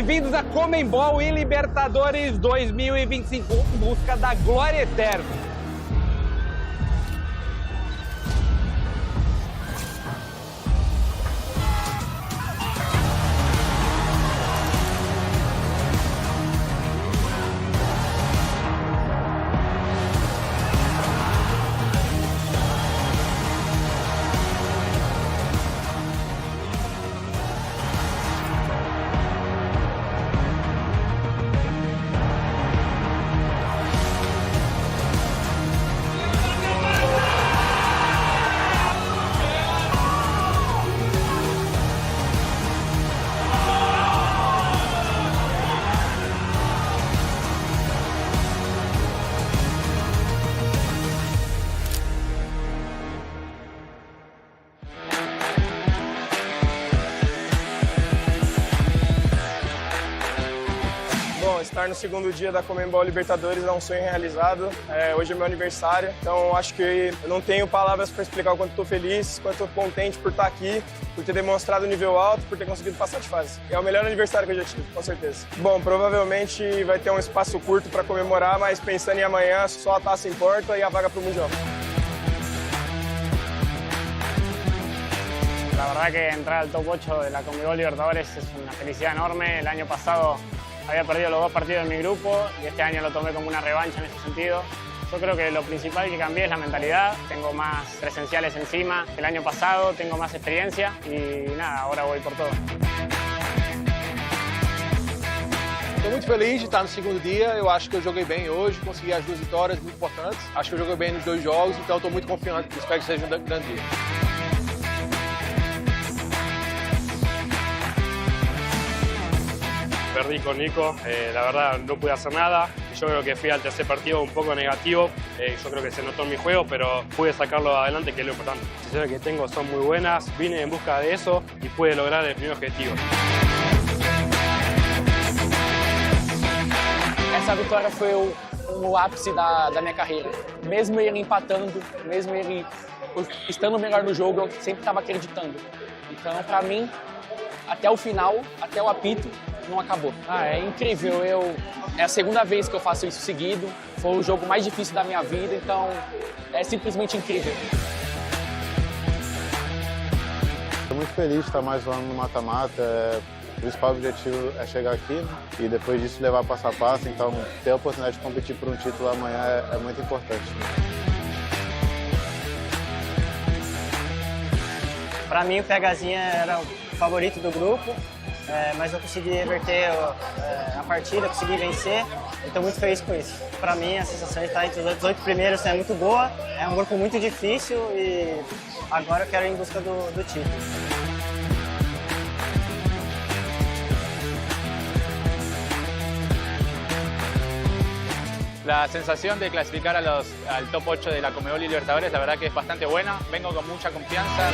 Bem-vindos a CONMEBOL eLibertadores 2025 em busca da glória eterna. Estar no segundo dia da CONMEBOL Libertadores é um sonho realizado. Hoje é meu aniversário, então acho que eu não tenho palavras para explicar o quanto estou feliz, quanto estou contente por estar aqui, por ter demonstrado nível alto, por ter conseguido passar de fase. É o melhor aniversário que eu já tive, com certeza. Bom, provavelmente vai ter um espaço curto para comemorar, mas pensando em amanhã, só a taça importa e a vaga para o Mundial. La verdad que entrar al top 8 de la CONMEBOL Libertadores es una felicidad enorme. El año pasado había perdido los 2 partidos en mi grupo y este año lo tomé como una revancha en ese sentido. Yo creo que lo principal que cambié es la mentalidad. Tengo más presenciales encima que el año pasado, tengo más experiencia y nada, ahora voy por todo. Estou muito feliz de estar no segundo dia. Eu acho que eu joguei bem hoje, consegui as 2 vitórias muito importantes. Acho que eu joguei bem nos 2 jogos, então estou muito confiante. Espero que seja um grande dia. Perdí con Nico, la verdad no pude hacer nada. Yo creo que fui al tercer partido un poco negativo, yo creo que se notó en mi juego, pero pude sacarlo adelante, que es lo importante. Las decisiones que tengo son muy buenas, vine en busca de eso y pude lograr el primer objetivo. Essa vitória foi o ápice da minha carreira. Mesmo ele empatando, mesmo ele estando melhor no jogo, eu sempre estava acreditando. Então, para mim, até o final, até o apito, não acabou. É incrível, é a segunda vez que eu faço isso seguido, foi o jogo mais difícil da minha vida, então é simplesmente incrível. Estou muito feliz de estar mais um ano no mata-mata. O principal objetivo é chegar aqui, né? E depois disso levar passo a passo, então ter a oportunidade de competir por um título amanhã é muito importante. Para mim o Pegazinha era o favorito do grupo, mas eu consegui reverter a partida, consegui vencer, e estou muito feliz com isso. Para mim a sensação de estar entre os 8 primeiros é muito boa, é um grupo muito difícil e agora eu quero ir em busca do título. La sensación de clasificar al top 8 de la CONMEBOL Libertadores, la verdad que es bastante buena. Vengo con mucha confianza.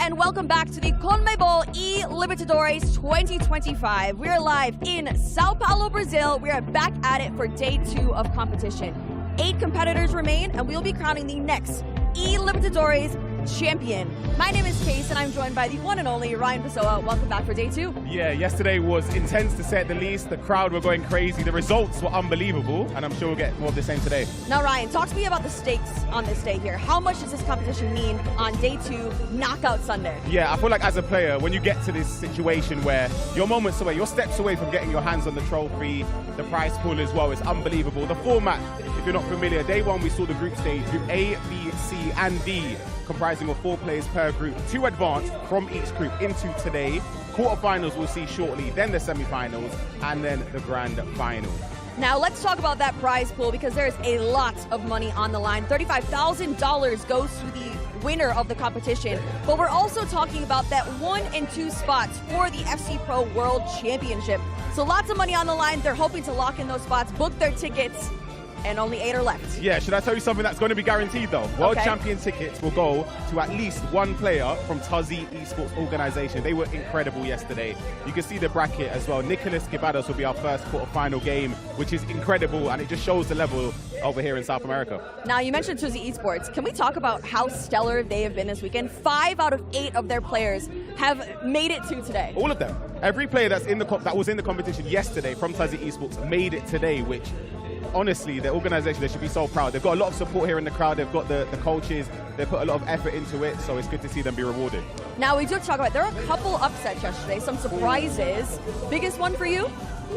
And welcome back to the CONMEBOL eLibertadores 2025. We are live in Sao Paulo, Brazil. We are back at it for day 2 of competition. 8 competitors remain, and we'll be crowning the next eLibertadores champion. My name is Case, and I'm joined by the one and only Ryan Pessoa. Welcome back for day 2. Yeah, yesterday was intense to say the least. The crowd were going crazy. The results were unbelievable, and I'm sure we'll get more of the same today. Now, Ryan, talk to me about the stakes on this day here. How much does this competition mean on day 2, Knockout Sunday? Yeah, I feel like as a player, when you get to this situation where you're moments away, you're steps away from getting your hands on the trophy, the prize pool as well, is unbelievable. The format, if you're not familiar, day 1 we saw the group stage, group A, B, C, and D, comprising of 4 players per group, 2 advanced from each group into today. Quarterfinals we'll see shortly, then the semifinals, and then the grand final. Now let's talk about that prize pool, because there's a lot of money on the line. $35,000 goes to the winner of the competition, but we're also talking about that 1 and 2 spots for the FC Pro World Championship. So lots of money on the line. They're hoping to lock in those spots, book their tickets, and only 8 are left. Yeah, should I tell you something that's going to be guaranteed though? World Champion tickets will go to at least 1 player from Tuzzy Esports organization. They were incredible yesterday. You can see the bracket as well. Nicholas Gibados will be our first quarterfinal game, which is incredible, and it just shows the level over here in South America. Now, you mentioned Tuzzy Esports. Can we talk about how stellar they have been this weekend? 5 out of 8 of their players have made it to today. All of them. Every player that was in the competition yesterday from Tuzzy Esports made it today, which honestly, the organization, they should be so proud. They've got a lot of support here in the crowd. They've got the coaches. They put a lot of effort into it, so it's good to see them be rewarded. Now, we do talk about, there are a couple upsets yesterday, some surprises. Biggest one for you?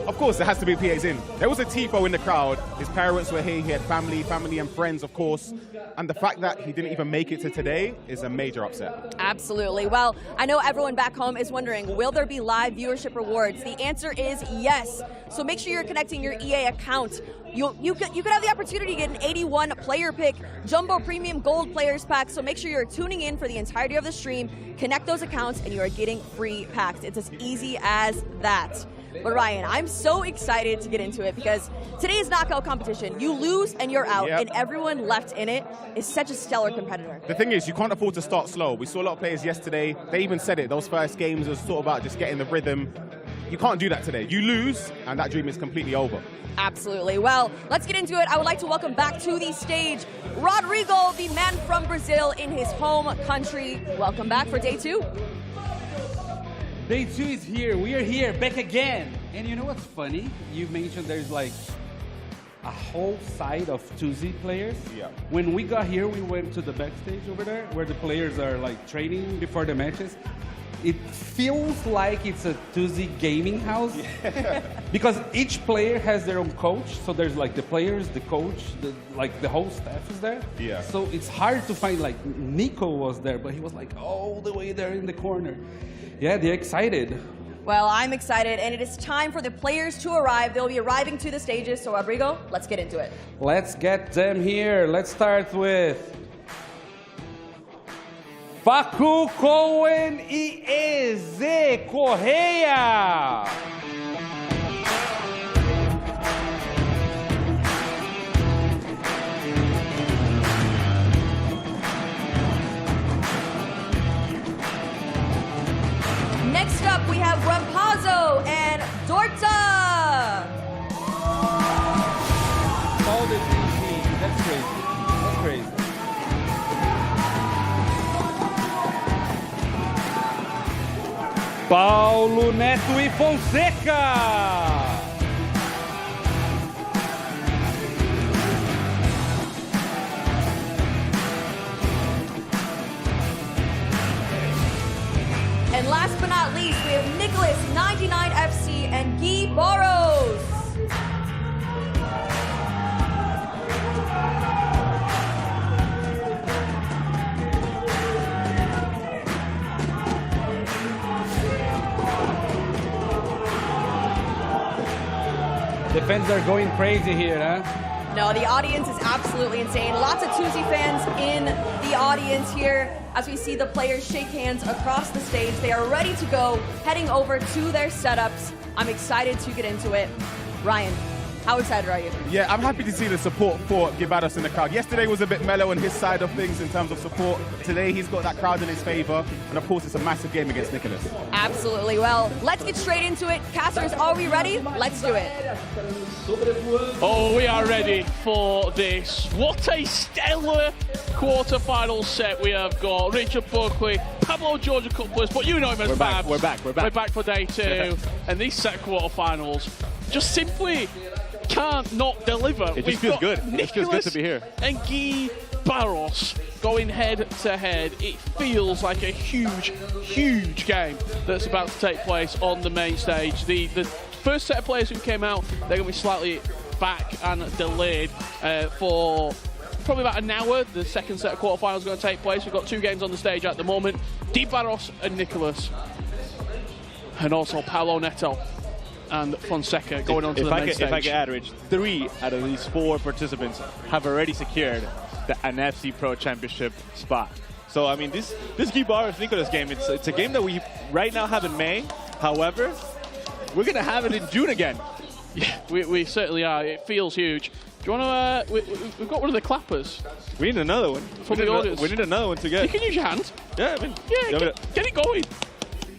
Of course, it has to be PA's in. There was a Tifo in the crowd. His parents were here. He had family and friends, of course. And the fact that he didn't even make it to today is a major upset. Absolutely. Well, I know everyone back home is wondering, will there be live viewership rewards? The answer is yes. So make sure you're connecting your EA account. You could have the opportunity to get an 81 player pick, Jumbo Premium Gold Players Pack. So make sure you're tuning in for the entirety of the stream. Connect those accounts, and you are getting free packs. It's as easy as that. But Ryan, I'm so excited to get into it, because today's knockout competition, you lose and you're out, and everyone left in it is such a stellar competitor. The thing is, you can't afford to start slow. We saw a lot of players yesterday. They even said it. Those first games was sort of about just getting the rhythm. You can't do that today. You lose, and that dream is completely over. Absolutely. Well, let's get into it. I would like to welcome back to the stage Rodrigo, the man from Brazil in his home country. Welcome back for day 2. Day 2 is here. We are here, back again. And you know what's funny? You mentioned there's like a whole side of Tuzzy players. Yeah. When we got here, we went to the backstage over there where the players are like training before the matches. It feels like it's a Tuzzy gaming house. Yeah. Because each player has their own coach. So there's like the players, the coach, the whole staff is there. Yeah. So it's hard to find, like Nico was there, but he was like all the way there in the corner. Yeah, they're excited. Well, I'm excited, and it is time for the players to arrive. They'll be arriving to the stages. So Rodrigo, let's get into it. Let's get them here. Let's start with Facu Cohen e EZ Correia. Next up, we have Rampazzo and Dorta. All the team. That's crazy. That's crazy. Paulo Neto e Fonseca. And last but not least, we have Nicholas, 99 FC, and Guy Boros. The fans are going crazy here, huh? No, the audience is absolutely insane. Lots of Tuzzy fans in the audience here as we see the players shake hands across the stage. They are ready to go, heading over to their setups. I'm excited to get into it. Ryan, How excited are you? Yeah, I'm happy to see the support for Gibaros in the crowd. Yesterday was a bit mellow on his side of things in terms of support. Today he's got that crowd in his favor. And of course, it's a massive game against Nicholas. Absolutely. Well, let's get straight into it. Casters, are we ready? Let's do it. Oh, we are ready for this. What a stellar quarter-final set we have got. Richard Buckley, Pablo Georgia couplers, but you know him as Babs. We're back. We're back for day two. And these set quarter-finals just simply can't not deliver. It just feels good. It feels good to be here. And Guy Barros going head-to-head. It feels like a huge, huge game that's about to take place on the main stage. The first set of players who came out, they're going to be slightly back and delayed for probably about an hour. The second set of quarterfinals is going to take place. We've got two games on the stage at the moment. Guy Barros and Nicholas. And also Paolo Neto and Fonseca going on to the main stage. If I can add, Rich, 3 out of these 4 participants have already secured an FC Pro Championship spot. So, I mean, this Guy Barros-Nicholas game, it's a game that we right now have in May. However, we're going to have it in June again. Yeah, we certainly are. It feels huge. Do you want to... we've got one of the clappers. We need another one. From the audience. We need another one to get. You can use your hand. Yeah, I mean... Yeah, get it going.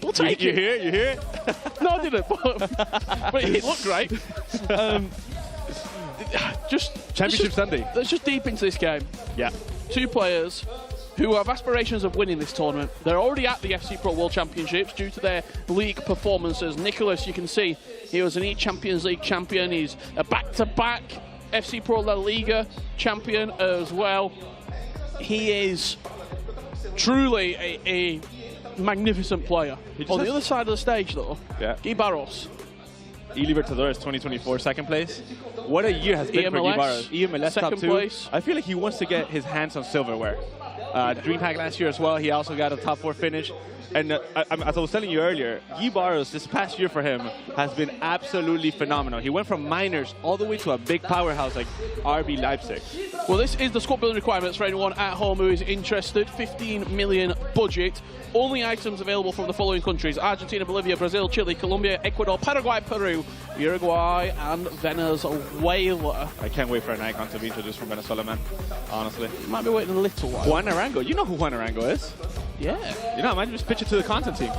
We'll take you it. You hear it? No, I didn't. But it looked great. Championship Sunday. Let's just deep into this game. Yeah. 2 players who have aspirations of winning this tournament. They're already at the FC Pro World Championships due to their league performances. Nicholas, you can see, he was an E-Champions League champion. He's a back-to-back FC Pro La Liga champion as well. He is truly a magnificent player. On the other side of the stage, though, Guy Barros. eLibertadores 2024, second place. What a year has been for Guy Barros. EMLS second top 2. place. I feel like he wants to get his hands on silverware. DreamHack last year as well, he also got a top 4 finish. And as I was telling you earlier, Guy Barros, this past year for him, has been absolutely phenomenal. He went from minors all the way to a big powerhouse like RB Leipzig. Well, this is the squad building requirements for anyone at home who is interested. 15 million budget. Only items available from the following countries: Argentina, Bolivia, Brazil, Chile, Colombia, Ecuador, Paraguay, Peru, Uruguay, and Venezuela. I can't wait for an icon to be introduced from Venezuela, man. Honestly. Might be waiting a little while. Juan Arango. You know who Juan Arango is? Yeah. You know, I might just pitch it to the content team.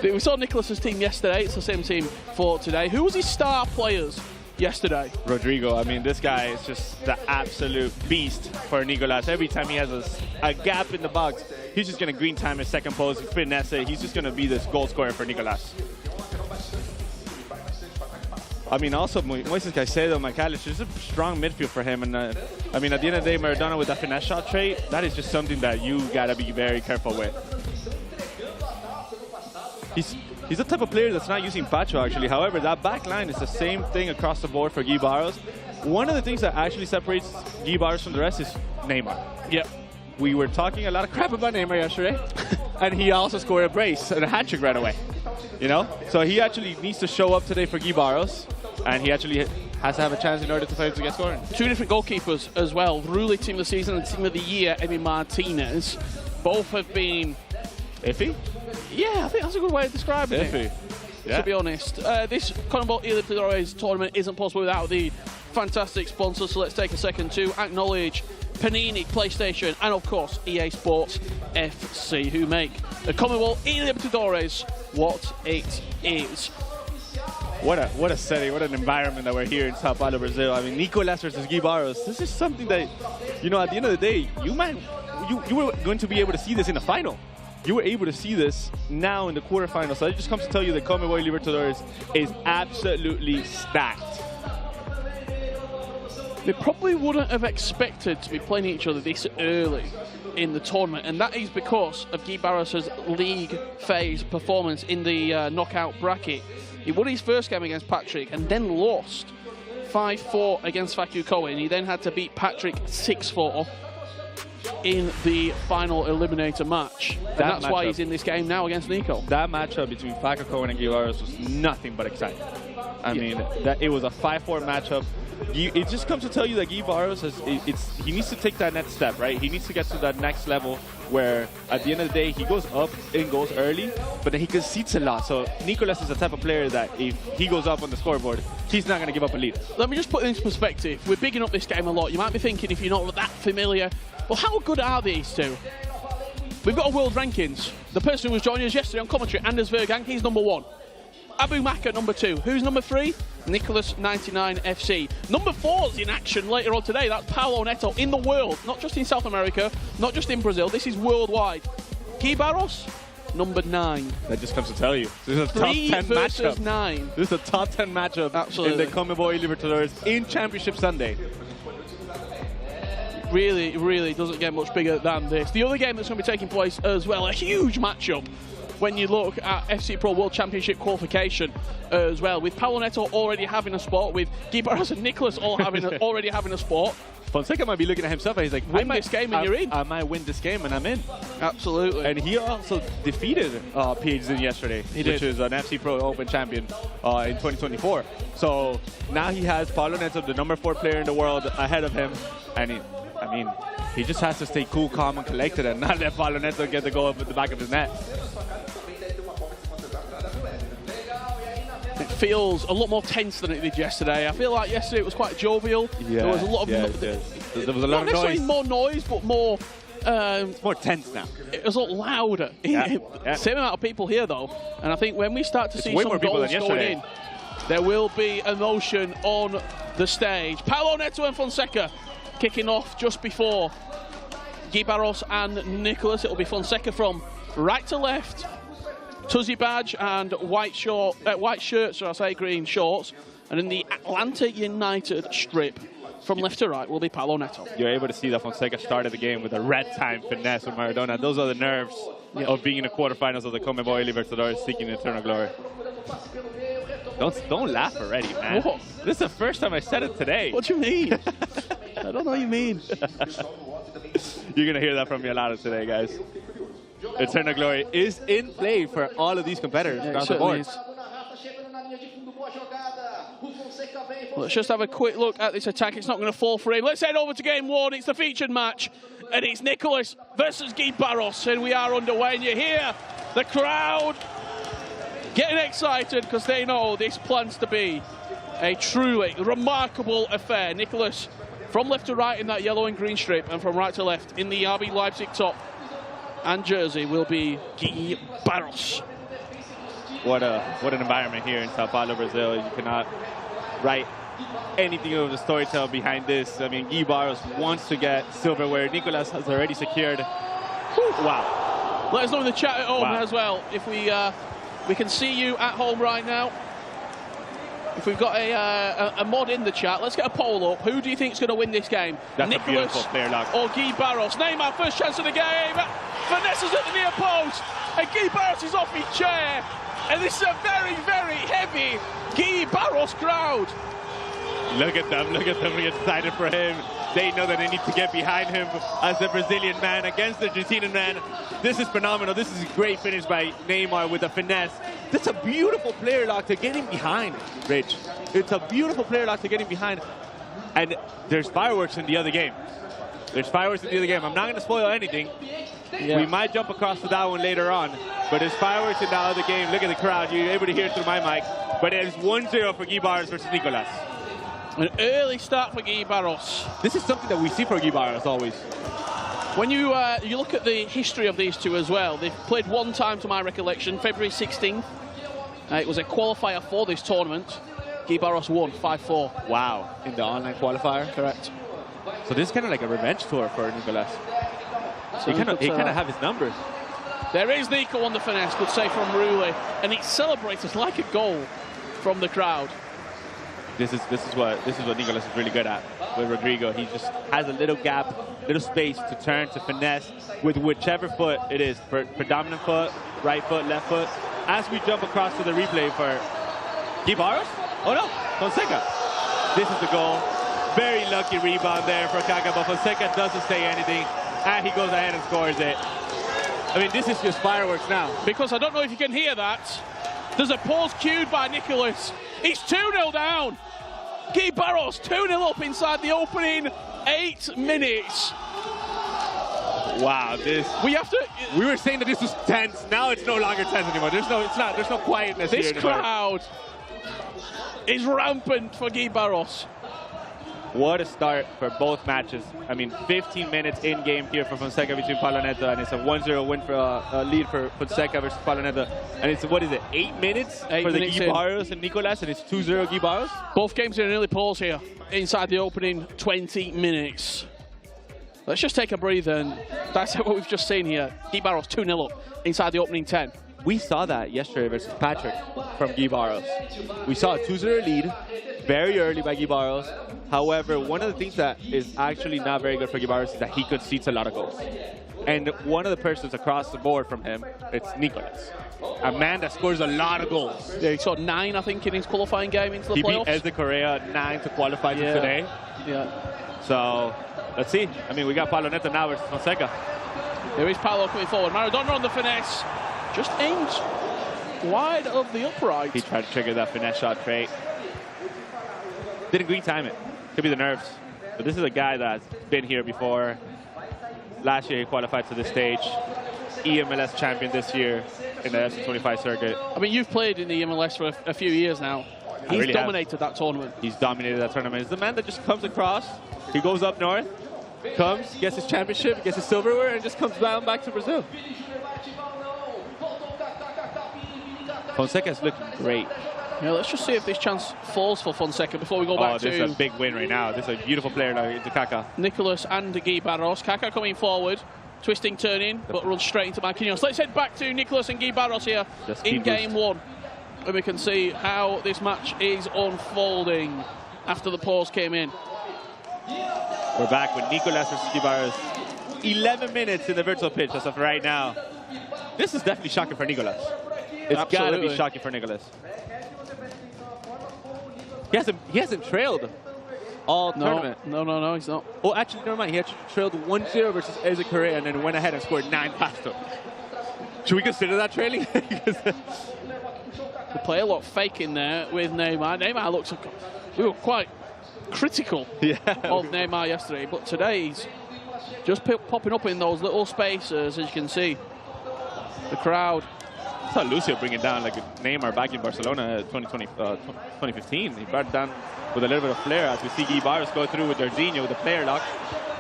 We saw Nicholas's team yesterday. It's the same team for today. Who was his star players yesterday? Rodrigo. I mean, this guy is just the absolute beast for Nicolas. Every time he has a gap in the box, he's just going to green time his second post, finesse it. He's just going to be this goal scorer for Nicolas. I mean, also, Moises Caicedo, McAllister, is a strong midfield for him. And, I mean, at the end of the day, Maradona with that finesse shot trait, that is just something that you got to be very careful with. He's the type of player that's not using Pacho, actually. However, that back line is the same thing across the board for Guy Barros. One of the things that actually separates Guy Barros from the rest is Neymar. Yeah. We were talking a lot of crap about Neymar yesterday, and he also scored a brace and a hat-trick right away. You know? So he actually needs to show up today for Guy Barros, and he actually has to have a chance in order to get scoring. 2 different goalkeepers as well. Ruley Team of the Season and Team of the Year, Emi Martinez. Both have been... iffy? Yeah, I think that's a good way of describing it. Yeah. To be honest. This CONMEBOL eLibertadores tournament isn't possible without the fantastic sponsors, so let's take a second to acknowledge Panini, PlayStation, and of course EA Sports FC, who make the CONMEBOL eLibertadores what it is. What a setting, what an environment that we're here in Sao Paulo, Brazil. I mean, Nicolas versus Guy Barros. This is something that, you know, at the end of the day, you were going to be able to see this in the final. You were able to see this now in the quarterfinals. So it just comes to tell you that CONMEBOL eLibertadores is absolutely stacked. They probably wouldn't have expected to be playing each other this early in the tournament, and that is because of Guy Barros' league phase performance in the knockout bracket. He won his first game against Patrick and then lost 5-4 against Facu Cohen. He then had to beat Patrick 6-4 in the final eliminator match. And that's why he's in this game now against Nico. That matchup between Facu Cohen and Guy Barros was nothing but exciting. I mean, it was a 5-4 matchup. It just comes to tell you that Guy Barros he needs to take that next step, right? He needs to get to that next level where at the end of the day, he goes up in goals early, but then he concedes a lot. So Nicolas is the type of player that if he goes up on the scoreboard, he's not going to give up a lead. Let me just put it into perspective. We're bigging up this game a lot. You might be thinking, if you're not that familiar, well, how good are these two? We've got a world rankings. The person who was joining us yesterday on commentary, Anders Vergang, he's number 1. Abu Maka, number 2. Who's number 3? Nicholas 99 FC. Number 4's in action later on today. That's Paulo Neto in the world, not just in South America, not just in Brazil. This is worldwide. Guy Barros, number 9. That just comes to tell you. This is a top 10 matchup. 9. This is a top 10 matchup Absolutely. in the CONMEBOL eLibertadores in Championship Sunday. Really doesn't get much bigger than this. The other game that's going to be taking place as well, a huge matchup when you look at FC Pro World Championship qualification as well, with Paulo Neto already having a spot, with Guy Barros and Nicholas all having already having a spot. Fonseca might be looking at himself and he's like, win this game and you're in. I might win this game and I'm in. Absolutely. And he also defeated PhD yesterday, which is an FC Pro Open champion in 2024. So now he has Paulo Neto, the number 4 player in the world, ahead of him. And he just has to stay cool, calm, and collected and not let Paulo Neto get the goal up at the back of his net. It feels a lot more tense than it did yesterday. I feel like yesterday it was quite jovial. Yeah, there was a lot of there was a lot of noise. Not necessarily more noise, but more. It's more tense now. It was a lot louder. Same amount of people here though, and I think when we start to see some goals going in, there will be emotion on the stage. Paulo Neto and Fonseca kicking off just before Guy Barros and Nicholas. It'll be Fonseca from right to left. Tuzzy badge and white shirts, or I say green shorts. And in the Atlanta United strip, from left to right, will be Paulo Neto. You're able to see that Fonseca started the game with a red time finesse with Maradona. Those are the nerves of being in the quarterfinals of the CONMEBOL eLibertadores, seeking eternal glory. Don't laugh already, man. What? This is the first time I said it today. What do you mean? I don't know what you mean. You're going to hear that from me a lot today, guys. Eternal glory is in play for all of these competitors across the board. Let's just have a quick look at this attack. It's not going to fall for him. Let's head over to game 1. It's the featured match, and it's Nicholas versus Guy Barros, and we are underway. And you hear the crowd getting excited because they know this plans to be a truly remarkable affair. Nicholas from left to right in that yellow and green strip, and from right to left in the RB Leipzig top and jersey will be Guy Barros. What an environment here in Sao Paulo, Brazil. You cannot write anything of the storytelling behind this. I mean, Guy Barros wants to get silverware. Nicolas has already secured. Wow. Let us know in the chat at home as well if we can see you at home right now. If we've got a mod in the chat, let's get a poll up. Who do you think is going to win this game? That's Nicholas a beautiful player lock. or Guy Barros? Neymar, first chance of the game. Finesses at the near post. And Guy Barros is off his chair. And this is a very, very heavy Guy Barros crowd. Look at them excited for him. They know that they need to get behind him as the Brazilian man against the Argentinian man. This is phenomenal. This is a great finish by Neymar with a finesse. That's a beautiful player lock to get him behind, Rich. It's a beautiful player lock to get him behind. And there's fireworks in the other game. There's fireworks in the other game. I'm not going to spoil anything. Yeah. We might jump across to that one later on. But there's fireworks in that other game. Look at the crowd. You're able to hear it through my mic. But it is 1-0 for Guy Barros versus Nicolas. An early start for Guy Barros. This is something that we see for Guy Barros always. When you look at the history of these two as well, they've played one time to my recollection, February 16th. It was a qualifier for this tournament. Guy Barros won 5-4. Wow, in the online qualifier? Correct. So this is kind of like a revenge tour for Nicolas. So he kind of have his numbers. There is Nico on the finesse, good save from Rulli, and it's celebrated like a goal from the crowd. This is what Nicolas is really good at with Rodrigo. He just has a little gap, little space to turn, to finesse with whichever foot it is, predominant foot, right foot, left foot. As we jump across to the replay for Guy Barros. Oh no, Fonseca. This is the goal. Very lucky rebound there for Kaká, but Fonseca doesn't say anything, and he goes ahead and scores it. I mean, this is just fireworks now. Because I don't know if you can hear that. There's a pause cued by Nicolas. He's 2-0 down. Guy Barros 2-0 up inside the opening 8 minutes. Wow, this. We were saying that this was tense. Now it's no longer tense anymore. There's no quietness here. This crowd is rampant for Guy Barros. What a start for both matches. I mean, 15 minutes in game here for Fonseca between Pablo Neto, and it's a 1-0 win for lead for Fonseca versus Pablo Neto. And it's, what is it, 8 minutes for the Guy Barros and Nicolas, and it's 2-0 Guy Barros? Both games are in early pause here inside the opening 20 minutes. Let's just take a breather, and that's what we've just seen here. Guy Barros 2-0 up inside the opening 10. We saw that yesterday versus Patrick from Guy Barros. We saw a 2-0 lead very early by Guy Barros. However, one of the things that is actually not very good for Guy Barros is that he concedes a lot of goals. And one of the persons across the board from him, it's Nicolas. A man that scores a lot of goals. Yeah, he scored 9, I think, in his qualifying game into the playoffs. He beat Ezde Correa 9 to qualify today. Yeah. So, let's see. I mean, we got Pablo Neto now versus Fonseca. There is Paolo coming forward. Maradona on the finesse. Just aims wide of the upright. He tried to trigger that finesse shot trait. Didn't green time it. Could be the nerves. But this is a guy that's been here before. Last year he qualified to this stage. EMLS champion this year in the FC25 circuit. I mean, you've played in the EMLS for a few years now. He's really dominated that tournament. He's dominated that tournament. He's the man that just comes across. He goes up north, comes, gets his championship, gets his silverware, and just comes down back to Brazil. Fonseca's looking great. Yeah, let's just see if this chance falls for Fonseca before we go back to... this is a big win right now. This is a beautiful player now into Kaká. Nicolas and Guy Barros. Kaká coming forward, twisting, turning, but runs straight into Marquinhos. Let's head back to Nicolas and Guy Barros here in game one. And we can see how this match is unfolding after the pause came in. We're back with Nicolas versus Guy Barros. 11 minutes in the virtual pitch as of right now. This is definitely shocking for Nicolas. It's got to be shocking for Nicolas. He hasn't trailed all tournament. No, he's not. Oh, actually, never mind. He actually trailed 1-0 versus Ezde Correa and then went ahead and scored 9 past him. Should we consider that trailing? The play a lot fake in there with Neymar. Neymar looks... We were quite critical of Neymar yesterday, but today he's just popping up in those little spaces, as you can see. The crowd. I saw Lucio bring it down like Neymar back in Barcelona 2015. He brought it down with a little bit of flair as we see Guy Barros go through with Jorginho with the player lock.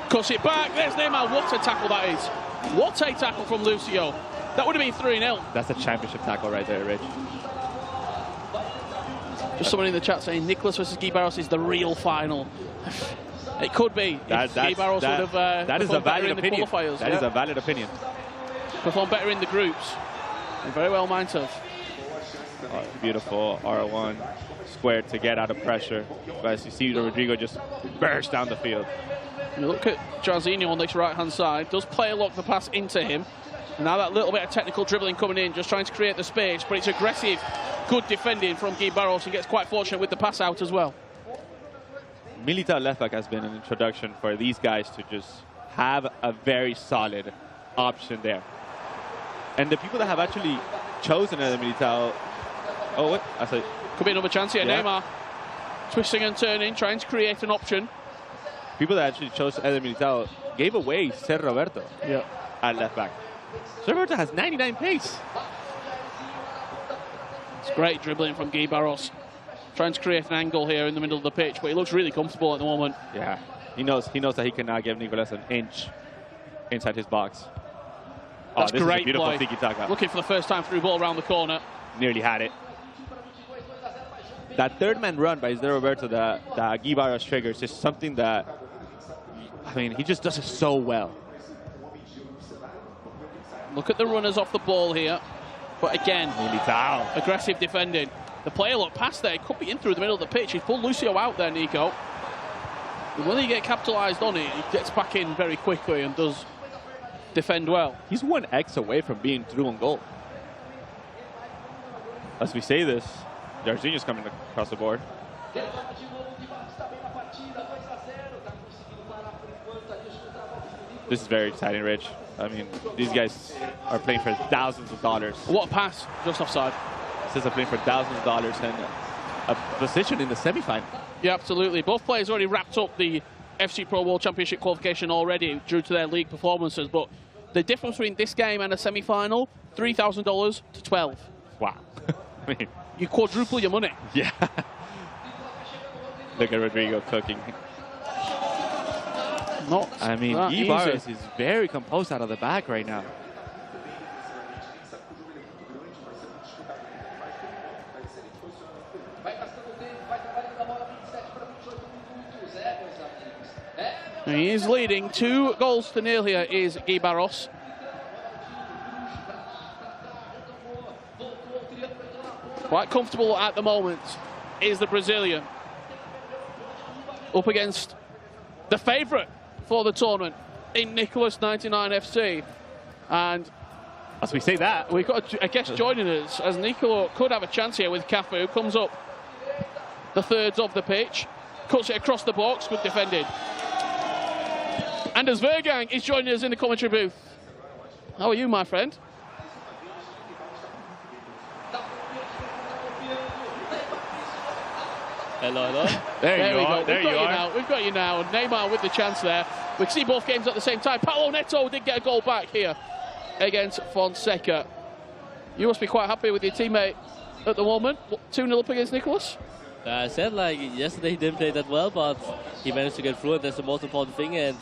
Cuts it back. There's Neymar. What a tackle that is. What a tackle from Lucio. That would have been 3-0. That's a championship tackle right there, Rich. Just someone in the chat saying Nicolas versus Guy Barros is the real final. It could be. Guy Barros would have that is a valid opinion. That is a valid opinion. Performed better in the groups. And very well might have. Beautiful R1 square to get out of pressure. But as you see, Rodrigo just burst down the field. You look at Jorginho on this right-hand side. Does play lock the pass into him. Now that little bit of technical dribbling coming in, just trying to create the space. But it's aggressive, good defending from Guy Barros. He gets quite fortunate with the pass out as well. Militao left back has been an introduction for these guys to just have a very solid option there. And the people that have actually chosen Eder Militao... Oh, wait. I said... Could be another chance here. Yeah. Neymar twisting and turning, trying to create an option. People that actually chose Eder Militao gave away Ser Roberto at left back. Ser Roberto has 99 pace. It's great dribbling from Guy Barros. Trying to create an angle here in the middle of the pitch, but he looks really comfortable at the moment. Yeah, he knows that he cannot give Nicolas an inch inside his box. That's this great is a beautiful play. tiki-taka. Looking for the first time through ball around the corner. Nearly had it. That third man run by Ser Roberto that Guy Barros triggers is something that, I mean, he just does it so well. Look at the runners off the ball here. But again, Militao. Aggressive defending. The player look past there. It could be in through the middle of the pitch. He's pulled Lucio out there, Nico. And when he gets capitalised on it, he gets back in very quickly and does defend well. He's 1x away from being through on goal. As we say this, Jorginho's coming across the board. This is very exciting, Rich. I mean, these guys are playing for thousands of dollars. What a pass, just offside. This is playing for thousands of dollars and a position in the semi-final. Yeah, absolutely. Both players already wrapped up the FC Pro World Championship qualification already due to their league performances, but The difference between this game and a semi-final, $3,000 to 12. Wow. I mean, you quadruple your money. Yeah. Look at Rodrigo cooking. I mean, eLibertadores is very composed out of the back right now. He is leading 2 goals to 0 here is Gui Barros. Quite comfortable at the moment is the Brazilian. Up against the favourite for the tournament in Nicholas 99 FC. And as we say that, we've got a guest joining us, as Nico could have a chance here with Cafu. Comes up the thirds of the pitch, cuts it across the box, good defended. Anders Vergang is joining us in the commentary booth. How are you, my friend? Hello, hello. There we go. We've got you now. Neymar with the chance there. We can see both games at the same time. Paulo Neto did get a goal back here against Fonseca. You must be quite happy with your teammate at the moment. 2-0 up against Nicholas? I said, like, yesterday he didn't play that well, but he managed to get through, and that's the most important thing. And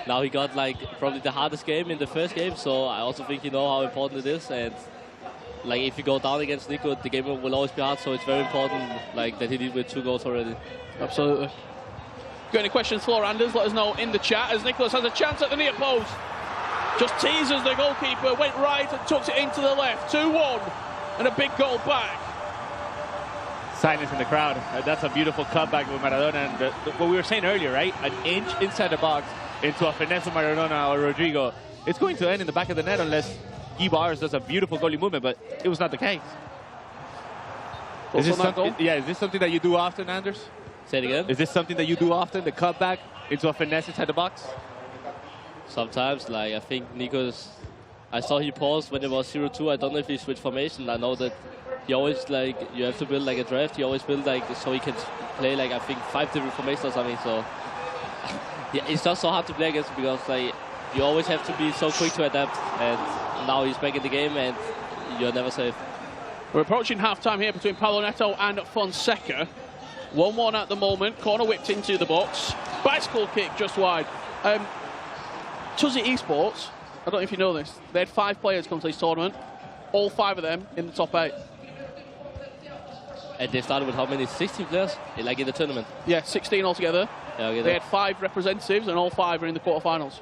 now he got, like, probably the hardest game in the first game, so I also think you know how important it is. And like, if you go down against Nico, the game will always be hard, so it's very important, like, that he did with 2 goals already. Absolutely. Got any questions for Anders? Let us know in the chat, as Nicholas has a chance at the near post. Just teases the goalkeeper, went right and tucks it into the left. 2-1, and a big goal back. Silence in the crowd. That's a beautiful cutback with Maradona. And what we were saying earlier, right? An inch inside the box into a finesse of Maradona or Rodrigo. It's going to end in the back of the net unless eLibertadores does a beautiful goalie movement, but it was not the case. Is this something that you do often, Anders? Say it again? Is this something that you do often, the cutback into a finesse inside the box? Sometimes, like, I think Nico's... I saw he paused when it was 0-2. I don't know if he switched formation. I know that he always, like, you have to build, like, a draft. He always build, like, so he can play, like, I think 5 different formations or something, so... yeah, it's just so hard to play against because, like, you always have to be so quick to adapt, and now he's back in the game and you're never safe. We're approaching half-time here between Paulo Neto and Fonseca. 1-1 at the moment. Corner whipped into the box. Bicycle kick just wide. Tuzzy Esports, I don't know if you know this, they had 5 players come to this tournament. All 5 of them in the top 8. And they started with how many? 16 players? Like in the tournament? Yeah, 16 altogether. Yeah, okay, they had 5 representatives and all 5 are in the quarterfinals.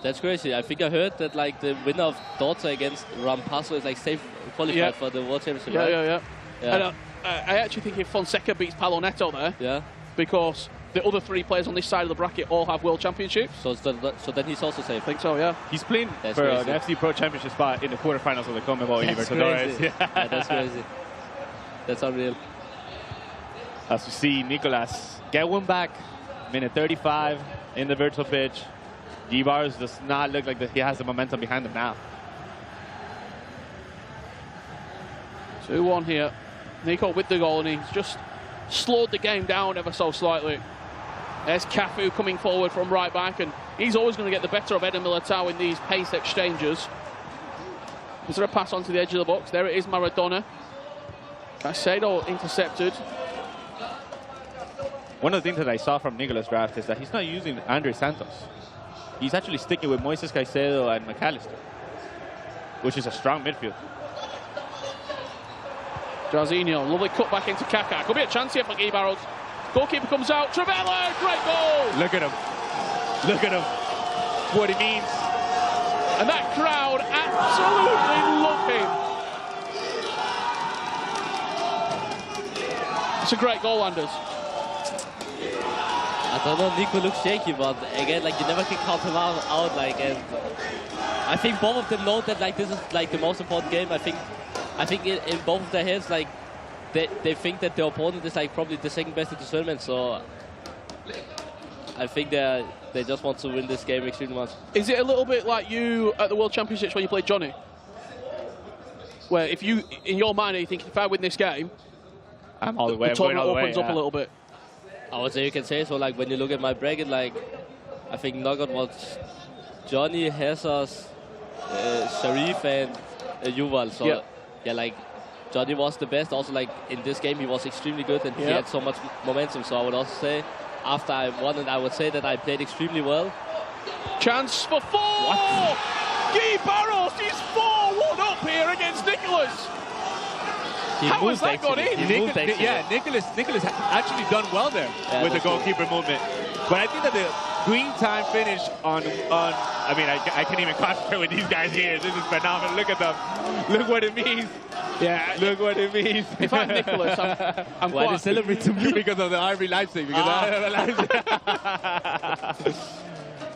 That's crazy. I think I heard that, like, the winner of Dortmund against Rampasso is, like, safe qualified for the World Championship, right? Yeah. And, I actually think if Fonseca beats Paulo Neto there, because the other 3 players on this side of the bracket all have World Championships. So then he's also safe. I think so, yeah. He's playing for an FC Pro Championship spot in the quarterfinals of the CONMEBOL eLibertadores. Yeah, that's crazy. That's unreal. As we see Nicolas get one back, minute 35 in the virtual pitch. eLibertadores does not look like he has the momentum behind him now. 2-1 here. Nico with the goal, and he's just slowed the game down ever so slightly. There's Cafu coming forward from right back, and he's always going to get the better of Eder Militao in these pace exchanges. Is there a pass onto the edge of the box? There it is, Maradona. Caicedo intercepted. One of the things that I saw from Nicolas' draft is that he's not using Andre Santos. He's actually sticking with Moises Caicedo and McAllister, which is a strong midfield. Jarzinho, lovely cut back into Kaká. Could be a chance here for Gui Barros. Goalkeeper comes out. Trevella, great goal! Look at him. Look at him. What he means. And that crowd absolutely love him. It's a great goal, Anders. I don't know, Nico looks shaky, but again, like, you never can count him out, like, and I think both of them know that, like, this is, like, the most important game. I think in both of their heads, like, they think that their opponent is, like, probably the second best in the tournament, so I think they just want to win this game extremely much. Is it a little bit like you at the World Championships when you played Johnny? Where if you, in your mind, you think if I win this game, I'm all the way, the tournament opens up a little bit? I would say you can say so. Like, when you look at my bracket, like, I think knockout was Johnny, Jesus, Sharif and Yuval. So yeah, like Johnny was the best. Also, like in this game, he was extremely good and he had so much momentum. So I would also say, after I won it, I would say that I played extremely well. Chance for 4! Guy Barros is 4-1 up here against Nicholas. How has that got in? Nicholas actually done well there with the goalkeeper movement. But I think that the green time finish on I mean, I can't even concentrate with these guys here. This is phenomenal. Look at them. Look what it means. Yeah. Look what it means. If I'm Nicholas, I'm Why quite... they celebrate to me? Because of the RB Leipzig.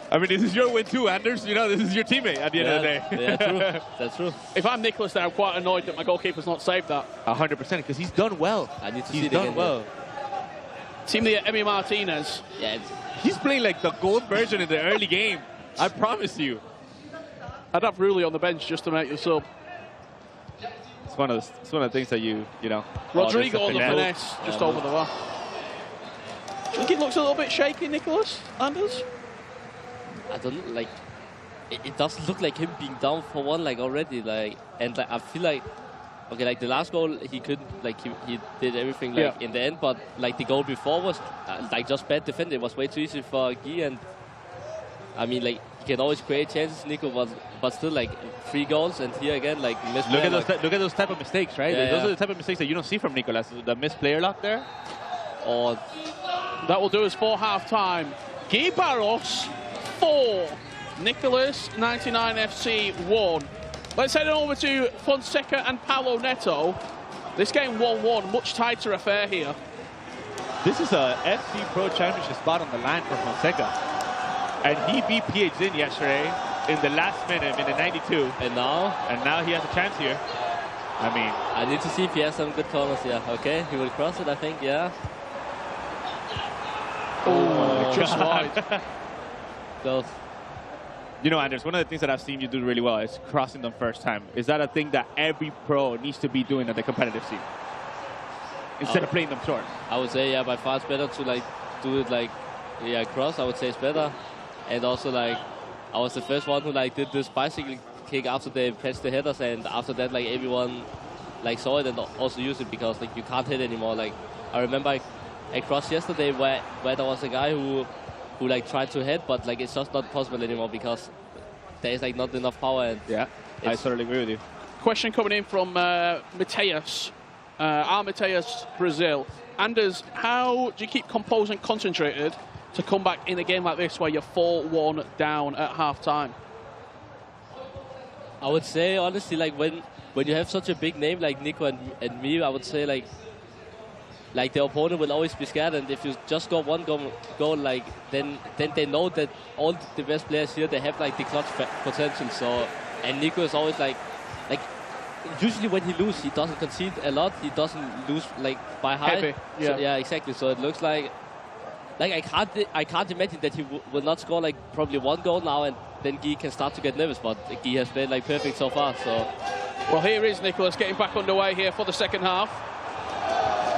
I mean, this is your win too, Anders. You know, this is your teammate at the end of the day. Yeah, true. That's true. If I'm Nicholas, then I'm quite annoyed that my goalkeeper's not saved that. 100%, because he's done well. I need to see it done again, well. Team the Emi Martinez. Yeah. He's playing like the gold version in the early game. I promise you. I'd have Rulli on the bench just to make the sub. It's one of the things that you know. Rodrigo on the finesse, just over the bar. Do you think it looks a little bit shaky, Nicholas? Anders? I don't like. It doesn't look like him being down for one like already. Like, and like I feel like, okay, like the last goal he couldn't, like he did everything like in the end, but like the goal before was like just bad defending. It was way too easy for Guy, and I mean like he can always create chances, Nico, but still like 3 goals, and here again like missed. Look at those type of mistakes, right? Those are the type of mistakes that you don't see from Nicolas. The missed player lock there. Or that will do us for half time. Guy Barros 4, Nicholas 99 FC 1. Let's head over to Fonseca and Paulo Neto. This game 1-1, much tighter affair here. This is a FC Pro Championship spot on the line for Fonseca. And he beat PH in yesterday in the last minute, minute 92. And now he has a chance here. I mean, I need to see if he has some good corners here. Okay, he will cross it, I think, yeah. Oh, just wide. Close. You know, Anders, one of the things that I've seen you do really well is crossing them first time. Is that a thing that every pro needs to be doing at the competitive scene? Instead of playing them short? I would say, yeah, by far it's better to like do it like, yeah, cross, I would say it's better. And also like, I was the first one who like did this bicycle kick after they patched the headers, and after that like everyone like saw it and also used it, because like you can't hit anymore. Like I remember I crossed yesterday where there was a guy who like tried to hit, but like it's just not possible anymore because there is like not enough power. And yeah, I totally agree with you. Question coming in from Mateus, Mateus, Brazil. Anders, how do you keep composed and concentrated to come back in a game like this where you're 4-1 down at half time? I would say honestly, like when you have such a big name like Nico and me, I would say like the opponent will always be scared, and if you just go one goal, like then they know that all the best players here, they have like the clutch potential. So, and Nico is always like usually when he loses, he doesn't concede a lot. He doesn't lose like by high. Heavy. Yeah. So, yeah, exactly. So it looks like I can't imagine that he will not score like probably 1 goal now, and then Guy can start to get nervous. But Guy has played like perfect so far. So, well, here is Nicholas getting back underway here for the second half.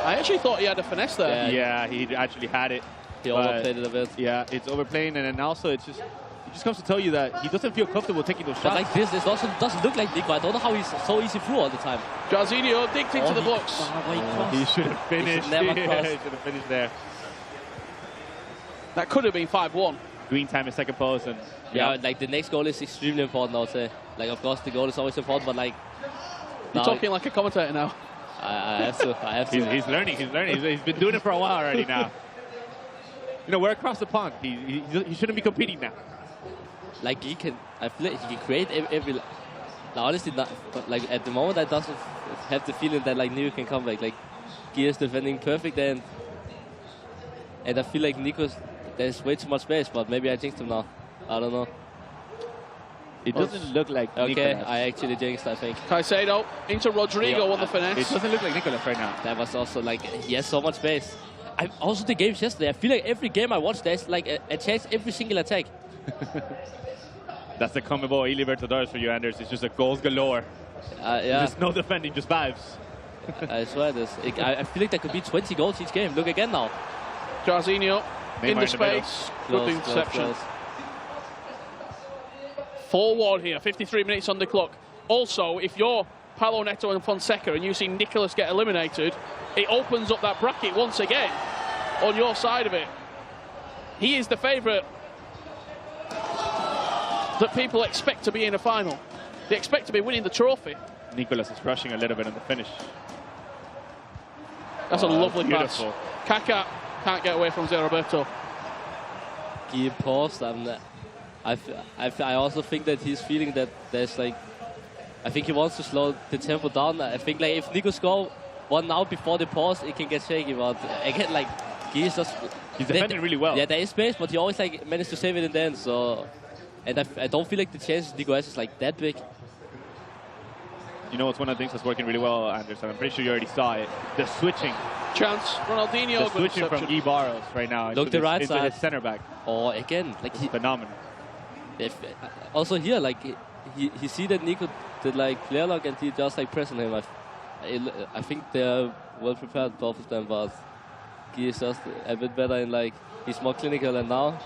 I actually thought he had a finesse there. Yeah, he actually had it. He overplayed it a bit. Yeah, it's overplaying, and then also it just comes to tell you that he doesn't feel comfortable taking those shots. But like this, it also doesn't look like Nico. I don't know how he's so easy through all the time. Jarzinho digged into the box. He should have finished. He should never cross. He should have finished there. That could have been 5-1. Green time in second post, and yeah, like the next goal is extremely important, I would say. Like, of course, the goal is always important, but like... You're talking like a commentator now. I have to. He's learning. He's been doing it for a while already now. You know, we're across the pond. He shouldn't be competing now. Like, I feel like he can create every... Now, honestly, not, but like at the moment, I doesn't have the feeling that like Nico can come back. Like, Guy is defending perfect, and I feel like Nico's... There's way too much space, but maybe I jinxed him now. I don't know. It doesn't look like okay, Nicolas. I actually jinxed, I think. Caicedo into Rodrigo on the finesse. It doesn't look like Nicolas right now. That was also like, he has so much space. Also the games yesterday, I feel like every game I watched, there's like a chance every single attack. That's the CONMEBOL eLibertadores for you, Anders. It's just a goals galore. Yeah. There's no defending, just vibes. I swear this. I feel like there could be 20 goals each game. Look again now. Jarzinho in the space. Good interception. Close. 4-1 here, 53 minutes on the clock. Also, if you're Paulo Neto and Fonseca and you see Nicolas get eliminated, it opens up that bracket once again on your side of it. He is the favourite that people expect to be in a final. They expect to be winning the trophy. Nicolas is rushing a little bit on the finish. That's a lovely beautiful pass. Kaká can't get away from Zé Roberto. He paused, and I also think that he's feeling that there's like, I think he wants to slow the tempo down. I think like if Nico score one now before the pause, it can get shaky. But again, like he's defending really well. Yeah, there is space, but he always like managed to save it in the end. So, and I don't feel like the chances Nico has is like that big. You know what's one of the things that's working really well, Anderson? I'm pretty sure you already saw it. The switching. Chance, Ronaldinho. The switching from Guy Barros right now Look the right into side. his center back. Or again, like he's phenomenal. Also here, like he see that Nico did like player lock and he just like pressing him. I think they're well prepared, both of them, but Guy is just a bit better in like he's more clinical, and now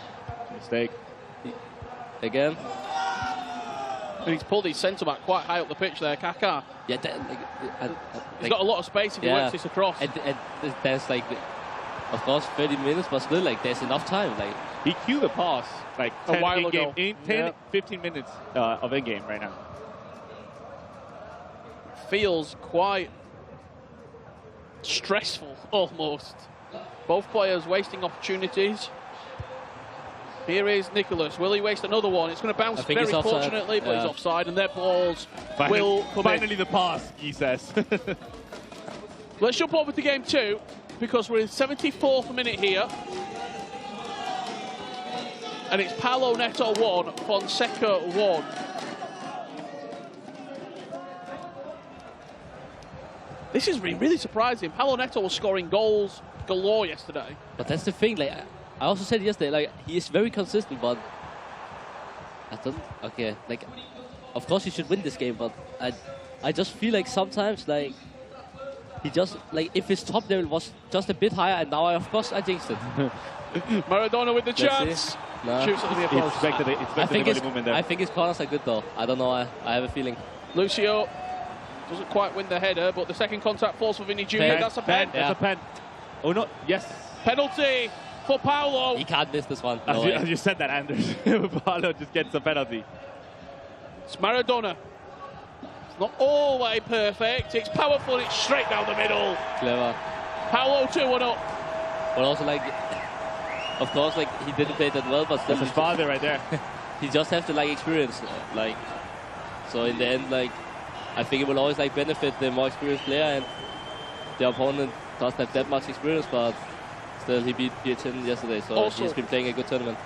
mistake again. And he's pulled his centre back quite high up the pitch there, Kaká. Yeah, he's got a lot of space if he works this across. And there's like, of course, 30 minutes, but still, like, there's enough time. Like he queued the pass like a while ago. 15 minutes of in-game right now. Feels quite stressful, almost. Both players wasting opportunities. Here is Nicolas. Will he waste another one? It's going to bounce very fortunately, but he's offside, and their balls will come finally in. The pass, he says. Let's jump over to game 2, because we're in 74th minute here. And it's Paulo Neto 1, Fonseca 1. This is really surprising. Paulo Neto was scoring goals galore yesterday. But that's the thing, like I also said yesterday, like he is very consistent, but I don't. Okay, like of course he should win this game, but I just feel like sometimes like he just like if his top level was just a bit higher, and now of course I jinxed it. Maradona with the chance. No. Shoots at the post. I think his corners are good though. I don't know. I have a feeling. Lucio doesn't quite win the header, but the second contact falls for Vinny Jr. That's a pen. That's a pen. Oh no! Yes. Penalty for Paulo. He can't miss this one. As you said that, Anders. Paulo just gets a penalty. It's Maradona. It's not all the way perfect. It's powerful. It's straight down the middle. Clever. Paulo 2-1 up. But also, like, of course, like he didn't play that well, but that's his father right there. He just has to like experience, like. So in the end, like, I think it will always like benefit the more experienced player, and the opponent doesn't have that much experience, but still he beat PHN yesterday, so also, he's been playing a good tournament.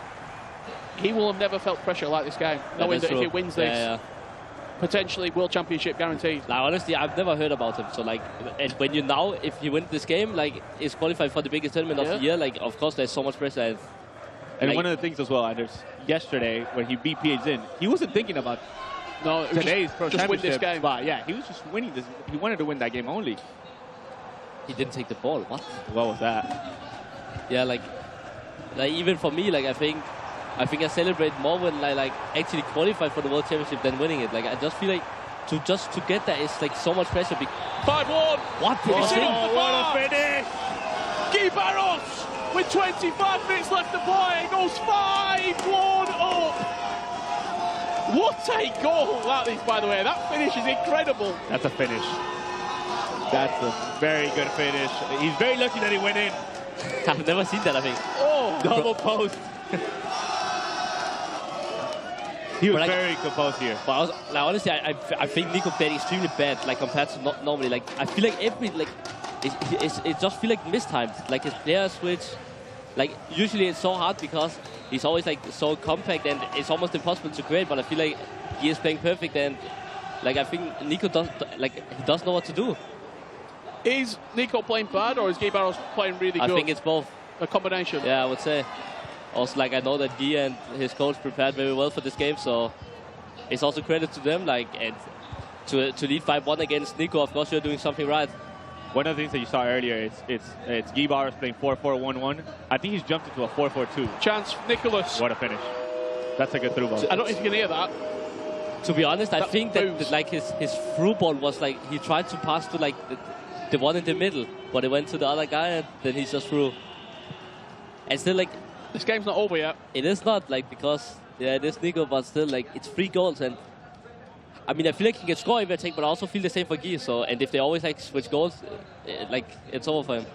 He will have never felt pressure like this game, knowing that if he wins this, potentially World Championship guaranteed. Like, honestly, I've never heard about him. So like, and when you now, if he wins this game, like, is qualified for the biggest tournament of the year, like, of course there's so much pressure. And like, one of the things as well, Anders, yesterday when he beat PHN, he wasn't thinking about today's Pro just win this game. But yeah, he was just winning this. He wanted to win that game only. He didn't take the ball. What was that? Yeah, like even for me, like I think I celebrate more when I like actually qualify for the World Championship than winning it. Like I just feel like to get there is like so much pressure. 5-1. What? What a finish! Guy Barros with 25 minutes left to play. It goes 5-1 up. What a goal that is, by the way. That finish is incredible. That's a finish. That's a very good finish. He's very lucky that he went in. I've never seen that, I think. Oh! Double post. He was very composed here. But also, like, honestly, I think Nico played extremely bad, like compared to normally. Like I feel like it just feel like mistimed. Like his player switch, like usually it's so hard because he's always like so compact and it's almost impossible to create. But I feel like he is playing perfect, and like I think Nico does know what to do. Is Nico playing bad, or is Guy Barros playing really good? I think it's both. A combination. Yeah, I would say. Also, like I know that Guy and his coach prepared very well for this game, so it's also credit to them. Like, and to lead 5-1 against Nico, of course you're doing something right. One of the things that you saw earlier, it's Guy Barros playing 4-4-1-1. I think he's jumped into a 4-4-2. Chance, Nicolas. What a finish! That's a good through ball. I don't know if you can hear that. To be honest, I think that like his through ball was like he tried to pass to like the one in the middle, but it went to the other guy and then he just threw. And still like this game's not over yet. It is not like because it is Nico, but still like it's 3 goals and I mean I feel like he can score every attack, but I also feel the same for Guy. So and if they always like switch goals, like it's over for him.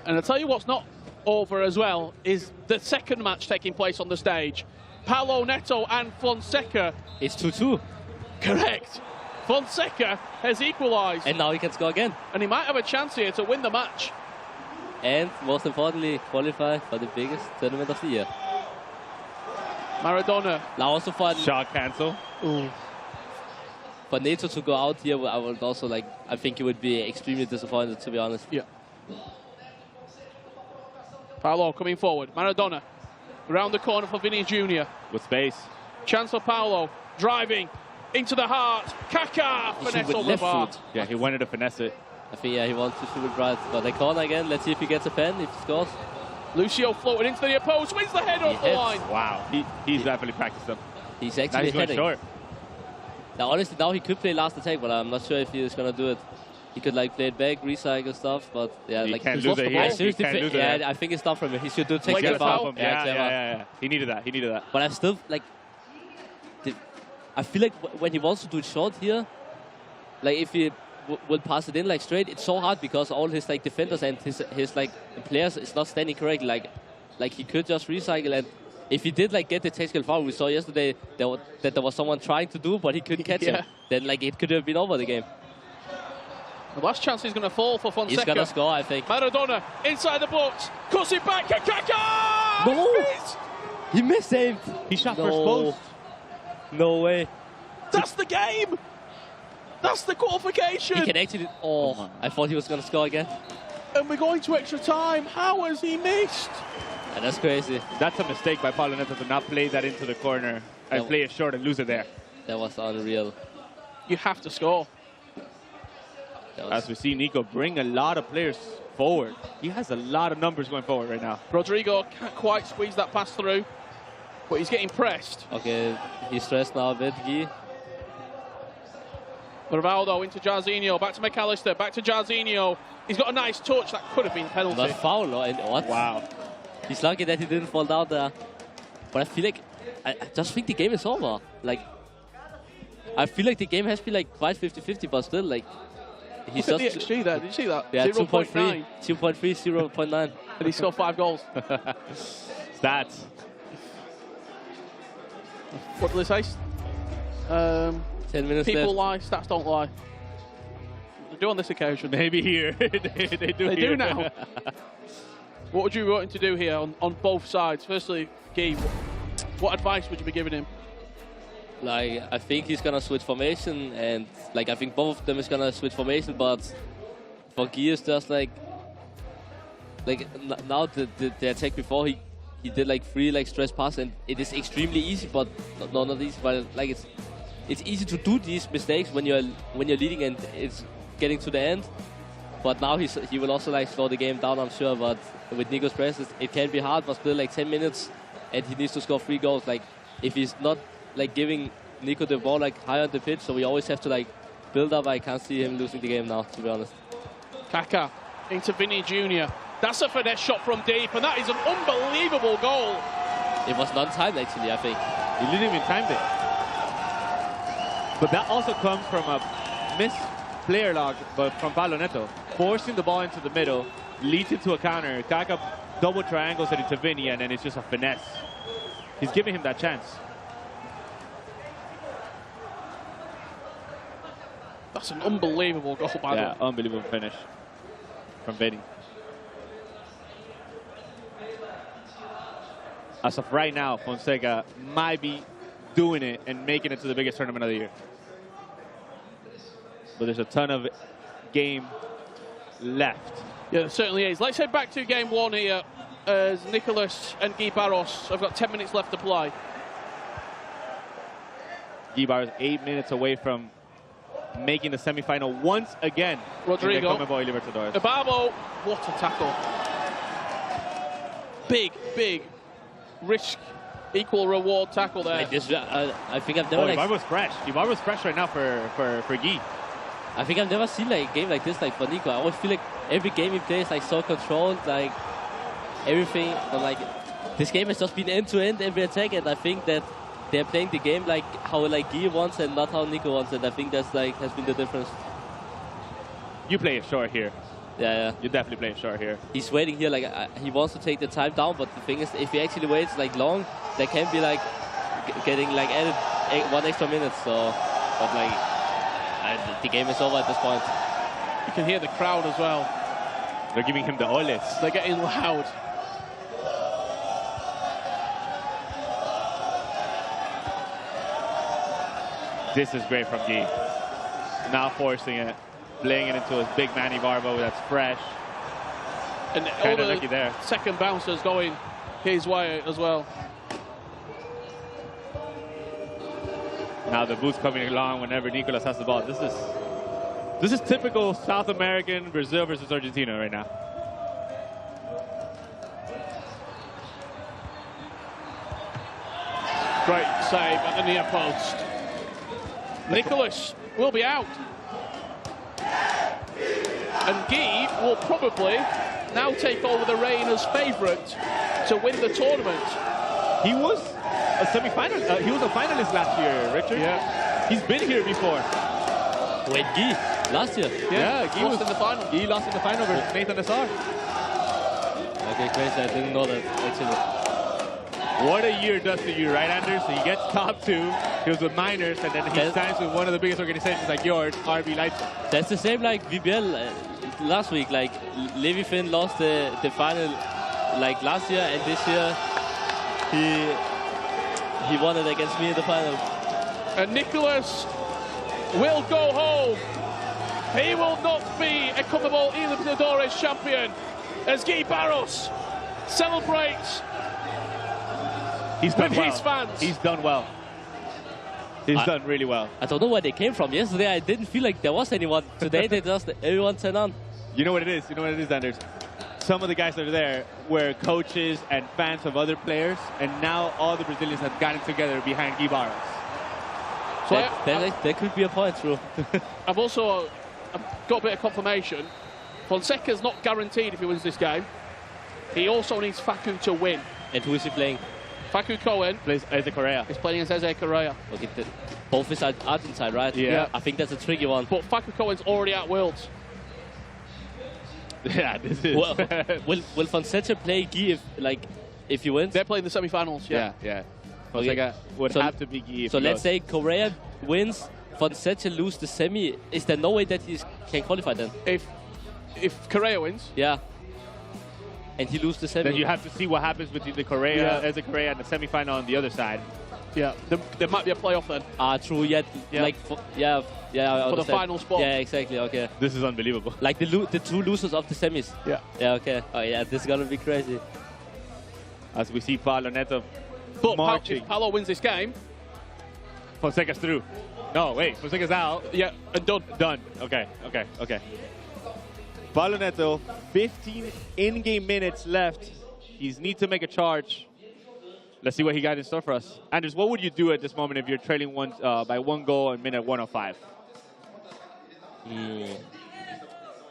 And I'll tell you what's not over as well is the second match taking place on the stage. Paulo Neto and Fonseca. It's 2-2. Correct. Fonseca has equalised. And now he can score again. And he might have a chance here to win the match. And most importantly, qualify for the biggest tournament of the year. Maradona. Now also for shot cancel. Ooh. For Neto to go out here, I would also like. I think he would be extremely disappointed, to be honest. Yeah. Paulo coming forward. Maradona around the corner for Vinny Jr. With space. Chance for Paulo. Driving into the heart. Kaká finesse on the bar. Yeah, he wanted to finesse it. I think, yeah, he wants to shoot it right. But they corner again. Let's see if he gets a pen, if he scores. Lucio floated into the near post. Wins the head off the line. Wow, he's definitely practiced them. He's actually heading. Short. Now, honestly, now he could play last attack, but I'm not sure if he is going to do it. He could like play it back, recycle stuff, but yeah, he like can't lose it here. I think it's tough from him. He should do technical foul. Yeah. He needed that. But I still like. I feel like when he wants to do it short here, like if he will pass it in like straight, it's so hard because all his like defenders and his like players is not standing correctly. Like he could just recycle, and if he did like get the technical foul we saw yesterday that there was someone trying to do, but he couldn't catch him, then like it could have been over the game. The last chance is going to fall for Fonseca. He's going to score, I think. Maradona inside the box. Cuts it back. Kaká! No! He missed-aimed. He shot first post. No way. That's the game. That's the qualification. He connected it. Oh, I thought he was going to score again. And we're going to extra time. How has he missed? And that's crazy. That's a mistake by Paulo Neto to not play that into the corner and play it short and lose it there. That was unreal. You have to score. As we see Nico bring a lot of players forward. He has a lot of numbers going forward right now. Rodrigo can't quite squeeze that pass through, but he's getting pressed. Okay, he's stressed now a bit, Guy. Rivaldo into Jarzinho, back to McAllister, back to Jarzinho. He's got a nice touch, that could have been penalty. Not foul, what? Wow. He's lucky that he didn't fall down there. But I feel like, I just think the game is over. Like, I feel like the game has been like quite 50-50, but still like, he's Look just... at the XG there, did you see that? Yeah, 0.9. 2.3, 0.9. And he scored 5 goals. Stats. What do they say? 10 minutes People left. lie, stats don't lie. They do on this occasion. Maybe here. they do now. What would you want him to do here on both sides? Firstly, Guy, what advice would you be giving him? Like, I think he's gonna switch formation, and like I think both of them is gonna switch formation, but for Guy it's just like now the attack before he did like 3 like stress pass, and it is extremely easy, but not easy, but like it's easy to do these mistakes when you're leading and it's getting to the end. But now he will also like slow the game down, I'm sure. But with Nico's press, it can be hard. But still, like 10 minutes, and he needs to score 3 goals. Like if he's not like giving Nico the ball like high on the pitch, so we always have to like build up. I can't see him losing the game now, to be honest. Kaká into Vinny Jr. That's a finesse shot from deep, and that is an unbelievable goal. It was non-timed actually, I think. He didn't even time it. But that also comes from a missed player log, but from Paulo Neto. Forcing the ball into the middle, leads into a counter. Kaká double triangles it into Vinny, and then it's just a finesse. He's giving him that chance. That's an unbelievable goal by Yeah, unbelievable finish from Vinny. As of right now, Fonseca might be doing it and making it to the biggest tournament of the year. But there's a ton of game left. Yeah, it certainly is. Let's head back to game 1 here as Nicolas and Guy Barros have got 10 minutes left to play. Guy Barros 8 minutes away from making the semifinal once again. Rodrigo. In the CONMEBOL eLibertadores. Ibarbo, what a tackle. Big risk equal reward tackle there. Like this, I think I've never. Oh, Ibar was fresh. Ibar was fresh right now for Guy. I think I've never seen like a game like this, like for Nico. I always feel like every game he plays like so controlled, like everything. But like this game has just been end to end every attack, and I think that they're playing the game like how like Guy wants and not how Nico wants, and I think that's like has been the difference. You play it short here. Yeah. You definitely play it short here. He's waiting here, like he wants to take the time down, but the thing is, if he actually waits like long, they can be like getting like added 1 extra minute. So, but like the game is over at this point. You can hear the crowd as well. They're giving him the oles. They're getting loud. This is great from Guy. Not forcing it. Playing it into his big Manny Barbo that's fresh. And kind of lucky there. Second bouncers going his way as well. Now the boost coming along whenever Nicolas has the ball. This is typical South American Brazil versus Argentina right now. Great save at the near post. Nicolas will be out. And Guy will probably now take over the reign as favourite to win the tournament. He was a semi-final. He was a finalist last year, Richard. Yeah. He's been here before. Wait, Guy last year? Yeah, Guy lost in the final. He lost in the final versus Nathan Nassar. Okay, crazy. I didn't know that actually. What a year does to you, right, Anders? So he gets top 2. He was with Miners, and then he signs with one of the biggest organizations like yours, RB Leipzig. That's the same like VBL last week. Like Levi Finn lost the final like last year, and this year he won it against me in the final. And Nicolas will go home. He will not be a CONMEBOL eLibertadores champion as Guy Barros celebrates with his fans. He's done well. He's done really well. I don't know where they came from. Yesterday I didn't feel like there was anyone. Today they just everyone turned on. You know what it is? You know what it is, Anders? Some of the guys that are there were coaches and fans of other players, and now all the Brazilians have gotten together behind Guy Barros. So that could be a point, true. I've also got a bit of confirmation. Fonseca's not guaranteed if he wins this game. He also needs Facu to win. And who is he playing? Facu Cohen plays Eze Correa. He's playing against Eze Correa. Okay, both is Argentine, right? Yeah. I think that's a tricky one. But Facu Cohen's already at Worlds. Yeah, this is. Well, will Fonseca play Guy if he wins? They're playing the semifinals. Yeah. Fonseca would have to be Guy. So let's say Correa wins, Fonseca lose the semi. Is there no way that he can qualify then? If Correa wins. Yeah. And he loses the semi. Then you have to see what happens between the Correa, Eze Correa, and the semifinal on the other side. Yeah, there might be a playoff then. True. Yeah, like for the final spot. Yeah, exactly. Okay. This is unbelievable. Like the two losers of the semis. Yeah. Yeah. Okay. Oh yeah, this is gonna be crazy. As we see Paulo Neto but marching. If Paulo wins this game, Fonseca's through. No, wait, Fonseca's out. Yeah, and done. Done. Okay. Paulo Neto, 15 in-game minutes left. He needs to make a charge. Let's see what he got in store for us. Anders, what would you do at this moment if you're trailing by 1 goal in minute 105?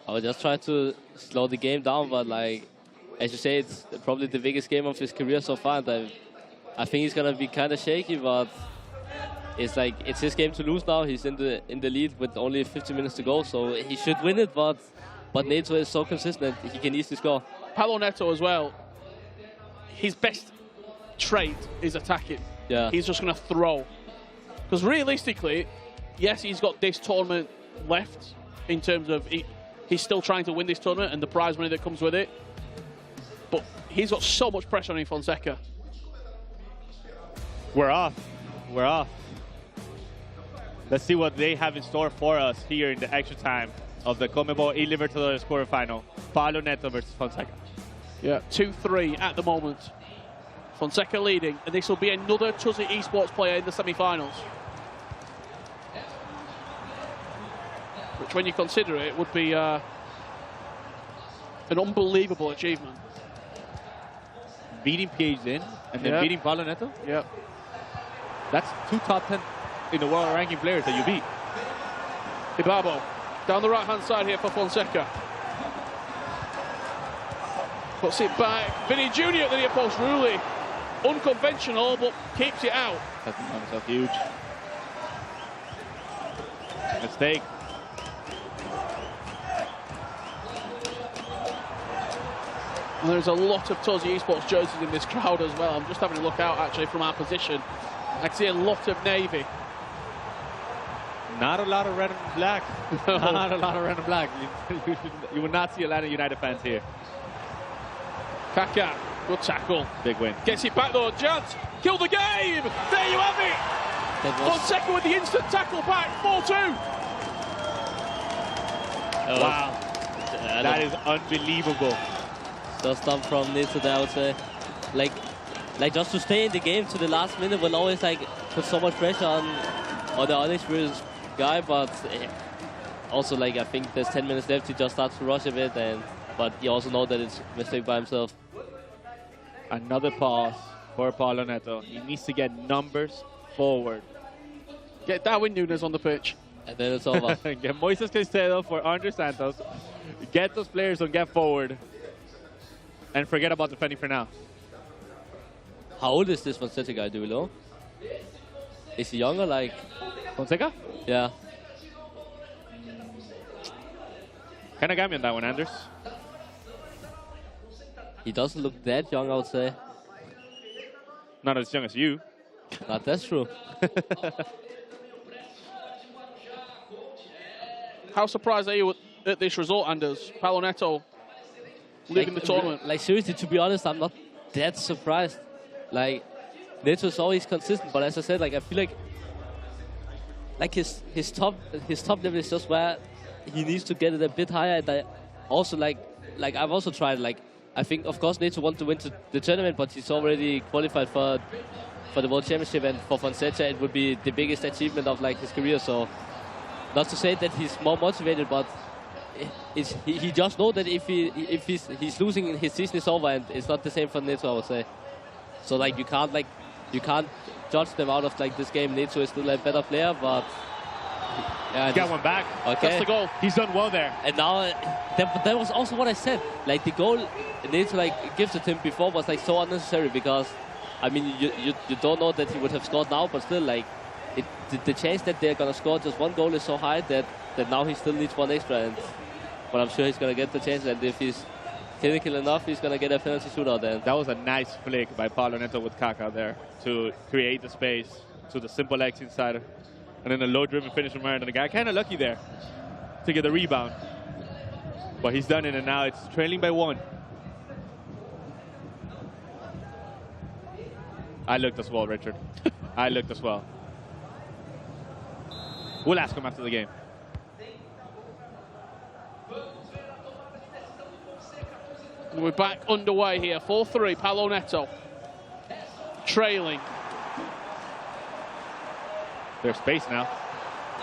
I would just try to slow the game down, but like, as you say, it's probably the biggest game of his career so far. And I think he's gonna be kind of shaky, but it's like it's his game to lose now. He's in the lead with only 15 minutes to go, so he should win it. But Neto is so consistent, he can easily score. Paulo Neto as well. His best trait is attacking. Yeah. He's just going to throw. Because realistically, yes, he's got this tournament left in terms of he's still trying to win this tournament and the prize money that comes with it. But he's got so much pressure on him, Fonseca. We're off. Let's see what they have in store for us here in the extra time of the CONMEBOL eLibertadores quarterfinal. Paulo Neto versus Fonseca. Yeah, 2-3 at the moment. Fonseca leading, and this will be another Tuzi Esports player in the semi-finals. Which, when you consider it, would be an unbelievable achievement. beating PH in and then beating Paulo Neto. Yep. That's 2 top 10 in the world ranking players that you beat. Ibabo down the right-hand side here for Fonseca. Puts it back. Vinny Jr. at the near post, really unconventional, but keeps it out. That's himself huge. Mistake. And there's a lot of Tozi Esports jerseys in this crowd as well. I'm just having a look out actually from our position. I can see a lot of Navy. Not a lot of red and black. No. Not a lot of red and black. You will not see Atlanta United fans here. Kaká, good tackle. Big win. Gets it back though, Jant. Kill the game! There you have it! Fonseca with the instant tackle back, 4-2. Wow. That is unbelievable. So stuff from Neto there, I would say. Like just to stay in the game to the last minute will always like put so much pressure on the inexperienced guy, but also like I think there's 10 minutes left, he just starts to rush a bit, but he also knows that it's a mistake by himself. Another pause for Paulo Neto. He needs to get numbers forward. Get Darwin Núñez on the pitch. And then it's over. Get Moises Caicedo for Andre Santos. Get those players to get forward. And forget about defending for now. How old is this Fonseca guy, do you know? Is he younger, like? Fonseca? Yeah. Kind of got me on that one, Anders. He doesn't look that young, I would say. Not as young as you. That's true. How surprised are you at this result, Anders? Paulo Neto leaving the tournament. Like seriously, to be honest, I'm not that surprised. Like Neto's always consistent, but as I said, like I feel like his top level is just where he needs to get it a bit higher. And I also like I've also tried, like I think of course Neto wants to win the tournament, but he's already qualified for the World Championship, and for Fonseca it would be the biggest achievement of like his career. So not to say that he's more motivated, but he just knows that if he's losing, his season is over, and it's not the same for Neto, I would say. So like you can't judge them out of like this game. Neto is still a better player, but yeah, got one back. Okay, that's the goal. He's done well there. And now that was also what I said. Like the goal Neto like gives it to him before was like so unnecessary, because I mean you don't know that he would have scored now, but still like the chance that they're gonna score just one goal is so high that now he still needs one extra. But I'm sure he's gonna get the chance, and if he's clinical enough, he's gonna get a penalty shootout then. That was a nice flick by Paulo Neto with Kaká there to create the space to the simple legs inside, and then a low-driven finish from Maradona. The guy kind of lucky there to get the rebound, but he's done it, and now it's trailing by 1. I looked as well, Richard. I looked as well. We'll ask him after the game. We're back underway here, 4-3, Paulo Neto trailing. There's space now.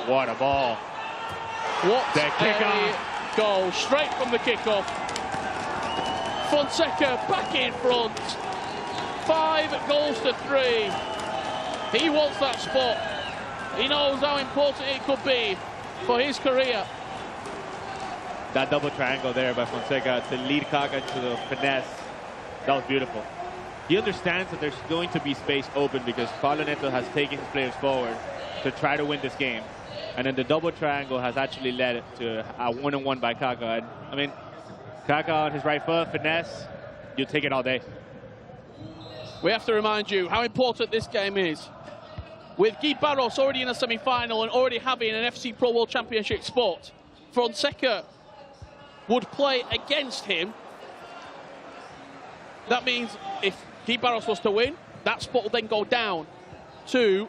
What a ball. What the kickoff. Goal, straight from the kickoff. Fonseca back in front. 5 goals to 3. He wants that spot. He knows how important it could be for his career. That double triangle there by Fonseca to lead Kaká to the finesse. That was beautiful. He understands that there's going to be space open because Paulo Neto has taken his players forward to try to win this game. And then the double triangle has actually led to a 1-on-1 by Kaká. And, I mean, Kaká on his right foot, finesse, you take it all day. We have to remind you how important this game is. With Guy Barros already in a semi-final and already having an FC Pro World Championship spot, Fonseca would play against him. That means if Guy Barros was to win, that spot will then go down to,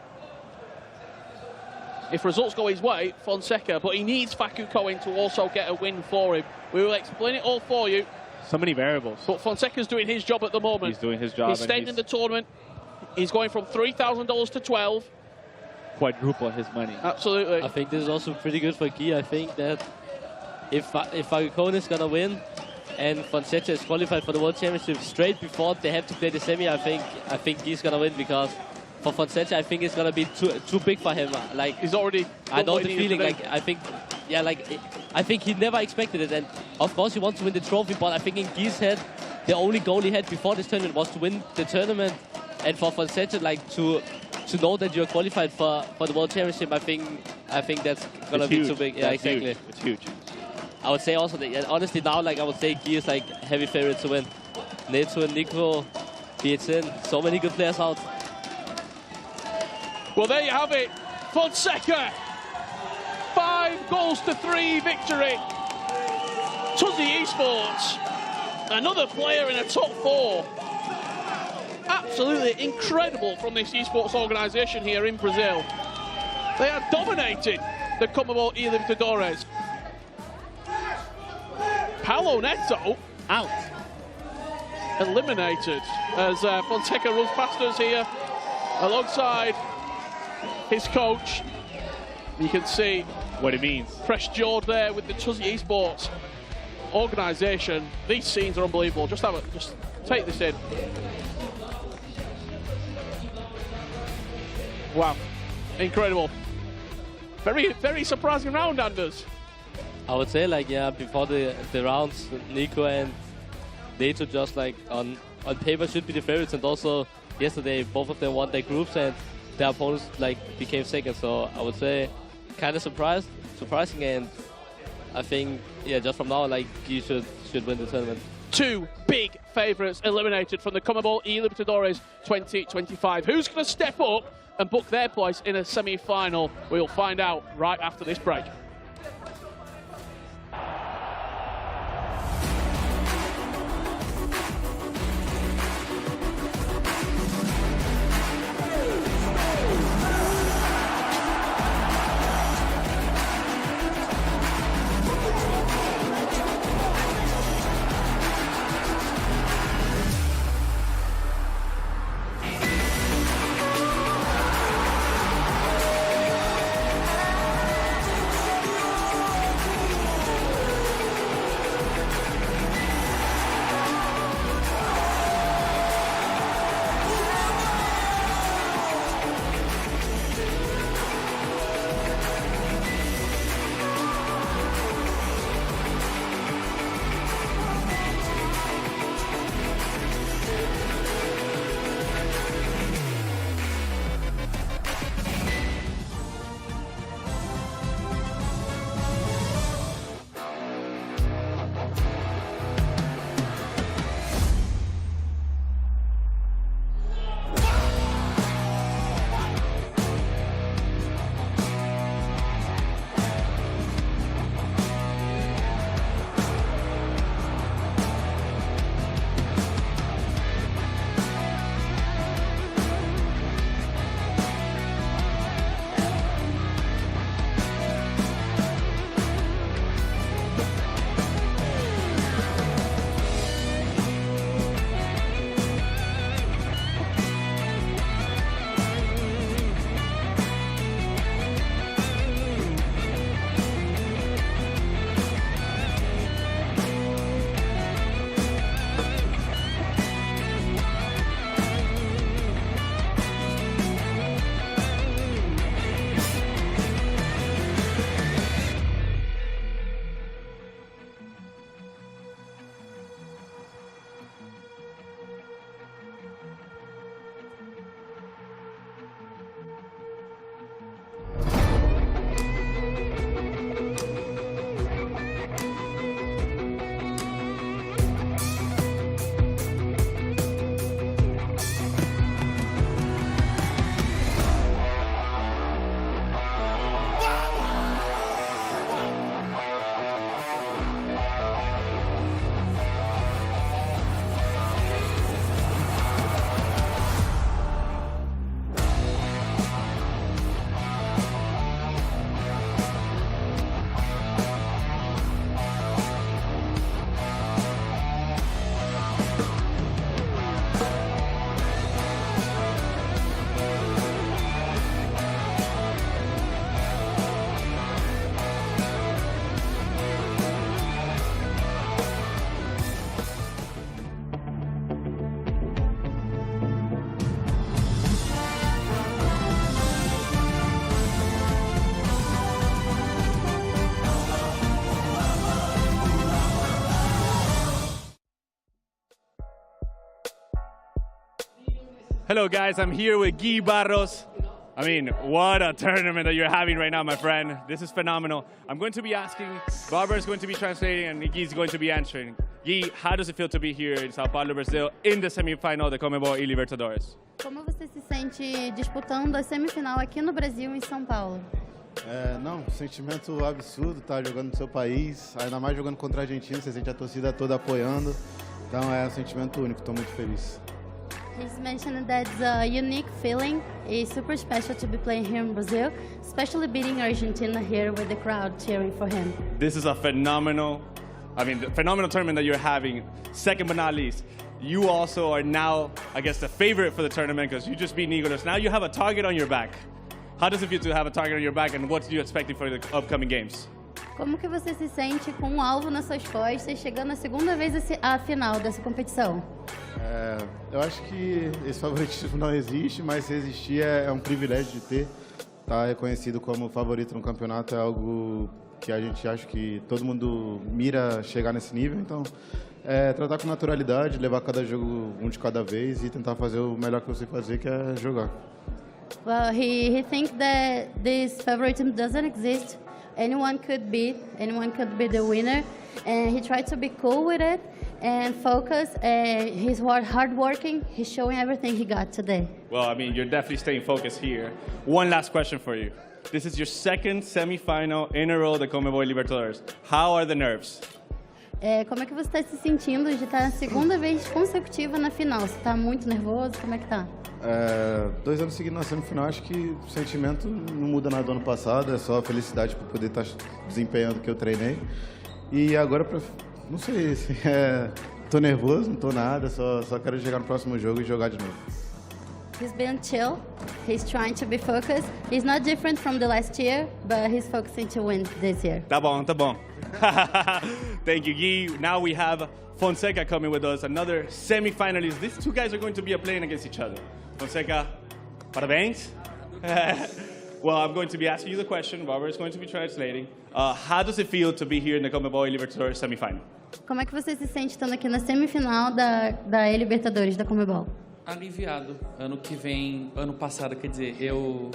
if results go his way, Fonseca. But he needs Facu Cohen to also get a win for him. We will explain it all for you. So many variables. But Fonseca's doing his job at the moment. He's doing his job. He's staying in the tournament. He's going from $3,000 to 12. Quadruple his money. Absolutely. I think this is also pretty good for Guy. I think that if Facu Cohen is gonna win, and Fonseca is qualified for the World Championship straight before they have to play the semi, I think he's gonna win, because for Fonseca, I think it's gonna be too big for him. Like, he's already. I know the feeling. Like, I think he never expected it, and of course he wants to win the trophy. But I think in Guy's head, the only goal he had before this tournament was to win the tournament, and for Fonseca, like to know that you're qualified for the World Championship, I think that's gonna be too big. Yeah, that's exactly. Huge. It's huge. I would say also that, honestly now, like I would say Guy is like heavy favorite to win. Neto and Nico, BHN, so many good players out. Well, there you have it. Fonseca, 5-3 victory. Tuzzi Esports, another player in a top 4. Absolutely incredible from this esports organisation here in Brazil. They have dominated the CONMEBOL eLibertadores. Paulo Neto out, eliminated as Fonseca runs past us here alongside his coach. You can see what it means. Fresh jawed there with the Tuzzi Esports organisation. These scenes are unbelievable. Just take this in. Wow, incredible. Very, very surprising round, Anders. I would say, like, yeah, before the rounds, Nico and Neto just like on paper should be the favorites, and also yesterday both of them won their groups and their opponents like became second. So I would say kind of surprising, and I think, yeah, just from now, like, you should win the tournament. 2 big favourites eliminated from the CONMEBOL eLibertadores 2025. Who's going to step up and book their place in a semi-final? We'll find out right after this break. Hello guys, I'm here with Gui Barros. I mean, what a tournament that you're having right now, my friend. This is phenomenal. I'm going to be asking, Barbara is going to be translating, and Gui's going to be answering. Gui, how does it feel to be here in São Paulo, Brazil, in the semifinal of the CONMEBOL eLibertadores? Como você se sente disputando a semifinal aqui no Brasil, em São Paulo? Não, sentimento absurdo estar jogando no seu país, ainda mais jogando contra a Argentina, você sente a torcida toda apoiando. Então é um sentimento único, estou muito feliz. He's mentioned that it's a unique feeling. It's super special to be playing here in Brazil, especially beating Argentina here with the crowd cheering for him. This is a phenomenal tournament that you're having. Second but not least, you also are now, I guess, the favorite for the tournament because you just beat Nicolas. Now you have a target on your back. How does it feel to have a target on your back, and what are you expecting for the upcoming games? Como que você se sente com um alvo nas suas costas, chegando a segunda vez à final dessa competição? Eu acho que esse favoritismo não existe, mas se existir é um privilégio de ter. Estar reconhecido como favorito no campeonato é algo que a gente acha que todo mundo mira chegar nesse nível. Então, tratar com naturalidade, levar cada jogo um de cada vez e tentar fazer o melhor que eu sei fazer, que é jogar. Well, he thinks that this favoritism doesn't exist. Anyone could be the winner, and he tried to be cool with it and focus. He's hardworking. He's showing everything he got today. Well, I mean, you're definitely staying focused here. One last question for you. This is your second semifinal in a row, the CONMEBOL eLibertadores. How are the nerves? Como é que você está se sentindo de estar a segunda vez consecutiva na final? Você está muito nervoso? Como é que tá? 2 anos seguidos na semifinal, acho que o sentimento não muda nada do ano passado, é só a felicidade por poder estar desempenhando o que eu treinei. E agora, não sei, tô nervoso, não tô nada, só quero chegar no próximo jogo e jogar de novo. He's been chill, he's trying to be focused. He's not different from the last year, but he's focusing to win this year. Tá bom. Thank you, Gui. Now we have Fonseca coming with us, another semi-finalist. These two guys are going to be playing against each other. Fonseca, parabéns. Well, I'm going to be asking you the question. Barbara is going to be translating. How does it feel to be here in the CONMEBOL eLibertadores semi-final? Como é que você se sente estando aqui na semifinal da eLibertadores da CONMEBOL? Aliviado. Ano passado, quer dizer, eu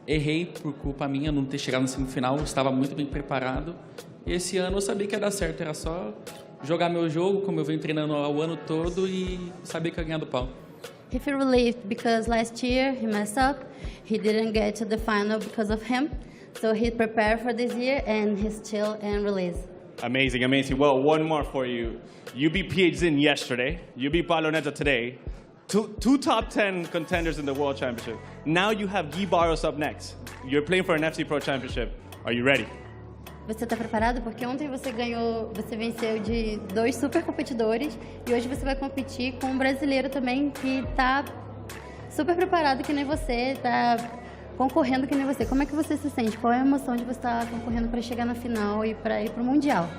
errei por culpa minha não ter chegado na semifinal, estava muito bem preparado. E esse ano eu sabia que ia dar certo, era só jogar meu jogo, como eu venho treinando o ano todo, e saber que ia ganhar do pau. He feels relieved because last year he messed up. He didn't get to the final because of him. So he prepared for this year and he's chill and released. Amazing. Well, one more for you. You beat PHZin yesterday. You beat Paulo Neto today. Two top 10 contenders in the World Championship. Now you have Gui Barros up next. You're playing for an FC Pro Championship. Are you ready? Você está preparado? Porque ontem você venceu de 2 super competidores e hoje você vai competir com um brasileiro também que está super preparado que nem você, está concorrendo que nem você. Como é que você se sente? Qual é a emoção de você estar concorrendo para chegar na final e para ir para o Mundial?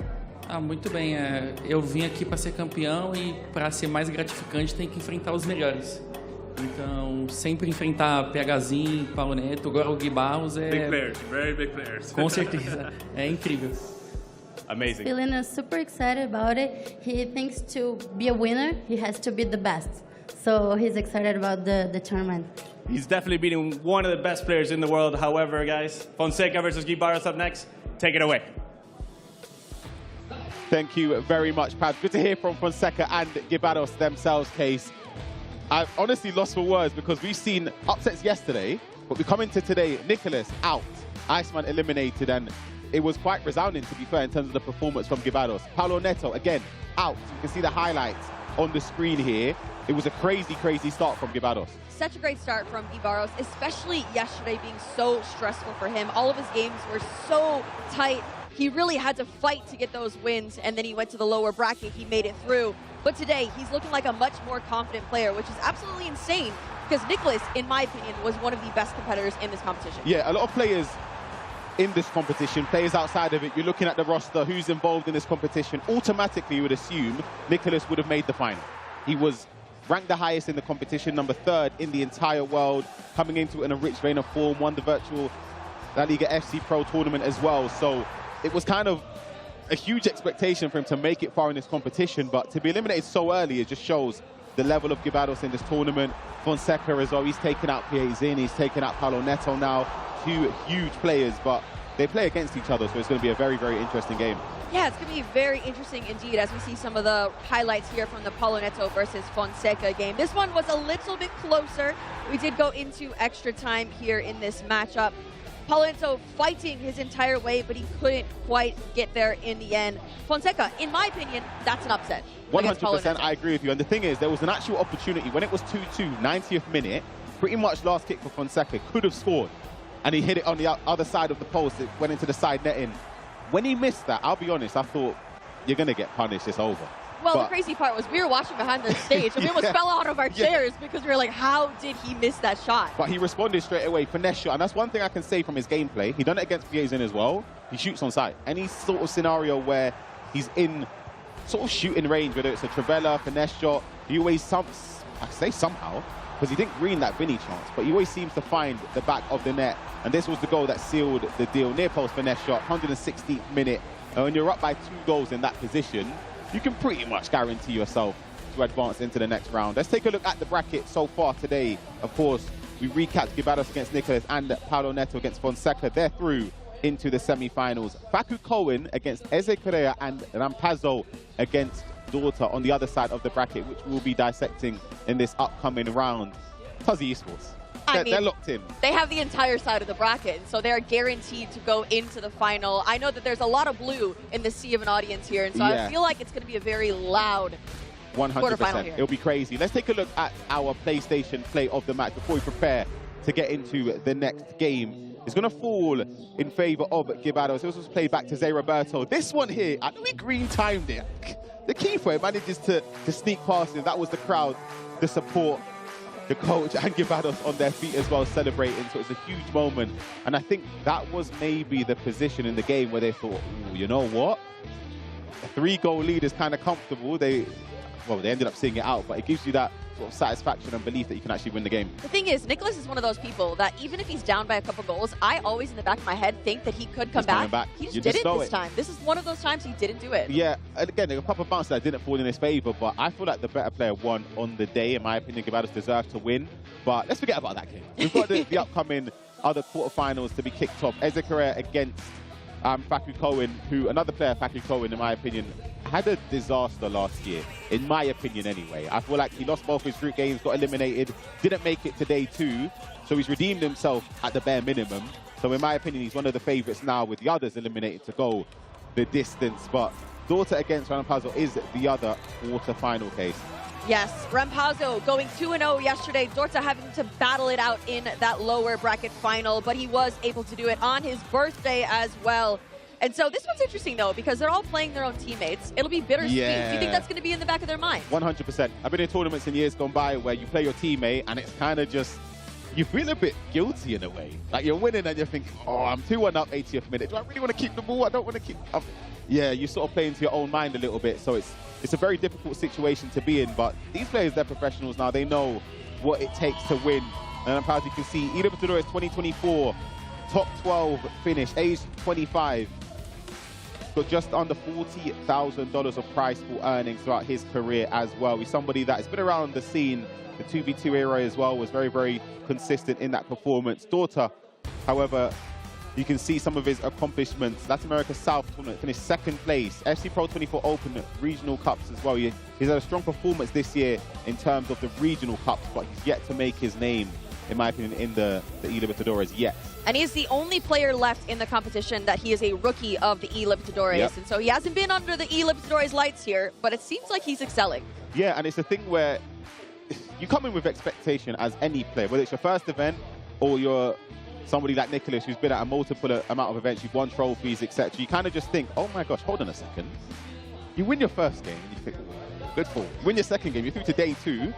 Muito bem. Eu vim aqui para ser campeão e para ser mais gratificante tem que enfrentar os melhores. Então, sempre enfrentar PHZin, Paulo Neto, agora o Gui Barros Big players, very big players. Com certeza, é incrível. Amazing. Feeling super excited about it. He thinks to be a winner, he has to be the best. So he's excited about the tournament. He's definitely beating one of the best players in the world. However, guys, Fonseca versus Gui Barros up next. Take it away. Thank you very much, Pat. Good to hear from Fonseca and Gui Barros themselves, Case. I've honestly lost for words because we've seen upsets yesterday, but we come into today, Nicolas out, Iceman eliminated, and it was quite resounding, to be fair, in terms of the performance from Gui Barros. Paulo Neto, again, out. You can see the highlights on the screen here. It was a crazy, crazy start from Gui Barros. Such a great start from Gui Barros, especially yesterday being so stressful for him. All of his games were so tight. He really had to fight to get those wins, and then he went to the lower bracket. He made it through. But today, he's looking like a much more confident player, which is absolutely insane because Nicolas, in my opinion, was one of the best competitors in this competition. Yeah, a lot of players in this competition, players outside of it, you're looking at the roster, who's involved in this competition, automatically you would assume Nicolas would have made the final. He was ranked the highest in the competition, number 3rd in the entire world, coming into it in a rich vein of form, won the virtual La Liga FC Pro tournament as well. So it was kind of a huge expectation for him to make it far in this competition, but to be eliminated so early, it just shows the level of Gibados in this tournament. Fonseca as well, he's taken out Piazin, he's taken out Paulo Neto now. Two huge players, but they play against each other, so it's going to be a very, very interesting game. Yeah, it's going to be very interesting indeed as we see some of the highlights here from the Paulo Neto versus Fonseca game. This one was a little bit closer. We did go into extra time here in this matchup. Paulo Neto fighting his entire way, but he couldn't quite get there in the end. Fonseca, in my opinion, that's an upset. 100%, I agree with you. And the thing is, there was an actual opportunity when it was 2-2, 90th minute, pretty much last kick for Fonseca, could have scored. And he hit it on the other side of the post. It went into the side netting. When he missed that, I'll be honest, I thought, you're going to get punished, it's over. Well, the crazy part was we were watching behind the stage and we almost fell out of our chairs because we were like, how did he miss that shot? But he responded straight away, finesse shot. And that's one thing I can say from his gameplay. He done it against Piazin as well. He shoots on sight. Any sort of scenario where he's in sort of shooting range, whether it's a Travella, finesse shot, he always, I say somehow, because he didn't green that Vinny chance, but he always seems to find the back of the net. And this was the goal that sealed the deal. Near post finesse shot, 116th minute. And when you're up by 2 goals in that position, you can pretty much guarantee yourself to advance into the next round. Let's take a look at the bracket so far today. Of course, we recapped Gibados against Nicolas and Paulo Neto against Fonseca. They're through into the semi-finals. Facu Cohen against Eze Correa and Rampazzo against Dorta on the other side of the bracket, which we'll be dissecting in this upcoming round. Tuzzy Esports. They're locked in. They have the entire side of the bracket, so they're guaranteed to go into the final. I know that there's a lot of blue in the sea of an audience here, and so I feel like it's going to be a very loud 100%. here. It'll be crazy. Let's take a look at our PlayStation play of the match before we prepare to get into the next game. It's going to fall in favor of Gibados. This was played back to Zé Roberto. This one here, I know he green timed it. The keeper manages to sneak past him. That was the crowd, the support, the coach and Gibados on their feet as well, celebrating. So it's a huge moment. And I think that was maybe the position in the game where they thought, ooh, you know what? A 3-goal lead is kind of comfortable. They ended up seeing it out, but it gives you that sort of satisfaction and belief that you can actually win the game. The thing is, Nicolas is one of those people that even if he's down by a couple goals, I always in the back of my head think that he could come back. He just didn't this time. This is one of those times he didn't do it. Yeah, and again, there were a couple of bounces that didn't fall in his favor, but I feel like the better player won on the day. In my opinion, Gibados deserved to win, but let's forget about that game. We've got the upcoming other quarterfinals to be kicked off. Eze Correa against Facu Cohen, who, another player, Facu Cohen, in my opinion, had a disaster last year, in my opinion anyway. I feel like he lost both his group games, got eliminated, didn't make it to day 2, so he's redeemed himself at the bare minimum. So in my opinion, he's one of the favourites now, with the others eliminated to go the distance. But Dorta against Rampazzo is the other quarter-final case. Yes, Rampazzo going 2-0 yesterday. Dorta having to battle it out in that lower bracket final, but he was able to do it on his birthday as well. And so this one's interesting, though, because they're all playing their own teammates. It'll be bittersweet. Yeah. Do you think that's going to be in the back of their mind? 100%. I've been in tournaments in years gone by where you play your teammate and it's kind of just, you feel a bit guilty in a way. Like you're winning and you're thinking, oh, I'm 2-1 up 80th minute. Do I really want to keep the ball? I don't want to keep... Yeah, you sort of play into your own mind a little bit. So it's a very difficult situation to be in. But these players, they're professionals now. They know what it takes to win. And I'm proud you can see eLibertadores 2024, top 12 finish, age 25. Got just under $40,000 of prize pool earnings throughout his career as well. He's somebody that has been around the scene, the 2v2 era as well, was very, very consistent in that performance. Dorta, however, you can see some of his accomplishments. Latin America South tournament, finished 2nd place. FC Pro 24 Open regional cups as well. He's had a strong performance this year in terms of the regional cups, but he's yet to make his name, in my opinion, in the eLibertadores yet. And he's the only player left in the competition that he is a rookie of the eLibertadores. Yep. And so he hasn't been under the eLibertadores lights here, but it seems like he's excelling. Yeah, and it's a thing where you come in with expectation as any player, whether it's your first event or you're somebody like Nicolas who's been at a multiple amount of events, you've won trophies, etc. You kind of just think, oh my gosh, hold on a second. You win your first game, and you think, good for. Win your second game, you're through to day 2.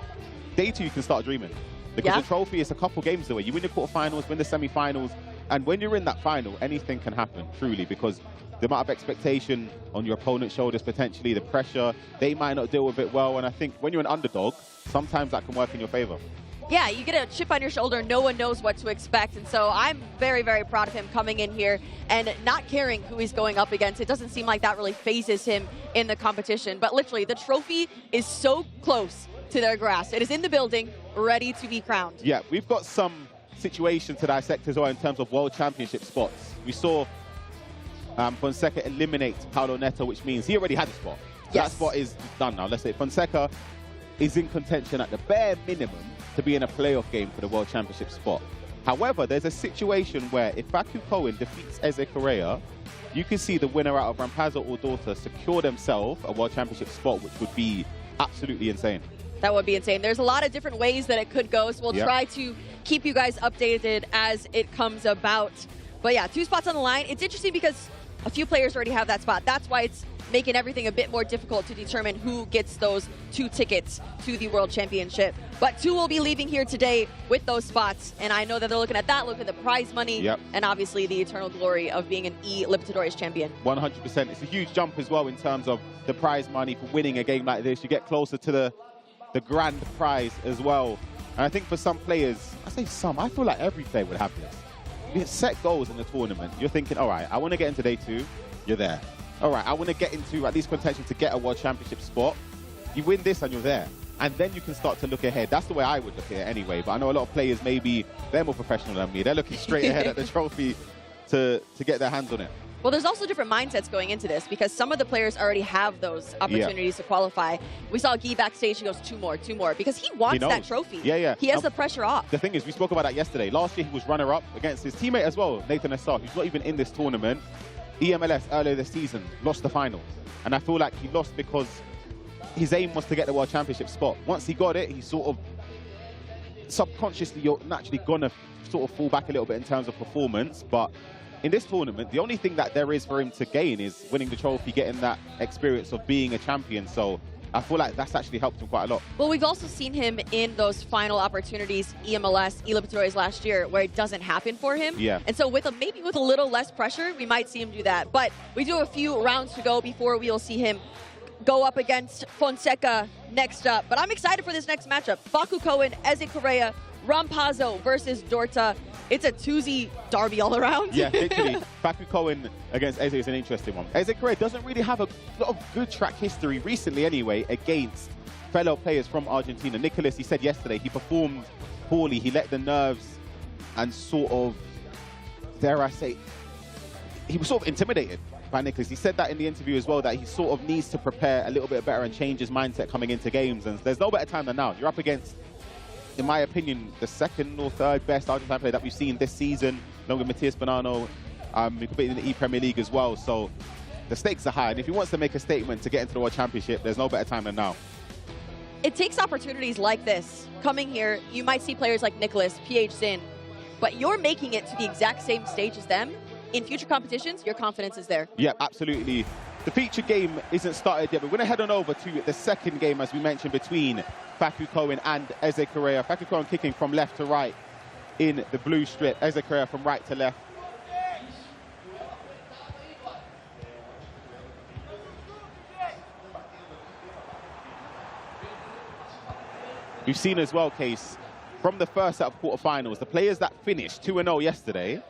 Day 2, you can start dreaming. Because the trophy is a couple games away. You win the quarterfinals, win the semi-finals, and when you're in that final, anything can happen, truly, because the amount of expectation on your opponent's shoulders, potentially, the pressure, they might not deal with it well, and I think when you're an underdog, sometimes that can work in your favor. yeah, you get a chip on your shoulder, no one knows what to expect. And so I'm very, very proud of him coming in here and not caring who he's going up against. It doesn't seem like that really phases him in the competition. But literally, the trophy is so close to their grasp. It is in the building, ready to be crowned. Yeah, we've got some situations to dissect as well in terms of World Championship spots. We saw Fonseca eliminate Paulo Neto, which means he already had a spot. Yes. That spot is done now. Let's say Fonseca is in contention at the bare minimum to be in a playoff game for the World Championship spot. However, there's a situation where if Facu Cohen defeats Eze Correa, you can see the winner out of Rampazzo or Dorta secure themselves a World Championship spot, which would be absolutely insane. That would be insane. There's a lot of different ways that it could go, so we'll try to keep you guys updated as it comes about. But yeah, 2 spots on the line. It's interesting because a few players already have that spot. That's why it's making everything a bit more difficult to determine who gets those 2 tickets to the World Championship. But 2 will be leaving here today with those spots, and I know that they're looking at that, looking at the prize money, and obviously the eternal glory of being an eLibertadores champion. 100%. It's a huge jump as well in terms of the prize money for winning a game like this. You get closer to the grand prize as well. And I think for some players, I say some, I feel like every player would have this. You set goals in the tournament. You're thinking, all right, I want to get into day 2. You're there. All right, I want to get into at least contention to get a World Championship spot. You win this and you're there. And then you can start to look ahead. That's the way I would look at it anyway. But I know a lot of players, maybe they're more professional than me. They're looking straight ahead at the trophy to get their hands on it. Well, there's also different mindsets going into this because some of the players already have those opportunities to qualify. We saw Guy backstage, he goes 2 more, 2 more, because he wants that trophy. He has the pressure off. The thing is, we spoke about that yesterday. Last year, he was runner-up against his teammate as well, Nathan Assar, who's not even in this tournament. EMLS, earlier this season, lost the final. And I feel like he lost because his aim was to get the World Championship spot. Once he got it, he sort of subconsciously, you're naturally going to sort of fall back a little bit in terms of performance. But in this tournament, the only thing that there is for him to gain is winning the trophy, getting that experience of being a champion. So I feel like that's actually helped him quite a lot. Well, we've also seen him in those final opportunities, EMLS, eLibertadores last year, where it doesn't happen for him. And so maybe with a little less pressure, we might see him do that. But we do have a few rounds to go before we'll see him go up against Fonseca next up. But I'm excited for this next matchup. Facu Cohen, Eze Correa, Rampazzo versus Dorta. It's a 2Z derby all around. Yeah, literally. Facu Cohen against Eze is an interesting one. Eze Correa doesn't really have a lot of good track history recently anyway against fellow players from Argentina. Nicholas, he said yesterday, he performed poorly. He let the nerves and sort of, dare I say, he was sort of intimidated by Nicholas. He said that in the interview as well, that he sort of needs to prepare a little bit better and change his mindset coming into games. And there's no better time than now. You're up against, in my opinion, the 2nd or 3rd best Argentine player that we've seen this season, along with Matias Bonanno. He competed in the E-Premier League as well. So the stakes are high. And if he wants to make a statement to get into the World Championship, there's no better time than now. It takes opportunities like this. Coming here, you might see players like Nicholas, PH Zin, but you're making it to the exact same stage as them. In future competitions, your confidence is there. Yeah, absolutely. The feature game isn't started yet, but we're going to head on over to the 2nd game, as we mentioned, between Facu Cohen and Eze Correa. Facu Cohen kicking from left to right in the blue strip. Eze Correa from right to left. We've seen as well, Case, from the first set of quarterfinals, the players that finished 2-0 yesterday,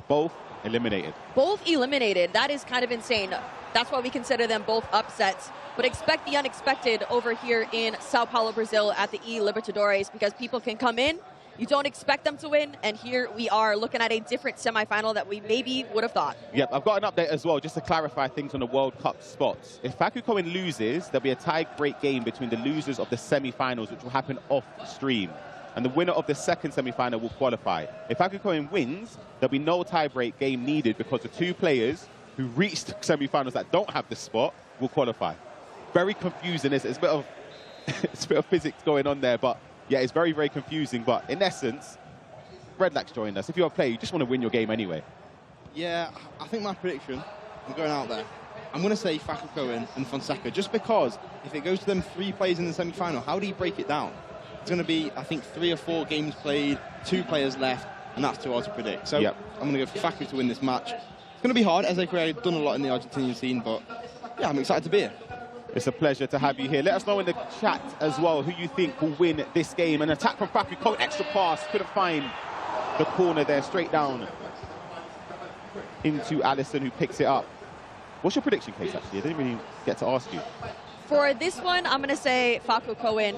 both eliminated. Both eliminated. That is kind of insane. That's why we consider them both upsets. But expect the unexpected over here in Sao Paulo, Brazil at the eLibertadores, because people can come in, you don't expect them to win, and here we are looking at a different semifinal that we maybe would have thought. Yep, I've got an update as well, just to clarify things on the World Cup spots. If Facu Cohen loses, there'll be a tie-break game between the losers of the semifinals, which will happen off stream. And the winner of the 2nd semifinal will qualify. If Facu Cohen wins, there'll be no tie-break game needed because the 2 players who reached semifinals that don't have the spot will qualify. Very confusing, isn't it? It's a bit of, it's a bit of physics going on there, but yeah, it's very, very confusing. But in essence, Redlack's joined us. If you're a player, you just want to win your game anyway. Yeah, I think my prediction, I'm going out there, I'm going to say Facu Cohen and Fonseca, just because if it goes to them 3 players in the semi-final, how do you break it down? It's going to be, I think, 3 or 4 games played, 2 players left, and that's too hard to predict. So I'm going to go for Facu to win this match. It's going to be hard. Eze Correa has done a lot in the Argentinian scene, but yeah, I'm excited to be here. It's a pleasure to have you here. Let us know in the chat as well who you think will win this game. An attack from Faku, extra pass, couldn't find the corner there, straight down into Allison, who picks it up. What's your prediction, Case, actually? I didn't really get to ask you. For this one, I'm going to say Faku Cohen.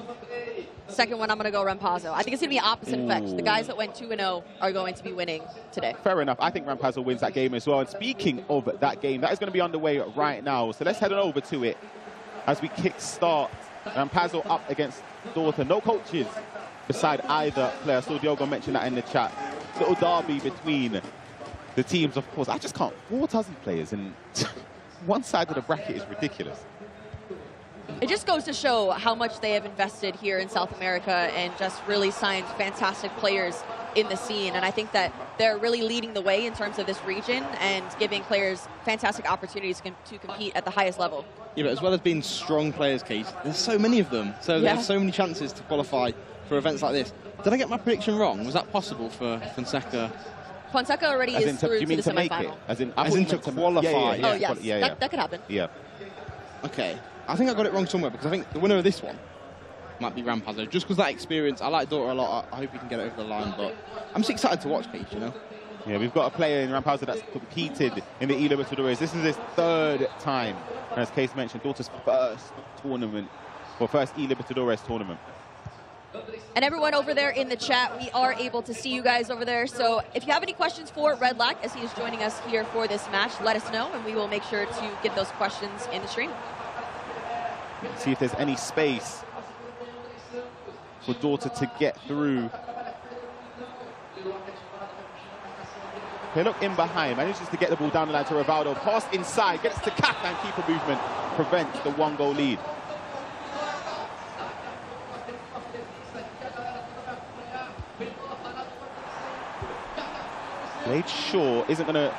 Second one, I'm going to go Rampazzo. I think it's going to be opposite effect. The guys that went 2-0 are going to be winning today. Fair enough. I think Rampazzo wins that game as well. And speaking of that game, that is going to be underway right now. So let's head on over to it as we kick-start. Rampazzo up against Daughter. No coaches beside either player. So Diogo mentioned that in the chat. Little derby between the teams, of course. I just can't. 4 Tassie players, and one side of the bracket is ridiculous. It just goes to show how much they have invested here in South America and just really signed fantastic players in the scene. And I think that they're really leading the way in terms of this region and giving players fantastic opportunities to compete at the highest level. Yeah, but as well as being strong players, Case, there's so many of them. So they have so many chances to qualify for events like this. Did I get my prediction wrong? Was that possible for Fonseca? Fonseca already is through to the semifinal. As in to qualify? Oh, yes. That could happen. Yeah. Okay. I think I got it wrong somewhere, because I think the winner of this one might be Rampazzo. Just because that experience, I like Daughter a lot. I hope he can get it over the line, but I'm just excited to watch Case, you know? Yeah, we've got a player in Rampazzo that's competed in the eLibertadores. This is his 3rd time. And as Case mentioned, Daughter's first tournament, or first eLibertadores tournament. And everyone over there in the chat, we are able to see you guys over there. So if you have any questions for Red Lack as he is joining us here for this match, let us know, and we will make sure to get those questions in the stream. See if there's any space for Daughter to get through. Okay, look in behind, manages to get the ball down the line to Rivaldo. Pass inside, gets to Kaka, and keeper movement prevents the 1-goal lead. Blade Shaw isn't going to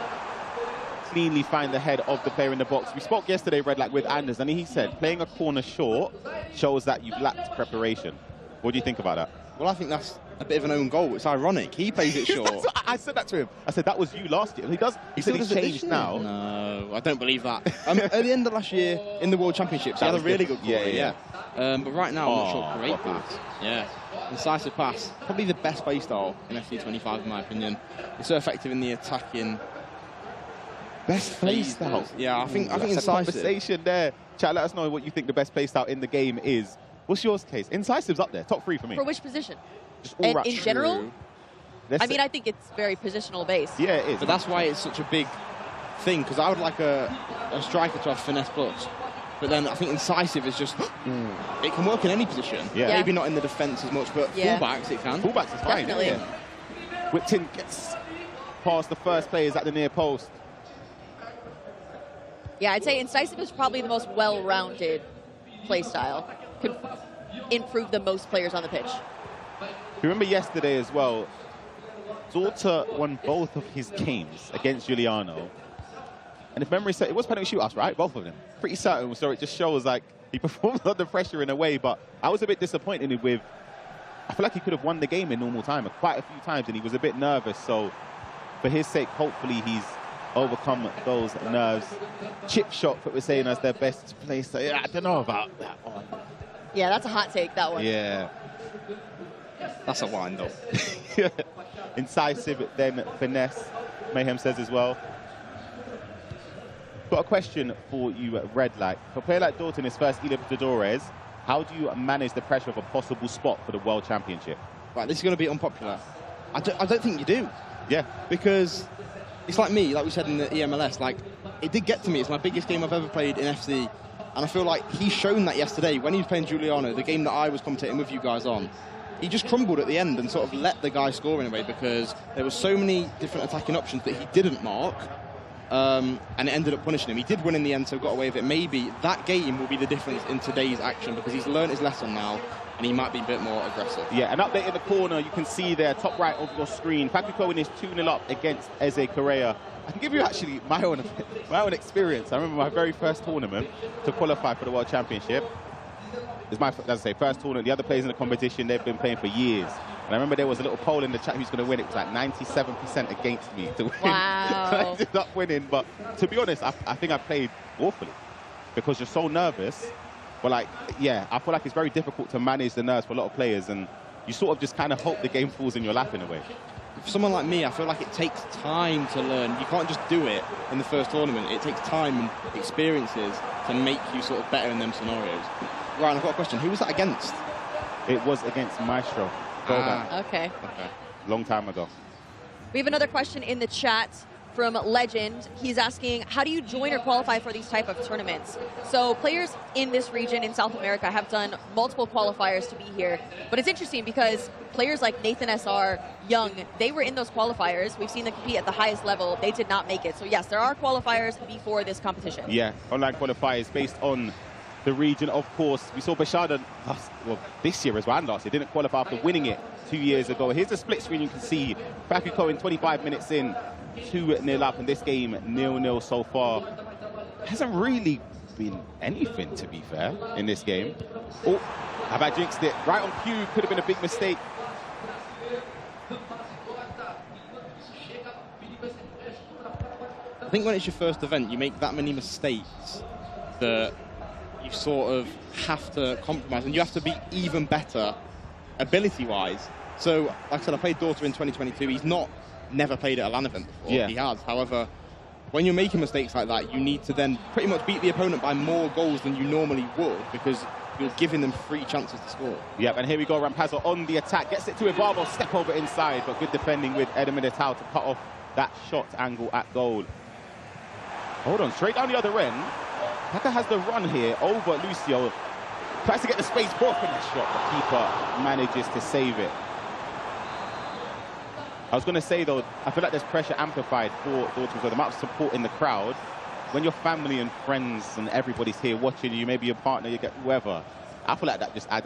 cleanly find the head of the player in the box. We spoke yesterday, Red Lack, with Anders, and he said playing a corner short shows that you've lacked preparation. What do you think about that? Well, I think that's a bit of an own goal. It's ironic. He plays it short. I said that to him. I said, that was you last year. He said he's changed now. No, I don't believe that. At the end of last year, in the World Championships, he had a really good corner, but right now, I'm not sure. Great pass. Yeah. Decisive pass. Probably the best play style in FC25, in my opinion. It's so effective in the attacking. Best play style? Yeah, I think Incisive. Conversation there. Chat, let us know what you think the best play style in the game is. What's yours, Case? Incisive's up there, top 3 for me. For which position? Just all right. In general? I mean, I think it's very positional based. Yeah, it is. But that's why it's such a big thing, because I would like a striker to have finesse plus. But then I think Incisive is just, it can work in any position. Yeah. Maybe not in the defence as much, but fullbacks it can. Fullbacks is fine. Definitely. Yeah. Whipton gets past the first players at the near post. Yeah, I'd say Incisive is probably the most well-rounded play style. Could improve the most players on the pitch. Remember yesterday as well, Daughter won both of his games against Giuliano. And if memory serves, it was penalty shootouts, right? Both of them. Pretty certain, so it just shows like he performed under pressure in a way, but I was a bit disappointed with, I feel like he could have won the game in normal time quite a few times, and he was a bit nervous, so for his sake, hopefully he's overcome those nerves. Chip shot, that we're saying as their best place. So, yeah, I don't know about that one. Yeah, that's a hot take, that one. Yeah. That's a wind up. Incisive, then finesse, Mayhem says as well. Got a question for you, Red Light. For a player like Daughter in his first eLibertadores, how do you manage the pressure of a possible spot for the World Championship? Right, this is going to be unpopular. I don't think you do. Yeah. Because it's like me, like we said in the EMLS, like, it did get to me. It's my biggest game I've ever played in FC. And I feel like he's shown that yesterday when he was playing Giuliano, the game that I was commentating with you guys on. He just crumbled at the end and sort of let the guy score in a way, because there were so many different attacking options that he didn't mark. And it ended up punishing him. He did win in the end, so got away with it. Maybe that game will be the difference in today's action, because he's learned his lesson now, and he might be a bit more aggressive. Yeah, an update in the corner, you can see there, top right of your screen. Faku Cohen is 2-0 up against Eze Correa. I can give you actually my own experience. I remember my very first tournament to qualify for the World Championship. It's my, as I say, first tournament. The other players in the competition, they've been playing for years. And I remember there was a little poll in the chat who's going to win. It was like 97% against me to win. Wow. I ended up winning. But to be honest, I think I played awfully, because you're so nervous But like, yeah, I feel like it's very difficult to manage the nerves for a lot of players, and you sort of just kind of hope the game falls in your lap in a way. For someone like me, I feel like it takes time to learn. You can't just do it in the first tournament. It takes time and experiences to make you sort of better in them scenarios. Ryan, I've got a question. Who was that against? It was against Maestro. Okay. Long time ago. We have another question in the chat from Legend. He's asking, how do you join or qualify for these type of tournaments? So players in this region in South America have done multiple qualifiers to be here, but it's interesting because players like Nathan SR, Young, they were in those qualifiers. We've seen them compete at the highest level. They did not make it. So yes, there are qualifiers before this competition. Yeah, online qualifiers based on the region, of course. We saw Bashada this year as well, and last year, didn't qualify after winning it 2 years ago. Here's a split screen you can see. Bakuko in 25 minutes in, 2-0 up, and this game 0-0 so far. Hasn't really been anything, to be fair, in this game. Oh, have I jinxed it? Right on cue, could have been a big mistake. I think when it's your first event, you make that many mistakes that you sort of have to compromise, and you have to be even better ability-wise. So, like I said, I played Daughter in 2022. He's never played at a LAN event before. Yeah. He has. However, when you're making mistakes like that, you need to then pretty much beat the opponent by more goals than you normally would, because you're giving them 3 chances to score. Yep, and here we go. Rampazzo on the attack. Gets it to Ibarbo. Step over inside, but good defending with Edemedetau to cut off that shot angle at goal. Hold on, straight down the other end. Taka has the run here over Lucio. Tries to get the space, broken the shot. The keeper manages to save it. I was going to say, though, I feel like there's pressure amplified for Daughters, with the amount of support in the crowd. When your family and friends and everybody's here watching you, maybe your partner, you get whoever, I feel like that just adds.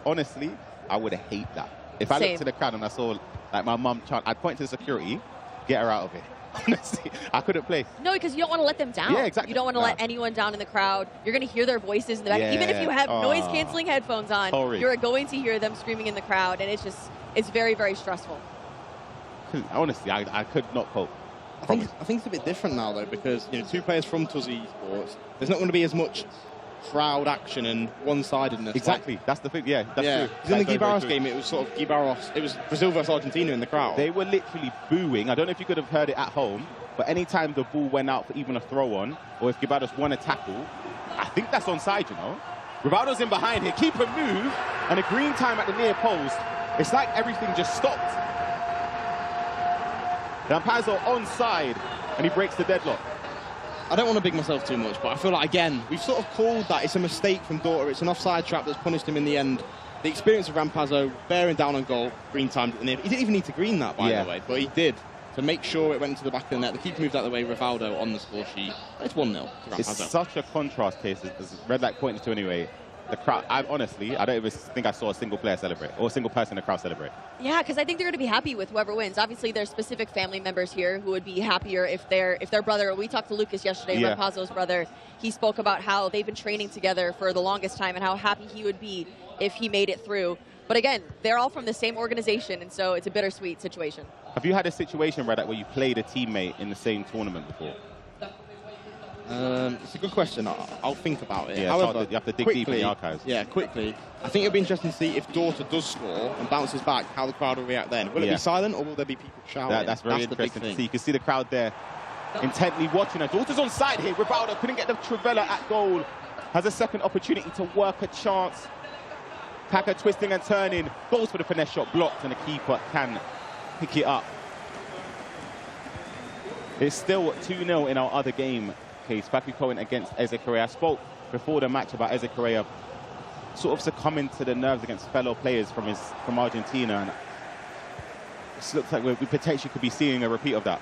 Honestly, I would hate that. If I looked to the crowd and I saw like my mum chant, I'd point to the security, get her out of it. Honestly, I couldn't play. No, because you don't want to let them down. Yeah, exactly. You don't want to let anyone down in the crowd. You're going to hear their voices in the back. Yeah. Even if you have noise-canceling headphones on, Sorry. you're going to hear them screaming in the crowd, and it's very, very stressful. Honestly, I could not cope. I think it's a bit different now, though, because 2 players from Tuzzy Sports, there's not going to be as much crowd action and one-sidedness. Exactly, that's the thing. Yeah, that's true. In the Guibaros game, it was sort of Guibaros. It was Brazil versus Argentina in the crowd. They were literally booing. I don't know if you could have heard it at home, but anytime the ball went out for even a throw-on, or if Guibaros won a tackle, I think that's onside, you know. Rivaldo's in behind here. Keeper move, and a green time at the near post. It's like everything just stopped. Rampazzo onside, and he breaks the deadlock. I don't want to big myself too much, but I feel like, again, we've sort of called that it's a mistake from Daughter. It's an offside trap that's punished him in the end. The experience of Rampazzo, bearing down on goal, green time. He didn't even need to green that, by the way, but he did to make sure it went into the back of the net. The keeper moved out of the way, Rivaldo on the score sheet. It's 1-0 to Rampazzo. It's such a contrast case, as Red Light pointed to anyway. The crowd, honestly, I don't even think I saw a single player celebrate, or a single person in the crowd celebrate. Yeah, because I think they're going to be happy with whoever wins. Obviously, there's specific family members here who would be happier if their brother. We talked to Lucas yesterday, Rampazzo's brother. He spoke about how they've been training together for the longest time and how happy he would be if he made it through. But again, they're all from the same organization, and so it's a bittersweet situation. Have you had a situation, Red, where you played a teammate in the same tournament before? It's a good question. I'll think about it. Yeah, however, you have to dig deep in the archives. Yeah, quickly. I think it'll be interesting to see if Daughter does score and bounces back, how the crowd will react then. Will it be silent, or will there be people shouting? That's very interesting to see. You can see the crowd there intently watching her. Daughter's on side here. Rivaldo couldn't get the Trivella at goal. Has a second opportunity to work a chance. Taka twisting and turning. Goes for the finesse shot, blocked, and the keeper can pick it up. It's still 2-0 in our other game case. Facu Cohen against Eze Correa. I spoke before the match about Eze Correa sort of succumbing to the nerves against fellow players from Argentina, and it looks like we potentially could be seeing a repeat of that.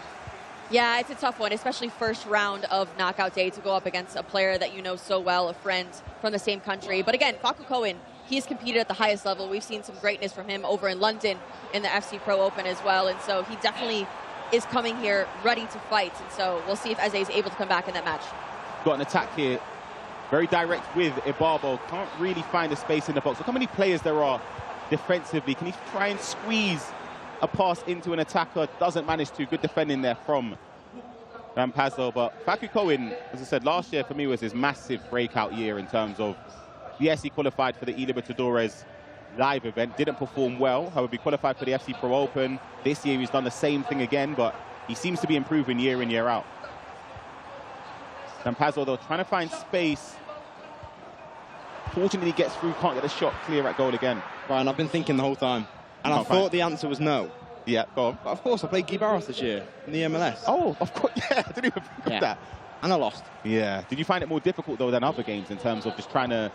Yeah, it's a tough one, especially first round of knockout day to go up against a player that you know so well, a friend from the same country. But again, Facu Cohen, he has competed at the highest level. We've seen some greatness from him over in London in the FC Pro Open as well, and so he definitely is coming here ready to fight, and so we'll see if Eze is able to come back in that match. Got an attack here, very direct with Ibarbo. Can't really find a space in the box. Look how many players there are defensively. Can he try and squeeze a pass into an attacker? Doesn't manage to. Good defending there from Rampazzo. But Facu Cohen, as I said, last year for me was his massive breakout year in terms of Yes, he qualified for the eLibertadores live event, didn't perform well. However, he qualified for the FC Pro Open. This year he's done the same thing again, but he seems to be improving year in, year out. Rampazzo, though, trying to find space. Fortunately, he gets through, can't get a shot clear at goal again. Ryan, I've been thinking the whole time, and I thought the answer was no. Yeah, go on. But of course, I played Guy Barros this year in the MLS. Oh, of course, yeah, I didn't even think of that. And I lost. Yeah. Did you find it more difficult, though, than other games in terms of just trying to...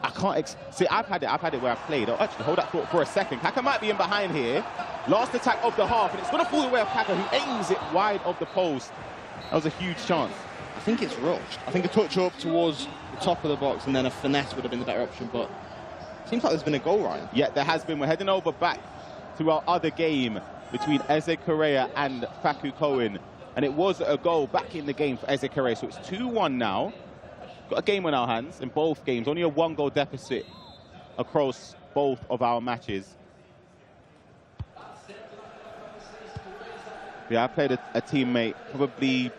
I can't... See, I've had it where I've played. Oh, actually, hold that thought for a second. Kaka might be in behind here. Last attack of the half, and it's going to fall away of Kaka, who aims it wide of the post. That was a huge chance. I think it's rushed. I think a touch up towards the top of the box and then a finesse would have been the better option, but it seems like there's been a goal, Ryan. Yeah, there has been. We're heading over back to our other game between Eze Correa and Facu Cohen, and it was a goal back in the game for Eze Correa, so it's 2-1 now. Got a game on our hands in both games, only a 1-goal deficit across both of our matches. Yeah, I played a teammate probably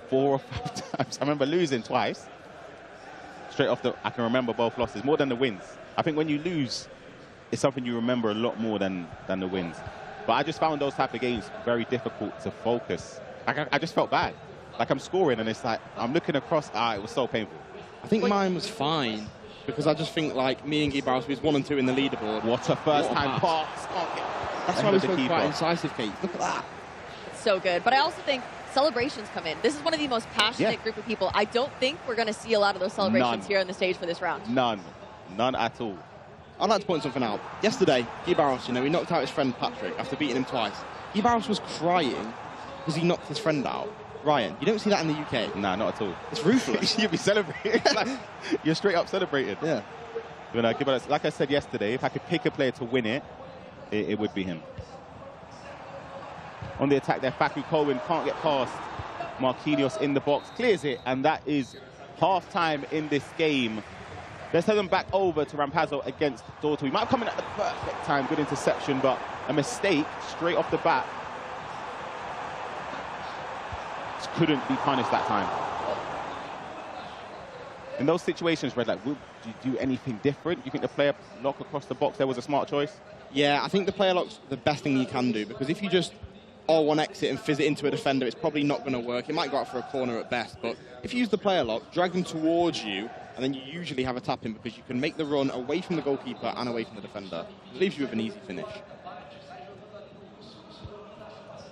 4 or 5 times. I remember losing twice. Straight off I can remember both losses, more than the wins. I think when you lose, it's something you remember a lot more than the wins. But I just found those type of games very difficult to focus. I just felt bad. Like I'm scoring and it's like, I'm looking across, it was so painful. I think mine was fine, because I just think like me and Guy Barros was 1 and 2 in the leaderboard. What a first time pass. That's why we spoke about incisive, Kate. Look at that. It's so good. But I also think celebrations come in. This is one of the most passionate group of people. I don't think we're going to see a lot of those celebrations here on the stage for this round. None at all. I'd like to point something out. Yesterday, Guy Barros, he knocked out his friend Patrick after beating him twice. Guy Barros was crying because he knocked his friend out. Ryan, you don't see that in the UK. Nah, not at all. It's ruthless. You'll be celebrating. You're straight up celebrating. Yeah. But like I said yesterday, if I could pick a player to win it, it would be him. On the attack there, Facu Cohen can't get past Marquinhos in the box, clears it, and that is half-time in this game. Let's head them back over to Rampazzo against Dorto. He might have come in at the perfect time, good interception, but a mistake straight off the bat. Just couldn't be punished that time. In those situations, Red, like, would you do anything different? Do you think the player lock across the box there was a smart choice? Yeah, I think the player lock's the best thing you can do, because if you just R1 exit and fizz it into a defender, it's probably not going to work. It might go out for a corner at best, but if you use the player lock, drag them towards you, and then you usually have a tap in, because you can make the run away from the goalkeeper and away from the defender. It leaves you with an easy finish.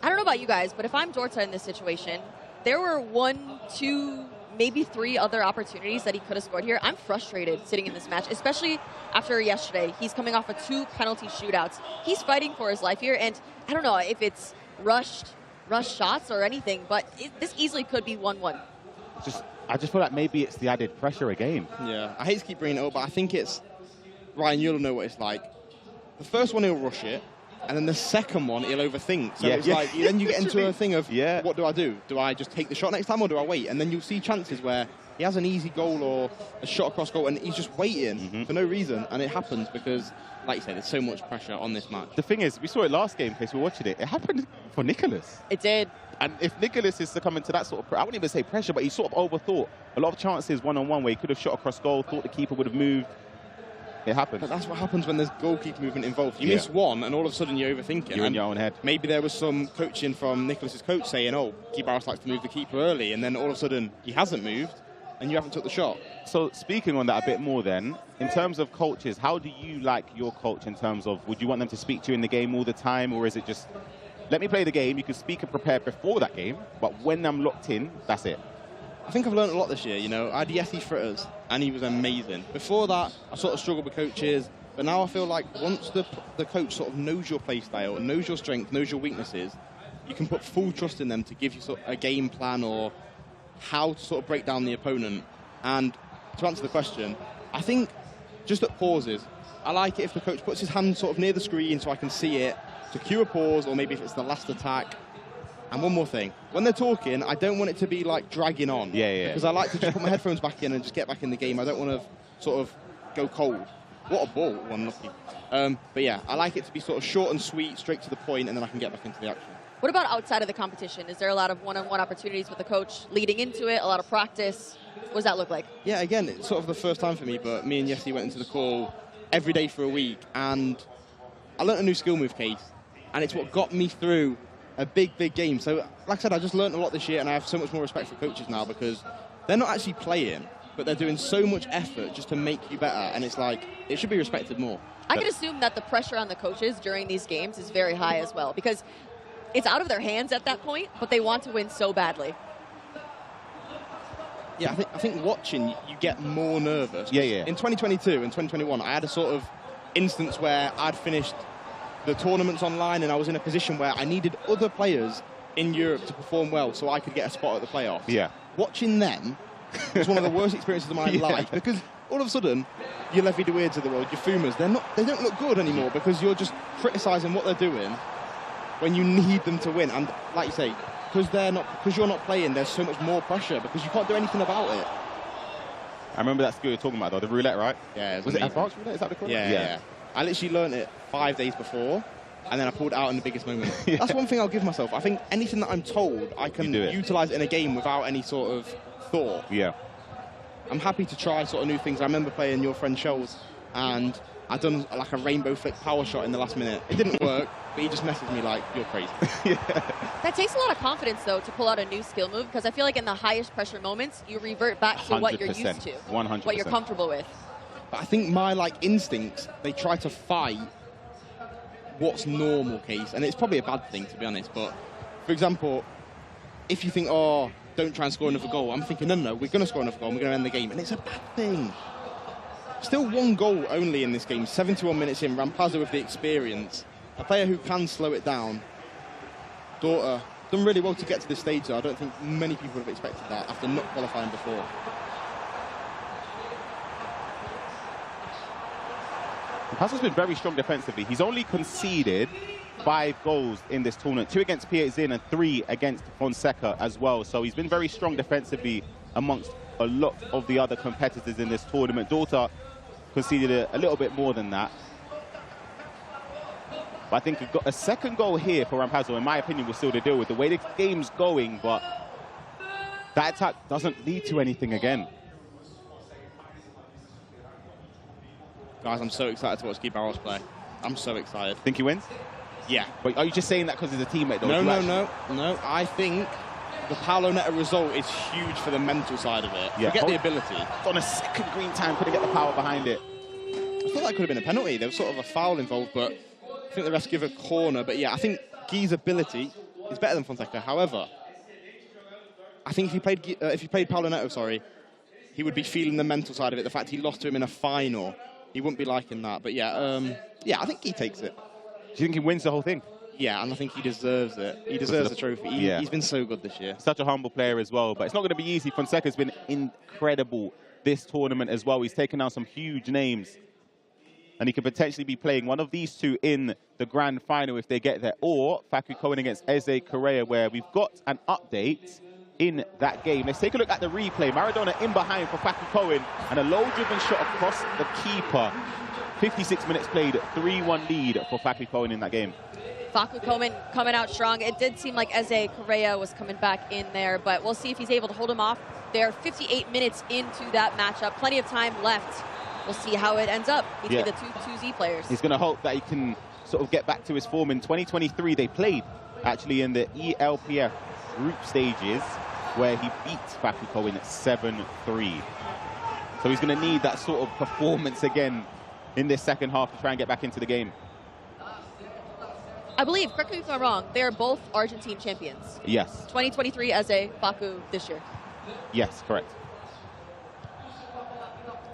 I don't know about you guys, but if I'm Dorta in this situation, there were 1, 2, maybe 3 other opportunities that he could have scored here. I'm frustrated sitting in this match, especially after yesterday. He's coming off of 2 penalty shootouts. He's fighting for his life here, and I don't know if it's rushed shots or anything, but this easily could be 1-1. I just feel like maybe it's the added pressure again. Yeah, I hate to keep bringing it up, but I think it's... Ryan, you'll know what it's like. The first one, he'll rush it, and then the second one, he'll overthink. So it's like, then you get into a thing of, what do I do? Do I just take the shot next time, or do I wait? And then you'll see chances where he has an easy goal or a shot across goal, and he's just waiting for no reason, and it happens because, like you said, there's so much pressure on this match. The thing is, we saw it last game, in case we were watching it. It happened for Nicholas. It did. And if Nicholas is succumbing to that sort of, I wouldn't even say pressure, but he sort of overthought. A lot of chances one-on-one where he could have shot across goal, thought the keeper would have moved. It happens. But that's what happens when there's goalkeeper movement involved. You miss one, and all of a sudden you're overthinking. You're in your own head. Maybe there was some coaching from Nicholas's coach saying, oh, Guy Barros likes to move the keeper early, and then all of a sudden he hasn't moved, and you haven't took the shot. So speaking on that a bit more then, in terms of coaches, how do you like your coach in terms of, would you want them to speak to you in the game all the time, or is it just, let me play the game, you can speak and prepare before that game, but when I'm locked in, that's it? I think I've learned a lot this year, I had Yeti Fritters, and he was amazing. Before that, I sort of struggled with coaches, but now I feel like once the coach sort of knows your play style, knows your strength, knows your weaknesses, you can put full trust in them to give you sort of a game plan or how to sort of break down the opponent. And to answer the question, I think just at pauses, I like it if the coach puts his hand sort of near the screen so I can see it, to cue a pause, or maybe if it's the last attack. And one more thing, when they're talking, I don't want it to be like dragging on. Yeah. Because I like to just put my headphones back in and just get back in the game. I don't want to sort of go cold. What a ball, unlucky. But yeah, I like it to be sort of short and sweet, straight to the point, and then I can get back into the action. What about outside of the competition? Is there a lot of one-on-one opportunities with the coach leading into it, a lot of practice? What does that look like? Yeah, again, it's sort of the first time for me, but me and Yessi went into the call every day for a week, and I learnt a new skill move, Case, and it's what got me through a big, big game. So, like I said, I just learnt a lot this year, and I have so much more respect for coaches now because they're not actually playing, but they're doing so much effort just to make you better, and it's like, it should be respected more. I could assume that the pressure on the coaches during these games is very high as well, because it's out of their hands at that point, but they want to win so badly. Yeah, I think watching, you get more nervous. Yeah. In 2022 and 2021, I had a sort of instance where I'd finished the tournaments online and I was in a position where I needed other players in Europe to perform well so I could get a spot at the playoffs. Yeah. Watching them was one of the worst experiences of my life because all of a sudden, your Levy de Weirds of the world, your Fumas, they don't look good anymore because you're just criticising what they're doing when you need them to win. And like you say, because you're not playing, there's so much more pressure because you can't do anything about it. I remember that skill you're talking about, though, the roulette, right? Yeah. Was it advanced roulette? Is that the correct? Yeah. I literally learned it 5 days before, and then I pulled it out in the biggest moment. That's one thing I'll give myself. I think anything that I'm told, I can utilise it in a game without any sort of thought. Yeah. I'm happy to try sort of new things. I remember playing your friend Scholes, and I'd done like a rainbow flick power shot in the last minute. It didn't work, but he just messaged me like, you're crazy. That takes a lot of confidence, though, to pull out a new skill move, because I feel like in the highest pressure moments, you revert back to what you're used to, 100%. what you're comfortable with. But I think my instincts, they try to fight what's normal, Case, and it's probably a bad thing, to be honest. But for example, if you think, oh, don't try and score another goal, I'm thinking, no, we're going to score another goal and we're going to end the game, and it's a bad thing. Still one goal only in this game, 71 minutes in. Rampazzo with the experience, a player who can slow it down. Daughter done really well to get to this stage, though. I don't think many people would have expected that after not qualifying before. Rampazzo's been very strong defensively. He's only conceded 5 goals in this tournament, 2 against Pietzin and 3 against Fonseca as well. So he's been very strong defensively amongst a lot of the other competitors in this tournament. Daughter conceded a little bit more than that. But I think a second goal here for Rampazzo, in my opinion, will seal the deal with the way the game's going, but that attack doesn't lead to anything again. Guys, I'm so excited to watch Guy Barros play. I'm so excited. Think he wins? Yeah. But are you just saying that because he's a teammate, though? No. I think the Paolo Neto result is huge for the mental side of it. Yeah. Forget the ability. On a second green time, couldn't get the power behind it. I thought that could have been a penalty. There was sort of a foul involved, but I think the rest give a corner. But yeah, I think Guy's ability is better than Fonseca. However, I think if he played Paolo Neto, he would be feeling the mental side of it. The fact he lost to him in a final, he wouldn't be liking that. But yeah, I think he takes it. Do you think he wins the whole thing? Yeah, and I think he deserves it. He deserves the trophy. He's been so good this year. Such a humble player as well, but it's not going to be easy. Fonseca's been incredible this tournament as well. He's taken out some huge names, and he could potentially be playing one of these two in the grand final if they get there, or Facu Cohen against Eze Correa, where we've got an update in that game. Let's take a look at the replay. Maradona in behind for Facu Cohen, and a low-driven shot across the keeper. 56 minutes played, 3-1 lead for Facu Cohen in that game. Facu Cohen coming out strong. It did seem like Eze Correa was coming back in there, but we'll see if he's able to hold him off. They're 58 minutes into that matchup. Plenty of time left. We'll see how it ends up between the two Z players. He's going to hope that he can sort of get back to his form. In 2023, they played actually in the ELPF group stages where he beat Facu Cohen at 7-3. So he's going to need that sort of performance again in this second half to try and get back into the game. I believe, correct me if I'm wrong, they are both Argentine champions. Yes. 2023 Eze, Facu this year. Yes, correct.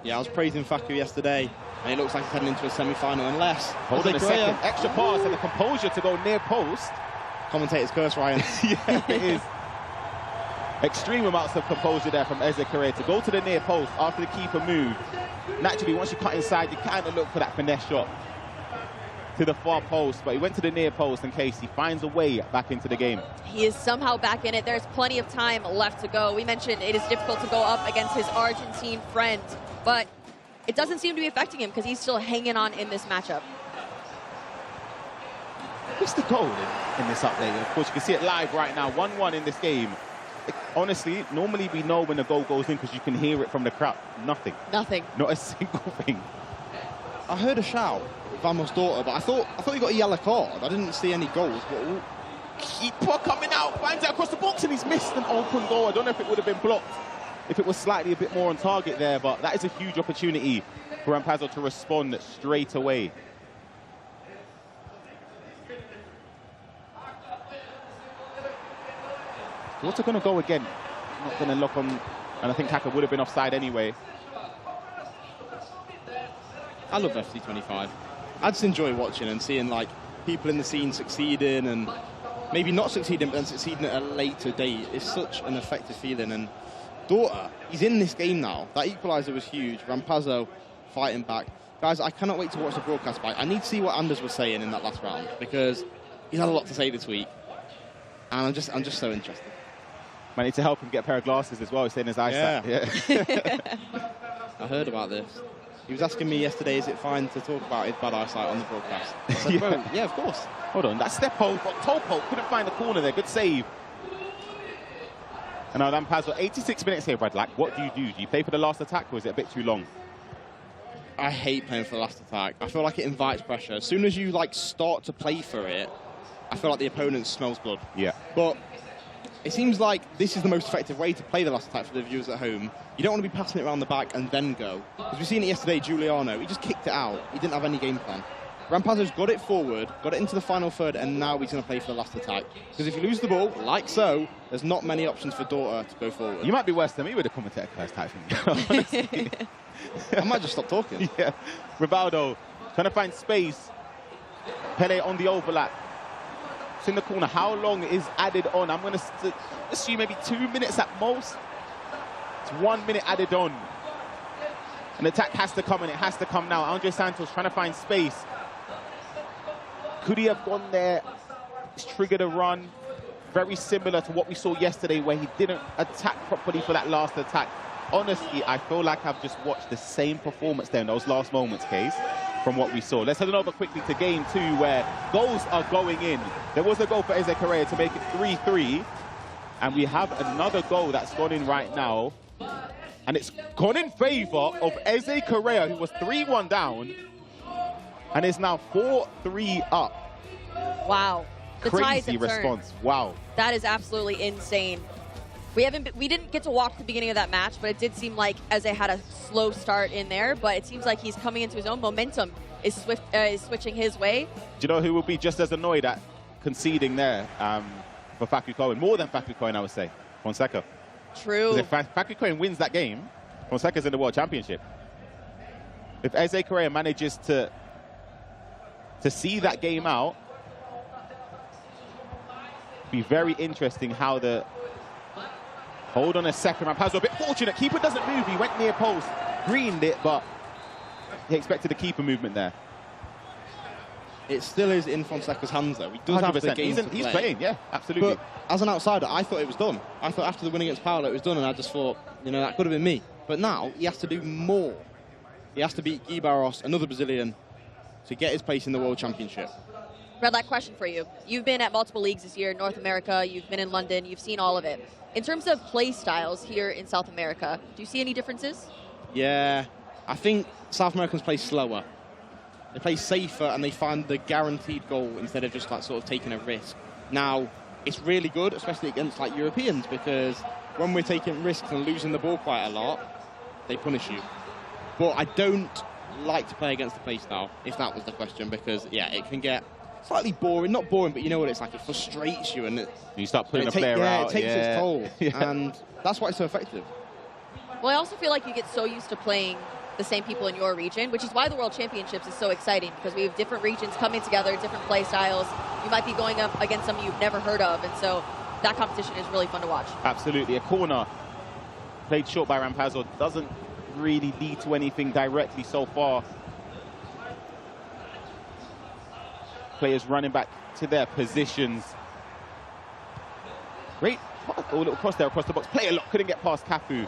Yeah, I was praising Facu yesterday, and it looks like he's heading into a semi-final unless... Hold on a second. Extra pass and the composure to go near post. Commentator's curse, Ryan. Yeah, it is. Extreme amounts of composure there from Eze Correa to go to the near post after the keeper moved. Naturally, once you cut inside, you kind of look for that finesse shot to the far post, but he went to the near post in case he finds a way back into the game. He is somehow back in it. There's plenty of time left to go. We mentioned it is difficult to go up against his Argentine friend, but it doesn't seem to be affecting him because he's still hanging on in this matchup. missed the goal in this update. Of course, you can see it live right now, 1-1 in this game. Honestly, normally we know when the goal goes in because you can hear it from the crowd. Nothing. Nothing. Not a single thing. I heard a shout, Vamos daughter, but I thought he got a yellow card. I didn't see any goals. But Keeper coming out, finds it across the box, and he's missed an open goal. I don't know if it would have been blocked if it was slightly a bit more on target there, but that is a huge opportunity for Rampazzo to respond straight away. What's it going to go again? Not going to look on, and I think Taka would have been offside anyway. I love FC25. I just enjoy watching and seeing like people in the scene succeeding and maybe not succeeding, but then succeeding at a later date. It's such an effective feeling. And Daughter, he's in this game now. That equaliser was huge. Rampazzo fighting back. Guys, I cannot wait to watch the broadcast back. I need to see what Anders was saying in that last round because he's had a lot to say this week. And I'm just so interested. Might need to help him get a pair of glasses as well, saying his eyesight. Yeah. I heard about this. He was asking me yesterday, is it fine to talk about his bad eyesight on the broadcast? I said, yeah, of course. Hold on, that step hold, but toe poke, couldn't find the corner there. Good save. And now Rampazzo, 86 minutes here, Brad. Like, what do? Do you play for the last attack, or is it a bit too long? I hate playing for the last attack. I feel like it invites pressure. As soon as you like start to play for it, I feel like the opponent smells blood. Yeah. But it seems like this is the most effective way to play the last attack for the viewers at home. You don't want to be passing it around the back and then go. Because we've seen it yesterday, Giuliano, he just kicked it out. He didn't have any game plan. Rampazzo's got it forward, got it into the final third, and now he's going to play for the last attack. Because if you lose the ball, like so, there's not many options for Daughter to go forward. You might be worse than me with the commentator class type thing. I might just stop talking. Yeah. Rivaldo trying to find space. Pele on the overlap. It's in the corner. How long is added on? I'm going to assume maybe 2 minutes at most. It's 1 minute added on. An attack has to come, and it has to come now. Andre Santos trying to find space. Could he have gone there? It's triggered a run. Very similar to what we saw yesterday where he didn't attack properly for that last attack. Honestly, I feel like I've just watched the same performance there in those last moments, Case, from what we saw. Let's head on over quickly to game 2 where goals are going in. There was a goal for Eze Correa to make it 3-3. And we have another goal that's gone in right now. And it's gone in favor of Eze Correa, who was 3-1 down. And is now 4-3 up. Wow. The tides Crazy have turned. response. Wow. That is absolutely insane. We didn't get to watch the beginning of that match, but it did seem like Eze had a slow start in there, but it seems like he's coming into his own. Momentum is switching his way. Do you know who will be just as annoyed at conceding there for Facu Cohen? More than Facu Cohen, I would say. Fonseca. True. If Facu Cohen wins that game, Fonseca's in the World Championship. If Eze Correa manages to see that game out, be very interesting how the... Hold on a second, Rampazzo a bit fortunate. Keeper doesn't move, he went near post, greened it, but he expected a keeper movement there. It still is in Fonseca's hands, though. He does have the game to play. He's playing, yeah, absolutely. But as an outsider, I thought it was done. I thought after the win against Paolo, it was done, and I just thought, you know, that could have been me. But now, he has to do more. He has to beat Gui Barros, another Brazilian, to get his place in the World Championship. Red Light, question for you. You've been at multiple leagues this year, North America, you've been in London, you've seen all of it. In terms of play styles here in South America, do you see any differences? Yeah, I think South Americans play slower. They play safer and they find the guaranteed goal instead of just like sort of taking a risk. Now, it's really good, especially against like Europeans, because when we're taking risks and losing the ball quite a lot, they punish you. But I don't like to play against the play style, if that was the question, because yeah, it can get slightly boring. Not boring, but you know what it's like. It frustrates you, and you start putting a player out. It takes its toll, and that's why it's so effective. Well, I also feel like you get so used to playing the same people in your region, which is why the World Championships is so exciting, because we have different regions coming together, different play styles. You might be going up against some you've never heard of, and so that competition is really fun to watch. Absolutely. A corner played short by Rampazzo doesn't really lead to anything directly so far. Players running back to their positions. Great little cross there across the box. Player lock, couldn't get past Cafu.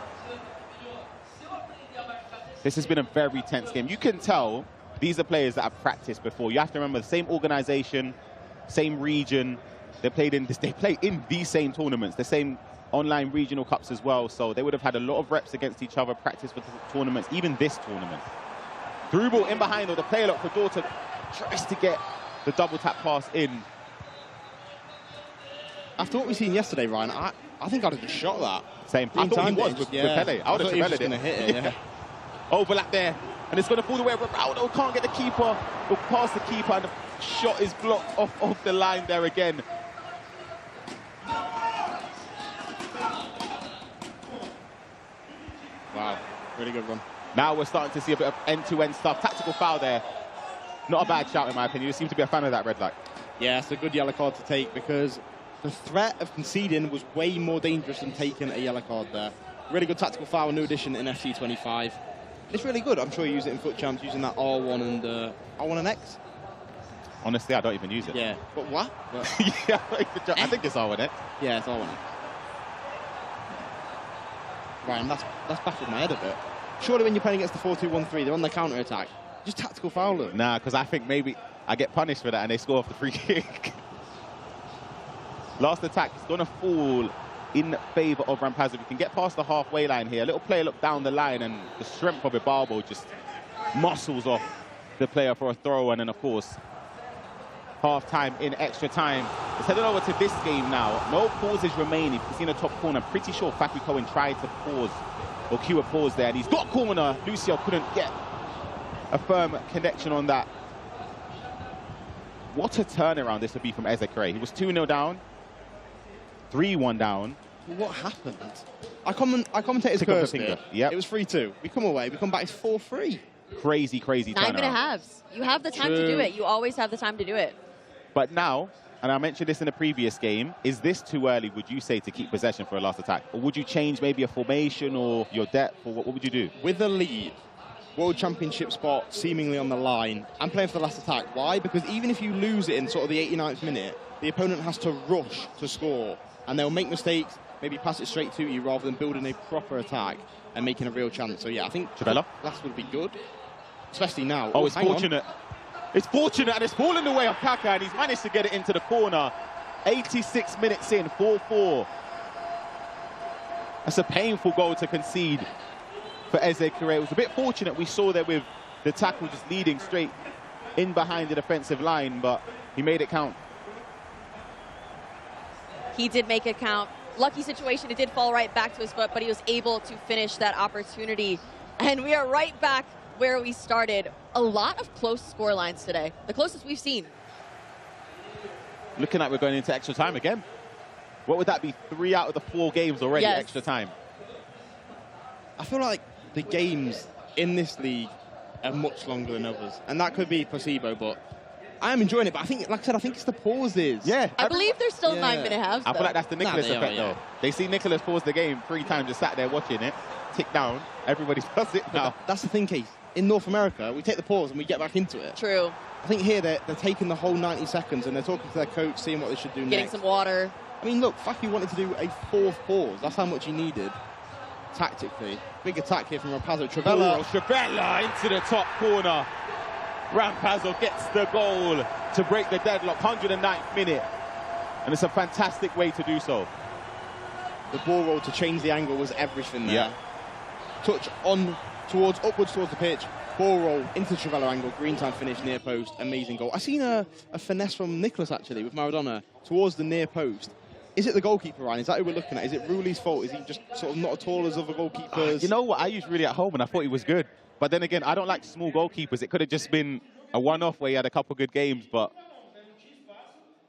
This has been a very tense game. You can tell these are players that have practiced before. You have to remember the same organization, same region. They play in these same tournaments, the same online regional cups as well. So they would have had a lot of reps against each other, practice for the tournaments, even this tournament. Through ball in behind, or the play lock for Daughter tries to get the double tap pass in. After what we've seen yesterday, Ryan, I think I'd have just shot that. Same. I thought he was with Pele. I would have Trevelled it. Hit it, yeah. Overlap there. And it's going to fall the way of Ronaldo. Can't get the keeper. He'll pass the keeper, and the shot is blocked off the line there again. Wow, really good run. Now we're starting to see a bit of end-to-end stuff. Tactical foul there. Not a bad shout, in my opinion. You seem to be a fan of that red light. Yeah, it's a good yellow card to take because the threat of conceding was way more dangerous than taking a yellow card there. Really good tactical foul, new addition in FC 25. It's really good. I'm sure you use it in Foot Champs, using that R1 and R1 and X. Honestly, I don't even use it. Yeah, but what? Yeah, I think it's R1X. Yeah, it's R1X. Ryan, that's baffled my head a bit. Surely when you're playing against the 4-2-1-3, they're on the counter-attack. Just tactical foul them. Nah, because I think maybe I get punished for that and they score off the free kick. Last attack is going to fall in favour of Rampazzo. We can get past the halfway line here. A little player look down the line, and the strength of Ibarbo just muscles off the player for a throw. And then, of course, half-time in extra time. Let's head over to this game now. No pauses remain. If you can see in the top corner, I'm pretty sure Faku Cohen tried to pause or cue a pause there, and he's got corner. Lucio couldn't get a firm connection on that. What a turnaround this would be from Ezekere. He was 2-0 down, 3-1 down. What happened? I commentate his curse here. Yep. It was 3-2. We come away, we come back, it's 4-3. Crazy turnaround. 9-minute halves. You have the time to do it. You always have the time to do it. But now, and I mentioned this in the previous game, is this too early, would you say, to keep possession for a last attack? Or would you change maybe a formation or your depth, or what would you do? With the lead, World Championship spot seemingly on the line, I'm playing for the last attack. Why? Because even if you lose it in sort of the 89th minute, the opponent has to rush to score. And they'll make mistakes, maybe pass it straight to you rather than building a proper attack and making a real chance. So yeah, I think last would be good, especially now. Oh, it's fortunate. It's fortunate, and it's fallen the way of Kaka, and he's managed to get it into the corner. 86 minutes in, 4-4. That's a painful goal to concede for Ezekere. It was a bit fortunate we saw there with the tackle just leading straight in behind the defensive line, but he made it count. He did make it count. Lucky situation, it did fall right back to his foot, but he was able to finish that opportunity. And we are right back where we started. A lot of close score lines today, the closest we've seen. Looking like we're going into extra time again. What would that be? 3 out of the 4 games already, yes. Extra time. I feel like the games in this league are much longer than others, and that could be placebo, but I am enjoying it. But I think, like I said, I think it's the pauses. Yeah. I believe there's still 9-minute halves, I feel like that's the Nicholas effect, yeah. though. They see Nicholas pause the game 3 times, just sat there watching it, tick down, everybody does it now. That's the thing, Keith. In North America, we take the pause and we get back into it. True. I think here they're taking the whole 90 seconds and they're talking to their coach, seeing what they should do next. Getting some water. I mean, look, Faku wanted to do a 4th pause. That's how much he needed tactically. Big attack here from Rampazzo. Trivella into the top corner. Rampazzo gets the goal to break the deadlock. 109th minute. And it's a fantastic way to do so. The ball roll to change the angle was everything there. Yeah. Touch on upwards towards the pitch. Ball roll into Trivella angle. Green time finish, near post. Amazing goal. I seen a finesse from Nicholas, actually, with Maradona towards the near post. Is it the goalkeeper, Ryan? Is that who we're looking at? Is it Ruli's fault? Is he just sort of not as tall as other goalkeepers? You know what? I used Ruli at home and I thought he was good. But then again, I don't like small goalkeepers. It could have just been a one-off where he had a couple good games, but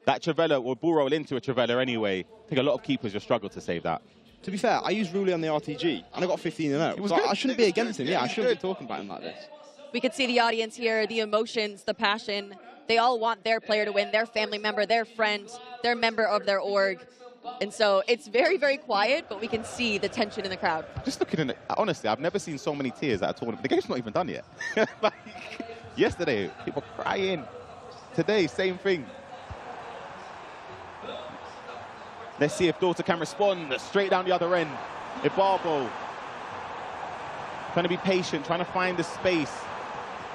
that Trivella, or ball roll into a Trivella anyway, I think a lot of keepers just struggle to save that. To be fair, I used Ruli on the RTG and I got 15-0. So I shouldn't be against him. Yeah, I shouldn't be talking about him like this. We could see the audience here, the emotions, the passion. They all want their player to win, their family member, their friend, their member of their org. And so it's very, very quiet, but we can see the tension in the crowd. Just looking at it, honestly, I've never seen so many tears at a tournament. The game's not even done yet. Like, yesterday, people crying. Today, same thing. Let's see if Daughter can respond. Straight down the other end. Ibarbo trying to be patient, trying to find the space,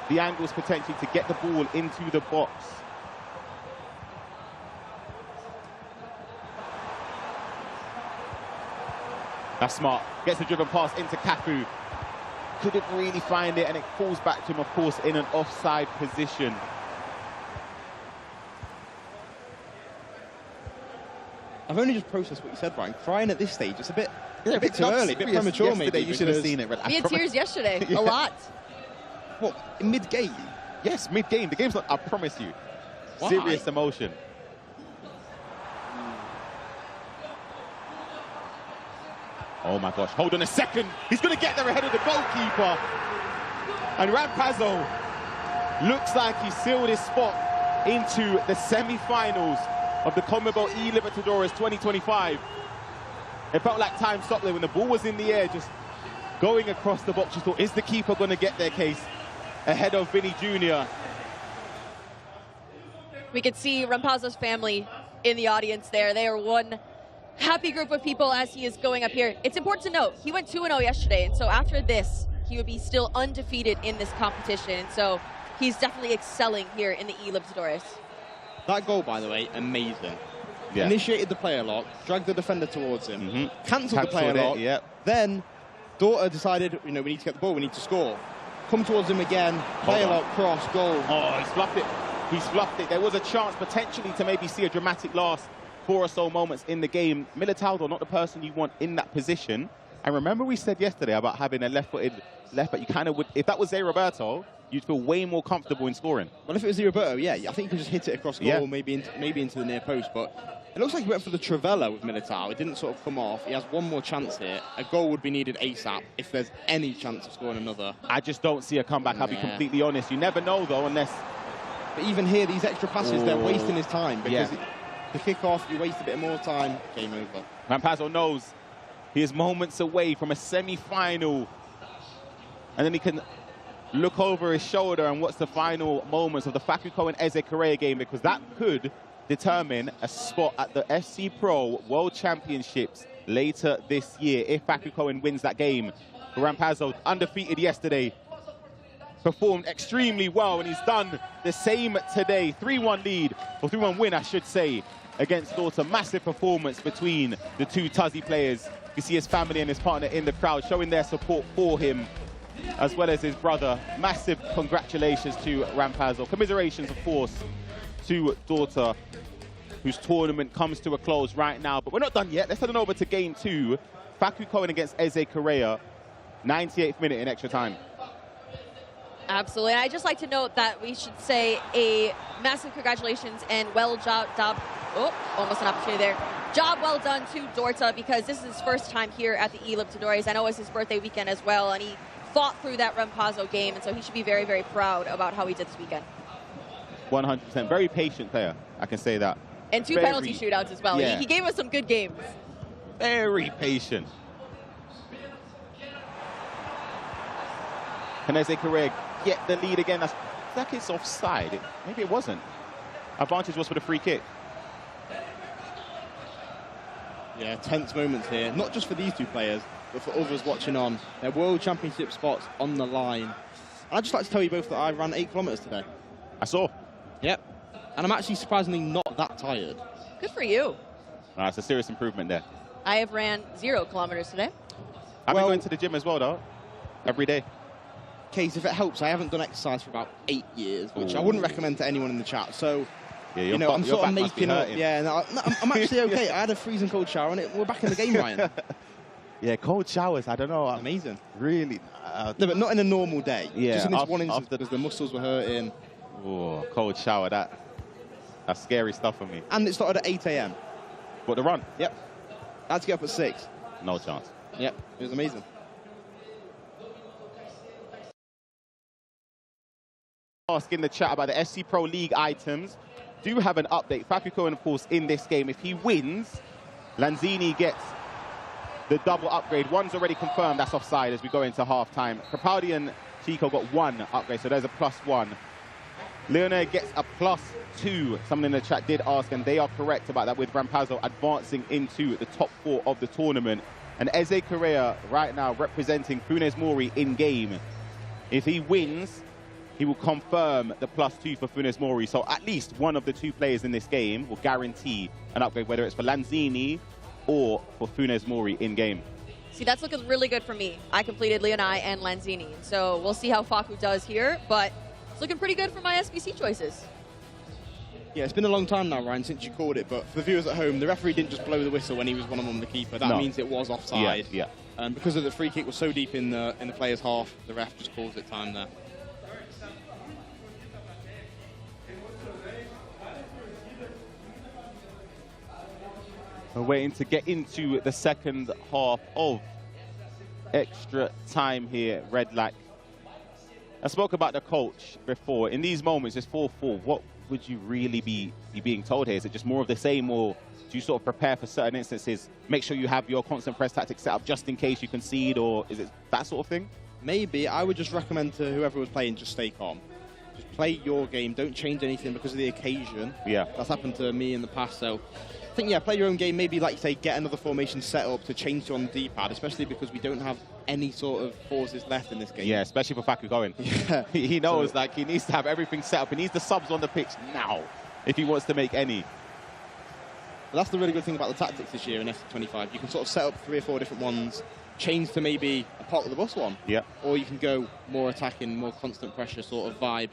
the angles potentially to get the ball into the box. That's smart. Gets the driven pass into Kafu. Couldn't really find it, and it falls back to him, of course, in an offside position. I've only just processed what you said, Brian. Crying at this stage, it's a bit too early, a bit serious. premature, Yesterday, maybe. you should have seen it. We had tears yesterday, Yeah. a lot. What, mid-game? Yes, mid-game. The game's not, I promise you. Why? Serious emotion. Oh my gosh, hold on a second. He's going to get there ahead of the goalkeeper. And Rampazzo looks like he sealed his spot into the semi-finals of the CONMEBOL eLibertadores 2025. It felt like time stopped there when the ball was in the air, just going across the box. You thought, is the keeper going to get their case ahead of Vinny Jr.? We could see Rampazzo's family in the audience there. They are one happy group of people as he is going up here. It's important to note, he went 2-0 yesterday, and so after this, he would be still undefeated in this competition, and so he's definitely excelling here in the eLibertadores. That goal, by the way, amazing. Yeah. Initiated the player lock, dragged the defender towards him, cancelled the player Cancelled lock. Yep. Then, Daughter decided, you know, we need to get the ball, we need to score. Come towards him again, player lock, cross, goal. Oh, he's fluffed it. He's fluffed it. There was a chance potentially to maybe see a dramatic last 4 or so moments in the game. Militao, not the person you want in that position. And remember we said yesterday about having a left-footed left back. You kind of would, if that was Zé Roberto, you'd feel way more comfortable in scoring. Well, if it was Zé Roberto, yeah, I think you could just hit it across goal, Yeah. maybe into the near post. But it looks like he went for the Trivela with Militao. It didn't sort of come off. He has one more chance here. A goal would be needed ASAP if there's any chance of scoring another. I just don't see a comeback, I'll be completely honest. You never know, though, unless... But even here, these extra passes, they're wasting his time. Because Yeah. the kick-off, you waste a bit more time, game over. Rampazzo knows he is moments away from a semi-final. And then he can look over his shoulder and what's the final moments of the Facuco and Eze Correa game, because that could determine a spot at the SC Pro World Championships later this year if Facuco wins that game. Rampazzo, undefeated yesterday, performed extremely well, and he's done the same today. 3-1 lead, or 3-1 win, I should say, against Daughter. Massive performance between the two Tuzzy players. You see his family and his partner in the crowd showing their support for him, as well as his brother. Massive congratulations to Rampazzo. Commiserations, of course, to Daughter, whose tournament comes to a close right now. But we're not done yet. Let's head on over to game 2. Facuco against Eze Correa, 98th minute in extra time. Absolutely. And I'd just like to note that we should say a massive congratulations and almost an opportunity there. Job well done to Dorta, because this is his first time here at the eLibertadores. I know it's his birthday weekend as well, and he fought through that Rampazzo game, and so he should be very, very proud about how he did this weekend. 100%. Very patient player, I can say that. And two penalty shootouts as well. Yeah. He gave us some good games. Very patient. Can Eze Correa get the lead again? That's like it's offside. Maybe it wasn't. Advantage was for the free kick. Yeah, tense moments here. Not just for these two players, but for others watching on. Their World Championship spots on the line. I'd just like to tell you both that I ran 8 kilometers today. I saw. Yep. And I'm actually surprisingly not that tired. Good for you. It's a serious improvement there. I have ran 0 kilometers today. I've been going to the gym as well, though. Every day. Case, if it helps, I haven't done exercise for about 8 years, which I wouldn't recommend to anyone in the chat. So, yeah, you know, I'm sort of making up. Yeah, no, I'm actually okay. I had a freezing cold shower, and we're back in the game, Ryan. Yeah, cold showers, I don't know. Amazing. Really? No, but not in a normal day. Yeah. Just in this one instance, because the muscles were hurting. Oh, cold shower, that's scary stuff for me. And it started at 8 a.m. What, the run? Yep. I had to get up at 6. No chance. Yep, it was amazing. Ask in the chat about the SC Pro League items. Do have an update. Facuco, of course, in this game. If he wins, Lanzini gets the double upgrade. One's already confirmed. That's offside as we go into half-time. Capaldi and Chico got 1 upgrade, so there's a +1. Leonard gets a +2. Someone in the chat did ask, and they are correct about that, with Rampazzo advancing into the top 4 of the tournament. And Eze Correa right now representing Funes Mori in game. If he wins, he will confirm the +2 for Funes Mori. So at least one of the 2 players in this game will guarantee an upgrade, whether it's for Lanzini or for Funes Mori in game. See, that's looking really good for me. I completed Leonai and Lanzini. So we'll see how Facu does here, but it's looking pretty good for my SBC choices. Yeah, it's been a long time now, Ryan, since you called it, but for the viewers at home, the referee didn't just blow the whistle when he was one-on-one with the keeper. That means it was offside. Yeah. Because of the free kick was so deep in the player's half, the ref just calls it time there. We're waiting to get into the second half of extra time here, Red Light. I spoke about the coach before. In these moments, it's 4-4. What would you really be being told here? Is it just more of the same, or do you sort of prepare for certain instances, make sure you have your constant press tactics set up just in case you concede, or is it that sort of thing? Maybe. I would just recommend to whoever was playing, just stay calm. Just play your game. Don't change anything because of the occasion. Yeah. That's happened to me in the past, so I think, yeah, play your own game. Maybe, like you say, get another formation set up to change on the D-pad, especially because we don't have any sort of pauses left in this game. Yeah, especially for Facu going. Yeah. He knows, like, he needs to have everything set up. He needs the subs on the pitch now if he wants to make any. But that's the really good thing about the tactics this year in FC25. You can sort of set up 3 or 4 different ones, change to maybe a park of the bus one. Yeah. Or you can go more attacking, more constant pressure sort of vibe.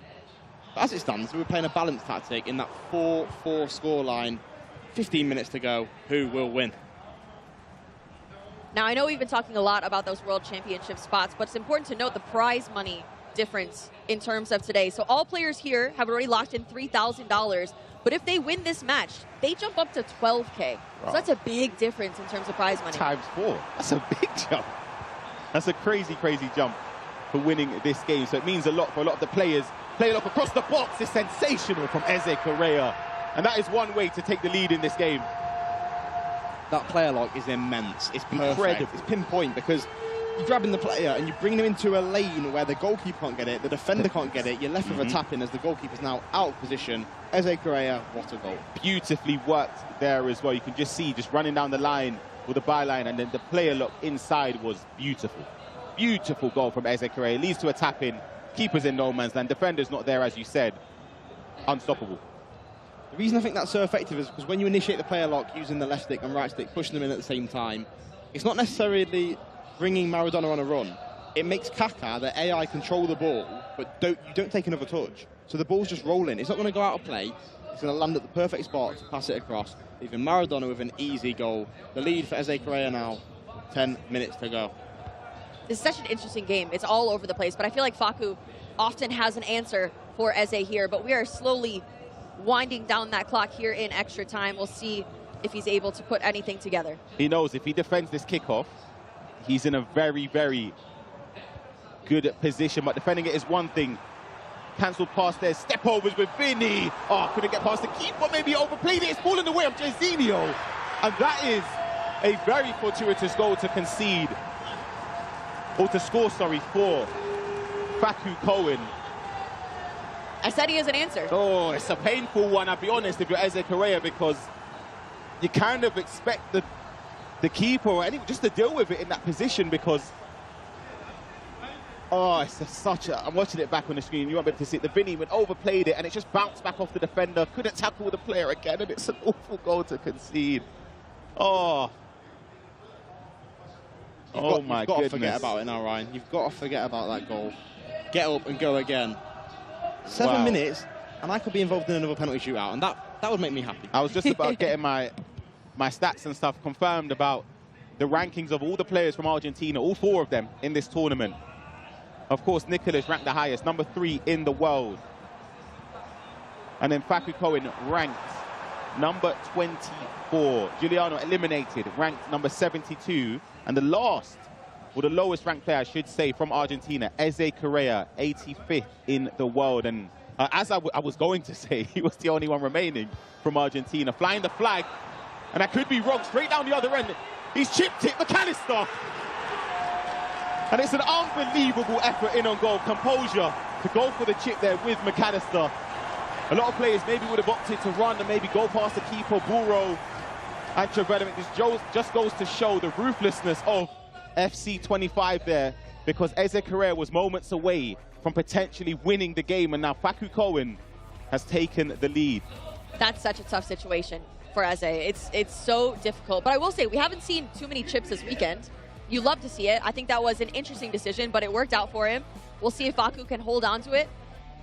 But as it stands, we're playing a balanced tactic in that 4-4 scoreline. 15 minutes to go. Who will win? Now, I know we've been talking a lot about those World Championship spots, but it's important to note the prize money difference in terms of today. So all players here have already locked in $3,000, but if they win this match, they jump up to $12K. Wow. So that's a big difference in terms of prize money. Times 4. That's a big jump. That's a crazy, crazy jump for winning this game. So it means a lot for a lot of the players. Play it up across the box is sensational from Eze Correa. And that is one way to take the lead in this game. That player lock is immense. It's perfect. Incredible. It's pinpoint because you're grabbing the player and you bring them into a lane where the goalkeeper can't get it, the defender can't get it. You're left with a tap-in as the goalkeeper's now out of position. Eze Correa, what a goal. Beautifully worked there as well. You can just see, just running down the line with the byline, and then the player lock inside was beautiful. Beautiful goal from Eze Correa. Leads to a tap-in. Keeper's in no man's land. Defender's not there, as you said. Unstoppable. The reason I think that's so effective is because when you initiate the player lock using the left stick and right stick, pushing them in at the same time, it's not necessarily bringing Maradona on a run. It makes Kaká, the AI, control the ball, but you don't take another touch. So the ball's just rolling. It's not going to go out of play. It's going to land at the perfect spot to pass it across, leaving Maradona with an easy goal. The lead for Eze Correa now, 10 minutes to go. This is such an interesting game. It's all over the place, but I feel like Facu often has an answer for Eze here, but we are slowly winding down that clock here in extra time. We'll see if he's able to put anything together. He knows if he defends this kickoff, he's in a very, very good position. But defending it is one thing. Cancelled pass there. Step overs with Vinny. Oh, couldn't get past the keeper. Maybe overplayed it. It's falling the way of Jairzinho. And that is a very fortuitous goal to concede. Or to score, sorry, for Facu Cohen. I said he has an answer. Oh, it's a painful one, I'll be honest, if you're Eze Correa, because you kind of expect the keeper or anyone just to deal with it in that position, because I'm watching it back on the screen, you won't be able to see it. The Vinny went overplayed it and it just bounced back off the defender, couldn't tackle the player again, and it's an awful goal to concede. Oh. You've got to forget about it now, Ryan. You've got to forget about that goal. Get up and go again. 7 minutes, and I could be involved in another penalty shootout, and that would make me happy. I was just about getting my stats and stuff confirmed about the rankings of all the players from Argentina, all 4 of them in this tournament. Of course, Nicolas ranked the highest, number 3 in the world. And then Facu Cohen ranked number 24. Giuliano eliminated, ranked number 72. And the lowest ranked player, I should say, from Argentina, Eze Correa, 85th in the world. And as I was going to say, he was the only one remaining from Argentina, flying the flag. And I could be wrong, straight down the other end. He's chipped it, McAllister. And it's an unbelievable effort in on goal. Composure to go for the chip there with McAllister. A lot of players maybe would have opted to run and maybe go past the keeper, Burro and Trevelyan. This just goes to show the ruthlessness of FC25 there, because Eze Correa was moments away from potentially winning the game, and now Facu Cohen has taken the lead. That's such a tough situation for Eze. It's so difficult. But I will say, we haven't seen too many chips this weekend. You love to see it. I think that was an interesting decision, but it worked out for him. We'll see if Facu can hold on to it.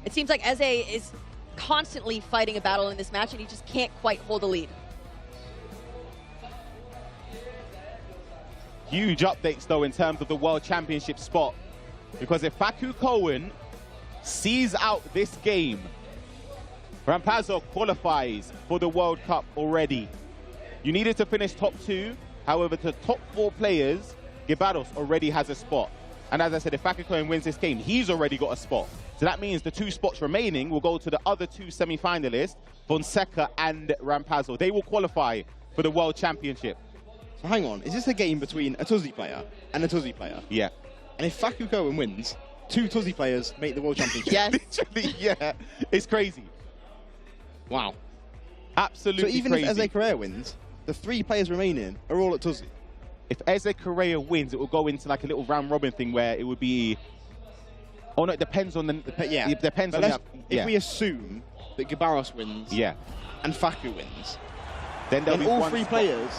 It seems like Eze is constantly fighting a battle in this match, and he just can't quite hold the lead. Huge updates, though, in terms of the World Championship spot. Because if Facu Cohen sees out this game, Rampazzo qualifies for the World Cup already. You needed to finish top 2. However, the top 4 players, Gibaros already has a spot. And as I said, if Facu Cohen wins this game, he's already got a spot. So that means the 2 spots remaining will go to the other 2 semi-finalists, Fonseca and Rampazzo. They will qualify for the World Championship. So hang on, is this a game between a Tuzzi player and a Tuzzi player? Yeah. And if Facu Cohen wins, 2 Tuzzi players make the World Championship. Yes. Literally, yeah. It's crazy. Wow. Absolutely so even crazy. if Eze Correa wins, the 3 players remaining are all at Tuzzi. If Eze Correa wins, it will go into like a little round robin thing where it would be... Oh no, it depends on the... Yeah. It depends but on if we assume that Gibaros wins and Facu wins, then all 3 players...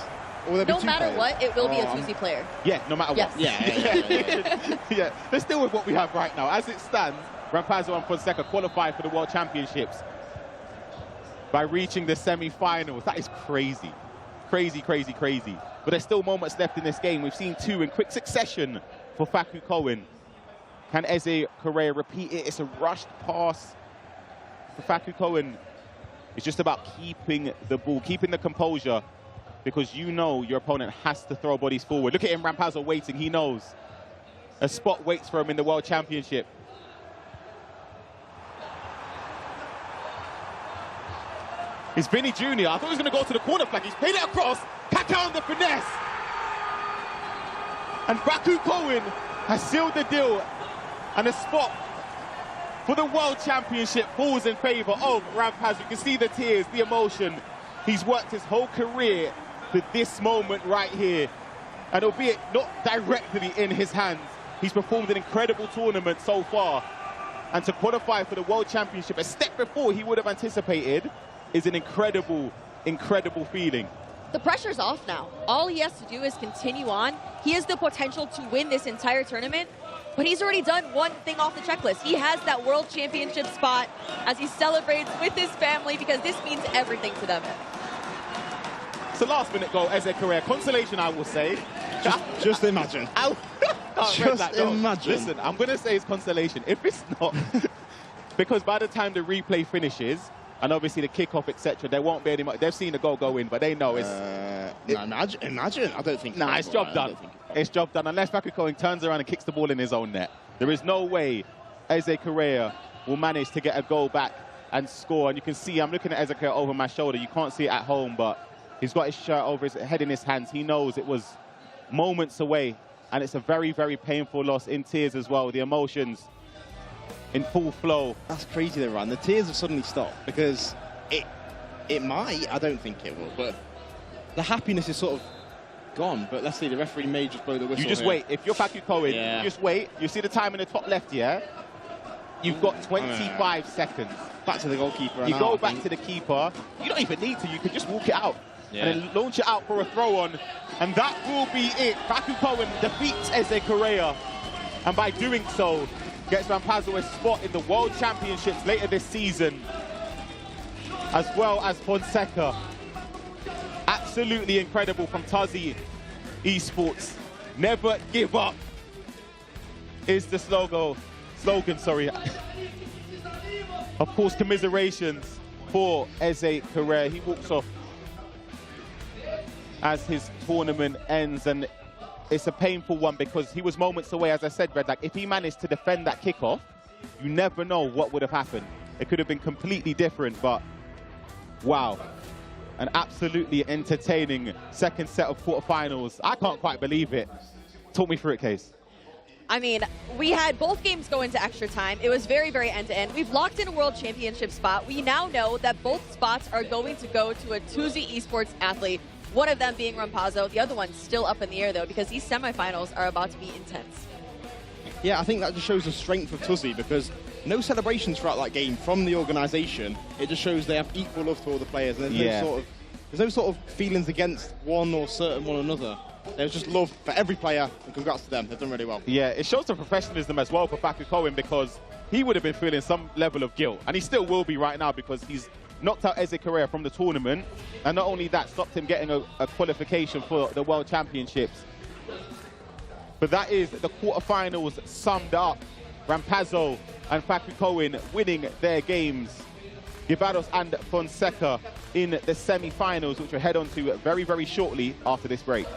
Or no matter what, it will be a Tuzzi player. Yeah, no matter what. Yeah. Let's deal with what we have right now. As it stands, Rampazzo and Fonseca qualify for the World Championships by reaching the semi-finals. That is crazy. Crazy, crazy, crazy. But there's still moments left in this game. We've seen 2 in quick succession for Facu Cohen. Can Eze Correa repeat it? It's a rushed pass for Facu Cohen. It's just about keeping the ball, keeping the composure, because you know your opponent has to throw bodies forward. Look at him, Rampazzo waiting. He knows a spot waits for him in the World Championship. It's Vinny Jr. I thought he was going to go to the corner flag. He's played it across. Kaká on the finesse. And Facu Cohen has sealed the deal. And a spot for the World Championship falls in favor of Rampazzo. You can see the tears, the emotion. He's worked his whole career for this moment right here. And albeit not directly in his hands, he's performed an incredible tournament so far. And to qualify for the World Championship, a step before he would have anticipated, is an incredible, incredible feeling. The pressure's off now. All he has to do is continue on. He has the potential to win this entire tournament, but he's already done one thing off the checklist. He has that World Championship spot as he celebrates with his family, because this means everything to them. It's a last-minute goal, Eze Correa. Consolation, I will say. Just imagine. Just imagine. Listen, I'm going to say it's consolation. If it's not, because by the time the replay finishes, and obviously the kickoff, etc., there won't be any much. They've seen the goal go in, but they know it's... imagine. I don't think... Nah, it's job done. It's job done. Unless Facu Cohen turns around and kicks the ball in his own net. There is no way Eze Correa will manage to get a goal back and score. And you can see, I'm looking at Eze Correa over my shoulder. You can't see it at home, but he's got his shirt over his head in his hands. He knows it was moments away. And it's a very, very painful loss, in tears as well. The emotions in full flow. That's crazy though, Ryan. The tears have suddenly stopped, because it might, I don't think it will, but the happiness is sort of gone. But let's see, the referee may just blow the whistle. You just wait. If you're Facu Cohen, you just wait. You see the time in the top left, yeah? You've got 25 seconds. Back to the goalkeeper. You go back to the keeper. You don't even need to. You can just walk it out. And then launch it out for a throw-on. And that will be it. Facu Cohen defeats Eze Correa. And by doing so, gets Rampazzo a spot in the World Championships later this season, as well as Fonseca. Absolutely incredible from Tuzzi Esports. Never give up is the slogan. Of course, commiserations for Eze Correa. He walks off as his tournament ends, and it's a painful one because he was moments away, as I said, Red. Like, if he managed to defend that kickoff, you never know what would have happened. It could have been completely different, but wow. An absolutely entertaining second set of quarterfinals. I can't quite believe it. Talk me through it, Case. I mean, we had both games go into extra time. It was very, very end-to-end. We've locked in a World Championship spot. We now know that both spots are going to go to a Tuzzi Esports athlete, one of them being Rampazzo. The other one's still up in the air, though, because these semifinals are about to be intense. Yeah, I think that just shows the strength of Tuzzi, because no celebrations throughout that game from the organisation. It just shows they have equal love to all the players, and there's no sort of feelings against one or certain one another. There's just love for every player, and congrats to them. They've done really well. Yeah, it shows the professionalism as well for Faku Cohen, because he would have been feeling some level of guilt, and he still will be right now, because he's knocked out Eze Correa from the tournament, and not only that, stopped him getting a qualification for the World Championships. But that is the quarterfinals summed up. Rampazzo and Faku Cohen winning their games. Guibaros and Fonseca in the semi-finals, which we'll head on to very, very shortly after this break.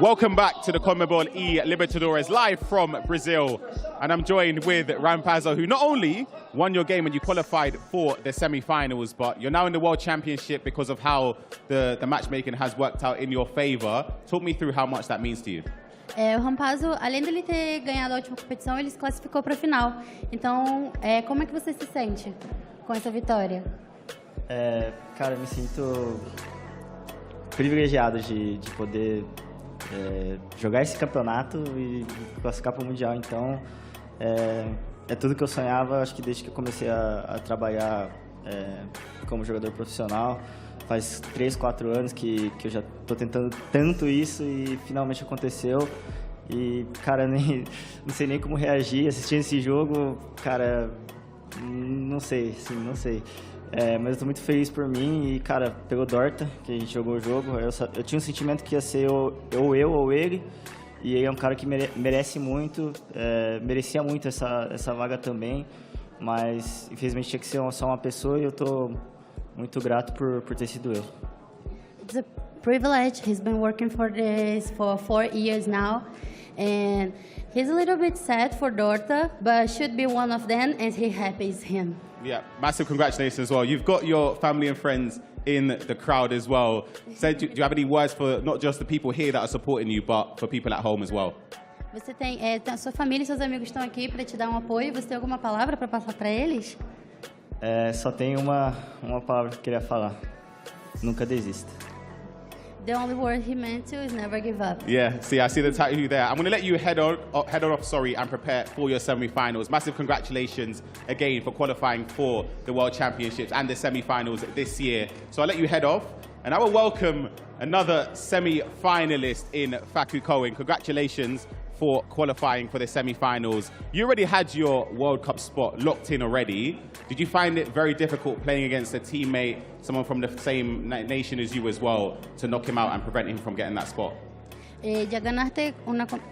Welcome back to the CONMEBOL eLibertadores live from Brazil. And I'm joined with Rampazzo, who not only won your game and you qualified for the semi-finals, but you're now in the World Championship because of how the matchmaking has worked out in your favor. Talk me through how much that means to you. O Rampazzo, além dele ter ganhado a última competição, ele se classificou para a final. Então, como é que você se sente com essa vitória? Cara, eu me sinto privilegiado de poder jogar esse campeonato e classificar para o Mundial. Então, é tudo que eu sonhava, acho que desde que eu comecei a trabalhar como jogador profissional. Faz 3, 4 anos que eu já estou tentando tanto isso e finalmente aconteceu. E, cara, não sei nem como reagir assistindo esse jogo. Cara, não sei, sim, não sei. Mas eu estou muito feliz por mim e, cara, pelo Dorta, que a gente jogou o jogo, eu tinha um sentimento que ia ser ou eu ou ele. E ele é um cara que merece muito, merecia muito essa vaga também. Mas, infelizmente, tinha que ser só uma pessoa e eu estou muito grato por ter sido eu. It's a privilege. He's been working for this for 4 years now, and he's a little bit sad for Dorta, but should be one of them, and he happy is him. Yeah, massive congratulations as well. You've got your family and friends in the crowd as well. So do you have any words for not just the people here that are supporting you, but for people at home as well? Você tem, sua família e seus amigos estão aqui para te dar um apoio. Você tem alguma palavra para passar para eles? Só tem uma palavra que eu queria falar. Nunca desista. The only word he meant to is never give up. Yeah, see, I see the tattoo there. I'm going to let you head on off, and prepare for your semi-finals. Massive congratulations again for qualifying for the World Championships and the semi-finals this year. So I'll let you head off, and I will welcome another semi-finalist in Facu Cohen. Congratulations for qualifying for the semi-finals. You already had your World Cup spot locked in already. Did you find it very difficult playing against a teammate, someone from the same nation as you as well, to knock him out and prevent him from getting that spot? Ya ganaste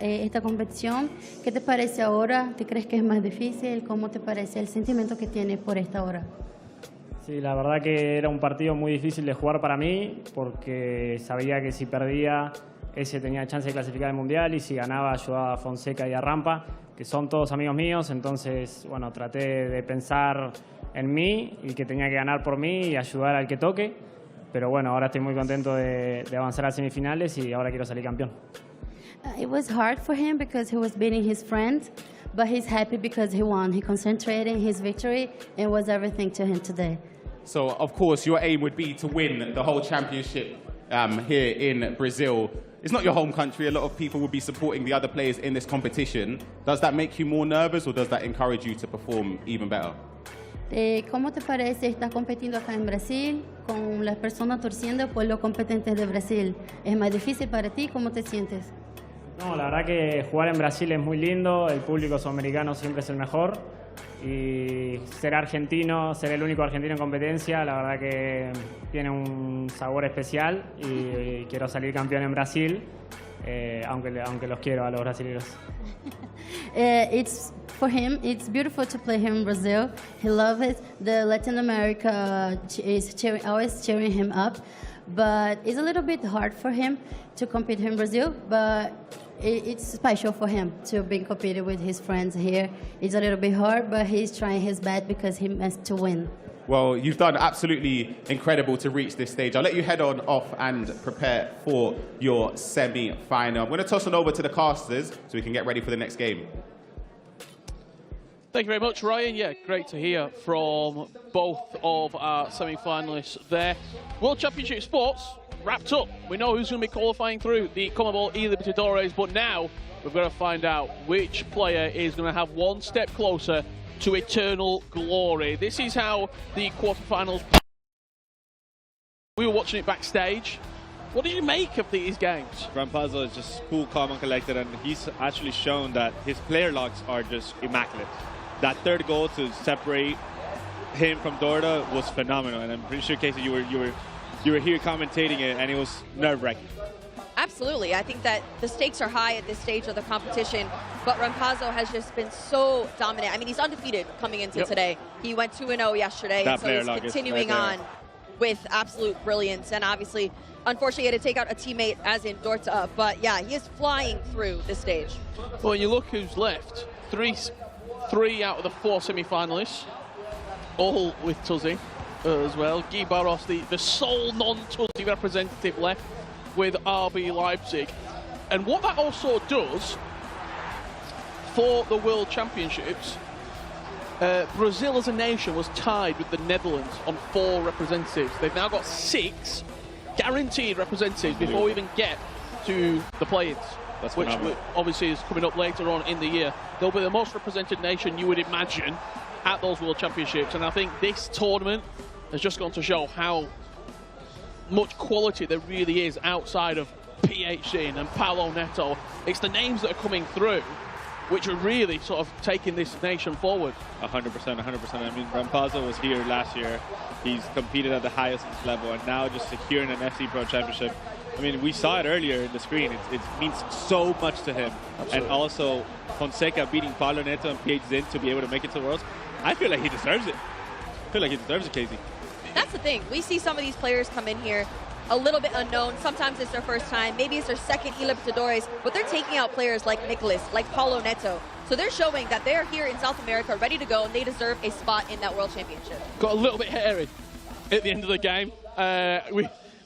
esta competición. ¿Qué te parece ahora? ¿Te crees que es más difícil? ¿Cómo te parece el sentimiento que tienes por esta hora? Sí, la verdad que era un partido muy difícil de jugar para mí porque sabía que si perdía ese tenía chance de clasificar al Mundial y si ganaba ayudaba a Fonseca y a Rampa, que son todos amigos míos. Entonces, bueno, traté de pensar en mí y que tenía que ganar por mí y ayudar al que toque. Pero bueno, ahora estoy muy contento de avanzar a semifinales y ahora quiero salir campeón. It was hard for him because he was beating his friends, but he's happy because he won. He concentrated in his victory and was everything to him today. So, of course, your aim would be to win the whole championship here in Brazil. It's not your home country. A lot of people will be supporting the other players in this competition. Does that make you more nervous or does that encourage you to perform even better? ¿Cómo te parece estar competindo acá en Brasil con las personas torciendo por los competentes de Brasil? ¿Es más difícil para ti? ¿Cómo te sientes? No, la verdad que jugar en Brasil es muy lindo. El público sudamericano siempre es el mejor. Y ser argentino, ser el único argentino en competencia, la verdad que tiene un sabor especial y quiero salir campeón en Brasil, aunque los quiero a los brasileños. It's for him. It's beautiful to play here in Brazil. He loves it. The Latin America is always cheering him up, but it's a little bit hard for him to compete here in Brazil. But it's special for him to be competing with his friends here. It's a little bit hard, but he's trying his best because he wants to win. Well, you've done absolutely incredible to reach this stage. I'll let you head on off and prepare for your semi-final. I'm going to toss it over to the casters so we can get ready for the next game. Thank you very much, Ryan. Yeah, great to hear from both of our semi-finalists there. World Championship sports wrapped up. We know who's going to be qualifying through the CONMEBOL eLibertadores, but now we've got to find out which player is going to have one step closer to eternal glory. This is how the quarterfinals. We were watching it backstage. What did you make of these games? Rampazzo is just cool, calm, and collected, and he's actually shown that his player locks are just immaculate. That third goal to separate him from Dorta was phenomenal, and I'm pretty sure, Casey, you were here commentating it, and it was nerve-wracking. Absolutely. I think that the stakes are high at this stage of the competition, but Rampazzo has just been so dominant. I mean, he's undefeated coming into today. He went 2-0 yesterday, that so he's continuing on. with absolute brilliance. And obviously, unfortunately, he had to take out a teammate, as in Dorta. But yeah, he is flying through this stage. Well, you look who's left. Three out of the 4 semi-finalists, all with Tuzi as well. Guy Barros, the sole non-Tuzi representative left with RB Leipzig. And what that also does for the World Championships, Brazil as a nation was tied with the Netherlands on 4 representatives. They've now got 6 guaranteed representatives before we even get to the play-ins, which obviously is coming up later on in the year. They'll be the most represented nation, you would imagine, at those World Championships. And I think this tournament has just gone to show how much quality there really is outside of PHC and Paulo Neto. It's the names that are coming through which are really sort of taking this nation forward. 100%, 100%. I mean, Rampazzo was here last year. He's competed at the highest level, and now just securing an FC Pro Championship. I mean, we saw it earlier in the screen. It means so much to him. Absolutely. And also, Fonseca beating Paulo Neto and PH Zin to be able to make it to Worlds, I feel like he deserves it. I feel like he deserves it, Casey. That's the thing. We see some of these players come in here a little bit unknown. Sometimes it's their first time. Maybe it's their second eLibertadores, but they're taking out players like Nicholas, like Paulo Neto. So they're showing that they're here in South America, ready to go, and they deserve a spot in that World Championship. Got a little bit hairy at the end of the game.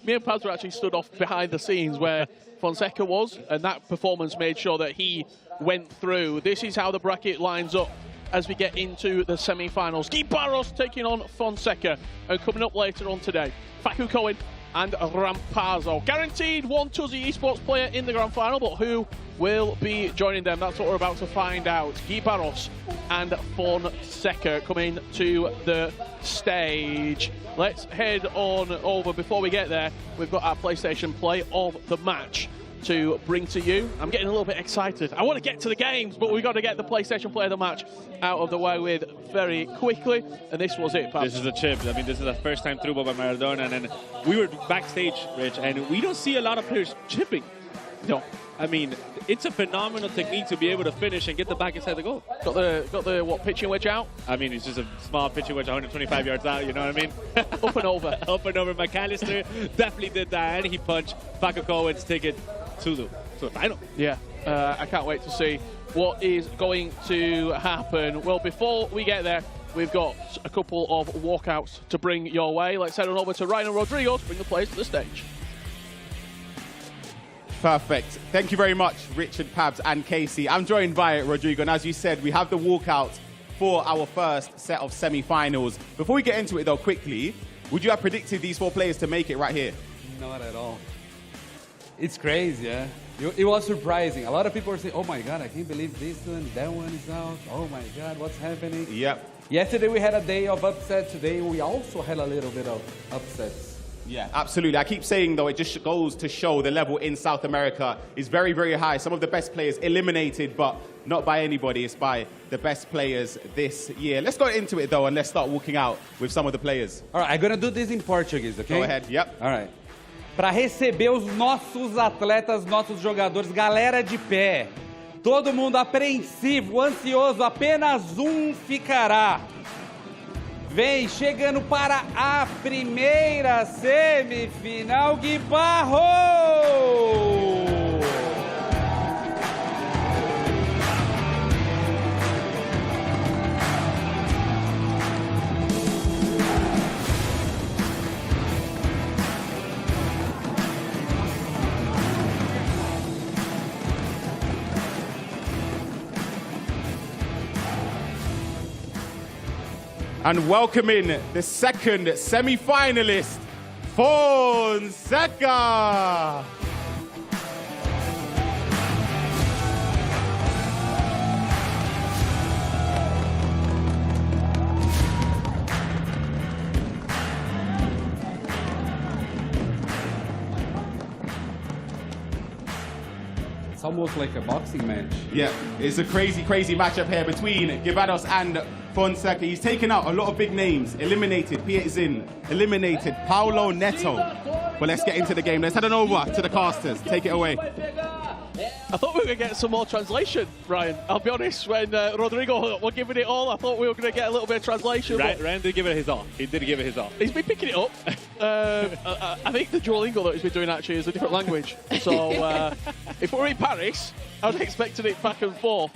Me and Paz were actually stood off behind the scenes where Fonseca was, and that performance made sure that he went through. This is how the bracket lines up as we get into the semi-finals. Guy Barros taking on Fonseca, and coming up later on today, Facu Cohen and Rampazzo. Guaranteed one Tuzi esports player in the grand final, but who will be joining them? That's what we're about to find out. Guy Barros and Fonseca coming to the stage. Let's head on over. Before we get there, we've got our PlayStation Play of the Match to bring to you. I'm getting a little bit excited. I want to get to the games, but we've got to get the PlayStation Play of the Match out of the way with very quickly, and this was it, Pat. This is a chip. I mean, this is the first time through by Maradona, and then we were backstage, Rich, and we don't see a lot of players chipping. No. I mean, it's a phenomenal technique to be able to finish and get the back inside the goal. Got the what, pitching wedge out? I mean, it's just a small pitching wedge, 125 yards out, you know what I mean? Up and over. Up and over. McAllister definitely did that, and he punched Facu Cohen's ticket to the final. Yeah, I can't wait to see what is going to happen. Well, before we get there, we've got a couple of walkouts to bring your way. Let's head on over to Ryan and Rodrigo to bring the players to the stage. Perfect. Thank you very much, Richard, Pabs, and Casey. I'm joined by Rodrigo, and as you said, we have the walkout for our first set of semi-finals. Before we get into it, though, quickly, would you have predicted these 4 players to make it right here? Not at all. It's crazy, yeah. It was surprising. A lot of people were saying, oh my God, I can't believe this one, that one is out. Oh my God, what's happening? Yep. Yesterday we had a day of upset. Today we also had a little bit of upsets. Yeah, absolutely. I keep saying, though, it just goes to show the level in South America is very, very high. Some of the best players eliminated, but not by anybody. It's by the best players this year. Let's go into it, though, and let's start walking out with some of the players. All right, I'm going to do this in Portuguese, okay? Go ahead, yep. All right. Para receber os nossos atletas, nossos jogadores, galera de pé. Todo mundo apreensivo, ansioso, apenas um ficará. Vem chegando para a primeira semifinal, Gui Barros! And welcoming the second semi-finalist, Fonseca. It's almost like a boxing match. Yeah, it's a crazy, crazy matchup here between Gibados and Fonseca. He's taken out a lot of big names. Eliminated Piet Zin, eliminated Paulo Neto. But let's get into the game. Let's head on over to the casters. Take it away. I thought we were going to get some more translation, Ryan. I'll be honest, when Rodrigo were giving it all, I thought we were going to get a little bit of translation. Ryan did give it his all. He did give it his all. He's been picking it up. I think the Duolingo that he's been doing actually is a different language. So if we're in Paris, I was expecting it back and forth.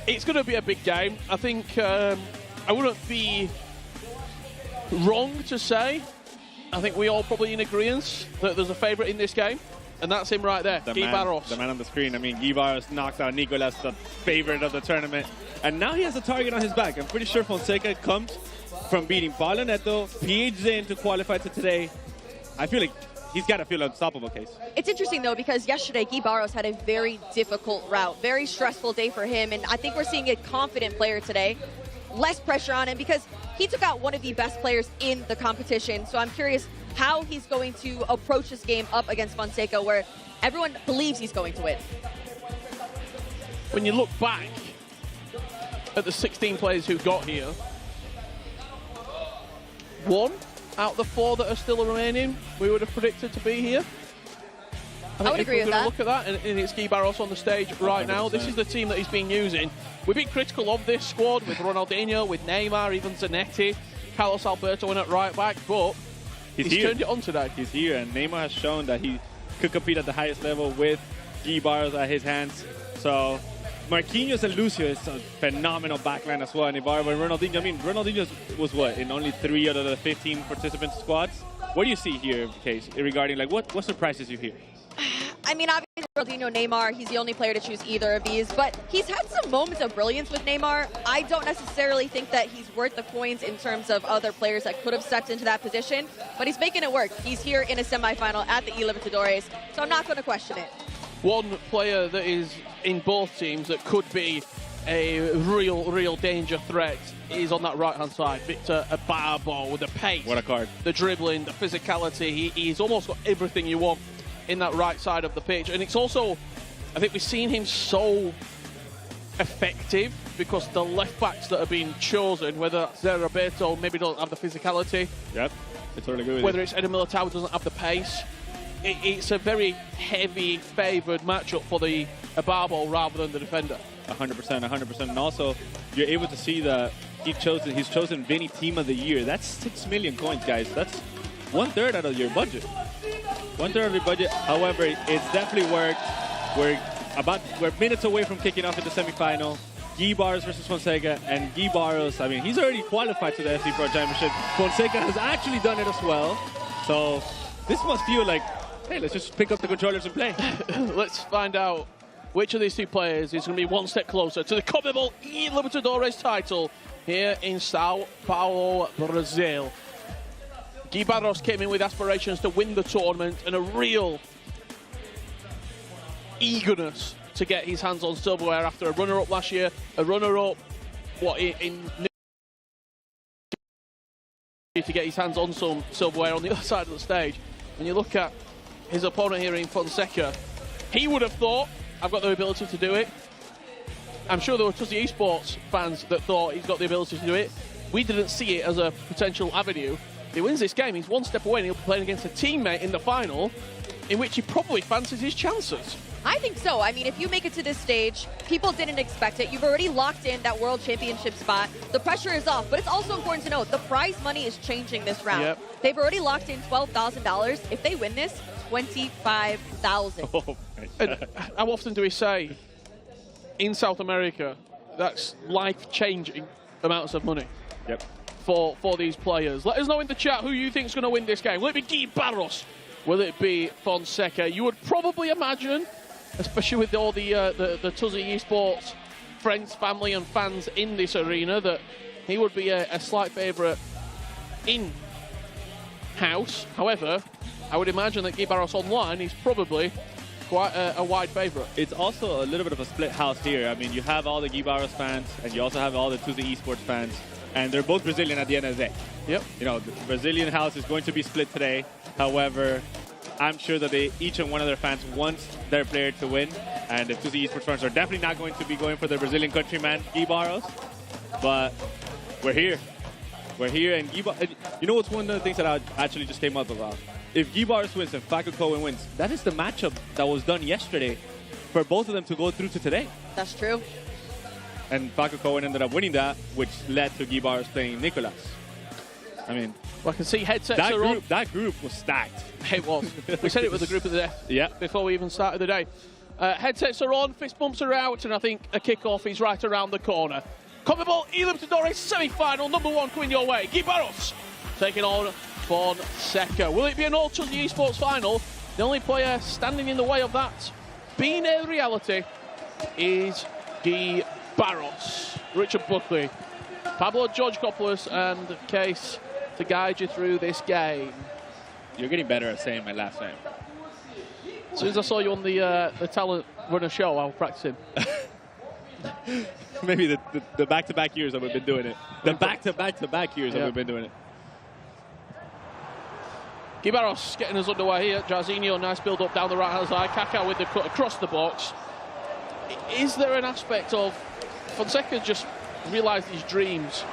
It's going to be a big game. I think I wouldn't be wrong to say, I think we all probably in agreement that there's a favourite in this game. And that's him right there, Guy Barros. The man on the screen. I mean, Guy Barros knocks out Nicolas, the favorite of the tournament. And now he has a target on his back. I'm pretty sure Fonseca comes from beating Paulo Neto, PH in to qualify to today. I feel like he's got to feel unstoppable, Case. It's interesting, though, because yesterday Guy Barros had a very difficult route, very stressful day for him. And I think we're seeing a confident player today. Less pressure on him because he took out one of the best players in the competition. So I'm curious how he's going to approach this game up against Fonseca, where everyone believes he's going to win. When you look back at the 16 players who got here, 1 out of the 4 that are still remaining, we would have predicted to be here. I would agree with that. Look at that, and it's Guy Barros on the stage right 100%. Now. This is the team that he's been using. We've been critical of this squad with Ronaldinho, with Neymar, even Zanetti, Carlos Alberto in at right back, but he's turned it on today. He's here, and Neymar has shown that he could compete at the highest level with Guy Barros at his hands. So Marquinhos and Lucio is a phenomenal backline as well. And Ronaldinho, I mean, Ronaldinho was what, in only 3 out of the 15 participant squads? What do you see here, Case, regarding, like, what surprises you here? I mean, obviously, Ronaldinho, Neymar, he's the only player to choose either of these, but he's had some moments of brilliance with Neymar. I don't necessarily think that he's worth the coins in terms of other players that could have stepped into that position, but he's making it work. He's here in a semifinal at the eLibertadores, so I'm not going to question it. One player that is in both teams that could be a real danger threat is on that right-hand side. Victor Ibarbo with the pace. What a card. The dribbling, the physicality. He's almost got everything you want in that right side of the pitch. And it's also, I think we've seen him so effective because the left backs that are being chosen, whether Zé Roberto maybe don't have the physicality. Yep, I totally agree with whether you. it's Eder Militao doesn't have the pace. It's a very heavy favoured matchup for the Ibarbo rather than the defender. 100%, 100%. And also, you're able to see that he's chosen Vinny Team of the Year. That's 6 million coins, guys. That's 1/3 out of your budget. 1/3 of your budget. However, it's definitely worked. We're minutes away from kicking off in the semifinal. Guy Barros versus Fonseca, and Guy Barros, I mean, he's already qualified to the FC Pro Championship. Fonseca has actually done it as well. So this must feel like, hey, let's just pick up the controllers and play. Let's find out which of these two players is going to be one step closer to the CONMEBOL eLibertadores title here in Sao Paulo, Brazil. Guy Barros came in with aspirations to win the tournament and a real eagerness to get his hands on silverware after a runner-up last year, a runner-up, to get his hands on some silverware on the other side of the stage. When you look at his opponent here in Fonseca, he would have thought, I've got the ability to do it. I'm sure there were Tuzi Esports fans that thought he's got the ability to do it. We didn't see it as a potential avenue. If he wins this game, he's one step away and he'll be playing against a teammate in the final in which he probably fancies his chances. I think so. I mean, if you make it to this stage, people didn't expect it. You've already locked in that World Championship spot. The pressure is off, but it's also important to note the prize money is changing this round. Yep. They've already locked in $12,000. If they win this, $25,000. Oh, and how often do we say in South America that's life-changing amounts of money? Yep. For these players. Let us know in the chat who you think is going to win this game. Will it be Guy Barros? Will it be Fonseca? You would probably imagine, especially with all the Tuzi Esports friends, family and fans in this arena, that he would be a slight favourite in-house. However, I would imagine that Guy Barros online is probably quite a wide favourite. It's also a little bit of a split house here. I mean, you have all the Guy Barros fans, and you also have all the Tuzi Esports fans, and they're both Brazilian at the end of the day. Yep. You know, the Brazilian house is going to be split today. However, I'm sure that each and one of their fans wants their player to win, and the Tuzi Esports fans are definitely not going to be going for their Brazilian countryman, Guy Barros. But we're here. We're here, and you know what's one of the things that I actually just came up about? If Guy Barros wins and Facu Cohen wins, that is the matchup that was done yesterday for both of them to go through to today. That's true. And Paco Cohen ended up winning that, which led to Guy Barros playing Nicolas. I mean, well, I can see headsets are on. That group was stacked. It was. We said it was the group of the death. Yeah. Before we even started the day. Headsets are on, fist bumps are out, and I think a kickoff is right around the corner. CONMEBOL eLibertadores semi-final, number 1 coming your way. Guy Barros taking on Fonseca. Will it be an all-Tuesday esports final? The only player standing in the way of that being a reality is Guy Barros. Richard Buckley, Pablo George Coppolas, and Case to guide you through this game. You're getting better at saying my last name. As soon as I saw you on the talent runner show, I was practicing. Maybe the back-to-back years that we've been doing it. The back-to-back years that we've been doing it. Guy Barros getting us underway here. Jarzinho, nice build-up down the right-hand side. Kaká with the cut across the box. Is there an aspect of Fonseca just realised his dreams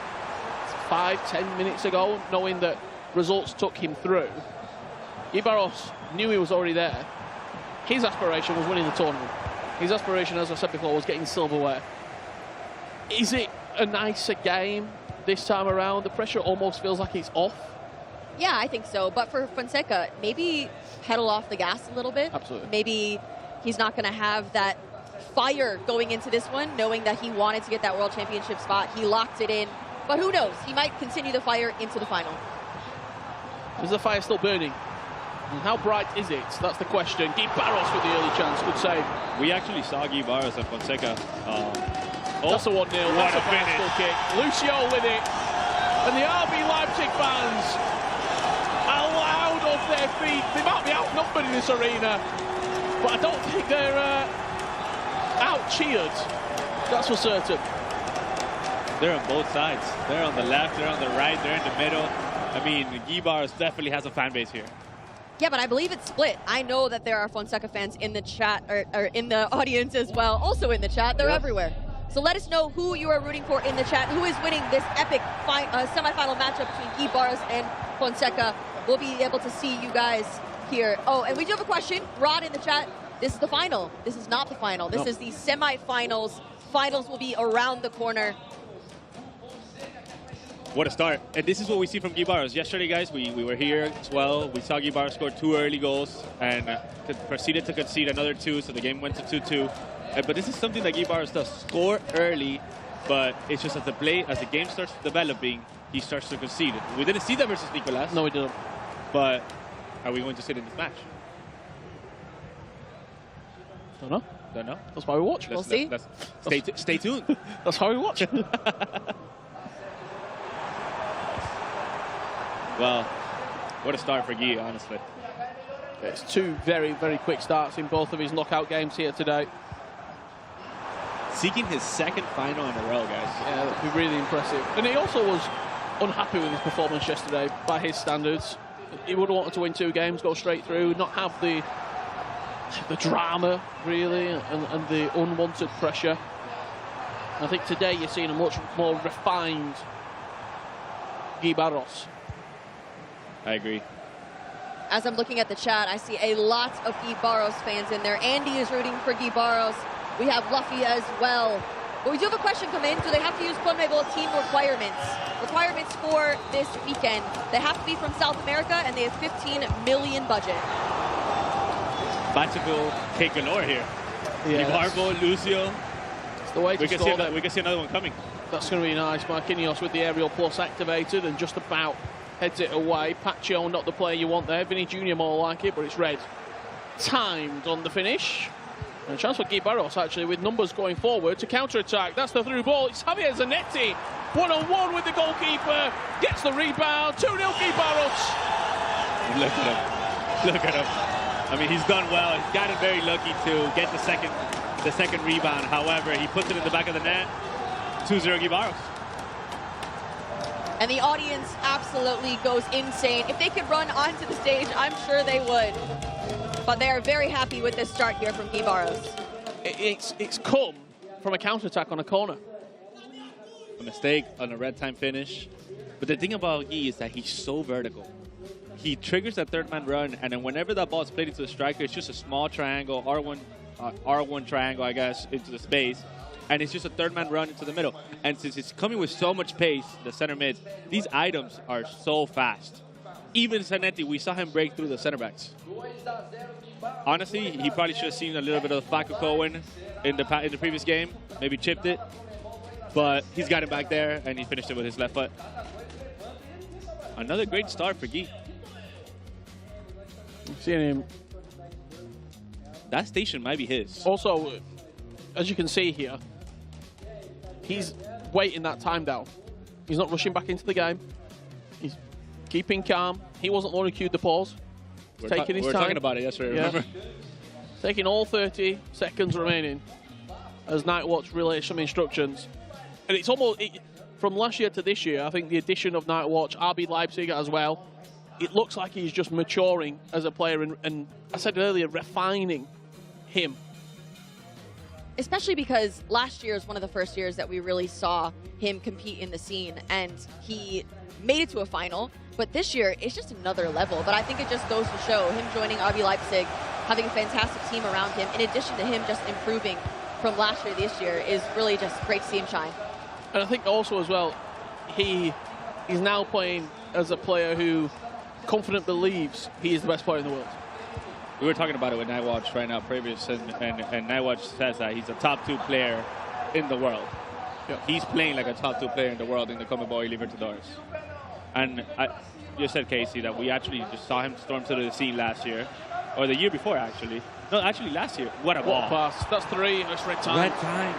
5-10 minutes ago, knowing that results took him through? Guy Barros knew he was already there. His aspiration was winning the tournament. His aspiration, as I said before, was getting silverware. Is it a nicer game this time around? The pressure almost feels like it's off. Yeah, I think so. But for Fonseca, maybe pedal off the gas a little bit. Absolutely. Maybe he's not going to have that fire going into this one, knowing that he wanted to get that World Championship spot. He locked it in. But who knows? He might continue the fire into the final. Is the fire still burning? And how bright is it? That's the question. Guy Barros with the early chance. Good save. We actually saw Guy Barros and Fonseca. That's a 1-0. That's a bicycle kick. Lucio with it. And the RB Leipzig fans are loud off their feet. They might be outnumbered in this arena, but I don't think they're out-cheered. That's for certain. They're on both sides. They're on the left, they're on the right, they're in the middle. I mean, Guy Barros definitely has a fan base here. Yeah, but I believe it's split. I know that there are Fonseca fans in the chat, or in the audience as well, also in the chat. They're everywhere. So let us know who you are rooting for in the chat, who is winning this epic semifinal matchup between Guy Barros and Fonseca. We'll be able to see you guys here. Oh, and we do have a question. Rod in the chat, this is the final. This is not the final. This is the semifinals. Finals will be around the corner. What a start. And this is what we see from Guy Barros. Yesterday, guys, we were here as well. We saw Guy Barros score 2 early goals and proceeded to concede another 2, so the game went to 2-2. But this is something that Guy Barros does. Score early, but it's just as the game starts developing, he starts to concede. We didn't see that versus Nicolas. No, we didn't. But are we going to see it in this match? Don't know. Don't know. That's why we watch. We'll see. Stay tuned. That's how we watch. Well, what a start for Guy, honestly. It's 2 very, very quick starts in both of his knockout games here today. Seeking his 2nd final in a row, guys. Yeah, that'd be really impressive. And he also was unhappy with his performance yesterday by his standards. He would have wanted to win 2 games, go straight through, not have the drama, really, and the unwanted pressure. I think today you're seeing a much more refined Guy Barros. I agree. As I'm looking at the chat, I see a lot of Guy Barros fans in there. Andy is rooting for Guy Barros. We have Luffy as well. But we do have a question come in. Do they have to use CONMEBOL team requirements? Requirements for this weekend. They have to be from South America, and they have 15 million budget. Bicycle kick galore here. Yeah, Ibarbo, Lucio. It's the way to score that. We can see another one coming. That's going to be nice. Marquinhos with the aerial plus activated and just about heads it away. Pacho, not the player you want there. Vinny Jr. more like it, but it's red. Timed on the finish. And a chance for Guy Barros, actually, with numbers going forward to counter-attack. That's the through ball. It's Javier Zanetti. 1-on-1 with the goalkeeper. Gets the rebound. 2-0 Guy Barros. Look at him. Look at him. I mean, he's done well. He's gotten very lucky to get the second rebound. However, he puts it in the back of the net. 2-0 Guy Barros. And the audience absolutely goes insane. If they could run onto the stage, I'm sure they would. But they are very happy with this start here from Guy Barros. It's come from a counter-attack on a corner. A mistake on a red time finish. But the thing about Guy is that he's so vertical. He triggers that 3rd man run, and then whenever that ball is played into the striker, it's just a small triangle, R1, R1 triangle, I guess, into the space. And it's just a third-man run into the middle. And since it's coming with so much pace, the center mid, these items are so fast. Even Zanetti, we saw him break through the center backs. Honestly, he probably should have seen a little bit of the Facu Cohen in the previous game. Maybe chipped it. But he's got it back there, and he finished it with his left foot. Another great start for Guy. Seeing him. That station might be his. Also, as you can see here, he's waiting that time down. He's not rushing back into the game. He's keeping calm. He wasn't the one who cued the pause. He's taking his time. We were talking about it yesterday, remember? Taking all 30 seconds remaining as Nightwatch relays some instructions. And it's almost, from last year to this year, I think the addition of Nightwatch, RB Leipzig as well, it looks like he's just maturing as a player and I said earlier, refining him. Especially because last year is one of the first years that we really saw him compete in the scene, and he made it to a final. But this year, it's just another level. But I think it just goes to show him joining RB Leipzig, having a fantastic team around him, in addition to him just improving from last year to this year, is really just great to see him shine. And I think also as well, he's now playing as a player who confident believes he is the best player in the world. We were talking about it with Nightwatch right now, previous, and Nightwatch says that he's a top 2 player in the world. Yeah. He's playing like a top 2 player in the world in the CONMEBOL eLibertadores. And you said, Casey, that we actually just saw him storm to the scene last year, or the year before, actually. No, actually last year. What a ball. Pass. That's 3. That's red time. Red time.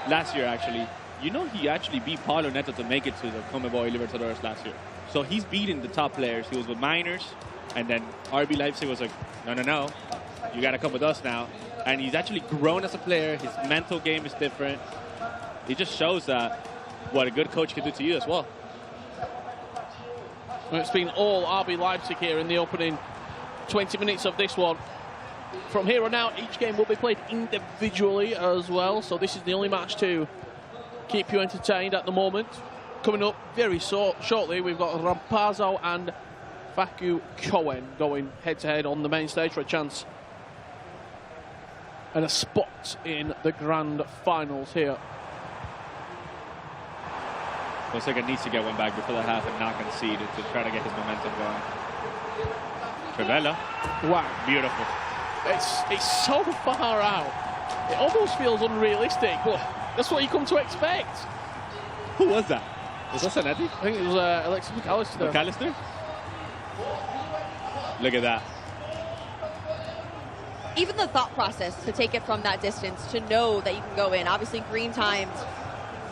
Last year, actually. You know, he actually beat Paulo Neto to make it to the CONMEBOL eLibertadores last year. So he's beating the top players. He was with Miners, and then RB Leipzig was like, no, you got to come with us now. And he's actually grown as a player. His mental game is different. It just shows that what a good coach can do to you as well. It's been all RB Leipzig here in the opening 20 minutes of this one. From here on out, each game will be played individually as well. So this is the only match to keep you entertained at the moment. Coming up very shortly, we've got Rampazzo and Facu Cohen going head-to-head on the main stage for a chance and a spot in the grand finals here. Looks like it needs to get one back before the half and not concede to try to get his momentum going. Trivella. Wow. Beautiful. It's so far out. It almost feels unrealistic, but that's what you come to expect. Who was that? Was that Zanetti? I think it was Alexis McAllister. McAllister? Look at that. Even the thought process to take it from that distance, to know that you can go in. Obviously, green times,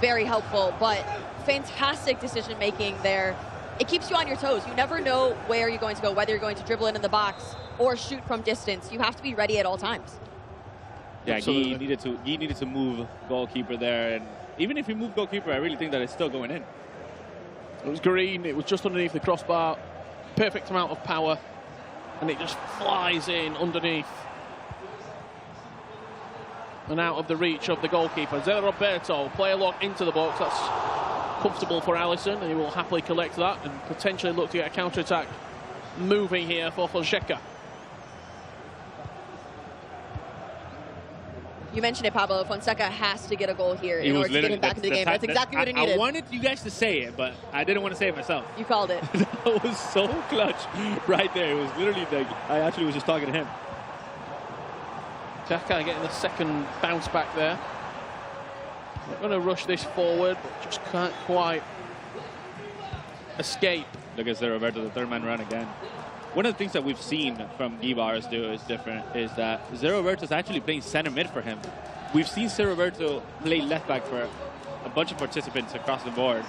very helpful, but fantastic decision making there. It keeps you on your toes. You never know where you're going to go, whether you're going to dribble in the box or shoot from distance. You have to be ready at all times. Yeah, he needed to move goalkeeper there, and even if he moved goalkeeper, I really think that it's still going in. It was green. It was just underneath the crossbar. Perfect amount of power, and it just flies in underneath and out of the reach of the goalkeeper. Zé Roberto, player lock into the box. That's comfortable for Alisson, and he will happily collect that and potentially look to get a counter-attack moving here for Fonseca. You mentioned it, Pablo. Fonseca has to get a goal here in order to get him back into the game. That's exactly what he needed. I wanted you guys to say it, but I didn't want to say it myself. You called it. That was so clutch right there. It was literally like, I actually was just talking to him. Just kind of getting the second bounce back there. Not going to rush this forward, but just can't quite escape. Look at Zé Roberto, the third man run again. One of the things that we've seen from Guy Barros do is different, is that Zé Roberto is actually playing center mid for him. We've seen Zé Roberto play left back for a bunch of participants across the board.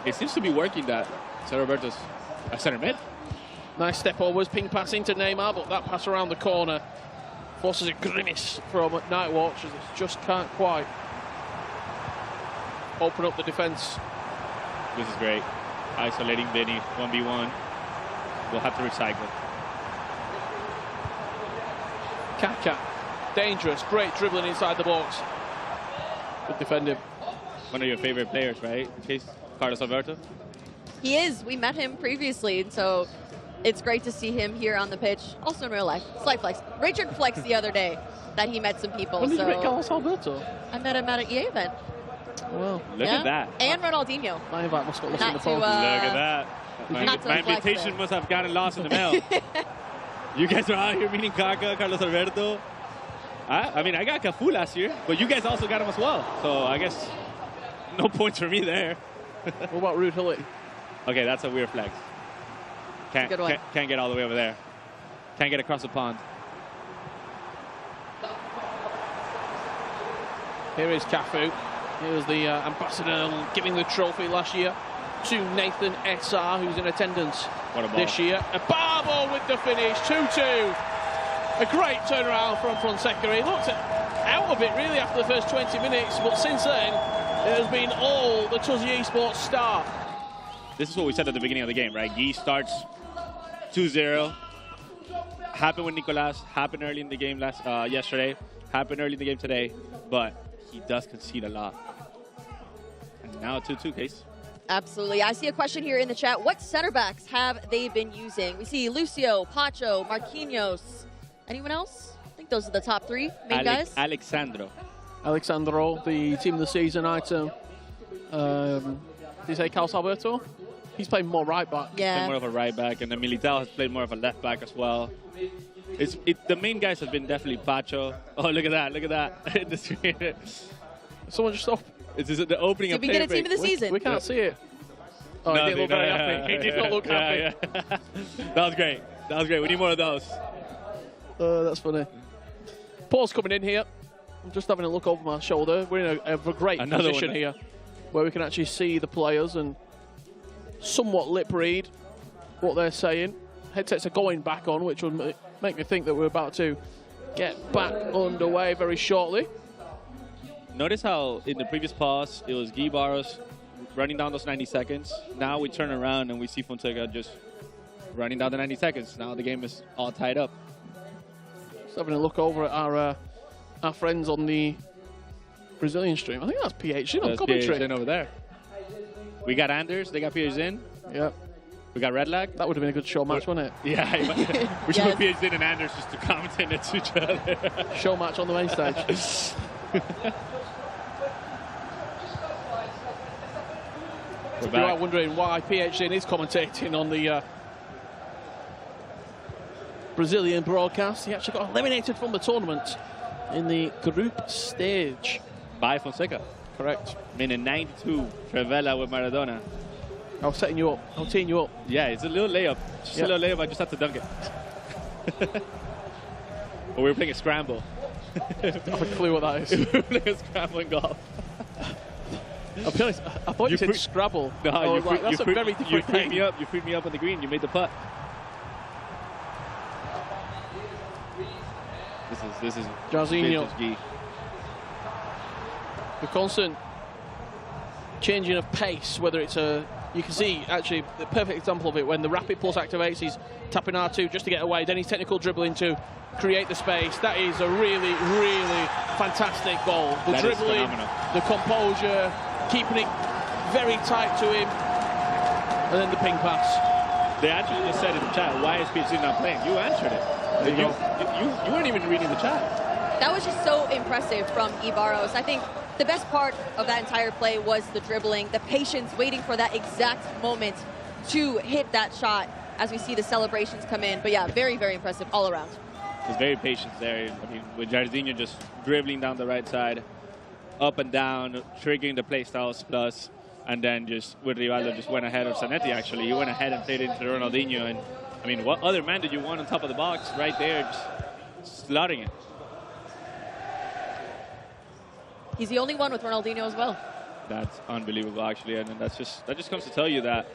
It seems to be working that Zé Roberto's a center mid. Nice step forwards, ping pass into Neymar, but that pass around the corner forces a grimace from Nightwatch as it just can't quite open up the defence. This is great. Isolating Vinny, 1v1. We'll have to recycle. Kaká, dangerous, great dribbling inside the box. Good defending. One of your favorite players, right? In case, Carlos Alberto? He is. We met him previously, so It's great to see him here on the pitch, also in real life. Slight flex. Richard flexed the other day that he met some people. When did you meet Carlos Alberto? I met him at an EA event. Wow. Look at that. And Ronaldinho. My invite must have got lost in the Not phone. to, Look at that. not My to flex invitation there. must have gotten lost in the mail. You guys are out here meeting Kaka, Carlos Alberto. I mean, I got Cafu last year, but you guys also got him as well. So I guess no points for me there. What about Rude Hilly? Okay, that's a weird flex. Can't get all the way over there. Can't get across the pond. Here is Cafu. He was the ambassador giving the trophy last year to Nathan SR, who's in attendance this year. A Barbo with the finish, 2-2. A great turnaround from Fonseca. He looked out of it really after the first 20 minutes, but since then, it has been all the Tuzi Esports star. This is what we said at the beginning of the game, right? Guy starts 2-0. Happened with Nicolas, happened early in the game yesterday, happened early in the game today, but he does concede a lot. And now 2-2 case. Absolutely. I see a question here in the chat. What center backs have they been using? We see Lucio, Pacho, Marquinhos. Anyone else? I think those are the top three main guys. Alexandro, the team of the season item. Did you say Carlos Alberto? He's playing more right back. Yeah. Played more of a right back, and then Militao has played more of a left back as well. The main guys have been definitely Pacho. Oh, look at that! Look at that! In the screen. Someone just stop. It's the opening Did of we get a team of the season? We can't see it. Oh, he didn't look very happy. He did not look happy. Yeah. That was great. That was great. We need more of those. That's funny. Paul's coming in here. I'm just having a look over my shoulder. We're in a great position here where we can actually see the players and somewhat lip read what they're saying. Headsets are going back on, which would make me think that we're about to get back underway very shortly. Notice how in the previous pause, it was Guy Barros running down those 90 seconds. Now we turn around and we see Fonseca just running down the 90 seconds. Now the game is all tied up. Just having a look over at our friends on the Brazilian stream. I think that's PH in on commentary. PH in over there. We got Anders. They got PH in. Yep. We got Redlag. That would have been a good show match, wouldn't it? Yeah. We should put PH in and Anders just to commentate next to each other. Show match on the main stage. If you are wondering why PhD is commentating on the Brazilian broadcast, he actually got eliminated from the tournament in the group stage. By Fonseca. Correct. Minute 92, Trevella with Maradona. I was setting you up. I was teeing you up. Yeah, it's a little layup. Just a little layup. I just had to dunk it. But we were playing a scramble. I have a clue what that is. We were playing a scramble in golf. I'll be honest, I thought you said Scrabble. No, that's a very different freed me up. You freed me up on the green. You made the putt. This is Jarzinho. The constant changing of pace, whether it's you can see actually the perfect example of it when the rapid pulse activates, he's tapping R2 just to get away, then he's technical dribbling to create the space. That is a really, really fantastic goal. The dribbling, the composure, keeping it very tight to him, and then the ping pass. They actually just said in the chat, why is PhD not playing? You answered it. You weren't even reading the chat. That was just so impressive from Ibarros. I think the best part of that entire play was the dribbling, the patience, waiting for that exact moment to hit that shot as we see the celebrations come in. But yeah, very, very impressive all around. He's very patient there. I mean, with Jarzinho just dribbling down the right side, up and down, triggering the play styles plus, and then just with Rivaldo just went ahead of Zanetti actually. He went ahead and played into Ronaldinho, and I mean, what other man did you want on top of the box right there, just slotting it? He's the only one with Ronaldinho as well. That's unbelievable, actually, and that just comes to tell you that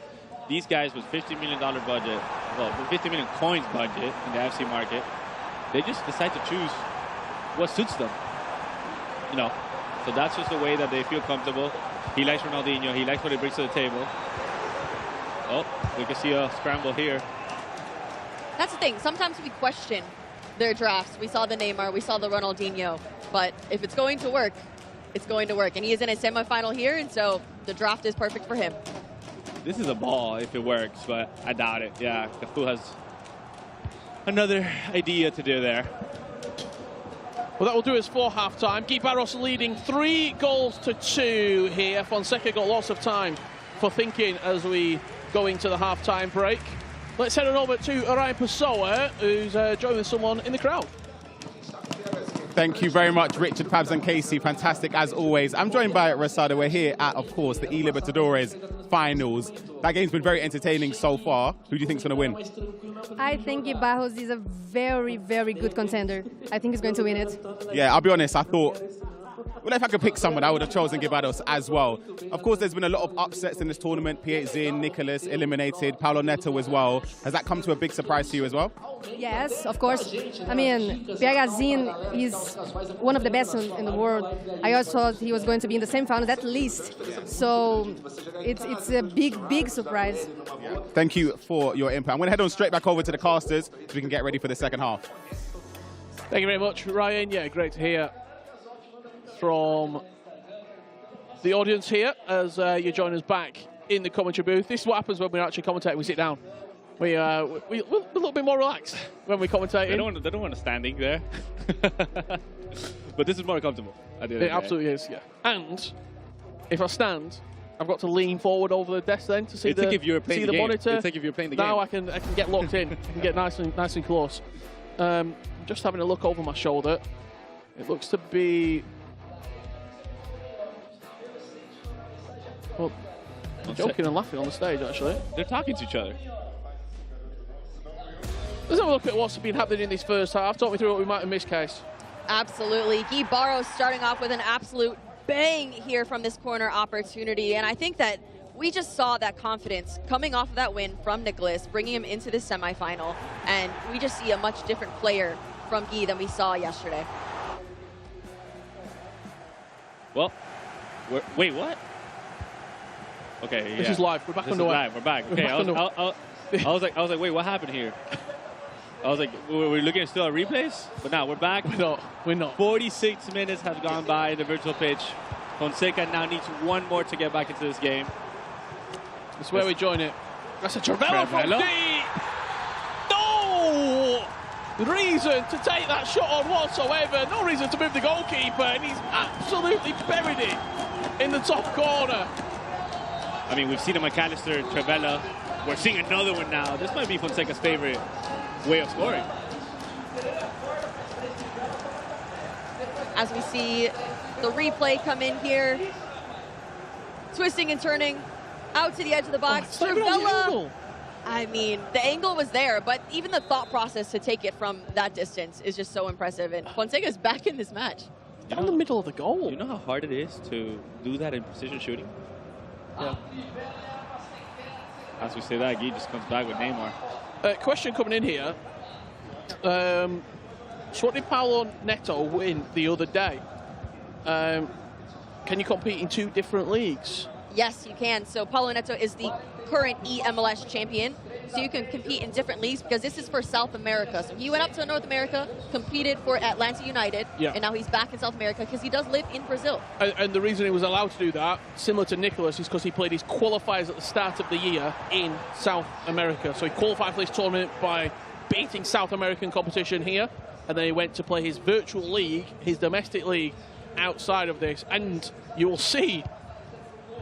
these guys with $50 million budget, well, with 50 million coins budget in the FC market, they just decide to choose what suits them, you know. So that's just the way that they feel comfortable. He likes Ronaldinho. He likes what he brings to the table. Oh, we can see a scramble here. That's the thing. Sometimes we question their drafts. We saw the Neymar, we saw the Ronaldinho, but if it's going to work, it's going to work. And he is in a semifinal here, and so the draft is perfect for him. This is a ball if it works, but I doubt it. Yeah, Cafu has another idea to do there. Well, that will do us for half-time. Guy Barros leading 3-2 here. Fonseca got lots of time for thinking as we go into the half-time break. Let's head on over to Orion Pessoa, who's joining someone in the crowd. Thank you very much, Richard, Pabs and Casey. Fantastic as always. I'm joined by Rosada. We're here at, of course, the eLibertadores finals. That game's been very entertaining so far. Who do you think's going to win? I think Barros is a very, very good contender. I think he's going to win it. Yeah, I'll be honest, I thought, well, if I could pick someone, I would have chosen Guibarros as well. Of course, there's been a lot of upsets in this tournament. Pietzin, Nicolas eliminated, Paulo Neto as well. Has that come to a big surprise to you as well? Yes, of course. I mean, Pietzin is one of the best in the world. I also thought he was going to be in the semifinals at least. So it's a big surprise. Thank you for your input. I'm going to head on straight back over to the casters so we can get ready for the second half. Thank you very much, Ryan. Yeah, great to hear from the audience here as you join us back in the commentary booth. This is what happens when we're actually commentating. We sit down. We're a little bit more relaxed when we commentate. They don't want to standing there. But this is more comfortable. It absolutely is, yeah. And if I stand, I've got to lean forward over the desk then to see the monitor. It's like if you're playing the game. Now I can get locked in. I can get nice and close. Just having a look over my shoulder. It looks to be... Well, joking and laughing on the stage, actually. They're talking to each other. Let's have a look at what's been happening in this first half. Talk me through what we might have missed, Case. Absolutely. Guy Barros starting off with an absolute bang here from this corner opportunity. And I think that we just saw that confidence coming off of that win from Nicolas, bringing him into the semifinal. And we just see a much different player from Guy than we saw yesterday. Well, wait, what? Okay, This is live. We're back underway. We're back. Okay, I was like, wait, what happened here? I was like, we're looking still at replays, but now we're back. We're not. 46 minutes have gone by in the virtual pitch. Fonseca now needs one more to get back into this game. That's where we join it. That's a Travella from D. No reason to take that shot on whatsoever. No reason to move the goalkeeper, and he's absolutely buried it in the top corner. I mean, we've seen a McAllister, Travella. We're seeing another one now. This might be Fonseca's favorite way of scoring. As we see the replay come in here, twisting and turning out to the edge of the box. Travella, I mean, the angle was there, but even the thought process to take it from that distance is just so impressive. And Fonseca's back in this match. Down the middle of the goal. You know how hard it is to do that in precision shooting? Yeah. As we say that, Guy just comes back with Neymar. Question coming in here. So what did Paulo Neto win the other day? Can you compete in two different leagues? Yes, you can. So Paulo Neto is the current eMLS champion. So you can compete in different leagues because this is for South America. So he went up to North America, competed for Atlanta United, and now he's back in South America because he does live in Brazil. And the reason he was allowed to do that, similar to Nicolas, is because he played his qualifiers at the start of the year in South America. So he qualified for this tournament by beating South American competition here, and then he went to play his virtual league, his domestic league, outside of this. And you will see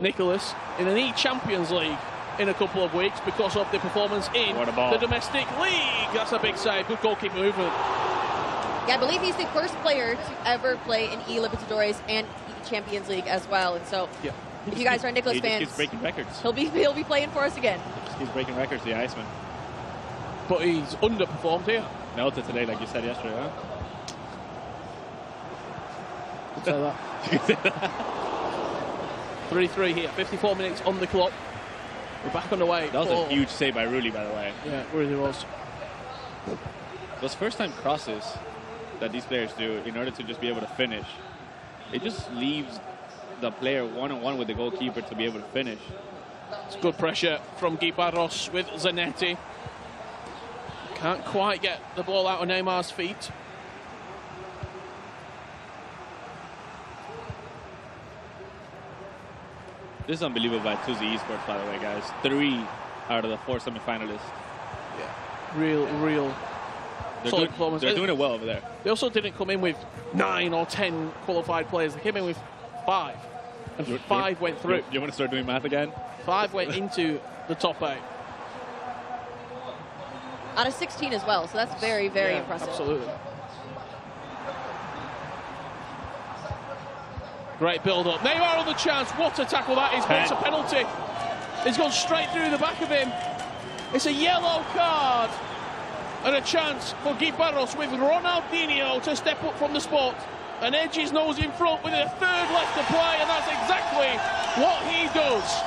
Nicolas in an E-Champions League in a couple of weeks because of the performance in the domestic league. That's a big save. Good goalkeeper movement. Yeah, I believe he's the first player to ever play in eLibertadores and E-Champions League as well. And so, if you guys are Nicolas fans, he just keeps breaking records. He'll be playing for us again. He just keeps breaking records, the Iceman. But he's underperformed here. Melted today, like you said yesterday, huh? I'll say that. 3-3 here. 54 minutes on the clock. We're back on the way. That was a huge save by Rulli, by the way. Yeah, it really was. Those first-time crosses that these players do in order to just be able to finish, it just leaves the player one-on-one with the goalkeeper to be able to finish. It's good pressure from Guy Barros with Zanetti. Can't quite get the ball out of Neymar's feet. This is unbelievable by Tuzi Esports, by the way, guys. 3 out of the 4 semifinalists. Yeah. Real solid performance. They're doing it well over there. They also didn't come in with 9 or 10 qualified players. They came in with 5. And 5 went through. You want to start doing math again? 5 went into the top 8. Out of 16 as well, so that's very, very impressive. Absolutely. Great build-up. Neymar on the chance. What a tackle that is. But it's a penalty. It's gone straight through the back of him. It's a yellow card. And a chance for Gui Barros with Ronaldinho to step up from the spot and edge his nose in front with a third left to play, and that's exactly what he does.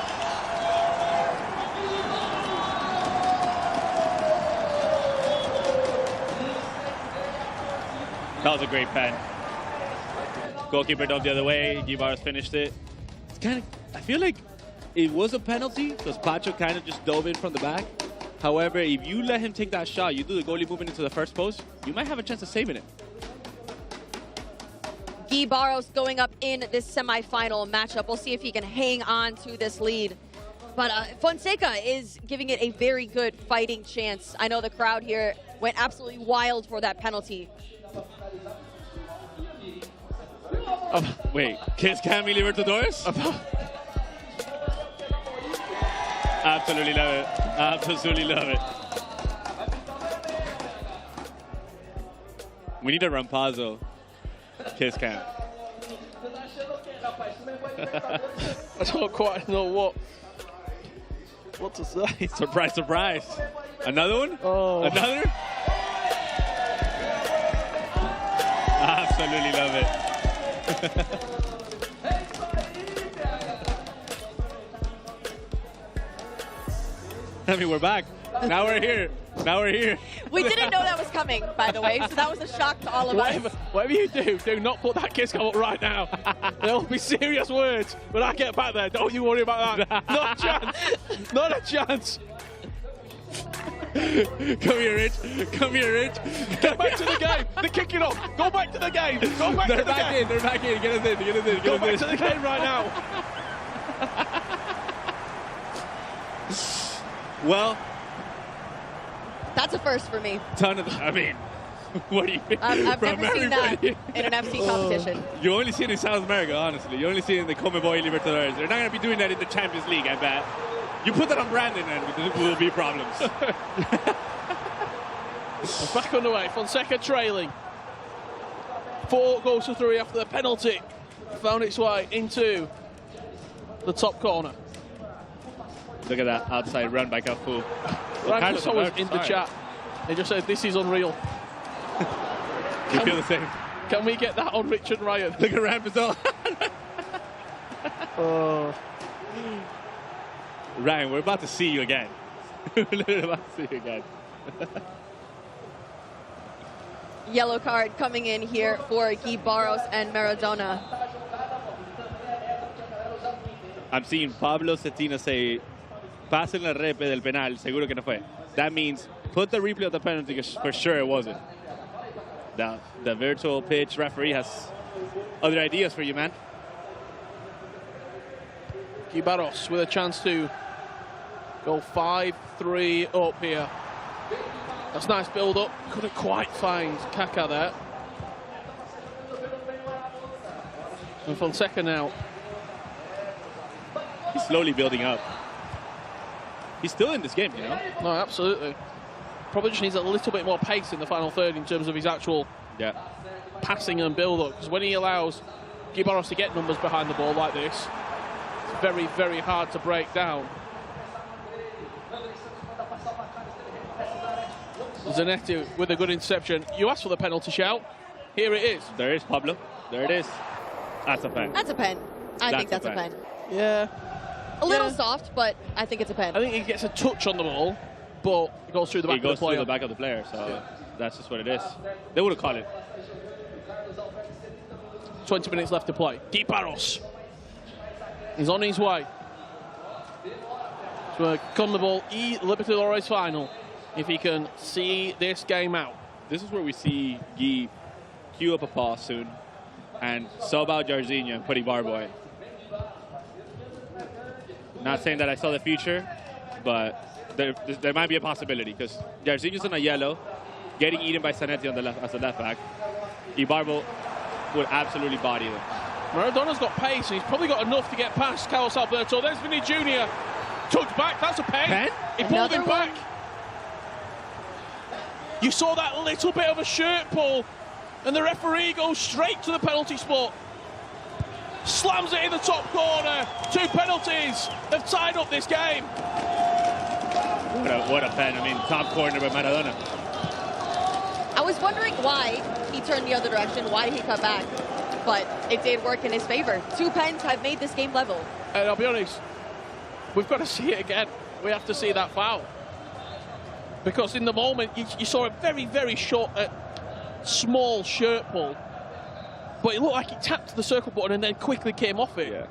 That was a great pen. Goalkeeper dove the other way. Gui Barros finished it. It's kind of, I feel like it was a penalty because Pacho kind of just dove in from the back. However, if you let him take that shot, you do the goalie movement into the first post, you might have a chance of saving it. Gui Barros going up in this semifinal matchup. We'll see if he can hang on to this lead. But Fonseca is giving it a very good fighting chance. I know the crowd here went absolutely wild for that penalty. Wait, kiss Cam eLibertadores? Absolutely love it. Absolutely love it. We need a Rampazzo kiss cam. I don't quite know what to say. Surprise, surprise. Another one? Oh. Another? Absolutely love it. I mean, we're back. Now we're here. Now we're here. We didn't know that was coming, by the way, so that was a shock to all of us. Whatever you do not put that kiss cam up right now. There will be serious words when I get back there. Don't you worry about that. Not a chance. Not a chance. Come here, Rich. Come here, Rich. Get back to the game. They're kicking off. Go back to the game. Go back to the game. They're back in. Get us in. Get us in. Go back to the game right now. Well, that's a first for me. I mean, what do you think? I've never seen that in an FC competition. You only see it in South America, honestly. You only see it in the CONMEBOL eLibertadores. They're not going to be doing that in the Champions League, I bet. You put that on Brandon and there will be problems. Back underway. Fonseca trailing. 4 goals to 3 after the penalty. Found its way into the top corner. Look at that outside run by Cafu. Rankus was in the chat. They just said, this is unreal. You feel the same? Can we get that on Richard Ryan? Look at Rampazzo. Ryan, we're about to see you again. We're literally about to see you again. Yellow card coming in here for Gui Barros and Maradona. I'm seeing Pablo Cetina say, pasen la repe del penal, seguro que no fue. That means put the replay of the penalty, because for sure it wasn't. The virtual pitch referee has other ideas for you, man. Gui Barros with a chance to go 5-3 up here. That's nice build up. Couldn't quite find Kaká there. And Fonseca now. He's slowly building up. He's still in this game, you know? No, absolutely. Probably just needs a little bit more pace in the final third in terms of his actual passing and build-up. Because when he allows Gui Barros to get numbers behind the ball like this, it's very, very hard to break down. Zanetti with a good interception. You asked for the penalty shout. Here it is. There is, Pablo. There it is. That's a pen. That's a pen. I think that's a pen. Yeah. A little soft, but I think it's a pen. I think he gets a touch on the ball, but it goes through the back of the player. It goes through the back of the player, so that's just what it is. They would have called it. 20 minutes left to play. Gui Barros is on his way to a CONMEBOL eLibertadores final if he can see this game out. This is where we see Guy queue up a pass soon and sub out Jarzinho and put Ibarbo in. Not saying that I saw the future, but there might be a possibility because Jairzinho's on a yellow, getting eaten by Zanetti on the left as a left back. Ibarbo would absolutely body them. Maradona's got pace, and he's probably got enough to get past Carlos Alberto. There's Vinny Jr. Tugged back. That's a pen. He pulled him back. You saw that little bit of a shirt pull, and the referee goes straight to the penalty spot. Slams it in the top corner. 2 penalties have tied up this game. What a pen. I mean, top corner by Maradona. I was wondering why he turned the other direction, why he cut back, but it did work in his favor. 2 pens have made this game level. And I'll be honest, we've got to see it again. We have to see that foul. Because in the moment, you saw a very, very short, small shirt pull, but it looked like he tapped the circle button and then quickly came off it.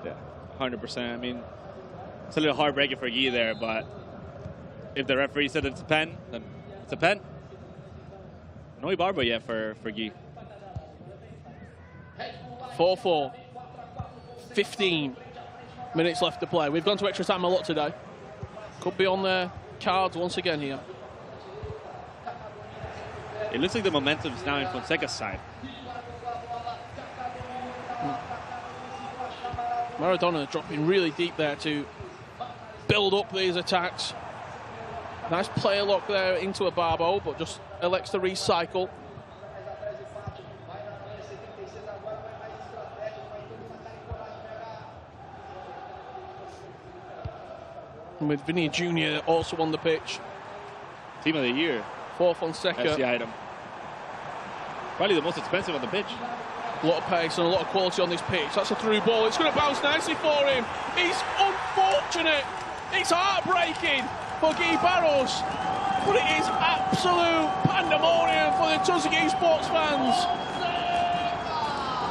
Yeah, 100%. I mean, it's a little heartbreaking for Guy there, but if the referee said it's a pen, then it's a pen. No Ibarbo yet for Guy. 4-4. 15 minutes left to play. We've gone to extra time a lot today. Could be on the cards once again here. It looks like the momentum is now in Fonseca's side. Maradona dropping really deep there to build up these attacks. Nice player lock there into Ibarbo, but just elects to recycle. And with Vinny Jr. also on the pitch. Team of the year. For Fonseca. FC item. Probably the most expensive on the pitch. A lot of pace and a lot of quality on this pitch. That's a through ball. It's going to bounce nicely for him. It's unfortunate. It's heartbreaking for Guy Barros. But it is absolute pandemonium for the Tuskegee sports fans.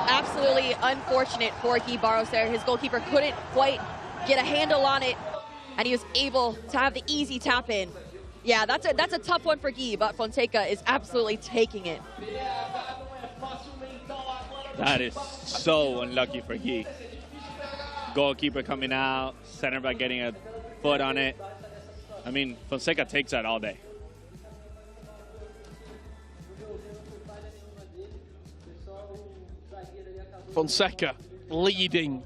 Absolutely unfortunate for Guy Barros there. His goalkeeper couldn't quite get a handle on it, and he was able to have the easy tap in. Yeah, that's a tough one for Guy, but Fonseca is absolutely taking it. That is so unlucky for Guy. Goalkeeper coming out, center back getting a foot on it. I mean, Fonseca takes that all day. Fonseca leading.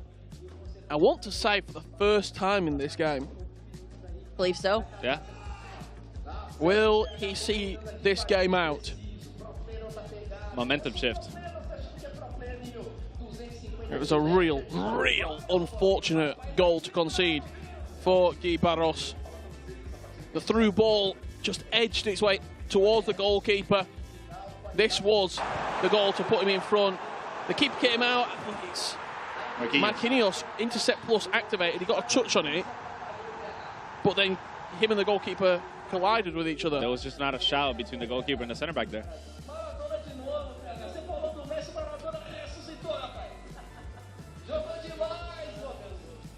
I want to say for the first time in this game. Believe so. Yeah. Will he see this game out? Momentum shift. It was a real unfortunate goal to concede for Guy Barros. The through ball just edged its way towards the goalkeeper. This was the goal to put him in front. The keeper came out. I think it's Marquinhos, intercept plus activated. He got a touch on it, but then him and the goalkeeper collided with each other. There was just not a shout between the goalkeeper and the center back there.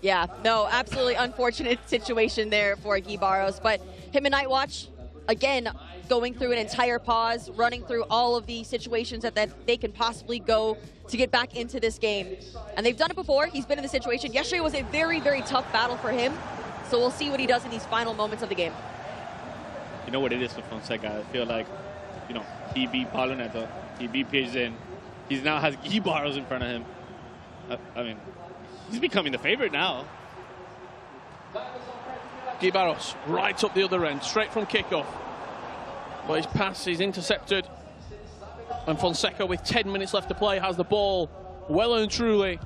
Yeah, no, absolutely unfortunate situation there for Guy Barros. But him and Nightwatch, again, going through an entire pause, running through all of the situations that they can possibly go to get back into this game. And they've done it before. He's been in the situation. Yesterday was a very, very tough battle for him. So we'll see what he does in these final moments of the game. You know what it is with Fonseca? I feel like, you know, he beat Paulo Neto. He beat Piazin. He now has Guy Barros in front of him. I mean, he's becoming the favorite now. Guy Barros right up the other end, straight from kickoff. But his pass is intercepted. And Fonseca, with 10 minutes left to play, has the ball well and truly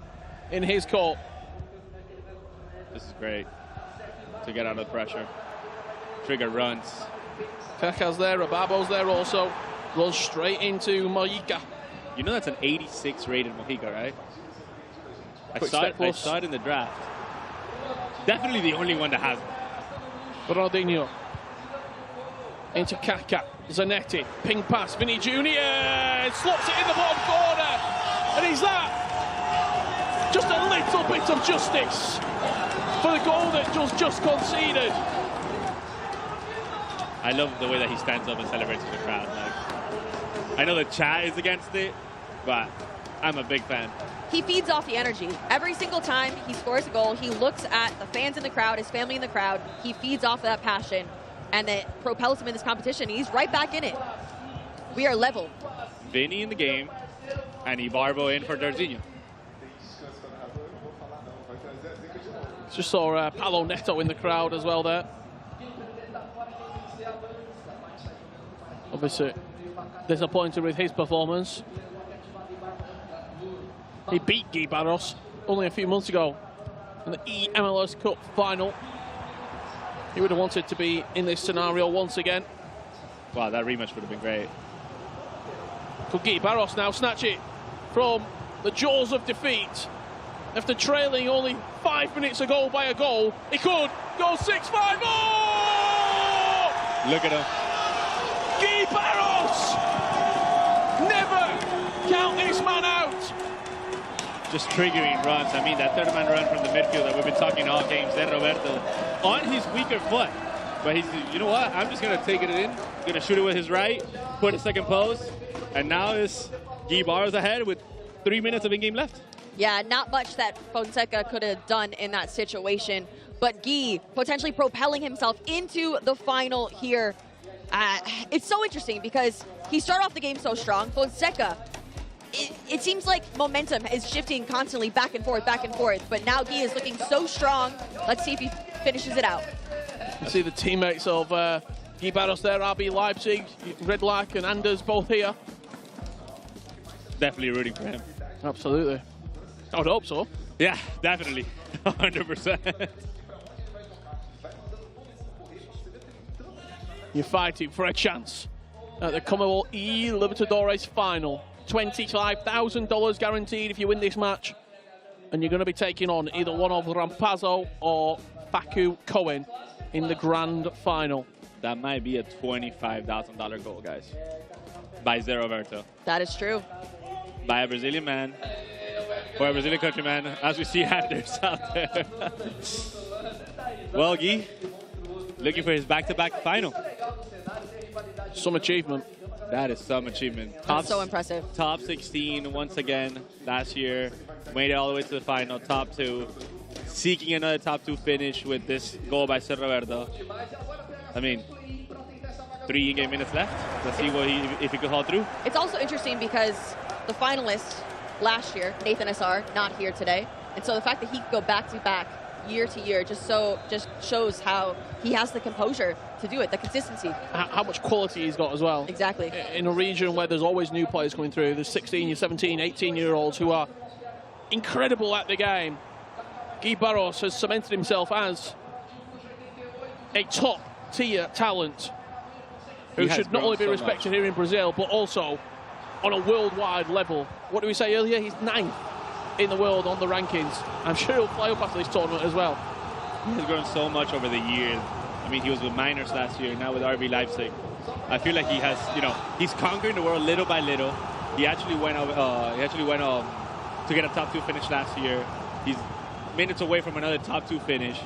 in his court. This is great to get out of the pressure. Trigger runs. Kaká's there, Ababo's there also. Runs straight into Mojica. You know that's an 86 rated Mojica, right? I saw it in the draft. Definitely the only one that has it. Ronaldinho into Kaká, Zanetti, ping pass, Vinny Jr. slots it in the bottom corner, and is that just a little bit of justice for the goal that was just conceded? I love the way that he stands up and celebrates with the crowd. Like, I know the chat is against it, but I'm a big fan. He feeds off the energy. Every single time he scores a goal, he looks at the fans in the crowd, his family in the crowd. He feeds off that passion, and it propels him in this competition. He's right back in it. We are level. Vinny in the game, and Ibarbo in for Jorginho. Just saw Paolo Neto in the crowd as well there. Obviously disappointed with his performance. He beat Guy Barros only a few months ago in the eMLS Cup final. He would have wanted to be in this scenario once again. Wow, that rematch would have been great. Could Guy Barros now snatch it from the jaws of defeat? After trailing only 5 minutes ago by a goal, he could go 6-5. Oh! Look at him. Guy Barros! Never count this man out. Just triggering runs. I mean, that third man run from the midfield that we've been talking all games, then Roberto, on his weaker foot. But he's, you know what? I'm just going to take it in. Going to shoot it with his right, put it second post. And now is Guy Barros ahead with 3 minutes of in-game left. Yeah, not much that Fonseca could have done in that situation. But Guy potentially propelling himself into the final here. It's so interesting because he started off the game so strong. Fonseca, it seems like momentum is shifting constantly back and forth, but now Guy is looking so strong. Let's see if he finishes it out. You see the teammates of Guy Barros there, RB Leipzig, Redlac and Anders both here. Definitely rooting for him. Absolutely. I would hope so. Yeah, definitely. 100%. You're fighting for a chance at the CONMEBOL eLibertadores final. $25,000 guaranteed if you win this match. And you're going to be taking on either one of Rampazzo or Facu Cohen in the grand final. That might be a $25,000 goal, guys. By Zé Roberto. That is true. By a Brazilian man. For a Brazilian countryman, as we see Anders out there. Well, Guy, looking for his back-to-back final. Some achievement. That is some achievement. That's so impressive. Top 16 once again last year. Made it all the way to the final, top 2. Seeking another top 2 finish with this goal by Zé Roberto. I mean, 3 in-game minutes left. Let's see what if he could hold through. It's also interesting because the finalist last year, Nathan Assar, not here today. And so the fact that he could go back-to-back year to year just shows how he has the composure to do it, the consistency. How much quality he's got as well. Exactly. In a region where there's always new players coming through. There's 16, 17, 18-year-olds who are incredible at the game. Guy Barros has cemented himself as a top-tier talent who should not only be respected here in Brazil, but also on a worldwide level. What did we say earlier? He's 9th in the world on the rankings. I'm sure he'll fly up after this tournament as well. He has grown so much over the years. I mean, he was with Miners last year, now with RB Leipzig. I feel like he has, you know, he's conquering the world little by little. He actually went to get a top 2 finish last year. He's minutes away from another top 2 finish.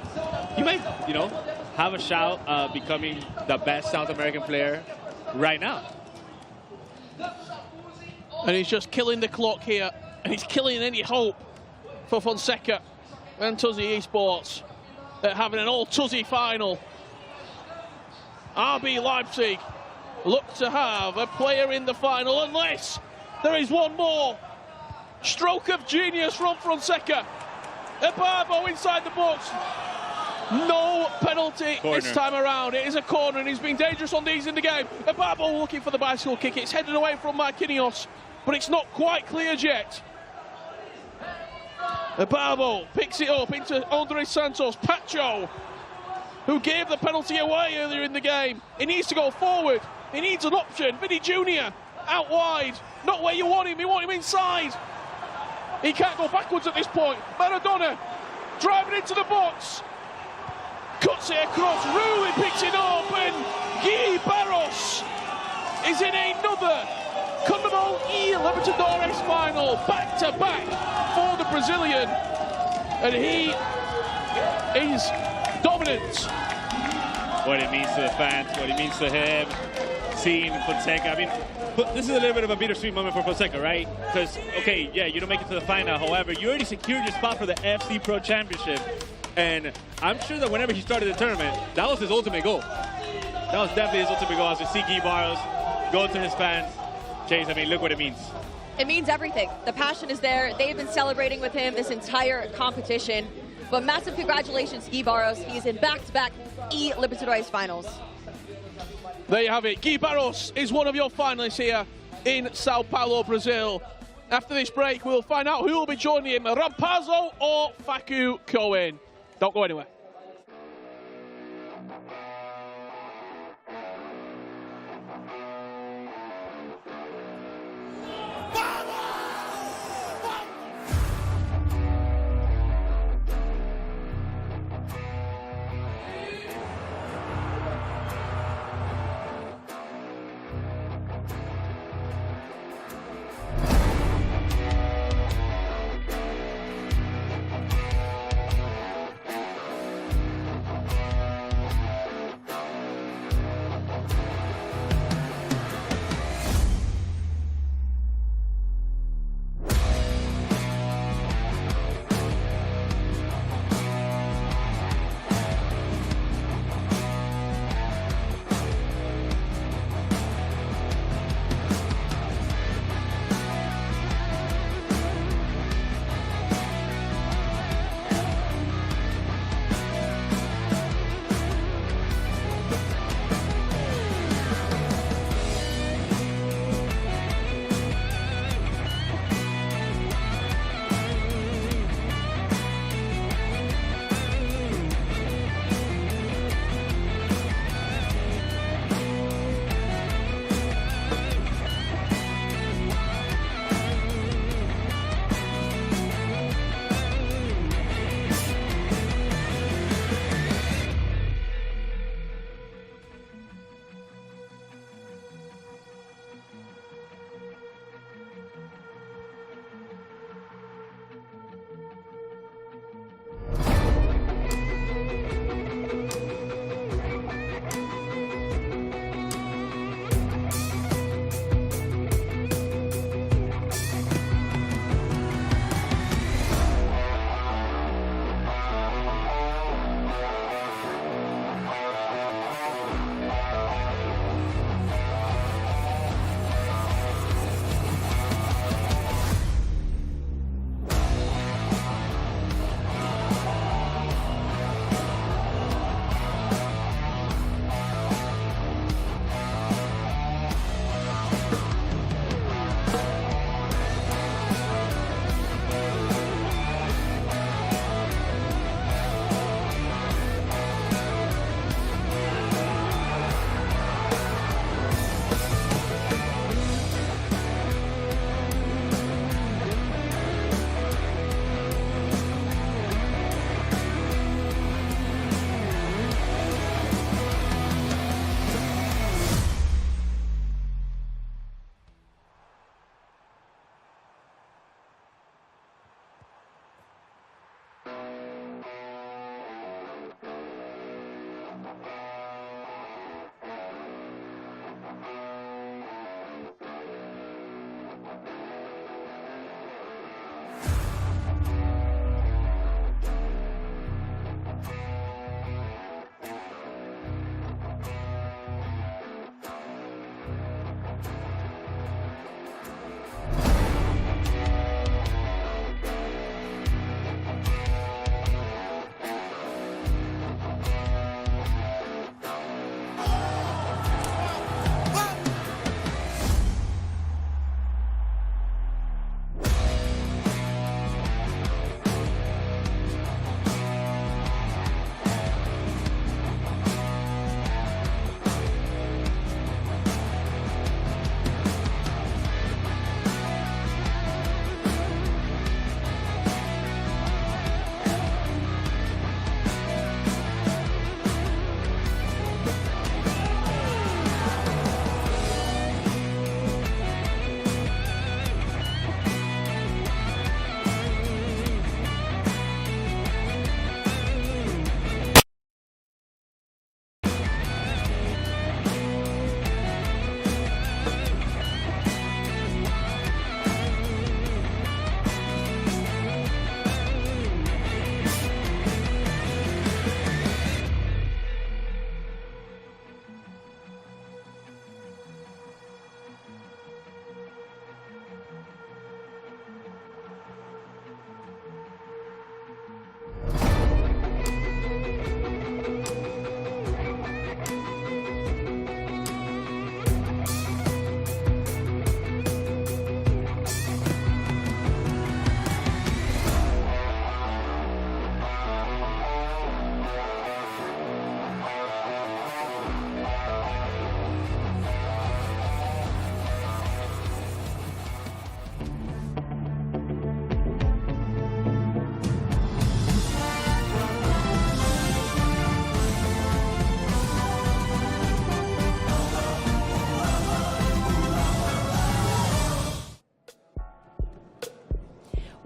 He might, you know, have a shout becoming the best South American player right now. And he's just killing the clock here. And he's killing any hope for Fonseca and Tuzzy Esports at having an all-Tuzzy final. RB Leipzig look to have a player in the final unless there is one more. Stroke of genius from Fonseca. Ibarbo inside the box. No penalty this time around. It is a corner and he's been dangerous on these in the game. Ibarbo looking for the bicycle kick. It's headed away from Marquinhos, but it's not quite cleared yet. Ibarbo picks it up into Andres Santos. Pacho, who gave the penalty away earlier in the game. He needs to go forward. He needs an option. Vinny Jr. out wide. Not where you want him. You want him inside. He can't go backwards at this point. Maradona driving into the box. Cuts it across. Rui picks it up. And Guy Barros is in another CONMEBOL eLibertadores final, back-to-back for the Brazilian, and he is dominant. What it means to the fans, what it means to him, seeing Fonseca. I mean, But this is a little bit of a bittersweet moment for Fonseca, right? Because, okay, yeah, you don't make it to the final. However, you already secured your spot for the FC Pro Championship. And I'm sure that whenever he started the tournament, that was his ultimate goal. That was definitely his ultimate goal, was to see Guy Barros go to his fans. Chase, I mean, look what it means. It means everything. The passion is there. They've been celebrating with him this entire competition. But massive congratulations, Guy Barros. He's in back-to-back eLibertadores finals. There you have it. Guy Barros is one of your finalists here in Sao Paulo, Brazil. After this break, we'll find out who will be joining him, Rampazzo or Facu Cohen. Don't go anywhere.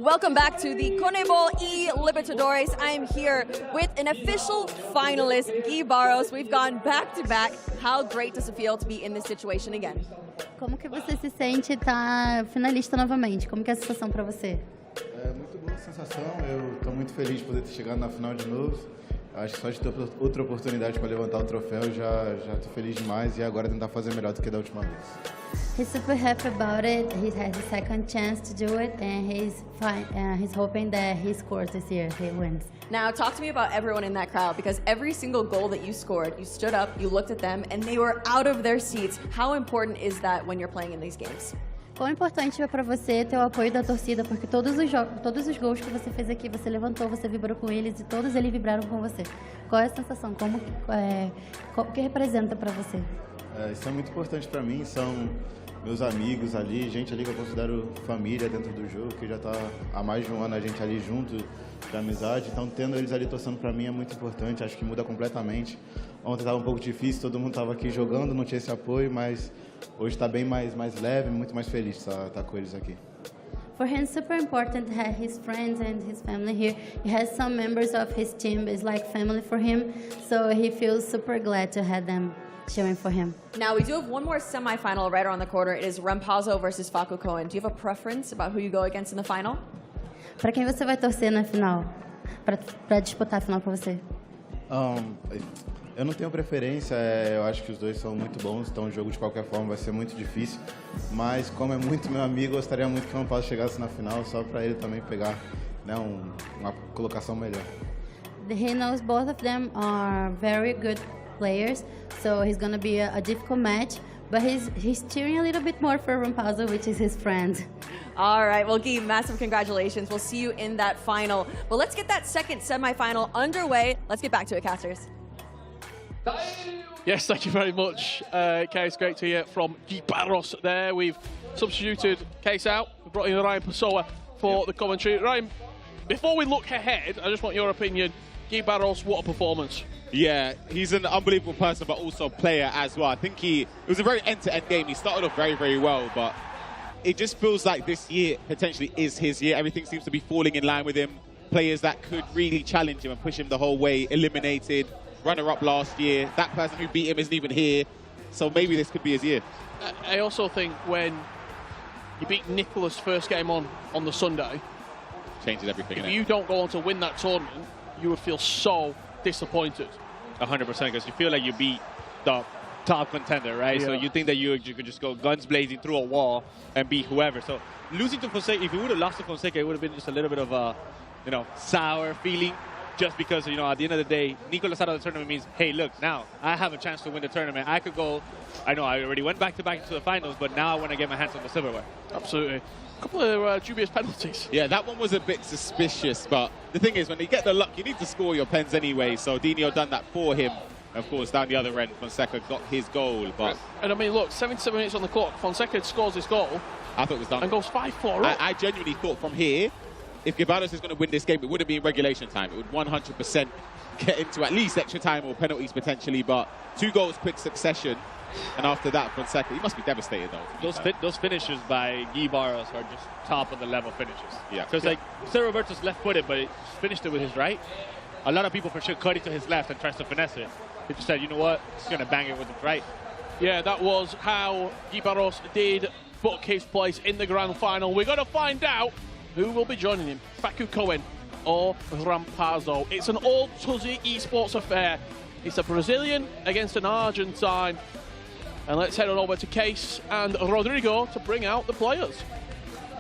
Welcome back to the CONMEBOL eLibertadores. I am here with an official finalist, Gui Barros. We've gone back-to-back. How great does it feel to be in this situation again? Como que você se sente estar finalista novamente? Como que é a sensação para você? É muito boa a sensação. Eu estou muito feliz de poder ter chegado na final de novo. Acho que só de ter outra oportunidade para levantar o troféu já estou feliz demais e agora tentar fazer melhor do que da última vez. He's super happy about it. He has a second chance to do it, and he's hoping that he scores this year. He wins. Now, talk to me about everyone in that crowd, because every single goal that you scored, you stood up, you looked at them, and they were out of their seats. How important is that when you're playing in these games? Quão importante é para você ter o apoio da torcida, porque todos os gols que você fez aqui, você levantou, você vibrou com eles e todos eles vibraram com você. Qual é a sensação? O que representa para você? Isso é muito importante para mim. São meus amigos ali, gente ali que eu considero família dentro do jogo, que já está há mais de um ano a gente ali junto, de amizade. Então, tendo eles ali torcendo para mim é muito importante. Acho que muda completamente. Ontem estava um pouco difícil, todo mundo estava aqui jogando, não tinha esse apoio, mas hoje está bem mais leve, muito mais feliz de estar com eles aqui. For him, it's super important to have his friends and his family here. He has some members of his team, it's like family for him, so he feels super glad to have them cheering for him. Now, we do have one more semifinal right around the corner. It is Rampazzo versus Facu Cohen. Do you have a preference about who you go against in the final? Para quem você vai torcer na final? Para disputar a final com você? Eu não tenho preferência, eu acho que os dois são muito bons, então o jogo de qualquer forma vai ser muito difícil, mas como é muito meu amigo, eu gostaria muito que o Rampazzo chegasse na final, só para ele também pegar, né, uma colocação melhor. He knows both of them are very good players, so he's going to be a difficult match, but he's cheering a little bit more for Rampazzo, which is his friend. All right, well, Guy, massive congratulations. We'll see you in that final. But let's get that second semifinal underway. Let's get back to it, casters. Yes, thank you very much, Case. Great to hear from Gui Barros there. We've substituted Case out. We've brought in Ryan Pessoa for the commentary. Ryan, before we look ahead, I just want your opinion. Gui Barros, what a performance. Yeah, he's an unbelievable person, but also player as well. I think it was a very end-to-end game. He started off very, very well, but it just feels like this year potentially is his year. Everything seems to be falling in line with him. Players that could really challenge him and push him the whole way, eliminated. Runner-up last year. That person who beat him isn't even here. So maybe this could be his year. I also think when you beat Nicholas first game on the Sunday, changes everything. If you don't go on to win that tournament, you would feel so disappointed. 100%, because you feel like you beat the top contender, right? Yeah. So you think that you could just go guns blazing through a wall and beat whoever. So losing to Fonseca, if you would have lost to Fonseca, it would have been just a little bit of a, sour feeling. Just because, at the end of the day, Nicholas out of the tournament means, hey, look, now I have a chance to win the tournament. I could go, I know I already went back-to-back to the finals, but now I want to get my hands on the silverware. Absolutely. A couple of dubious penalties. Yeah, that one was a bit suspicious, but the thing is, when you get the luck, you need to score your pens anyway, so Dino done that for him. Of course, down the other end, Fonseca got his goal, but... And I mean, look, 77 minutes on the clock, Fonseca scores his goal. I thought it was done. And goes 5-4 up. I genuinely thought from here, if Gui Barros is going to win this game, it wouldn't be in regulation time. It would 100% get into at least extra time or penalties potentially, but 2 goals quick succession. And after that, Fonseca, he must be devastated though. Those finishes by Gui Barros are just top of the level finishes. Yeah. Because like, Sir Roberto's left-footed, but he finished it with his right. A lot of people for sure cut it to his left and tries to finesse it. He just said, you know what, he's going to bang it with his right. Yeah, that was how Gui Barros did book his place in the grand final. We're going to find out who will be joining him, Facu Cohen or Rampazzo. It's an all Tuzzy esports affair. It's a Brazilian against an Argentine. And let's head on over to Case and Rodrigo to bring out the players.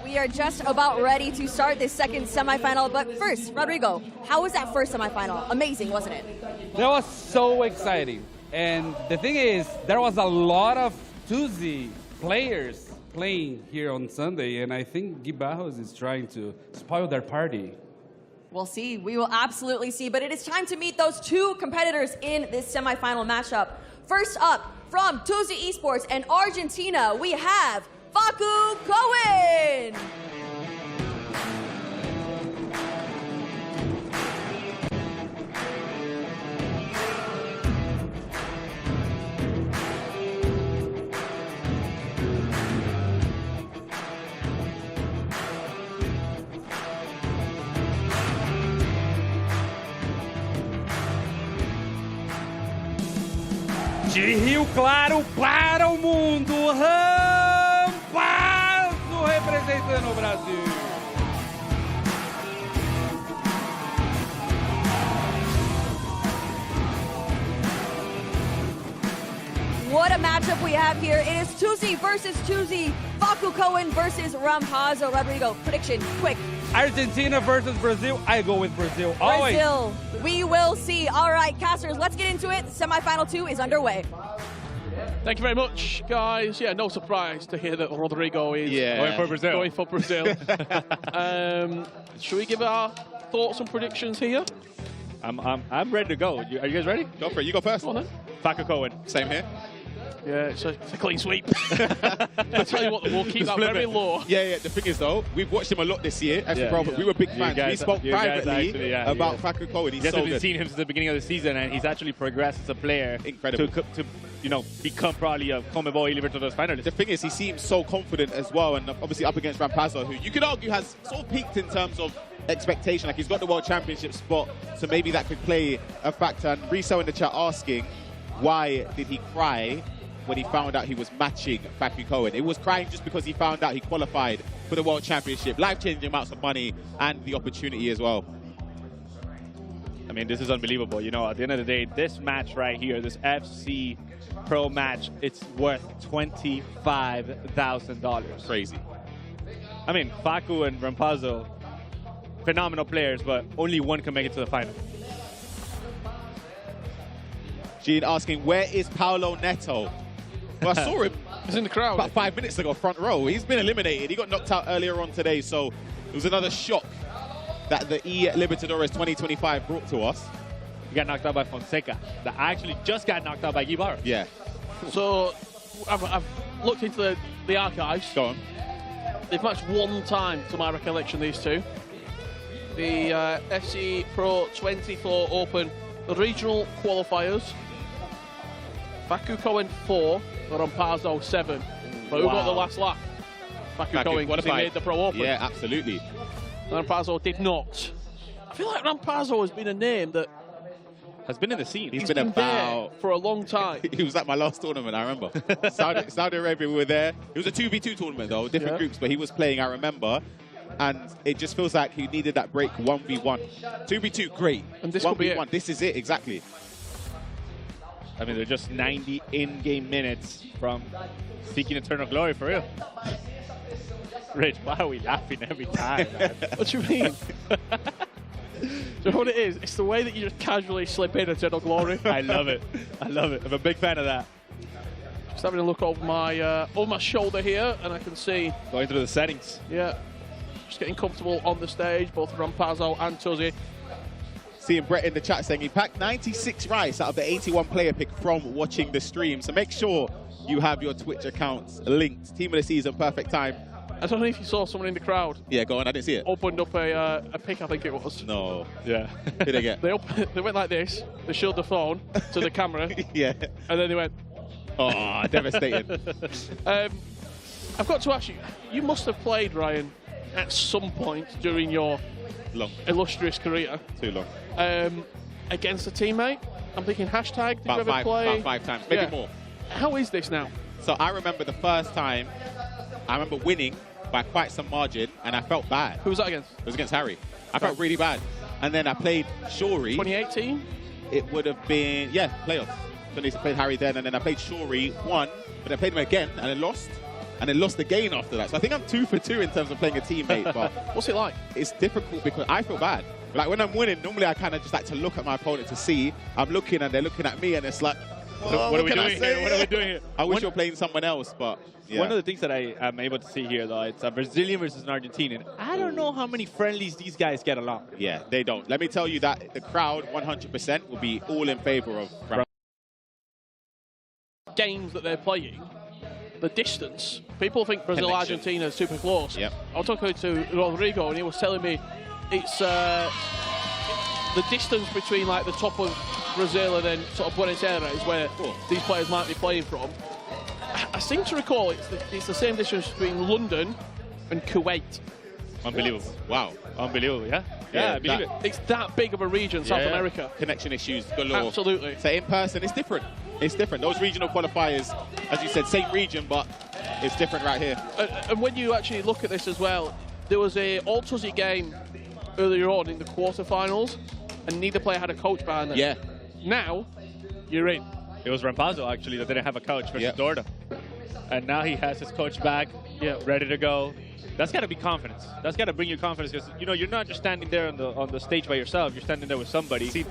We are just about ready to start this second semifinal, but first, Rodrigo, how was that first semifinal? Amazing, wasn't it? That was so exciting. And the thing is, there was a lot of Tuzzy players playing here on Sunday, and I think Gui Barros is trying to spoil their party. We'll see. We will absolutely see. But it is time to meet those 2 competitors in this semifinal matchup. First up, from Tuzzy Esports and Argentina, we have Facu Cohen. De Rio Claro para o mundo, Rampazo representando o Brasil. What a matchup we have here. It is Tuzi versus Tuzi. Faku Cohen versus Rampazo. Rodrigo, prediction, quick. Argentina versus Brazil. I go with Brazil. Always. Brazil. We will see. All right, casters, let's get into it. Semifinal 2 is underway. Thank you very much, guys. Yeah, no surprise to hear that Rodrigo is going for Brazil. Going for Brazil. Should we give our thoughts and predictions here? I'm ready to go. Are you guys ready? Go for it. You go first. Go on then. Faku Cohen. Same here. Yeah, it's a clean sweep. I tell you what, we'll keep that very low. Yeah. The thing is, though, we've watched him a lot this year. We were big fans. We spoke privately about Faku Cohen. He's so good. Seen him since the beginning of the season, and he's actually progressed as a player. Incredible. To become probably a CONMEBOL eLibertadores finalist. The thing is, he seems so confident as well, and obviously up against Rampazo, who you could argue has sort of peaked in terms of expectation. Like, he's got the World Championship spot, so maybe that could play a factor. And Riso in the chat asking, why did he cry when he found out he was matching Faku Cohen? It was crying just because he found out he qualified for the World Championship. Life-changing amounts of money and the opportunity as well. I mean, this is unbelievable. You know, at the end of the day, this match right here, this FC Pro match, it's worth $25,000. Crazy. I mean, Faku and Rampazo, phenomenal players, but only one can make it to the final. Gene asking, where is Paulo Neto? Well, I saw him. He's in the crowd. About 5 minutes ago, front row. He's been eliminated. He got knocked out earlier on today, so it was another shock that the eLibertadores 2025 brought to us. He got knocked out by Fonseca. That actually just got knocked out by Guevara. Yeah. So I've looked into the archives. Go on. They've matched one time, to my recollection, these two. The FC Pro 24 Open regional qualifiers. Faku Cohen 4, Rampazo 7. But who got the last laugh? Faku Cohen, because he made the Pro Open. Yeah, absolutely. Rampazo did not. I feel like Rampazo has been a name that has been in the scene. He's been about there for a long time. He was at my last tournament, I remember. Saudi Arabia, we were there. It was a 2v2 tournament, though, different groups, but he was playing, I remember. And it just feels like he needed that break 1v1. 2v2, great. And this 1v1, this is it, exactly. I mean, they're just 90 in-game minutes from seeking eternal glory, for real. Rich, why are we laughing every time, man? What do you mean? Do you know what it is? It's the way that you just casually slip in Eternal Glory. I love it. I love it. I'm a big fan of that. Just having a look over my shoulder here, and I can see... Going through the settings. Yeah. Just getting comfortable on the stage, both Rampazo and Tuzi. Seeing Brett in the chat saying he packed 96 rice out of the 81 player pick from watching the stream. So make sure you have your Twitch accounts linked. Team of the season, perfect time. I don't know if you saw someone in the crowd. Yeah, go on, I didn't see it. Opened up a pick, I think it was. No. Yeah. Who did they get? They went like this. They showed the phone to the camera. Yeah. And then they went... Oh, devastating. I've got to ask you, you must have played, Ryan, at some point during your illustrious career. Too long. Against a teammate? I'm thinking hashtag, did you ever play? About 5 times, maybe more. How is this now? So I remember the first time, I remember winning by quite some margin, and I felt bad. Who was that against? It was against Harry. I felt really bad. And then I played Shuri. 2018? It would have been, yeah, playoffs. So I played Harry then, and then I played Shuri, won, but I played him again, and I lost. And then lost again after that. So I think I'm 2 for 2 in terms of playing a teammate. But what's it like? It's difficult because I feel bad. Like when I'm winning, normally I kind of just like to look at my opponent to see. I'm looking and they're looking at me, and it's like, what are we doing here? What are we doing here? I wish you're playing someone else, but yeah. One of the things that I am able to see here, though, it's a Brazilian versus an Argentinian. I don't know how many friendlies these guys get along. Yeah, they don't. Let me tell you that the crowd, 100%, will be all in favor of games that they're playing. The distance. People think Brazil-Argentina is super close. Yep. I was talking to Rodrigo, and he was telling me it's the distance between like the top of Brazil and then sort of Buenos Aires, where these players might be playing from. I seem to recall it's the same distance between London and Kuwait. Unbelievable. Wow. Unbelievable, yeah? Yeah, I believe it. It's that big of a region, South America. Connection issues galore. Absolutely. So in person, it's different. it's different. Those regional qualifiers, as you said, same region, but it's different right here. And when you actually look at this as well, there was a all-Tuzzy game earlier on in the quarterfinals, and neither player had a coach behind them. Yeah. Now, you're in. It was Rampazzo, actually, that didn't have a coach versus Dorda. And now he has his coach back, ready to go. That's got to be confidence. That's got to bring you confidence because, you know, you're not just standing there on the stage by yourself. You're standing there with somebody. See,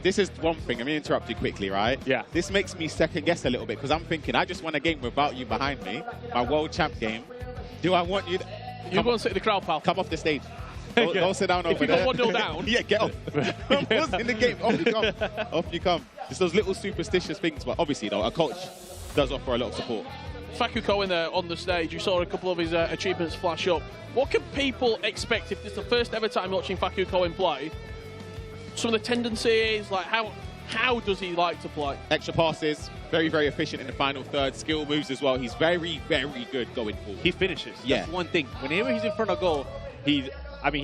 this is one thing. I'm going to interrupt you quickly, right? Yeah. This makes me second guess a little bit because I'm thinking, I just won a game without you behind me, my world champ game. Do I want you to... You go and sit in the crowd, pal. Come off the stage. Don't sit down over there. If you go 1-0 down. Yeah, get off. What's in the game? Off you come. Off you come. It's those little superstitious things, but obviously, though, a coach does offer a lot of support. Faku Cohen there on the stage, you saw a couple of his achievements flash up. What can people expect if this is the first ever time watching Faku Cohen play? Some of the tendencies, like how does he like to play? Extra passes, very, very efficient in the final third. Skill moves as well. He's very, very good going forward. He finishes. Yeah. That's one thing. Whenever he's in front of goal, he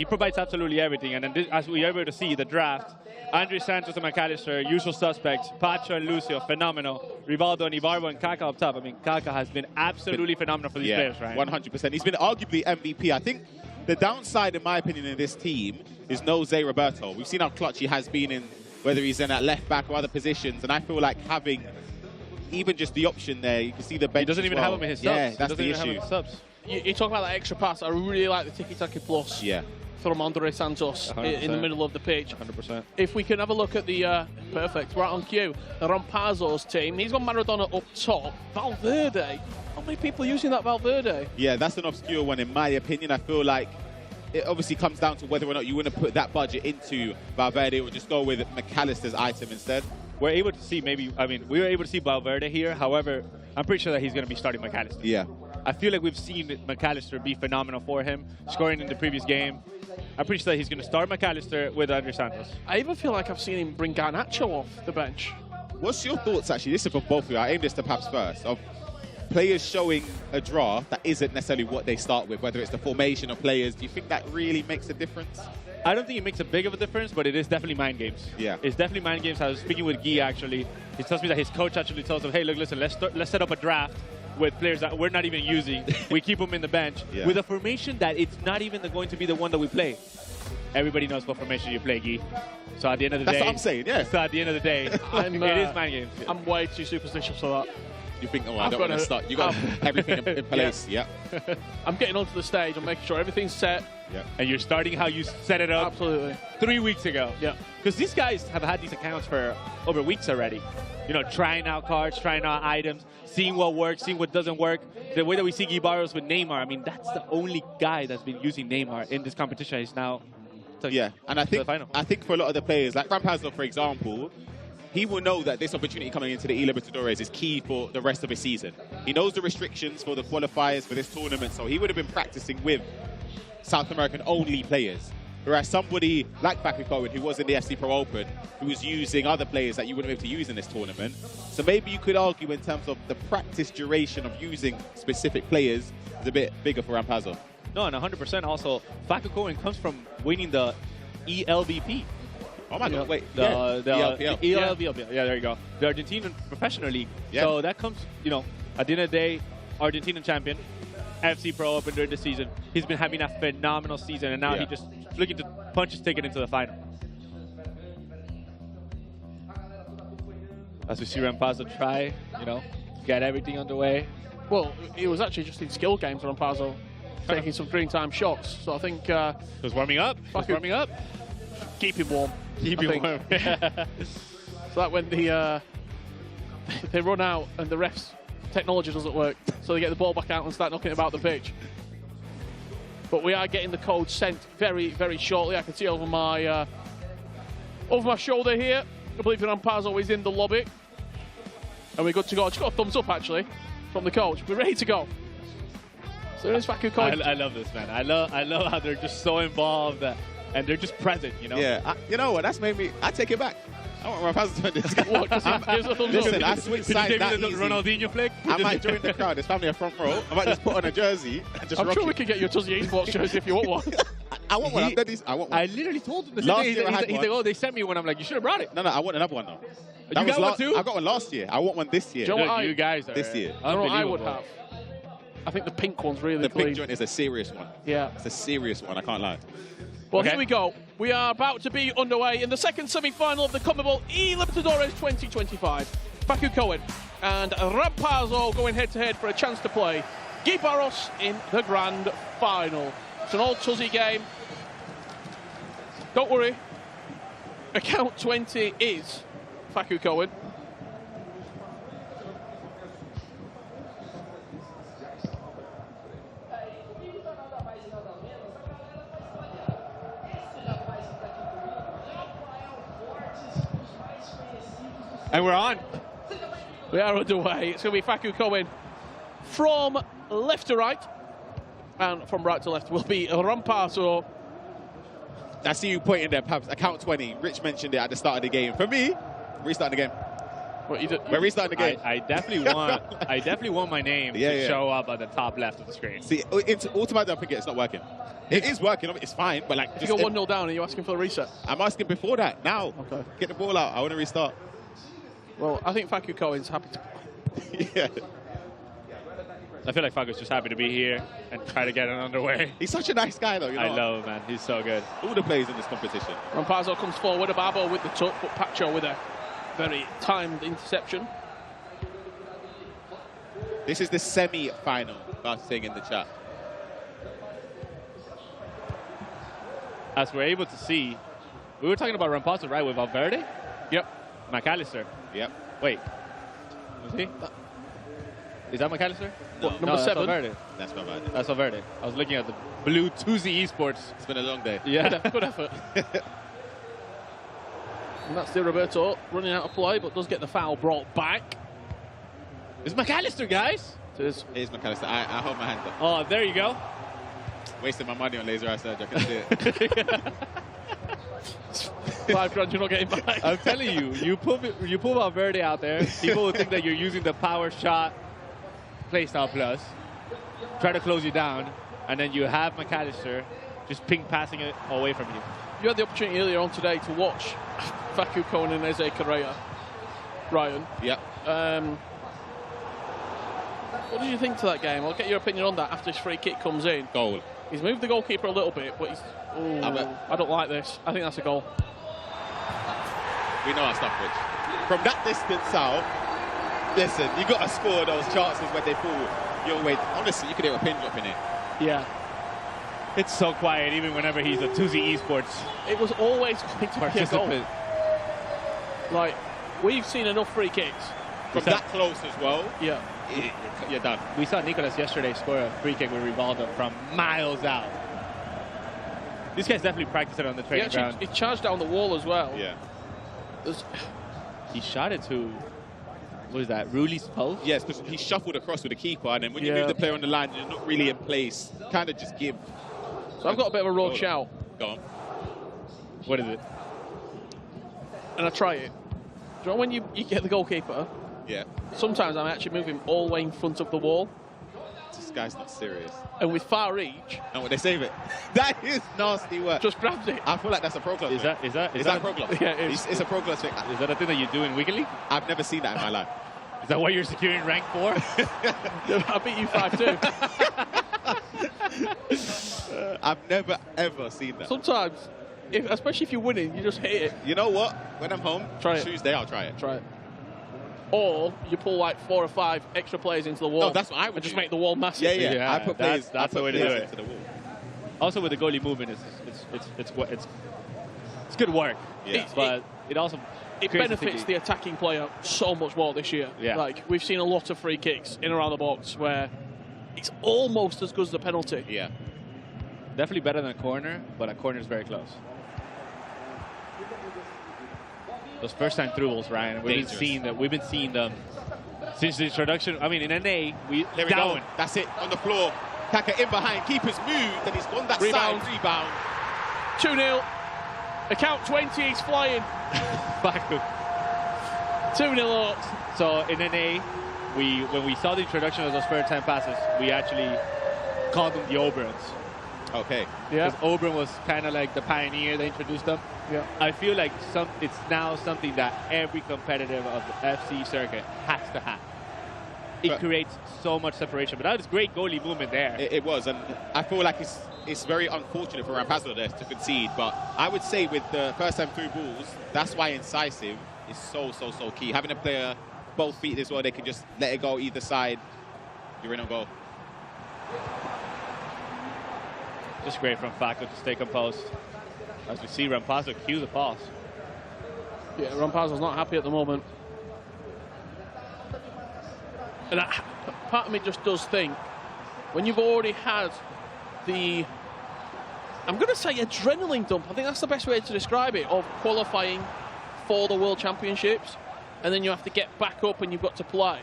provides absolutely everything. And then as we are able to see, the draft, Andre Santos and McAllister, usual suspects. Pacho and Lucio, phenomenal. Rivaldo and Ibarbo and Kaka up top. I mean, Kaka has been absolutely phenomenal for these players, right? 100%. He's been arguably MVP. I think the downside, in my opinion, in this team is no Zé Roberto. We've seen how clutch he has been in, whether he's in at left back or other positions. And I feel like having even just the option there, you can see the bench. He doesn't even have him in his subs. Yeah, that's the issue. You talk about that extra pass. I really like the tiki-taka plus from Andre Santos in the middle of the pitch. 100%. If we can have a look at the perfect, right on cue, Rampazzo's team. He's got Maradona up top. Valverde. How many people are using that Valverde? Yeah, that's an obscure one in my opinion. I feel like it obviously comes down to whether or not you want to put that budget into Valverde or just go with McAllister's item instead. We're able to see we were able to see Valverde here. However, I'm pretty sure that he's going to be starting McAllister. Yeah. I feel like we've seen McAllister be phenomenal for him, scoring in the previous game. I'm pretty sure that he's going to start McAllister with Andre Santos. I even feel like I've seen him bring Garnacho off the bench. What's your thoughts, actually? This is for both of you. I aim this to Paps first. Of players showing a draw that isn't necessarily what they start with, whether it's the formation of players. Do you think that really makes a difference? I don't think it makes a big of a difference, but it is definitely mind games. Yeah. It's definitely mind games. I was speaking with Guy, actually. He tells me that his coach actually tells him, hey, look, listen, let's set up a draft with players that we're not even using. We keep them in the bench with a formation that it's not even going to be the one that we play. Everybody knows what formation you play, Guy. So at the end of the day... That's what I'm saying, yeah. So at the end of the day, it is mind games. I'm way too superstitious for that. You think, oh, I don't want to start. You got everything in place. Yeah. I'm getting onto the stage. I'm making sure everything's set. Yeah. And you're starting how you set it up. Absolutely. 3 weeks ago. Yeah. Because these guys have had these accounts for over weeks already. You know, trying out cards, trying out items, seeing what works, seeing what doesn't work. The way that we see Guy Barros with Neymar, I mean, that's the only guy that's been using Neymar in this competition. He's now and I think for a lot of the players, like Rampazzo, for example, he will know that this opportunity coming into the eLibertadores is key for the rest of his season. He knows the restrictions for the qualifiers for this tournament, so he would have been practicing with South American-only players. Whereas somebody like Faku Cohen, who was in the FC Pro Open, who was using other players that you wouldn't be able to use in this tournament. So maybe you could argue in terms of the practice duration of using specific players is a bit bigger for Rampazzo. No, and 100% also, Faku Cohen comes from winning the ELBP. Oh my God, wait. The ELPL. ELPL. Yeah, there you go. The Argentinian Professional League. Yeah. So that comes, you know, at the end of the day, Argentinian champion, FC Pro Open during the season. He's been having a phenomenal season, and now he just looking to punch his ticket into the final. As we see Rampazzo try, you know, get everything underway. Well, it was actually just in skill games for Rampazzo, taking some green-time shots. So I think... He was warming up. Keep him warm. Keep him warm. So that when they run out and the refs' technology doesn't work, so they get the ball back out and start knocking it about the pitch. But we are getting the code sent very, very shortly. I can see over my shoulder here. I believe Rampazzo is in the lobby. And we're good to go. I just got a thumbs up, actually, from the coach. We're ready to go. So there's Faku Cohen. I love this, man. I love how they're just so involved and they're just present, you know? Yeah. You know what? That's made me... I take it back. I want Rampazzo to do this. Listen, I switch sides that easy. Ronaldinho flick? I might join the crowd. There's family a front row. I might just put on a jersey and just I'm sure we can get you a Tuzzy Esports jersey if you want one. I want one. I'm dead. I want one. I literally told him the Last same year I thing. had He's one. like, oh, they sent me one. I'm like, you should have brought it. No, I want another one though. You got one too? I got one last year. I want one this year. Do you know what you guys are this year. I don't know what I would have. I think the pink one's really The clean. pink joint is a serious one. Yeah. It's a serious one. I can't lie. Well, here we go. We are about to be underway in the second semi-final of the CONMEBOL eLibertadores 2025. Facu Cohen and Rampazzo going head-to-head for a chance to play Guy Barros in the grand final. It's an old Tuzzy game. Don't worry. Account 20 is Facu Cohen. And we're on. We are underway. It's going to be Facu Cohen from left to right. And from right to left will be Rampazzo. I see you pointing there, Pabs. Account 20. Rich mentioned it at the start of the game. For me, restarting the game. We're restarting the game. I definitely want my name to show up at the top left of the screen. See, it's automatically I forget it's not working. It is working. It's fine, but like, If you go 1-0 down, are you asking for a reset? I'm asking before that. Now, okay. Get the ball out. I want to restart. Well, I think Facu Cohen's happy to. Yeah. I feel like Facu's just happy to be here and try to get it underway. He's such a nice guy, though. You know? I love him, man. He's so good. All the players in this competition. Rampazzo comes forward, Ababo with the tuck, but Pacho with a very timed interception. This is the semi-final, Bart's saying in the chat. As we're able to see, we were talking about Rampazzo, right, with Valverde? Yep. McAllister. Yep. Wait. Was he? Is that McAllister? No, number 7. Valverde. That's Valverde. That's Valverde. I was looking at the blue Tuzi Esports. It's been a long day. Yeah. Good effort. And that's Di Roberto running out of play, but does get the foul brought back. It's McAllister, guys. It is. It is McAllister. I hold my hands up. Oh, there you go. Wasting my money on laser eye surgery. I can see it. $5 you're not getting back. I'm telling you, you pull Valverde out there, people will think that you're using the power shot playstyle plus, try to close you down, and then you have McAllister just ping passing it away from you. You had the opportunity earlier on today to watch Facu Cohen and Eze Correa. Ryan. Yep. What did you think to that game? I'll get your opinion on that after his free kick comes in. Goal. He's moved the goalkeeper a little bit, but he's... Ooh, I don't like this. I think that's a goal. We know our stuff, Rich. From that distance out, listen, you got to score those chances when they fall your way. Honestly, you could hear a pin drop in it. Yeah. It's so quiet, even whenever he's a Tuzi Esports. It was always going to be a goal. Like, we've seen enough free kicks. From that close as well. Yeah. You're done. We saw Nicolas yesterday score a free kick with Rivaldo from miles out. These guys definitely practiced it on the training ground. He charged down the wall as well. Yeah. He shot it to, what is that, Ruli's post? Yes, because he shuffled across with the keeper, and then when you move the player on the line, you're not really in place. Kind of just give. So I've got a bit of a raw shout. Go on. What is it? And I try it. Do you know when you get the goalkeeper? Yeah. Sometimes I'm actually moving all the way in front of the wall. This guy's not serious. And with far reach. And when they save it, that is nasty work. Just grabs it. I feel like that's a pro club. Is that pro club? Yeah, it is. It's a pro club thing. Is that a thing that you do in Wiggly? I've never seen that in my life. Is that why you're securing rank 4? I beat you 5-2. I've never ever seen that. Sometimes, especially if you're winning, you just hit it. You know what? When I'm home, try it. Tuesday, I'll try it. Try it. Or you pull like 4 or 5 extra players into the wall. No, that's what I would and just do. make the wall massive. Yeah. I put players. That's the way to do it. Into the wall. Also, with the goalie movement, it's good work. Yeah. But it also benefits the attacking player so much more this year. Yeah. Like we've seen a lot of free kicks in and around the box where it's almost as good as the penalty. Yeah. Definitely better than a corner, but a corner is very close. Those first-time through balls, Ryan. We've been seeing them since the introduction. I mean, in NA, There we go. That's it on the floor. Kaka in behind. Keeper's moved, and he's gone that Rebound. side. Rebound. 2-0. Account 20. He's flying. 2-0 up. So in NA, when we saw the introduction of those first-time passes, we actually called them the Oberons. Okay. Yeah. Because Oberon was kind of like the pioneer that introduced them. Yeah. I feel like it's now something that every competitor of the FC circuit has to have. It creates so much separation. But that was great goalie movement there. It was, and I feel like it's very unfortunate for Rampazzo there to concede. But I would say with the first time through balls, that's why incisive is so key. Having a player both feet as well, they can just let it go either side. You're in on goal. Just great from Facu to stay composed. As we see Rampazzo cue the pass. Yeah, Rampazzo's not happy at the moment. And part of me just does think, when you've already had the, I'm going to say adrenaline dump, I think that's the best way to describe it, of qualifying for the World Championships, and then you have to get back up and you've got to play.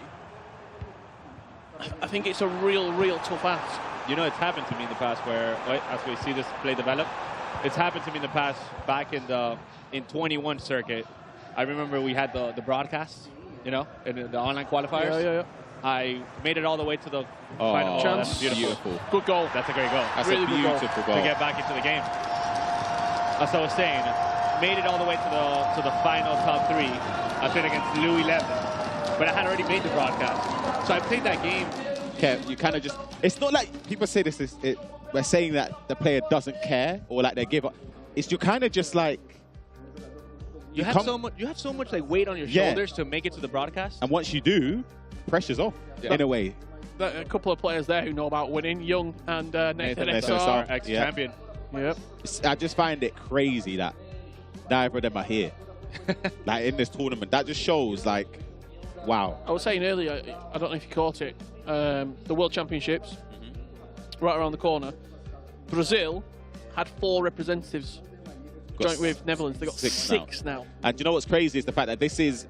I think it's a real tough ask. You know, it's happened to me in the past where, as we see this play develop, it's happened to me in the past back in the 21 circuit. I remember we had the broadcast, you know, in the online qualifiers. Yeah. I made it all the way to the final. Chance. That's beautiful. Good goal. That's a great goal. That's really a beautiful goal. To get back into the game. As I was saying, made it all the way to the final top 3. I played against Louis 11, but I had already made the broadcast. So I played that game. Okay, you kind of just, it's not like people say this, we're saying that the player doesn't care or like they give up. It's you kind of just like, You have so much like weight on your shoulders to make it to the broadcast. And once you do, pressure's off in a way. A couple of players there who know about winning, Young and Nathan SR, ex-champion. Yep. I just find it crazy that neither of them are here. Like in this tournament, that just shows like, wow. I was saying earlier, I don't know if you caught it, the World Championships, right around the corner. Brazil had 4 representatives joint with Netherlands. They got 6 now. And you know what's crazy is the fact that this is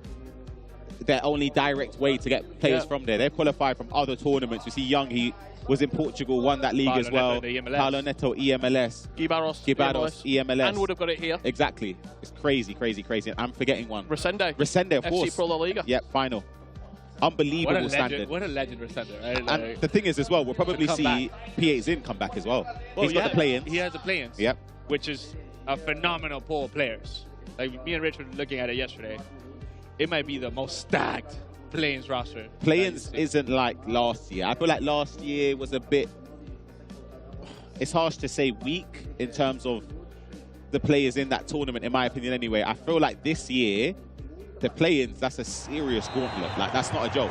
their only direct way to get players from there. They've qualified from other tournaments. We see Young, he was in Portugal, won that league as well. Paulo Neto, EMLS. Gibaros, EMLS. And would have got it here. Exactly. It's crazy. I'm forgetting one. Resende, of course. FC Pro La Liga. Yep, final. Unbelievable standard. What a legend Resende, right? And the thing is as well, we'll probably see P8 Zin come back as well. He's got the play-ins. He has the play-ins. Yep. Which is a phenomenal pool of players. Like me and Rich were looking at it yesterday. It might be the most stacked play-ins roster. Play-ins isn't like last year. I feel like last year was a bit, it's harsh to say weak in terms of the players in that tournament, in my opinion anyway. I feel like this year, the play-ins, that's a serious gauntlet. Like, that's not a joke.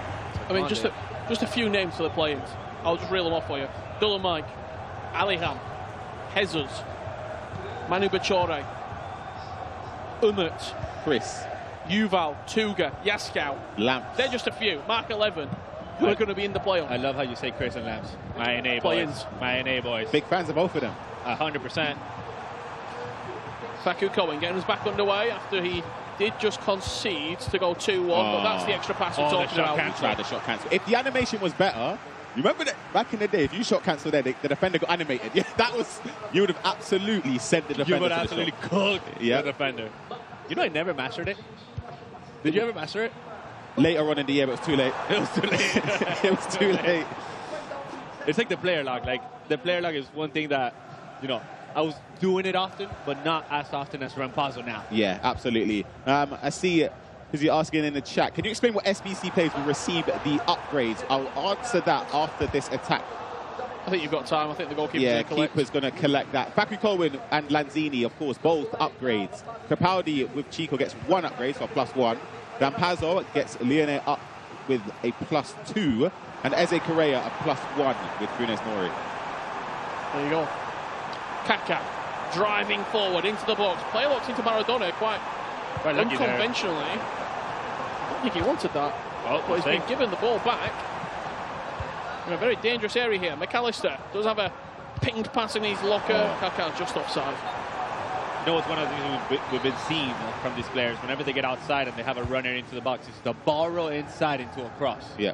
I mean, just a few names for the play-ins. I'll just reel them off for you. Dulla Mike, Aliham, Jesus, Manu Bachore, Umut, Chris, Yuval, Tuga, Yaskow. Lamps. They're just a few. Mark 11, who are going to be in the playoff. I love how you say Chris and Lamps. My NA boys. My NA boys. Big fans of both of them. 100%. Facu Cohen getting us back underway after he did just concede to go 2-1, but that's the extra pass we're talking about. The shot cancel. If the animation was better, you remember that back in the day, if you shot cancel there, the defender got animated. Yeah, that was, you would have absolutely sent the defender. You would have absolutely cooked the defender. You know, I never mastered it. Did you ever master it? Later on in the year, but it was too late. It was too late. It was too late. It's like the player lock. Like, the player lock is one thing that, you know, I was doing it often, but not as often as Rampazzo now. Yeah, absolutely. I see because you're asking in the chat, can you explain what SBC players will receive the upgrades? I'll answer that after this attack. I think you've got time. I think the goalkeeper's going to collect. Keeper's going to collect that. Facu Cohen and Lanzini, of course, both upgrades. Capaldi with Chico gets 1 upgrade, so +1. Rampazzo gets Leone up with a +2. And Eze Correa a +1 with Funes Mori. There you go. Kaká driving forward into the box. Player looks into Maradona quite unconventionally. I don't think he wanted that. But he's been given the ball back. In a very dangerous area here. McAllister does have a pinged pass in his locker. Kaká just offside. You know what's one of the things we've been seeing from these players? Whenever they get outside and they have a runner into the box, it's the borrow inside into a cross. Yeah.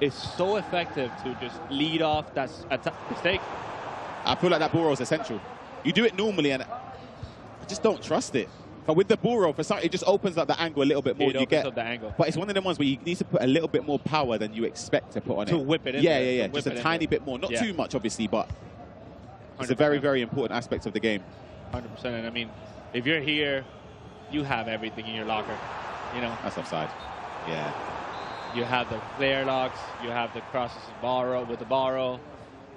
It's so effective to just lead off that mistake. I feel like that ball roll is essential. You do it normally, and I just don't trust it. But with the ball roll, for some, it just opens up the angle a little bit more. It opens up the angle. But it's one of them ones where you need to put a little bit more power than you expect to put on it. To whip it in Yeah, there. yeah. Just a tiny bit more. Not too much, obviously, but It's a very, very important aspect of the game. 100%. And I mean, if you're here, you have everything in your locker. You know. That's offside. Yeah. You have the flare locks. You have the crosses with the borrow.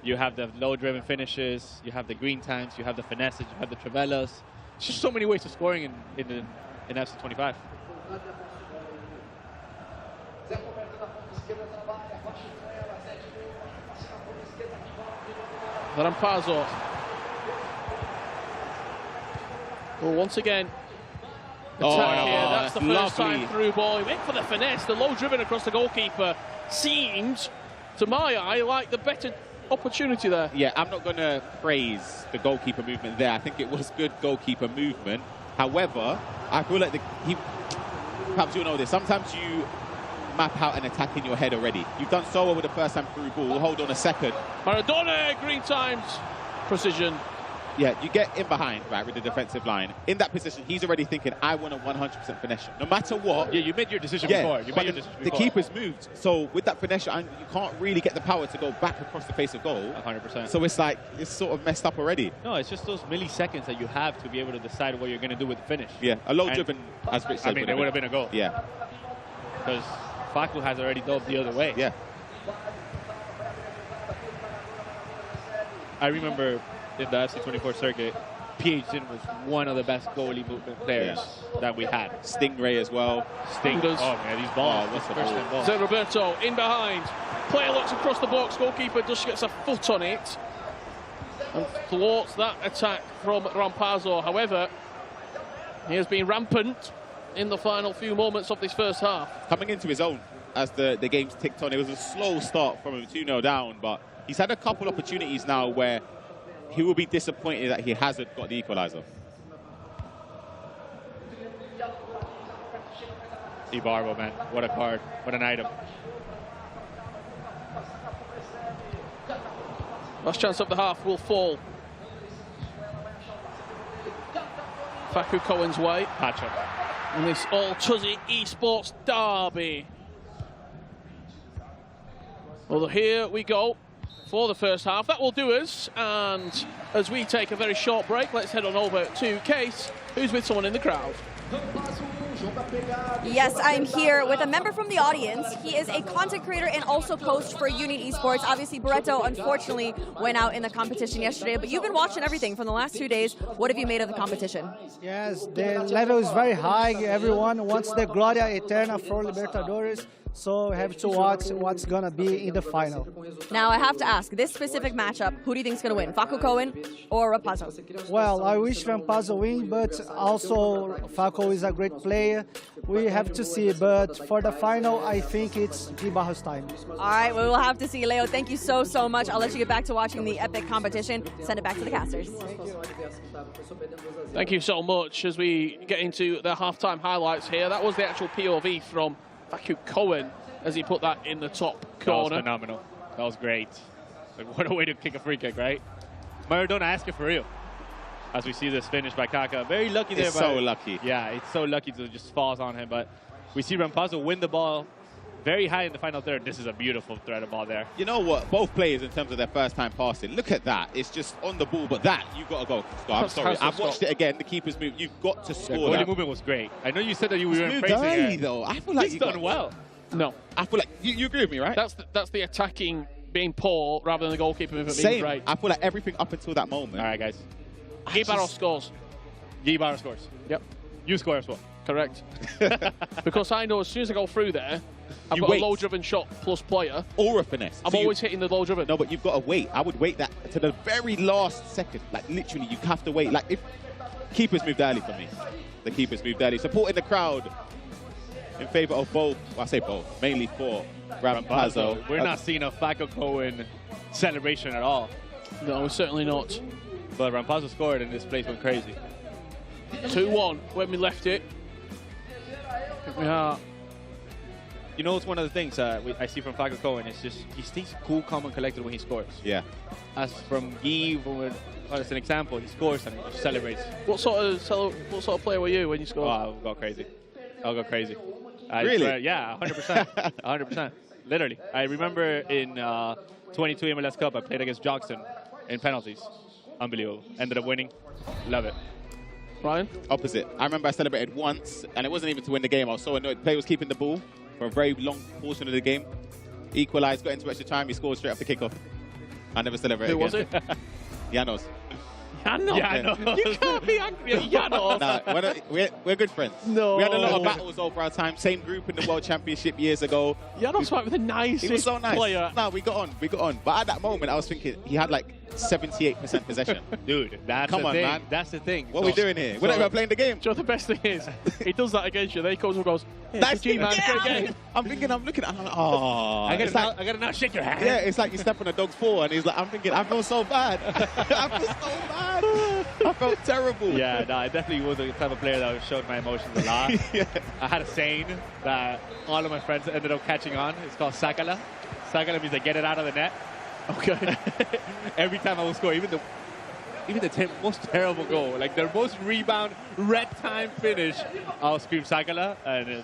You have the low-driven finishes. You have the green times. You have the finesses. You have the travellas. It's just so many ways of scoring in FC25. Rampazzo. Well, once again, attack here. That's the first time through ball. He went for the finesse. The low driven across the goalkeeper seems, to my eye, like the better opportunity there. Yeah, I'm not going to praise the goalkeeper movement there. I think it was good goalkeeper movement. However, I feel like perhaps you'll know this. Sometimes you map out an attack in your head already. You've done so well with the first time through ball. We'll hold on a second. Maradona, green times, precision. Yeah, you get in behind, right, with the defensive line. In that position, he's already thinking, I want a 100% finesse. No matter what. Yeah, you made your decision before. The keeper's moved. So with that finesse, you can't really get the power to go back across the face of goal. 100%. So it's like, it's sort of messed up already. No, it's just those milliseconds that you have to be able to decide what you're going to do with the finish. Yeah, a low-driven, as Rich said. I mean, it would have been a goal. Yeah. Because Facu has already dove the other way. Yeah. I remember in the FC24 circuit, PH was one of the best goalie movement players that we had. Stingray as well. Stingray. Oh, man, these balls. What's the first time ball? So Roberto in behind. Player looks across the box. Goalkeeper just gets a foot on it and thwarts that attack from Rampazzo. However, he has been rampant in the final few moments of this first half. Coming into his own as the game's ticked on. It was a slow start from him, 2-0 down, but he's had a couple opportunities now where he will be disappointed that he hasn't got the equaliser. Ibarbo, man. What a card. What an item. Last chance of the half will fall Facu Cohen's way. Pacho. And this all-Tuzzy esports derby. Well, here we go for the first half. That will do us. And as we take a very short break, let's head on over to Case, who's with someone in the crowd. Yes, I'm here with a member from the audience. He is a content creator and also coach for Union Esports. Obviously, Barreto unfortunately went out in the competition yesterday, but you've been watching everything from the last 2 days. What have you made of the competition? Yes, the level is very high. Everyone wants the Gloria Eterna for Libertadores. So we have to watch what's going to be in the final. Now, I have to ask, this specific matchup, who do you think is going to win, Facu Cohen or Rampazzo? Well, I wish Rampazzo win, but also Facu is a great player. We have to see, but for the final, I think it's Ibarro's time. All right, well, we'll have to see. Leo, thank you so much. I'll let you get back to watching the epic competition. Send it back to the casters. Thank you so much. As we get into the halftime highlights here, that was the actual POV from Facu Cohen as he put that in the top corner. That was phenomenal. That was great. Like, what a way to kick a free kick, right? Maradona asking for real. As we see this finish by Kaká. Very lucky there. It's so lucky. Yeah, it's so lucky to just falls on him. But we see Rampazzo win the ball very high in the final third. This is a beautiful thread of ball there. You know what? Both players, in terms of their first time passing, look at that. It's just on the ball, but that, you've got to go. I'm sorry. I've watched it again. The keeper's move. You've got to score The that. movement was great. I know you said that you were praising early, it. though. I feel like he's done well. No. I feel like, you agree with me, right? That's the attacking being poor rather than the goalkeeper movement being right. I feel like everything up until that moment. All right, guys. Ibarro scores. Ibarro scores. Yep. You score as well. Correct. Because I know as soon as I go through there, I've got a low-driven shot plus player. Or a finesse. I'm always hitting the low-driven. No, but you've got to wait. I would wait that to the very last second. Like, literally, you have to wait. Like, if keepers moved early for me. The keepers moved early. Supporting the crowd in favor of both. Well, I say both. Mainly for Rampazzo. We're not seeing a Facu Cohen celebration at all. No, certainly not. But Rampazzo scored and this place went crazy. 2-1 when we left it. Yeah. You know, it's one of the things I see from Facu Cohen. It's just he stays cool, calm, and collected when he scores. Yeah. As from Guy, as an example, he scores and he just celebrates. What sort of player were you when you scored? Oh, I'll go crazy. I'll go crazy. Really? Yeah, 100%. 100%. Literally. I remember in 22 MLS Cup, I played against Jockson in penalties. unbelievable. Ended up winning. Love it. Ryan? Opposite. I remember I celebrated once, and it wasn't even to win the game. I was so annoyed. The player was keeping the ball for a very long portion of the game. Equalized, got into extra time, he scored straight after kickoff. I never celebrated Who again. was it? Janos. Janos. You can't be angry at Janos. Nah, we're good friends. No. We had a lot of battles over our time. Same group in the World Championship years ago. Janos might be the nicest He was so nice. player. No, we got on. But at that moment, I was thinking he had like 78% possession. Dude, that's Come the on, thing. man. That's the thing. What are we doing here? We're not even playing the game. Joe, the best thing is, he does that against you. Then he comes and goes, hey, That's GG, man, yeah. great game. I'm looking at him, I'm like, oh. I gotta now shake your hand. Yeah, it's like you step on a dog's paw, and he's like, I'm thinking, I feel so bad. I feel so bad. I felt terrible. Yeah, no, I definitely was the type of player that showed my emotions a lot. Yeah. I had a saying that all of my friends ended up catching on. It's called Sakala. Sakala means I get it out of the net. Okay. Every time I would score, even the most terrible goal, like their most rebound, red time finish, I'll scream Sakala, and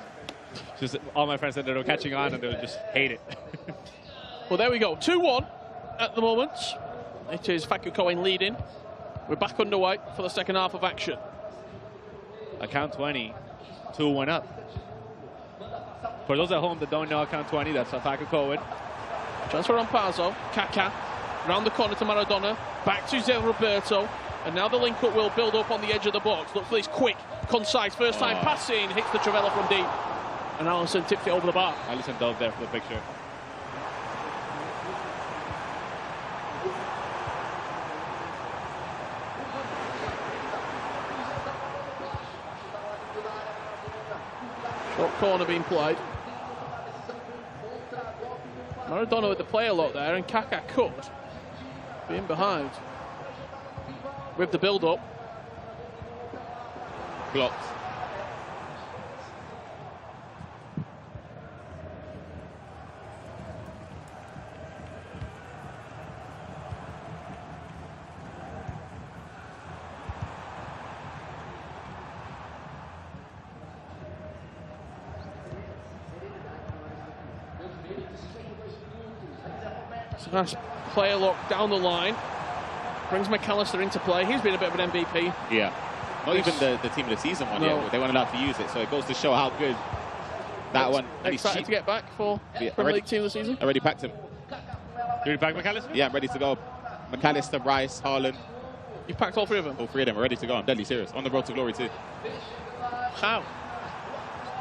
just all my friends ended up catching on, and they would just hate it. Well, there we go. 2-1 at the moment. It is Facu Cohen leading. We're back underway for the second half of action. Account 20, 2-1 up. For those at home that don't know account 20, that's Facu Cohen. Transfer on Pazzo. Kaká. Round the corner to Maradona. Back to Zé Roberto. And now the link-up will build up on the edge of the box. Look for this quick, concise, first-time passing. Hits the Travella from deep. And Alisson tips it over the bar. Alisson dove there for the picture. Short corner being played. Maradona with the play a lot there, and Kaká could be in behind. With the build-up. Blocked. It's a nice player lock down the line. Brings McAllister into play. He's been a bit of an MVP. Yeah. Not even the team of the season one yet. They weren't allowed to use it, so it goes to show how good that one. Excited to get back for Premier League team of the season? Already packed him. You ready to pack McAllister? Yeah, I'm ready to go. McAllister, Rice, Haaland. You packed all three of them? All three of them are ready to go. I'm deadly serious. On the road to glory too. How?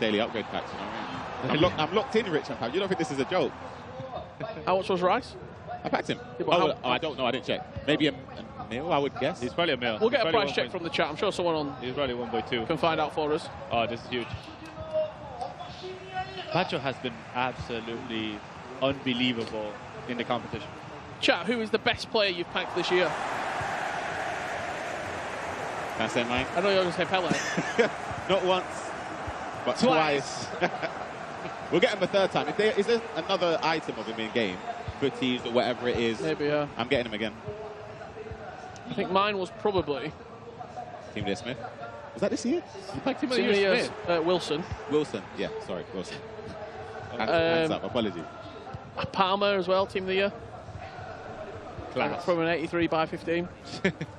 Daily upgrade packs, you know what I mean? I'm locked in, Rich. You don't think this is a joke? How much was Rice? I packed him. Yeah, I don't know. I didn't check. Maybe a mil, I would guess. He's probably a mil. We'll get a price check from the chat. I'm sure someone on He's probably 1.2. can find out for us. Oh, this is huge. Pacho has been absolutely unbelievable in the competition. Chat, who is the best player you've packed this year? Can I say mine? I know you're going to say Pele. Not once, but twice. We'll get him a third time. Is there another item of him in game, footies or whatever it is, maybe, yeah. I'm getting him again. I think mine was probably Team of the Year Smith. Was that this year? You packed Team of Team the of the Year Year, Smith? Wilson, yeah, sorry, Wilson. Hands up, apologies. Palmer as well, Team of the Year. Class. From an 83 by 15.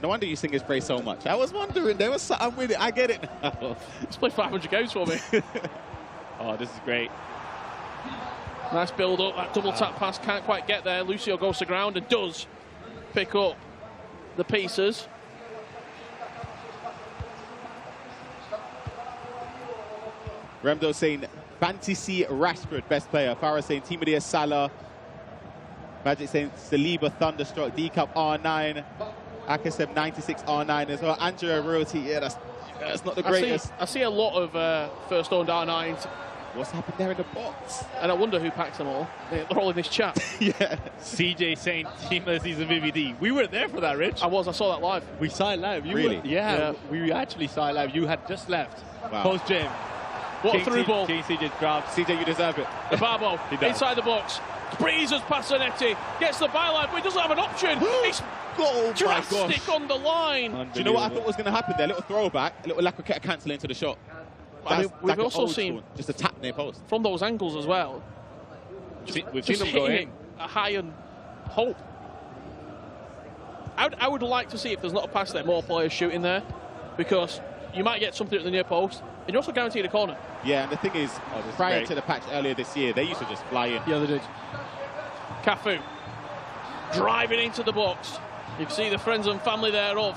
No wonder you sing his praise so much. I was wondering, there was something with it. I get it now. He's played 500 games for me. Oh, this is great. Nice build up, that double tap pass can't quite get there. Lucio goes to ground and does pick up the pieces. Remdo saying Fantasy Rashford, best player. Farah saying Team of the Year Salah. Magic saying Saliba, Thunderstruck, D-Cup R9. Akasem 96 R9 as well. Andrea Royalty, yeah, that's not the greatest. I see a lot of first owned R9s. What's happened there in the box? And I wonder who packs them all. They're all in this chat. Yeah. CJ saying Team of the Season VVD. We were there for that, Rich. I saw that live. We saw it live. Really? Yeah, we actually saw it live. You had just left. Wow. Post-gym. What a through ball. King CJ grabbed. CJ, you deserve it. Barbo inside the box. Breezes past Zanetti. Gets the byline, but he doesn't have an option. It's drastic on the line. Do you know what I thought was going to happen there? A little throwback, a little Lacroquette cancel into the shot. I mean, we've also seen just a tap near post from those angles as well. We've seen them go in. A high and hope. I would like to see, if there's not a pass there, more players shooting there, because you might get something at the near post, and you're also guaranteed a corner. Yeah, and the thing is, prior to the patch earlier this year, they used to just fly in. Yeah, they did. Cafu driving into the box. You can see the friends and family there of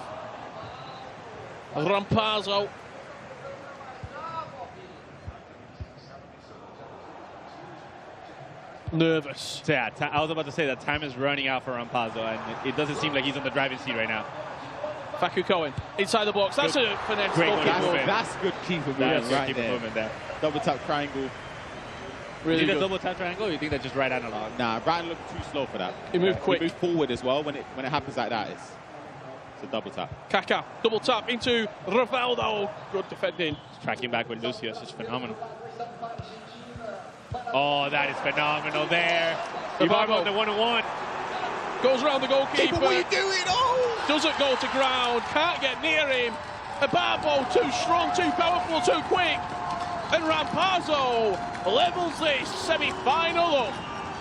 Rampazzo. Nervous. So yeah, I was about to say that time is running out for Rampazzo, and it doesn't seem like he's on the driving seat right now. Faku Cohen inside the box. That's a finesse. Great that's good keeper movement right there. Movement there. Double tap triangle. Really good. Double tap triangle, or you think that's just right analog? Nah, Brian looked too slow for that. He moved quick. He moved forward as well. When it happens like that, it's a double tap. Kaká, double tap into Rivaldo. Good defending. Tracking back with Lucius is phenomenal. Oh, that is phenomenal there. Ibarbo the 1-on-1. Goes around the goalkeeper. What are you doing? Oh! Doesn't go to ground. Can't get near him. Ibarbo too strong, too powerful, too quick. And Rampazzo levels this semi-final up.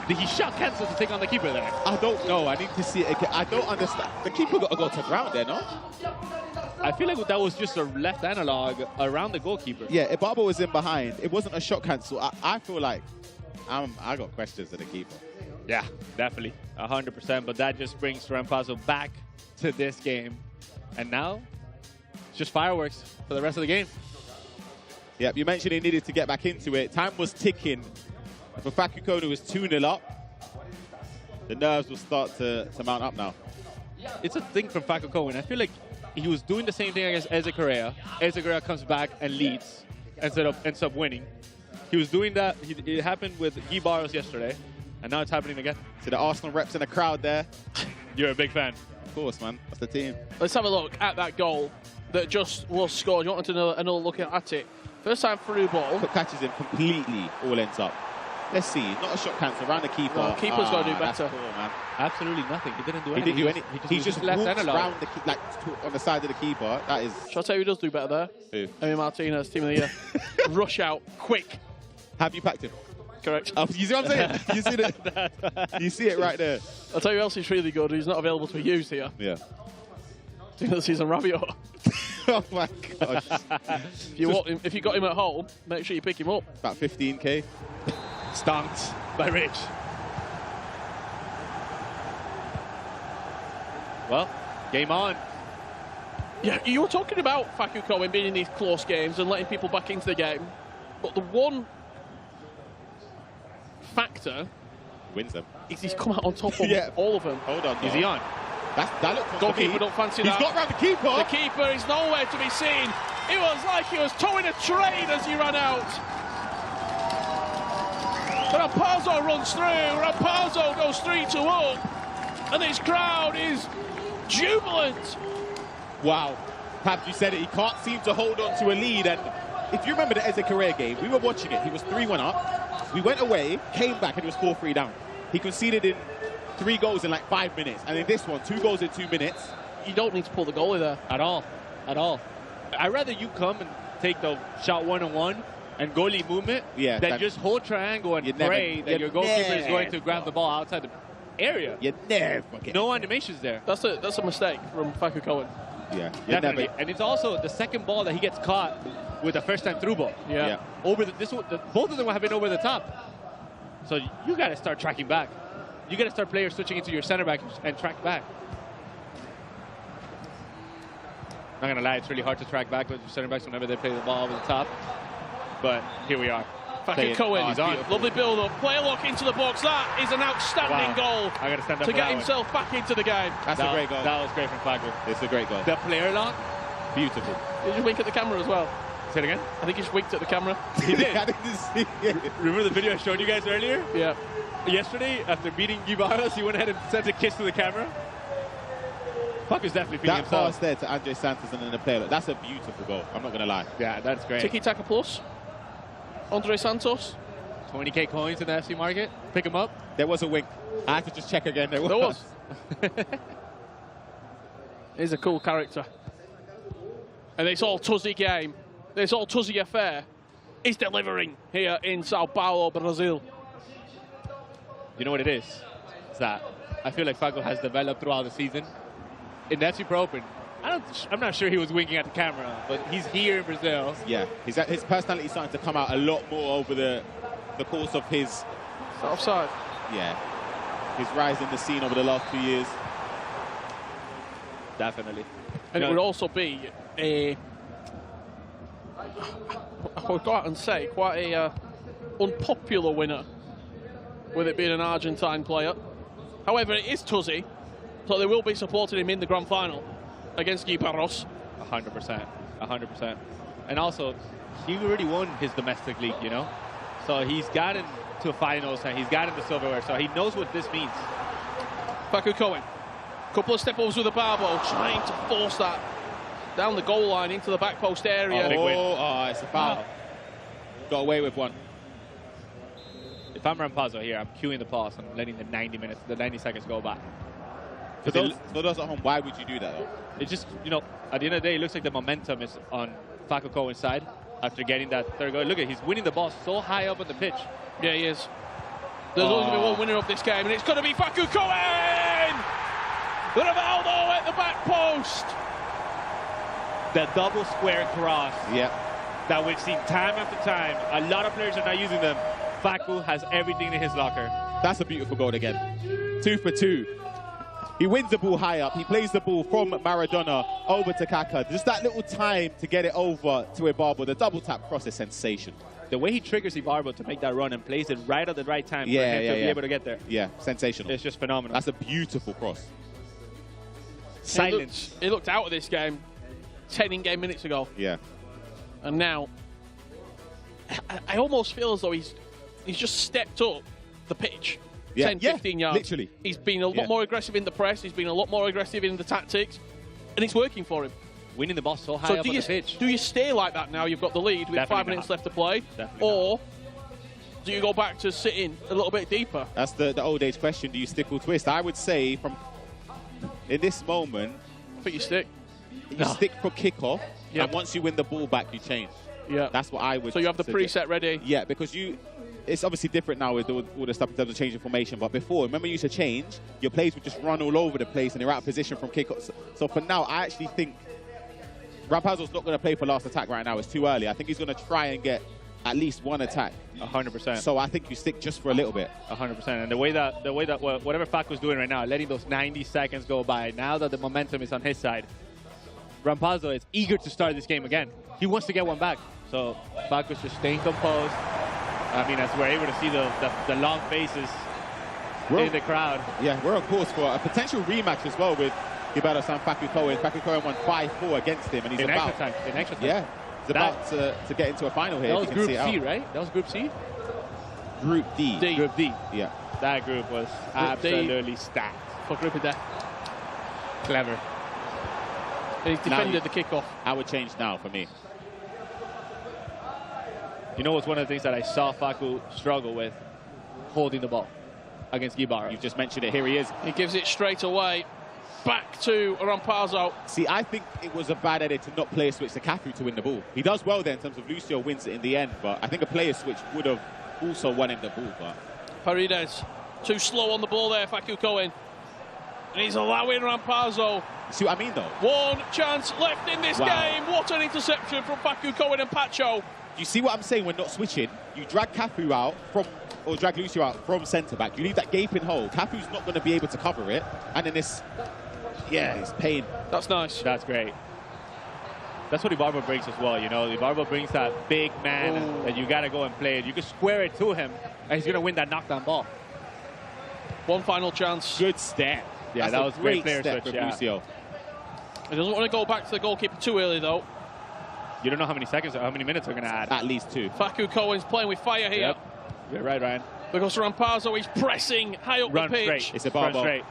Did he shot cancel to take on the keeper there? I don't know. I need to see it again. I don't understand. The keeper got to go to ground there, no? I feel like that was just a left analog around the goalkeeper. Yeah, Ibarbo was in behind. It wasn't a shot cancel. I feel like I got questions to the keeper. Yeah, definitely. 100%. But that just brings Rampazzo back to this game. And now, it's just fireworks for the rest of the game. Yep, you mentioned he needed to get back into it. Time was ticking. For Facu Kono, it was 2-0 up. The nerves will start to mount up now. It's a thing from Facu Kono. I feel like he was doing the same thing against Eze Correa. Eze Correa comes back and leads instead of ends up winning. He was doing that. It happened with Guy Barros yesterday, and now it's happening again. So the Arsenal reps in the crowd there. You're a big fan. Of course, man. That's the team. Let's have a look at that goal that just was scored. You want another look at it. First time through ball. Catches him completely, all ends up. Let's see. Not a shot cancel around the keeper. No, keeper's got to do better. Cool, man. Absolutely nothing. He didn't do anything. He didn't do anything. He just left walks analog. around on the side of the keeper. That is. Shall I tell you who does do better there? Who? Emi Martinez, team of the year. Rush out, quick. Have you packed him? Correct. Oh, you see what I'm saying? You see it? You see it right there. I'll tell you who else is really good. He's not available to be used here. Yeah. Team of the season, Rabiot. Oh my gosh. If you got him at home, make sure you pick him up. About 15k. Stunked by Rich. Well, game on. Yeah, you were talking about Facu Cohen being in these close games and letting people back into the game. But the one factor wins them is he's come out on top of all of them. Hold on. Is he on? That looks goalkeeper don't fancy that. He's got round the keeper. The keeper is nowhere to be seen. It was like he was towing a train as he ran out. Rampazzo runs through. Rampazzo goes 3-2 up. And this crowd is jubilant. Wow. Perhaps you said it. He can't seem to hold on to a lead. And if you remember the Eze Correa game, we were watching it. He was 3-1 up. We went away, came back, and it was 4-3 down. He conceded in 3 goals in like 5 minutes. And in this one, 2 goals in 2 minutes. You don't need to pull the goalie there. At all. At all. I'd rather you come and take the shot 1-on-1 and goalie movement than just hold triangle and pray that your goalkeeper is going to grab the ball outside the area. You never get no animations there. That's a mistake from Facu Cohen. Yeah, definitely. And it's also the second ball that he gets caught with the first time through ball. Yeah. Over both of them have been over the top. So you got to start tracking back. You got to start players switching into your center back and track back. Not gonna lie, it's really hard to track back with center backs whenever they play the ball over the top. But here we are. Facu Cohen, lovely build-up. Player lock into the box. That is an outstanding goal. I gotta stand up to for get that himself back into the game. That's a great goal. That was great from Facu. It's a great goal. The player lock, beautiful. Did you wink at the camera as well? Say it again? I think he just winked at the camera. He did. I didn't see it. Remember the video I showed you guys earlier? Yeah. Yesterday, after beating Guy Barros, he went ahead and sent a kiss to the camera. Facu's definitely feeling that himself. pass there to Andre Santos and then the player. That's a beautiful goal. I'm not gonna lie. Yeah, that's great. Tiki-taka plus. Andre Santos. 20k coins in the FC market. Pick him up. There was a wink. I have to just check again. There was. He's a cool character. And it's all Tuzzy game. It's all Tuzzy affair. He's delivering here in Sao Paulo, Brazil. You know what it is? It's that I feel like Facu has developed throughout the season. in that Super Open, I'm not sure he was winking at the camera, but he's here in Brazil. Yeah, his personality is starting to come out a lot more over the course of his... Offside. Yeah, his rise in the scene over the last 2 years. Definitely. And it would also be a, I would go out and say, quite a unpopular winner, with it being an Argentine player. However, it is Tuzzi, so they will be supporting him in the grand final against Guy Barros. 100%, 100%. And also, he already won his domestic league, you know? So he's gotten to finals and he's gotten the silverware, so he knows what this means. Facu Cohen, couple of step-overs with the barbell, trying to force that down the goal line into the back post area. It's a foul. Got away with one. If I'm Rampazzo here, I'm queuing the pass and letting the 90 seconds go by. For those at home, why would you do that, though? It's just, you know, at the end of the day, it looks like the momentum is on Facu Cohen's side after getting that third goal. Look at, he's winning the ball so high up on the pitch. Yeah, he is. There's only going to be one winner of this game, and it's going to be Facu Cohen! Rivaldo at the back post! The double square cross. Yeah. That we've seen time after time. A lot of players are not using them. Facu has everything in his locker. That's a beautiful goal again. 2 for 2. He wins the ball high up. He plays the ball from Maradona over to Kaká. Just that little time to get it over to Ibarbo. The double tap cross is sensation. The way he triggers Ibarbo to make that run and plays it right at the right time for him to be able to get there. Yeah, sensational. It's just phenomenal. That's a beautiful cross. Silence. He looked out of this game 10 in-game minutes ago. Yeah. And now, I almost feel as though he's just stepped up the pitch. 10, 15 yards. Literally. He's been a lot more aggressive in the press. He's been a lot more aggressive in the tactics. And it's working for him. Winning the ball so high up on the pitch. Do you stay like that now? You've got the lead with 5 minutes left to play. Or do you go back to sitting a little bit deeper? That's the old age question. Do you stick or twist? I would say in this moment, I think you stick. You stick for kickoff. Yep. And once you win the ball back, you change. Yeah. That's what I would So you have the suggest. preset ready? Yeah, because it's obviously different now with all the stuff in terms of changing formation. But before, remember you used to change, your players would just run all over the place and they're out of position from kickoffs. So for now, I actually think Rampazzo's not going to play for last attack right now. It's too early. I think he's going to try and get at least one attack. 100%. So I think you stick just for a little bit. 100%. And the way that whatever Facu's doing right now, letting those 90 seconds go by, now that the momentum is on his side, Rampazzo is eager to start this game again. He wants to get one back. So Facu's just staying composed. I mean, as we're able to see the long faces in the crowd. Yeah, we're on course for a potential rematch as well with Ibarra and Facu Cohen. Facu Cohen won 5-4 against him, and he's in about extra time. In extra time. Yeah, he's about to get into a final here. That was Group C, right? That was Group C? Group D. Group D. Yeah. That group was absolutely stacked. For Group D. Clever. And he defended the kickoff. I would change now for me. You know what's one of the things that I saw Facu struggle with? Holding the ball against Guibarra. You've just mentioned it. Here he is. He gives it straight away. Back to Rampazzo. See, I think it was a bad idea to not play a switch to Cafu to win the ball. He does well there in terms of Lucio wins it in the end, but I think a player switch would have also won him the ball. But Paredes, too slow on the ball there, Facu Cohen. And he's allowing Rampazzo. See what I mean, though? One chance left in this game. What an interception from Facu Cohen and Pacho. You see what I'm saying when not switching? You drag Cafu out or drag Lucio out from centre-back. You leave that gaping hole. Cafu's not going to be able to cover it. And then it's pain. That's nice. That's great. That's what Ibarbo brings as well, you know. Ibarbo brings that big man that you got to go and play it. You can square it to him, and he's going to win that knockdown ball. One final chance. Good step. Yeah, that was great player switch. Lucio. He doesn't want to go back to the goalkeeper too early, though. You don't know how many seconds or how many minutes are going to add. At least 2. Facu Cohen's playing with fire here. Yep. You're right, Ryan. Because Rampazzo, he's pressing high up the pitch. Straight. It's Ibarbo. Straight.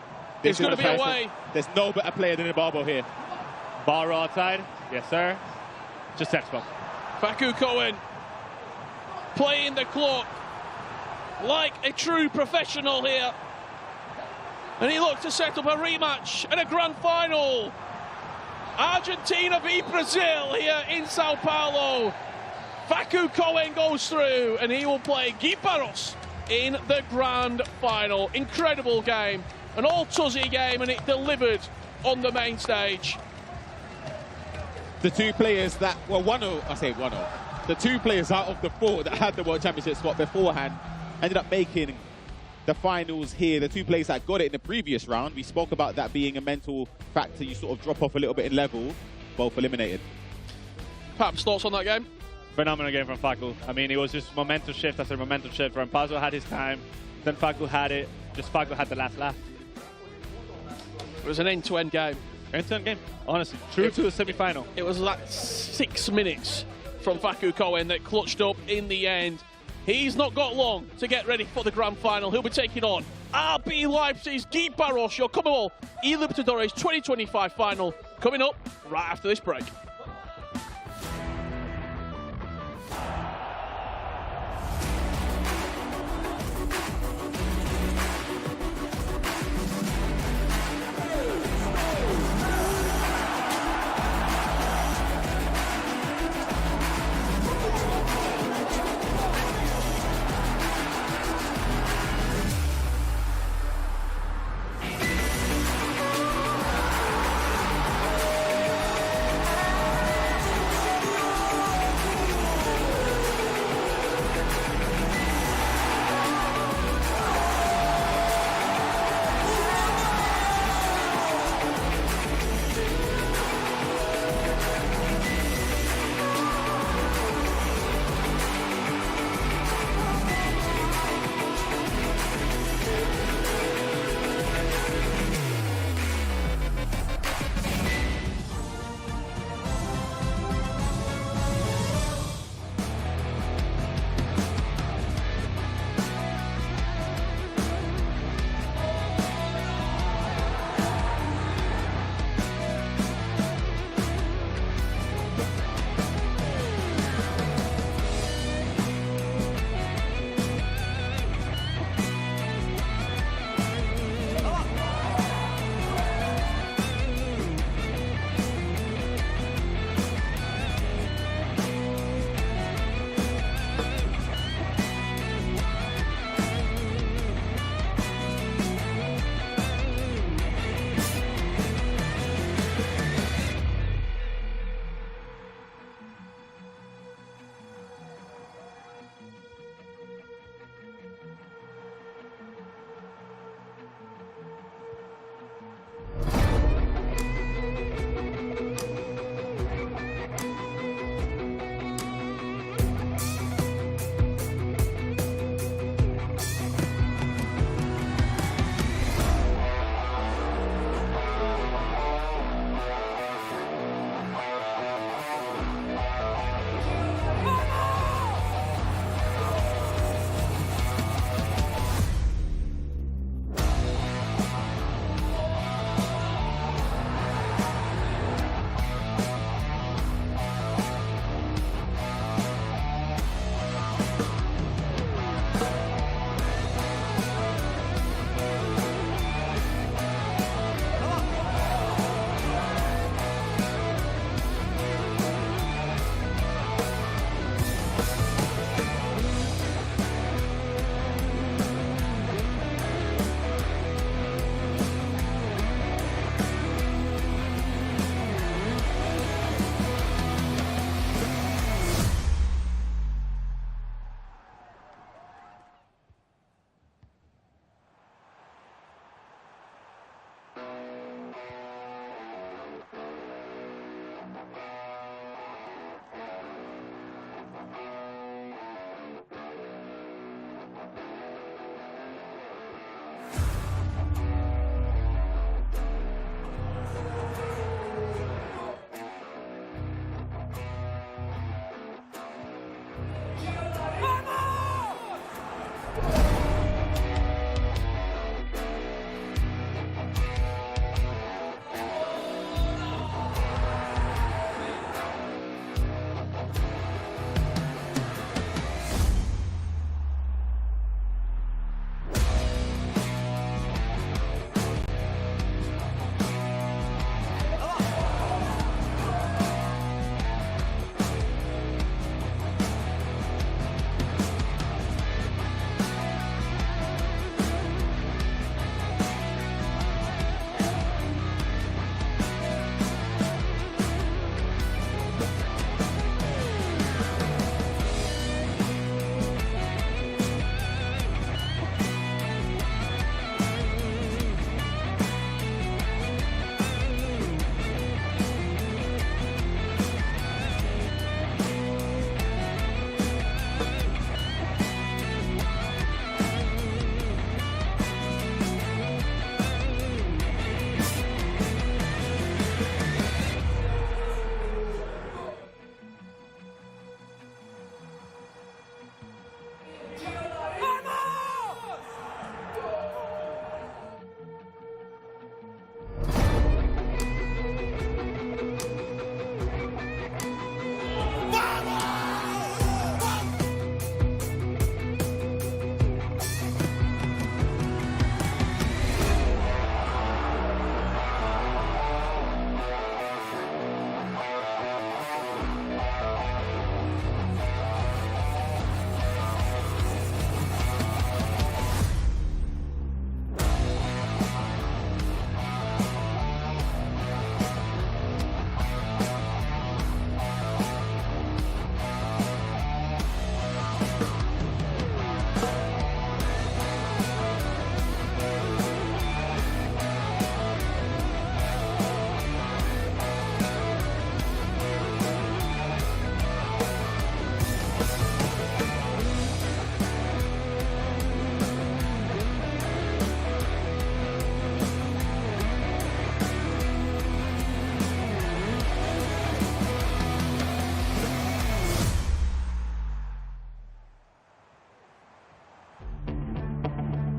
It's going to be away. There's no better player than Ibarbo here. Ball outside. Yes, sir. Just textbook. Facu Cohen playing the clock like a true professional here. And he looks to set up a rematch and a grand final. Argentina v Brazil here in Sao Paulo. Facu Cohen goes through and he will play Guy Barros in the grand final. Incredible game. An all-Tuzzi game, and it delivered on the main stage. The two players that, well, the two players out of the four that had the World Championship spot beforehand ended up making the finals here. The two players that got it in the previous round, we spoke about that being a mental factor. You sort of drop off a little bit in level, both eliminated. Perhaps thoughts on that game? Phenomenal game from Facu. I mean, it was just momentum shift after momentum shift. Rampazzo had his time, then Facu had it. Just Facu had the last laugh. It was an end-to-end game. End-to-end game, honestly. True to a semi-final. It was like 6 minutes from Facu Cohen that clutched up in the end. He's not got long to get ready for the grand final. He'll be taking on RB Leipzig's Guy Barros, your CONMEBOL eLibertadores 2025 final, coming up right after this break.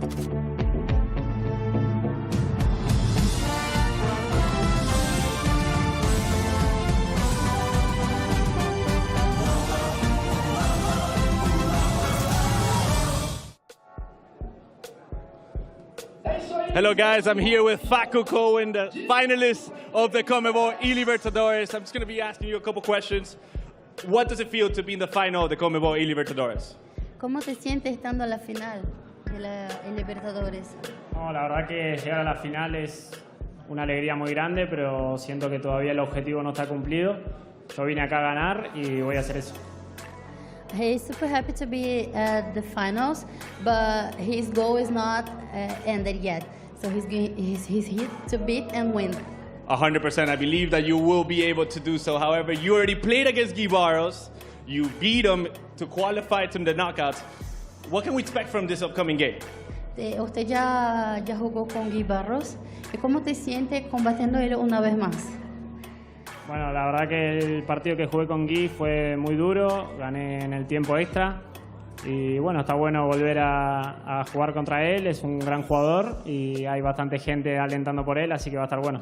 Hello guys, I'm here with Facu Cohen, the finalist of the CONMEBOL eLibertadores. I'm just going to be asking you a couple questions. What does it feel to be in the final of the CONMEBOL eLibertadores? ¿Cómo te sientes estando en la final de la Libertadores? No, la verdad que llegar a la final es una alegría muy grande, pero siento que todavía el objetivo no está cumplido. Yo vine acá a ganar y voy a hacer eso. He's super happy to be at the finals, but his goal is not ended yet. So he's here to beat and win. 100%. I believe that you will be able to do so. However, you already played against Guy Barros. You beat him to qualify to the knockouts. What can we expect from this upcoming game? Usted ya jugó con Guy Barros. ¿Cómo te sientes combatiendo él una vez más? Bueno, la verdad que el partido que jugué con Guy fue muy duro. Gané en el tiempo extra. Y bueno, está bueno volver a jugar contra él. Es un gran jugador y hay bastante gente alentando por él, así que va a estar bueno.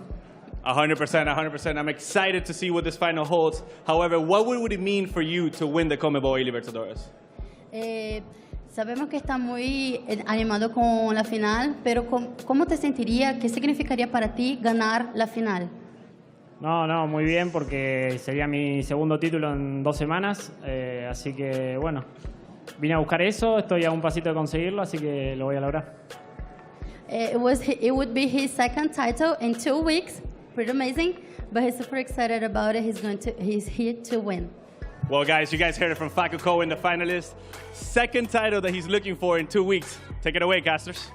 100%, 100%. I'm excited to see what this final holds. However, what would it mean for you to win the CONMEBOL eLibertadores? Sabemos que está muy animado con la final, pero ¿cómo te sentiría? ¿Qué significaría para ti ganar la final? No, muy bien, porque sería mi segundo título en 2 semanas. Así que, bueno, vine a buscar eso, estoy a un pasito de conseguirlo, así que lo voy a lograr. It would be his second title in 2 weeks. Pretty amazing, but he's super excited about it. He's here to win. Well, guys, you guys heard it from Facu Cohen, the finalist. Second title that he's looking for in 2 weeks. Take it away, casters.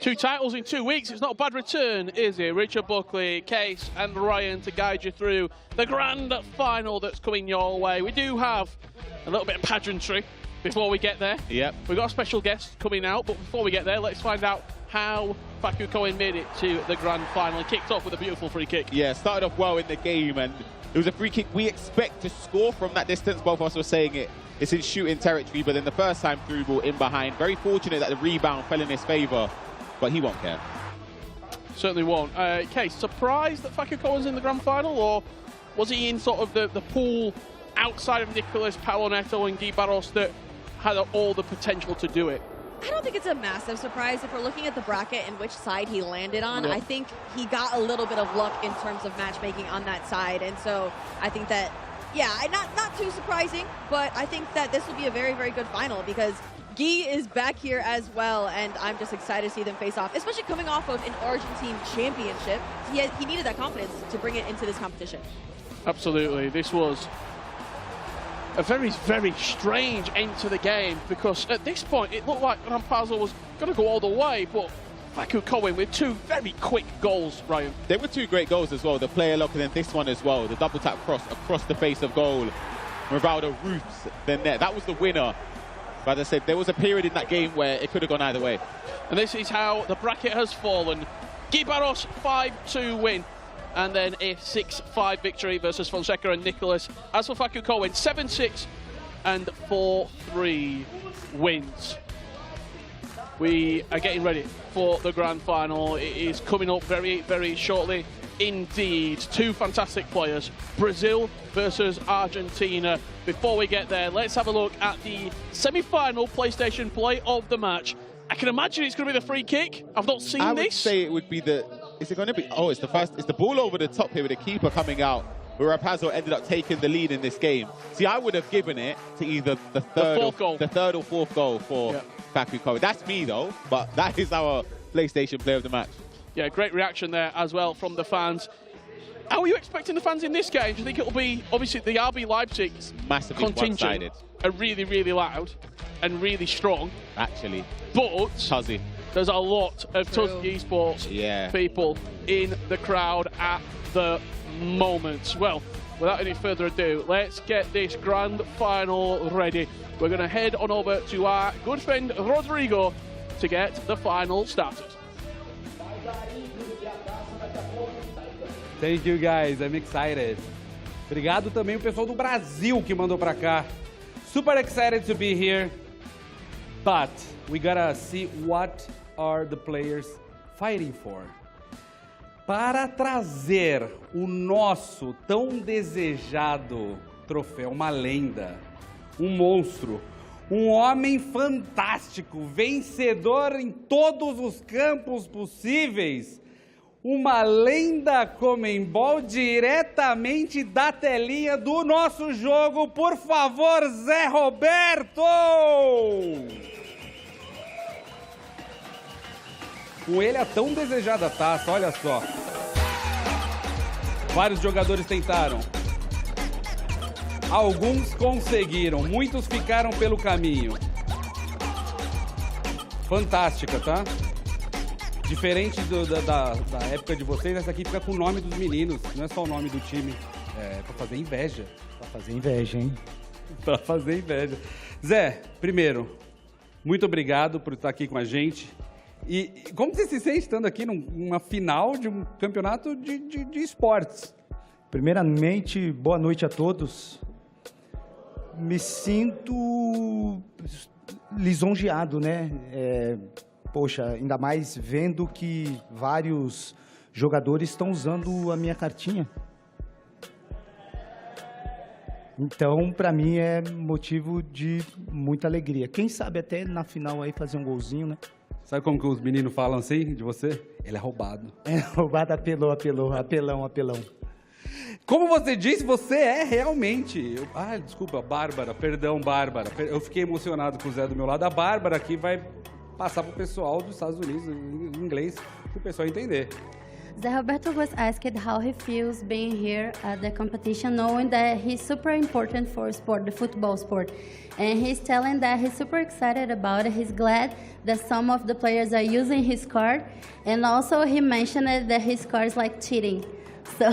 2 titles in 2 weeks. It's not a bad return, is it? Richard Buckley, Case and Ryan to guide you through the grand final that's coming your way. We do have a little bit of pageantry before we get there. Yep. We've got a special guest coming out, but before we get there, let's find out how Facu Cohen made it to the grand final. He kicked off with a beautiful free kick. Yeah, started off well in the game, and it was a free kick we expect to score from that distance. Both of us were saying it's in shooting territory, but then the first time through ball in behind. Very fortunate that the rebound fell in his favour, but he won't care. Certainly won't. Case, surprised that Facu Cohen's in the grand final, or was he in sort of the pool outside of Nicolas, Paulo Neto and Guy Barros that had all the potential to do it? I don't think it's a massive surprise. If we're looking at the bracket and which side he landed on, I think he got a little bit of luck in terms of matchmaking on that side. And so I think that, yeah, not too surprising, but I think that this will be a very, very good final because Guy is back here as well, and I'm just excited to see them face off, especially coming off of an Argentine championship. He needed that confidence to bring it into this competition. Absolutely. This was a very, very strange end to the game because at this point it looked like Rampazzo was going to go all the way, but Facu Cohen with 2 very quick goals, Ryan. They were 2 great goals as well. The player lock and then this one as well. The double tap cross across the face of goal. Rivaldo roofs the net. That was the winner. But as I said, there was a period in that game where it could have gone either way. And this is how the bracket has fallen. Guy Barros 5-2 win. And then a 6-5 victory versus Fonseca and Nicolas. As for Facu Cohen, 7-6 and 4-3 wins. We are getting ready for the grand final. It is coming up very, very shortly indeed. 2 fantastic players, Brazil versus Argentina. Before we get there, let's have a look at the semi-final PlayStation play of the match. I can imagine it's going to be the free kick. I've not seen this. I would say it would be the... Is it going to be... Oh, it's the ball over the top here with the keeper coming out, where Rampazzo ended up taking the lead in this game. See, I would have given it to either the third or 4th goal for Facu Cohen. That's me, though, but that is our PlayStation player of the match. Yeah, great reaction there as well from the fans. How are you expecting the fans in this game? Do you think it'll be, obviously, the RB Leipzig's massively contingent one-sided, are really, really loud and really strong. Actually. But Tuzzy. There's a lot of Tuzzy Esports people in the crowd at the moment. Well, without any further ado, let's get this grand final ready. We're going to head on over to our good friend Rodrigo to get the final started. Thank you, guys. I'm excited. Obrigado também o pessoal do Brasil que mandou pra cá. Super excited to be here. But we gotta see what are the players fighting for. Para trazer o nosso tão desejado troféu, uma lenda, um monstro, um homem fantástico, vencedor em todos os campos possíveis, uma lenda CONMEBOL diretamente da telinha do nosso jogo. Por favor, Zé Roberto! Com ele a tão desejada taça, olha só. Vários jogadores tentaram. Alguns conseguiram, muitos ficaram pelo caminho. Fantástica, tá? Diferente da época de vocês, essa aqui fica com o nome dos meninos, não é só o nome do time. É pra fazer inveja. Pra fazer inveja, hein? Pra fazer inveja. Zé, primeiro, muito obrigado por estar aqui com a gente. E como você se sente estando aqui numa final de um campeonato de esportes? Primeiramente, boa noite a todos. Me sinto lisonjeado, né? Poxa, ainda mais vendo que vários jogadores estão usando a minha cartinha. Então, para mim, é motivo de muita alegria. Quem sabe até na final aí fazer um golzinho, né? Sabe como que os meninos falam assim de você? Ele é roubado. É roubado, apelão. Como você disse, você é realmente... desculpa, Bárbara, perdão, Bárbara. Eu fiquei emocionado com o Zé do meu lado. A Bárbara aqui vai passar para o pessoal dos Estados Unidos em inglês, para o pessoal entender. Zé Roberto was asked how he feels being here at the competition, knowing that he's super important for sport, the football sport. And he's telling that he's super excited about it. He's glad that some of the players are using his card. And also he mentioned that his card is like cheating. So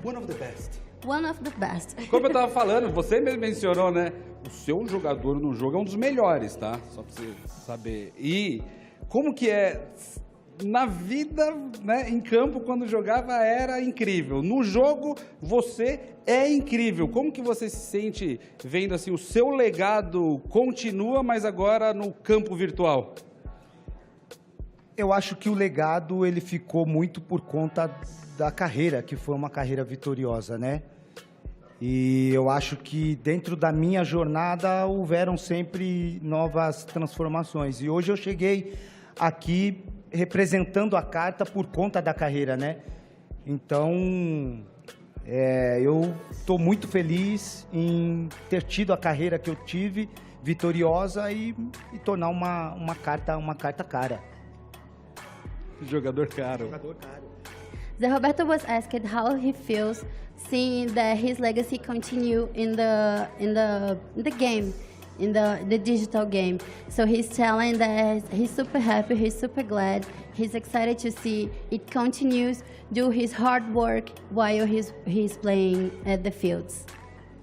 One of the best. One of the best. Como eu estava falando, você mesmo mencionou, né? O seu jogador no jogo é um dos melhores, tá? Só para você saber. E como que é... Na vida, né, em campo, quando jogava, era incrível. No jogo, você é incrível. Como que você se sente vendo assim, o seu legado continua, mas agora no campo virtual? Eu acho que o legado ele ficou muito por conta da carreira, que foi uma carreira vitoriosa, né? E eu acho que dentro da minha jornada houveram sempre novas transformações. E hoje eu cheguei aqui representando a carta por conta da carreira, né? Então, eu estou muito feliz em ter tido a carreira que eu tive, vitoriosa, e tornar uma carta cara. Jogador caro. Zé Roberto was asked how he feels seeing that his legacy continue in the game. In the digital game. So he's telling that he's super happy, he's super glad, he's excited to see it continues, do his hard work while he's playing at the fields.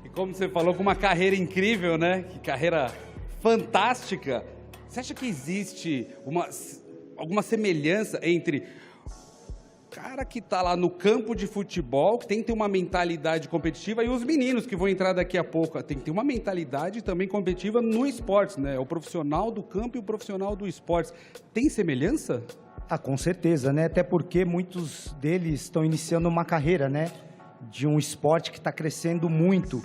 E como você falou, com uma carreira incrível, né? Que carreira fantástica. Você acha que existe alguma semelhança entre o cara que está lá no campo de futebol, que tem que ter uma mentalidade competitiva, e os meninos que vão entrar daqui a pouco, tem que ter uma mentalidade também competitiva no esportes, né? O profissional do campo e o profissional do esportes. Tem semelhança? Com certeza, né? Até porque muitos deles estão iniciando uma carreira, né? De um esporte que está crescendo muito.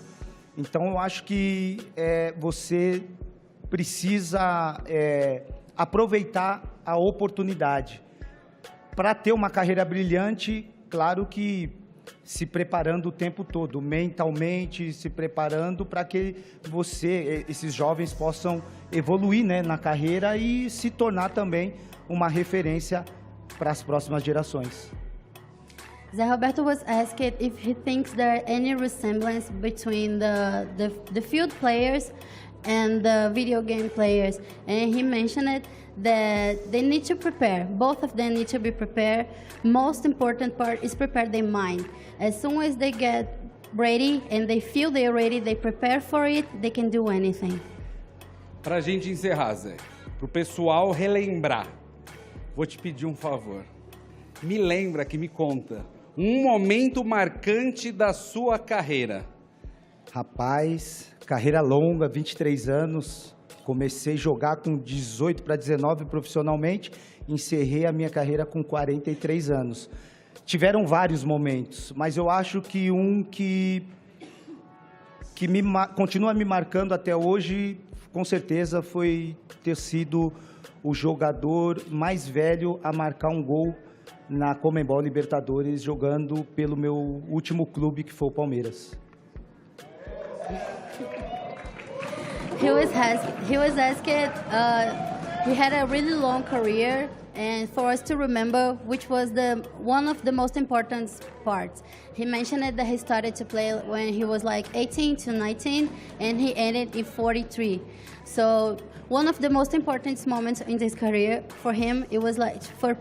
Então, eu acho que você precisa aproveitar a oportunidade. Para ter uma carreira brilhante, claro que se preparando o tempo todo, mentalmente, se preparando para que esses jovens possam evoluir, né, na carreira e se tornar também uma referência para as próximas gerações. Zé Roberto was asked if he thinks there are any resemblance between the field players and the video game players, and he mentioned that they need to prepare. Both of them need to be prepared. Most important part is prepare their mind. As soon as they get ready and they feel they're ready, they prepare for it, they can do anything. Pra gente encerrar, Zé, pro pessoal relembrar, vou te pedir um favor. Me lembra, que me conta, um momento marcante da sua carreira. Rapaz, carreira longa, 23 anos. Comecei a jogar com 18 para 19 profissionalmente, encerrei a minha carreira com 43 anos. Tiveram vários momentos, mas eu acho que um que continua me marcando até hoje, com certeza, foi ter sido o jogador mais velho a marcar um gol na CONMEBOL Libertadores, jogando pelo meu último clube, que foi o Palmeiras. He was asked, he had a really long career, and for us to remember which was one of the most important parts. He mentioned that he started to play when he was like 18 to 19, and he ended in 43. So one of the most important moments in his career for him, it was like for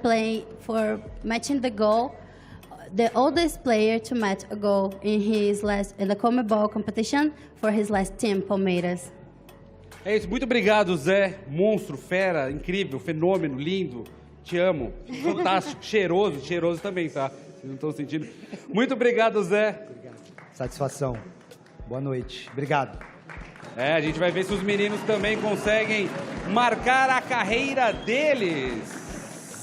matching the goal, the oldest player to match a goal in the CONMEBOL competition for his last team, Palmeiras. É isso, muito obrigado, Zé. Monstro, fera, incrível, fenômeno, lindo. Te amo. Fantástico, cheiroso também, tá? Vocês não estão sentindo. Muito obrigado, Zé. Obrigado. Satisfação. Boa noite. Obrigado. A gente vai ver se os meninos também conseguem marcar a carreira deles.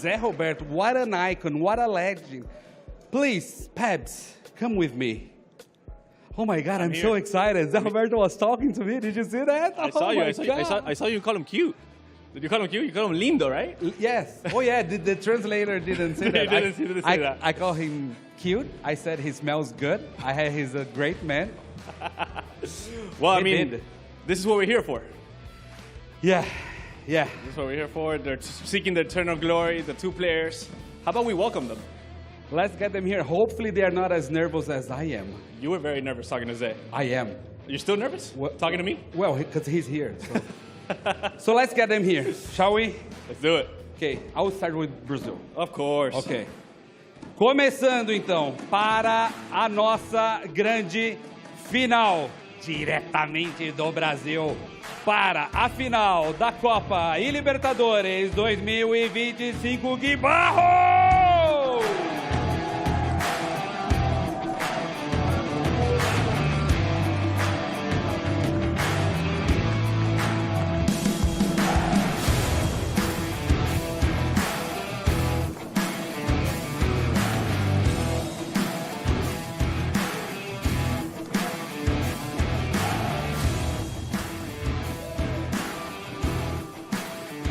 Zé Roberto, what an icon, what a legend. Please, Pebs, come with me. Oh my God, I'm so excited. Zé Roberto was talking to me. Did you see that? I saw you call him cute. Did you call him cute? You call him lindo, right? Yes. Oh yeah, the translator didn't say that. He didn't say that. I call him cute. I said he smells good. He's a great man. Well, I mean, this is what we're here for. Yeah. This is what we're here for. They're seeking the eternal glory, the two players. How about we welcome them? Let's get them here. Hopefully they are not as nervous as I am. You were very nervous talking to Zé. I am. You're still nervous? Talking to me? Well, because he's here. So let's get them here, shall we? Let's do it. Okay, I will start with Brazil. Of course. Okay. Começando então para a nossa grande final, diretamente do Brasil, para a final da Copa eLibertadores 2025, Gui Barros!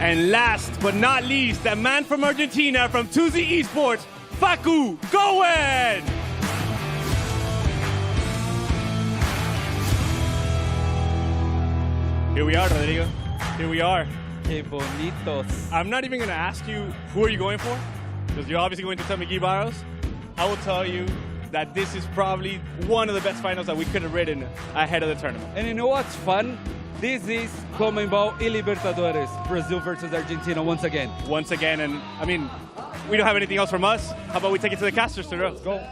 And last but not least, the man from Argentina, from 2Z Esports, Facu Cohen! Here we are, Rodrigo. Here we are. Que bonitos. I'm not even going to ask you who are you going for, because you're obviously going to tell me Gui Barros. I will tell you that this is probably one of the best finals that we could have written ahead of the tournament. And you know what's fun? This is CONMEBOL eLibertadores, Brazil versus Argentina once again. Once again, and I mean, we don't have anything else from us. How about we take it to the casters, Turo? Let's go.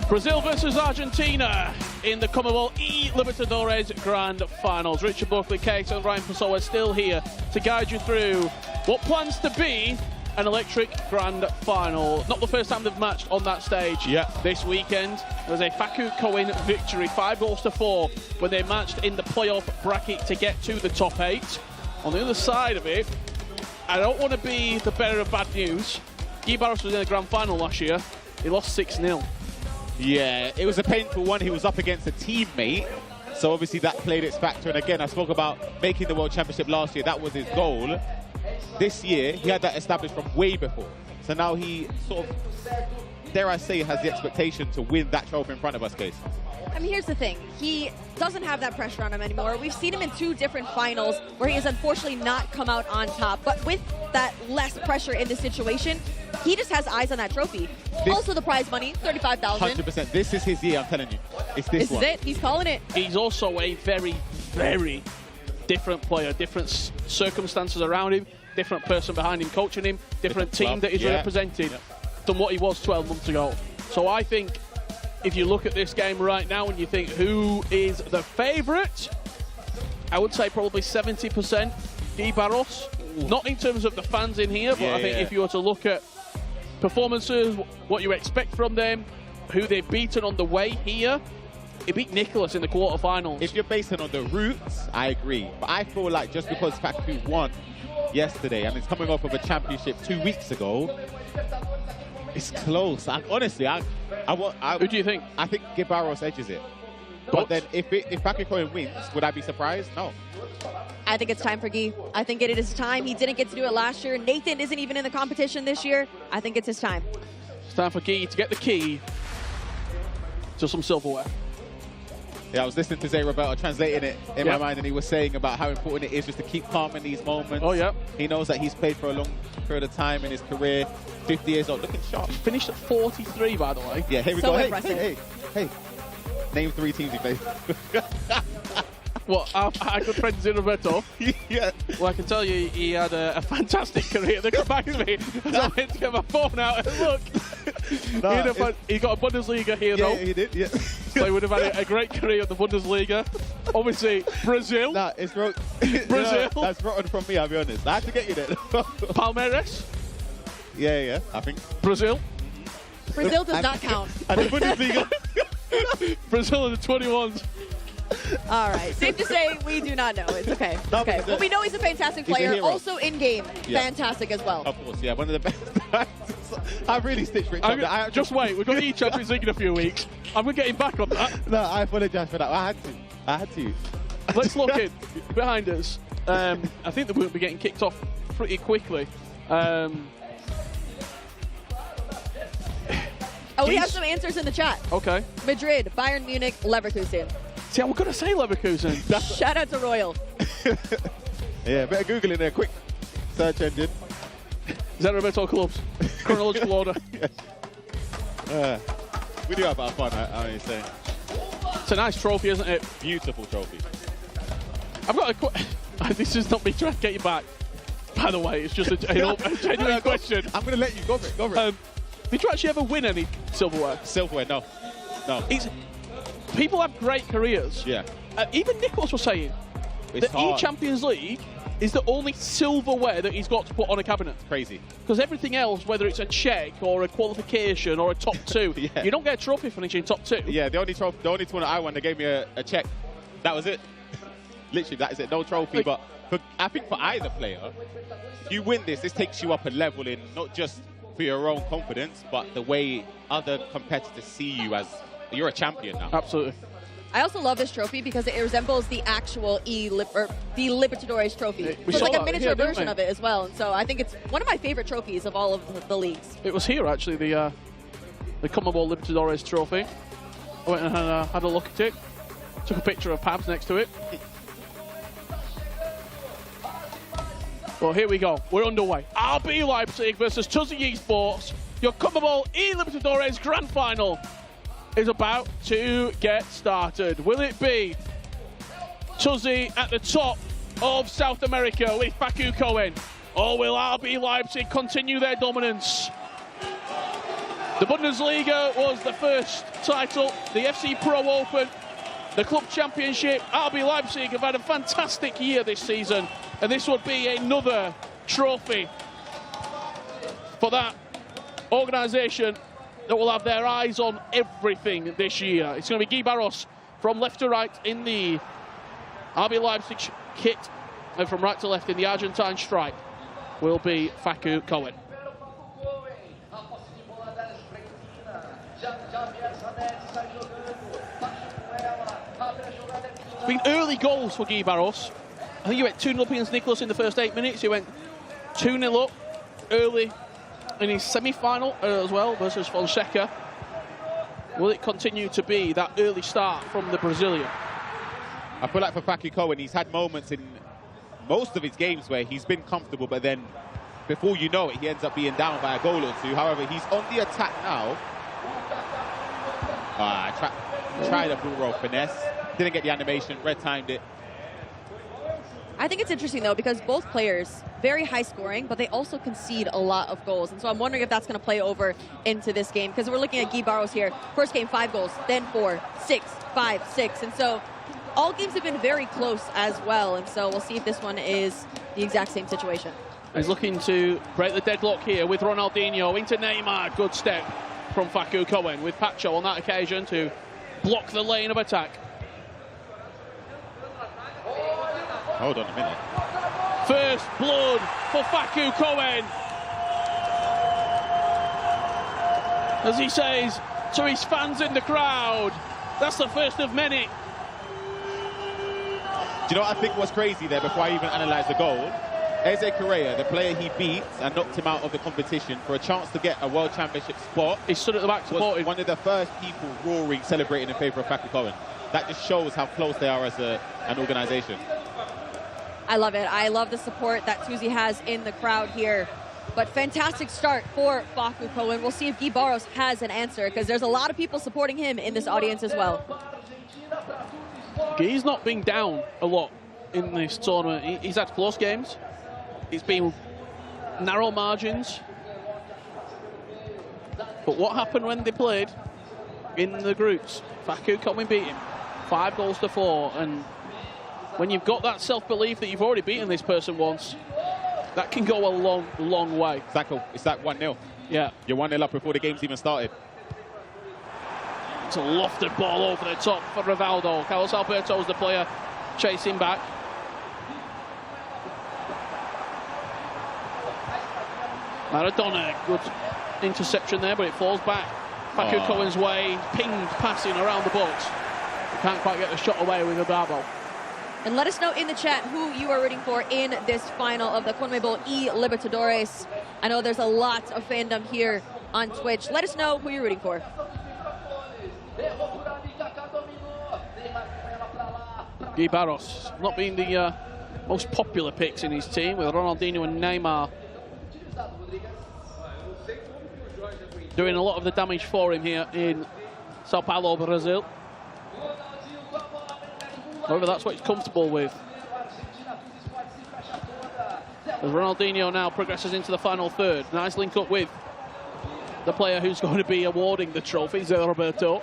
Brazil versus Argentina in the CONMEBOL eLibertadores Grand Finals. Richard Buckley, Kate and Ryan Pessoa still here to guide you through what plans to be an electric Grand Final. Not the first time they've matched on that stage. This weekend, there was a Facu Cohen victory, 5-4, when they matched in the playoff bracket to get to the top 8. On the other side of it, I don't want to be the bearer of bad news. Gui Barros was in the Grand Final last year. He lost 6-0. Yeah, it was a painful one. He was up against a teammate, so obviously that played its factor. And again, I spoke about making the World Championship last year. That was his goal. This year, he had that established from way before. So now he sort of, dare I say, has the expectation to win that trophy in front of us, Case. I mean, here's the thing. He doesn't have that pressure on him anymore. We've seen him in 2 different finals where he has unfortunately not come out on top. But with that less pressure in the situation, he just has eyes on that trophy. Also the prize money, $35,000. 100%. This is his year, I'm telling you. It's this one. This is it. He's calling it. He's also a very, very different player. Different circumstances around him. Different person behind him coaching him. Different team that he's represented than what he was 12 months ago. So I think if you look at this game right now and you think who is the favourite, I would say probably 70% Gui Barros. Not in terms of the fans in here, but I think if you were to look at performances, what you expect from them, who they've beaten on the way here, he beat Nicholas in the quarterfinals. If you're basing on the roots, I agree. But I feel like just because Facu won yesterday and it's coming off of a championship 2 weeks ago, it's close. Honestly, who do you think? I think Gibaros edges it. But then if Facu Cohen wins, would I be surprised? No. I think it's time for Guy. I think it is time. He didn't get to do it last year. Nathan isn't even in the competition this year. I think it's his time. It's time for Guy to get the key to some silverware. Yeah, I was listening to Zay Roberto translating it in my mind, and he was saying about how important it is just to keep calm in these moments. Oh, yeah. He knows that he's played for a long period of time in his career, 50 years old, looking sharp. Finished at 43, by the way. Yeah, here we So go. impressive. Hey. Name 3 teams he played. What, our good friend Zay Roberto? Yeah. Well, I can tell you he had a fantastic career. They come back to me as I went to get my phone out and look. He got a Bundesliga here, though. Yeah, he did, yeah. So he would have had a great career in the Bundesliga. Obviously, Brazil. Nah, it's Brazil. That's rotten from me, I'll be honest. I had to get you there. Palmeiras. Yeah, I think. Brazil. Brazil does not count. And the Bundesliga. Brazil in the 21s. All right. Safe to say, we do not know. It's okay. No, Okay. But we know he's a fantastic he's a player. hero. Also in-game, Yeah. fantastic as well. Of course, yeah, one of the best. I've really stitched Rich up there. Just wait, we've got the Champions League in a few weeks. I'm going to get him back on that. No, I apologise for that. I had to. Let's look in behind us. I think that we'll be getting kicked off pretty quickly. We have some answers in the chat. Okay. Madrid, Bayern Munich, Leverkusen. See, I was going to say Leverkusen. Shout out to Royal. Yeah, better Google in there, quick. Search engine. Zé Roberto clubs. Chronological order. We do have our fun, I mean, saying. It's a nice trophy, isn't it? Beautiful trophy. I've got a this is not me trying to get you back. By the way, it's just a genuine question. I'm going to let you go for it. Did you actually ever win any silverware? Silverware, no. People have great careers. Yeah. Even Nicholas was saying It's that hard. E-Champions League is the only silverware that he's got to put on a cabinet. Crazy. Because everything else, whether it's a check or a qualification or a top 2, you don't get a trophy finishing top 2. Yeah, the only tournament I won, they gave me a check. That was it. Literally, that is it. No trophy. But I think for either player, if you win this takes you up a level in not just for your own confidence, but the way other competitors see you as you're a champion now. Absolutely. I also love this trophy because it resembles the actual the Libertadores trophy. So it's saw like a that miniature here, didn't version we? of it as well. And so I think it's one of my favorite trophies of all of the leagues. It was here, actually, the CONMEBOL Libertadores trophy. I went and had a look at it. Took a picture of Pabs next to it. Well, here we go. We're underway. RB Leipzig versus Tuzi Esports. Your CONMEBOL eLibertadores Grand Final is about to get started. Will it be Tuzi at the top of South America with Facu Cohen? Or will RB Leipzig continue their dominance? The Bundesliga was the first title, the FC Pro Open, the Club Championship. RB Leipzig have had a fantastic year this season, and this would be another trophy for that organisation that will have their eyes on everything this year. It's going to be Guy Barros from left to right in the RB Leipzig kit, and from right to left in the Argentine stripe will be Facu Cohen. It's been early goals for Guy Barros. I think he went 2-0 up against Nicholas in the first 8 minutes. He went 2-0 up early in his semi-final as well versus Fonseca. Will it continue to be that early start from the Brazilian? I feel like for Facu Cohen, he's had moments in most of his games where he's been comfortable, but then before you know it, he ends up being down by a goal or two. However, he's on the attack now. Tried a bull roll finesse. Didn't get the animation, red timed it. I think it's interesting, though, because both players, very high scoring, but they also concede a lot of goals. And so I'm wondering if that's going to play over into this game, because we're looking at Guy Barros here. First game, 5 goals, then 4, 6, 5, 6. And so all games have been very close as well. And so we'll see if this one is the exact same situation. He's looking to break the deadlock here with Ronaldinho into Neymar. Good step from Facu Cohen with Pacho on that occasion to block the lane of attack. Hold on a minute. First blood for Facu Cohen. As he says to his fans in the crowd, that's the first of many. Do you know what I think was crazy there before I even analysed the goal? Eze Correa, the player he beat and knocked him out of the competition for a chance to get a World Championship spot. He stood at the back supporting. One of the first people roaring, celebrating in favour of Facu Cohen. That just shows how close they are as an organisation. I love it. I love the support that Tuzi has in the crowd here. But fantastic start for Facu Cohen. We'll see if Guy Barros has an answer, because there's a lot of people supporting him in this audience as well. Guy's not been down a lot in this tournament. He's had close games. It's been narrow margins. But what happened when they played in the groups? Facu Cohen beat him 5-4, and when you've got that self-belief that you've already beaten this person once, that can go a long, long way. Exactly. It's like 1-0. Yeah. You're 1-0 up before the game's even started. It's a lofted ball over the top for Rivaldo. Carlos Alberto's the player chasing back. Maradona, good interception there, but it falls back Facu Cohen's way, pinged passing around the box. Can't quite get the shot away with Rivaldo. And let us know in the chat who you are rooting for in this final of the CONMEBOL eLibertadores. I know there's a lot of fandom here on Twitch. Let us know who you're rooting for. Guy Barros, not being the most popular picks in his team, with Ronaldinho and Neymar doing a lot of the damage for him here in Sao Paulo, Brazil. However, that's what he's comfortable with. As Ronaldinho now progresses into the final third. Nice link up with the player who's going to be awarding the trophy, Zé Roberto.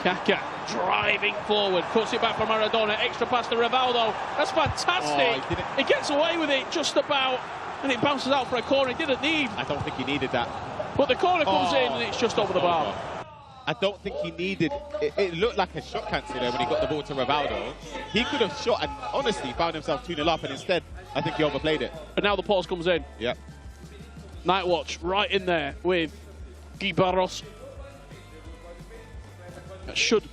Kaká driving forward, cuts it back for Maradona, extra pass to Rivaldo. That's fantastic. He gets away with it just about, and it bounces out for a corner. He didn't need. I don't think he needed that. But the corner comes in and it's just over the bar. I don't think he needed, it looked like a shot cancel there when he got the ball to Rivaldo. He could have shot and honestly found himself 2-0 up, and instead, I think he overplayed it. And now the pause comes in. Yep. Night Watch right in there with Guy Barros. That should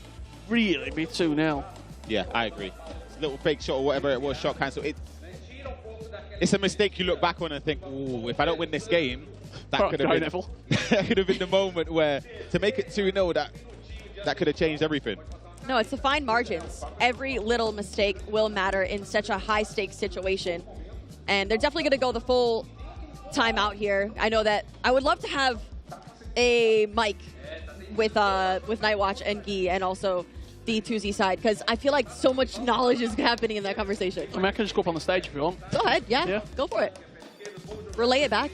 really be 2-0. Yeah, I agree. It's a little fake shot or whatever it was, shot cancel. It's a mistake you look back on and think, ooh, if I don't win this game, that could have been, that could have been the moment where, to make it 2-0, that could have changed everything. No, it's the fine margins. Every little mistake will matter in such a high-stakes situation. And they're definitely going to go the full timeout here. I know that I would love to have a mic with Nightwatch and Guy, and also the Tuzi side, because I feel like so much knowledge is happening in that conversation. I mean, I can just go up on the stage if you want. Go ahead, yeah. Go for it. Relay it back.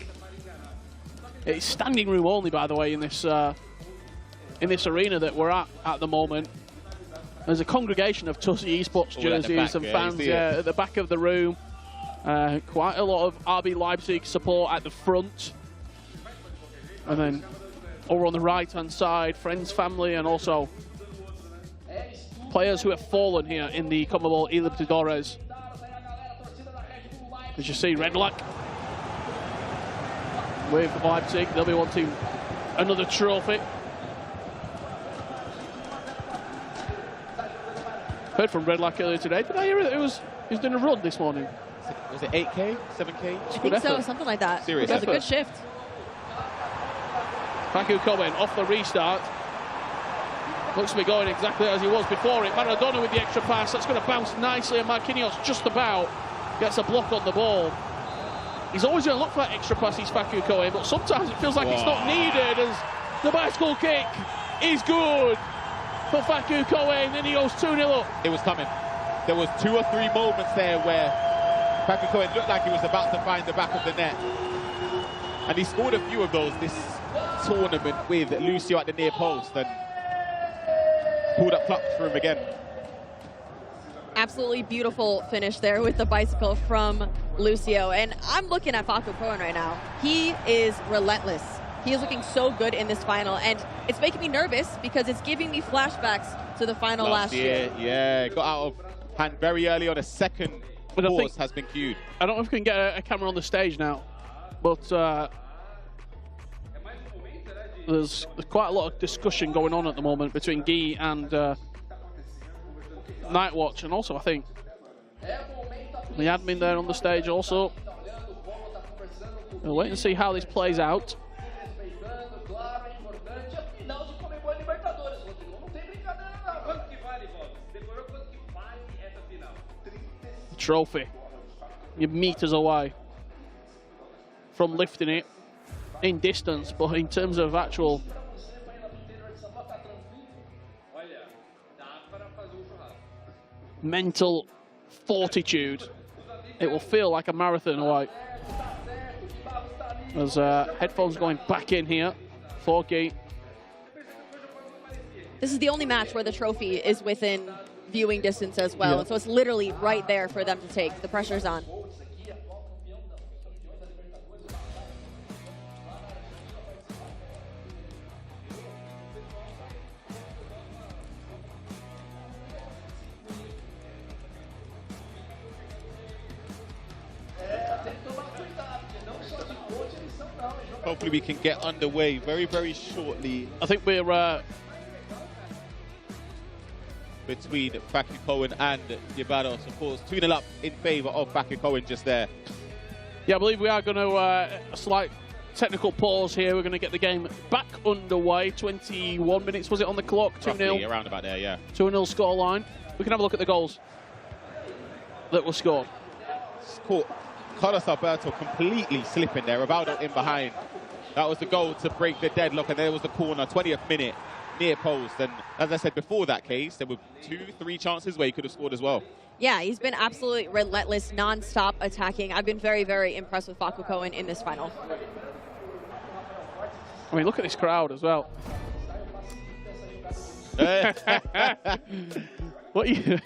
It's standing room only, by the way, in this arena that we're at the moment. There's a congregation of Tuzi Esports jerseys and fans at the back of the room. Quite a lot of RB Leipzig support at the front. And then over on the right-hand side, friends, family, and also players who have fallen here in the CONMEBOL eLibertadores. As you see, Red Luck with Leipzig. They'll be wanting another trophy. Heard from Red Luck earlier today. Did I hear it? He was doing a run this morning. Was it 8K? 7K? I think so, something like that. Seriously. That's a good shift. Facu Cohen off the restart. Looks to be going exactly as he was before it. Maradona with the extra pass. That's going to bounce nicely, and Marquinhos just about gets a block on the ball. He's always going to look for that extra pass, he's Facu Cohen, but sometimes it feels like it's not needed, as the bicycle kick is good for Facu Cohen. Then he goes 2-0 up. It was coming. There was 2 or 3 moments there where Facu Cohen looked like he was about to find the back of the net. And he scored a few of those this tournament with Lucio at the near post, and pulled up clutch for him again. Absolutely beautiful finish there with the bicycle from Lucio. And I'm looking at Facu Cohen right now. He is relentless. He is looking so good in this final, and it's making me nervous because it's giving me flashbacks to the final last year. Yeah, got out of hand very early on. A second pause has been queued. I don't know if we can get a camera on the stage now, but there's quite a lot of discussion going on at the moment between Guy and Nightwatch, and also I think the admin there on the stage also. We'll wait and see how this plays out. Trophy. You're meters away from lifting it in distance, but in terms of actual mental fortitude, it will feel like a marathon away. As headphones going back in here for Guy. This is the only match where the trophy is within viewing distance as well. Yeah. And so it's literally right there for them to take. The pressure's on. Hopefully we can get underway very, very shortly. I think we're between Faku Cohen and Gibados. Of course, 2-0 up in favour of Faku Cohen just there. Yeah, I believe we are going to a slight technical pause here. We're going to get the game back underway. 21 minutes was it on the clock? 2-0. Roughly around about there, yeah. 2-0 scoreline. We can have a look at the goals that were scored. Caught Carlos Alberto completely slipping there. Rivaldo in behind. That was the goal to break the deadlock, and there was the corner, 20th minute, near post. And as I said before that case, there were 2-3 chances where he could have scored as well. Yeah, he's been absolutely relentless, non-stop attacking. I've been very, very impressed with Faku Cohen in this final. I mean, look at this crowd as well. What you...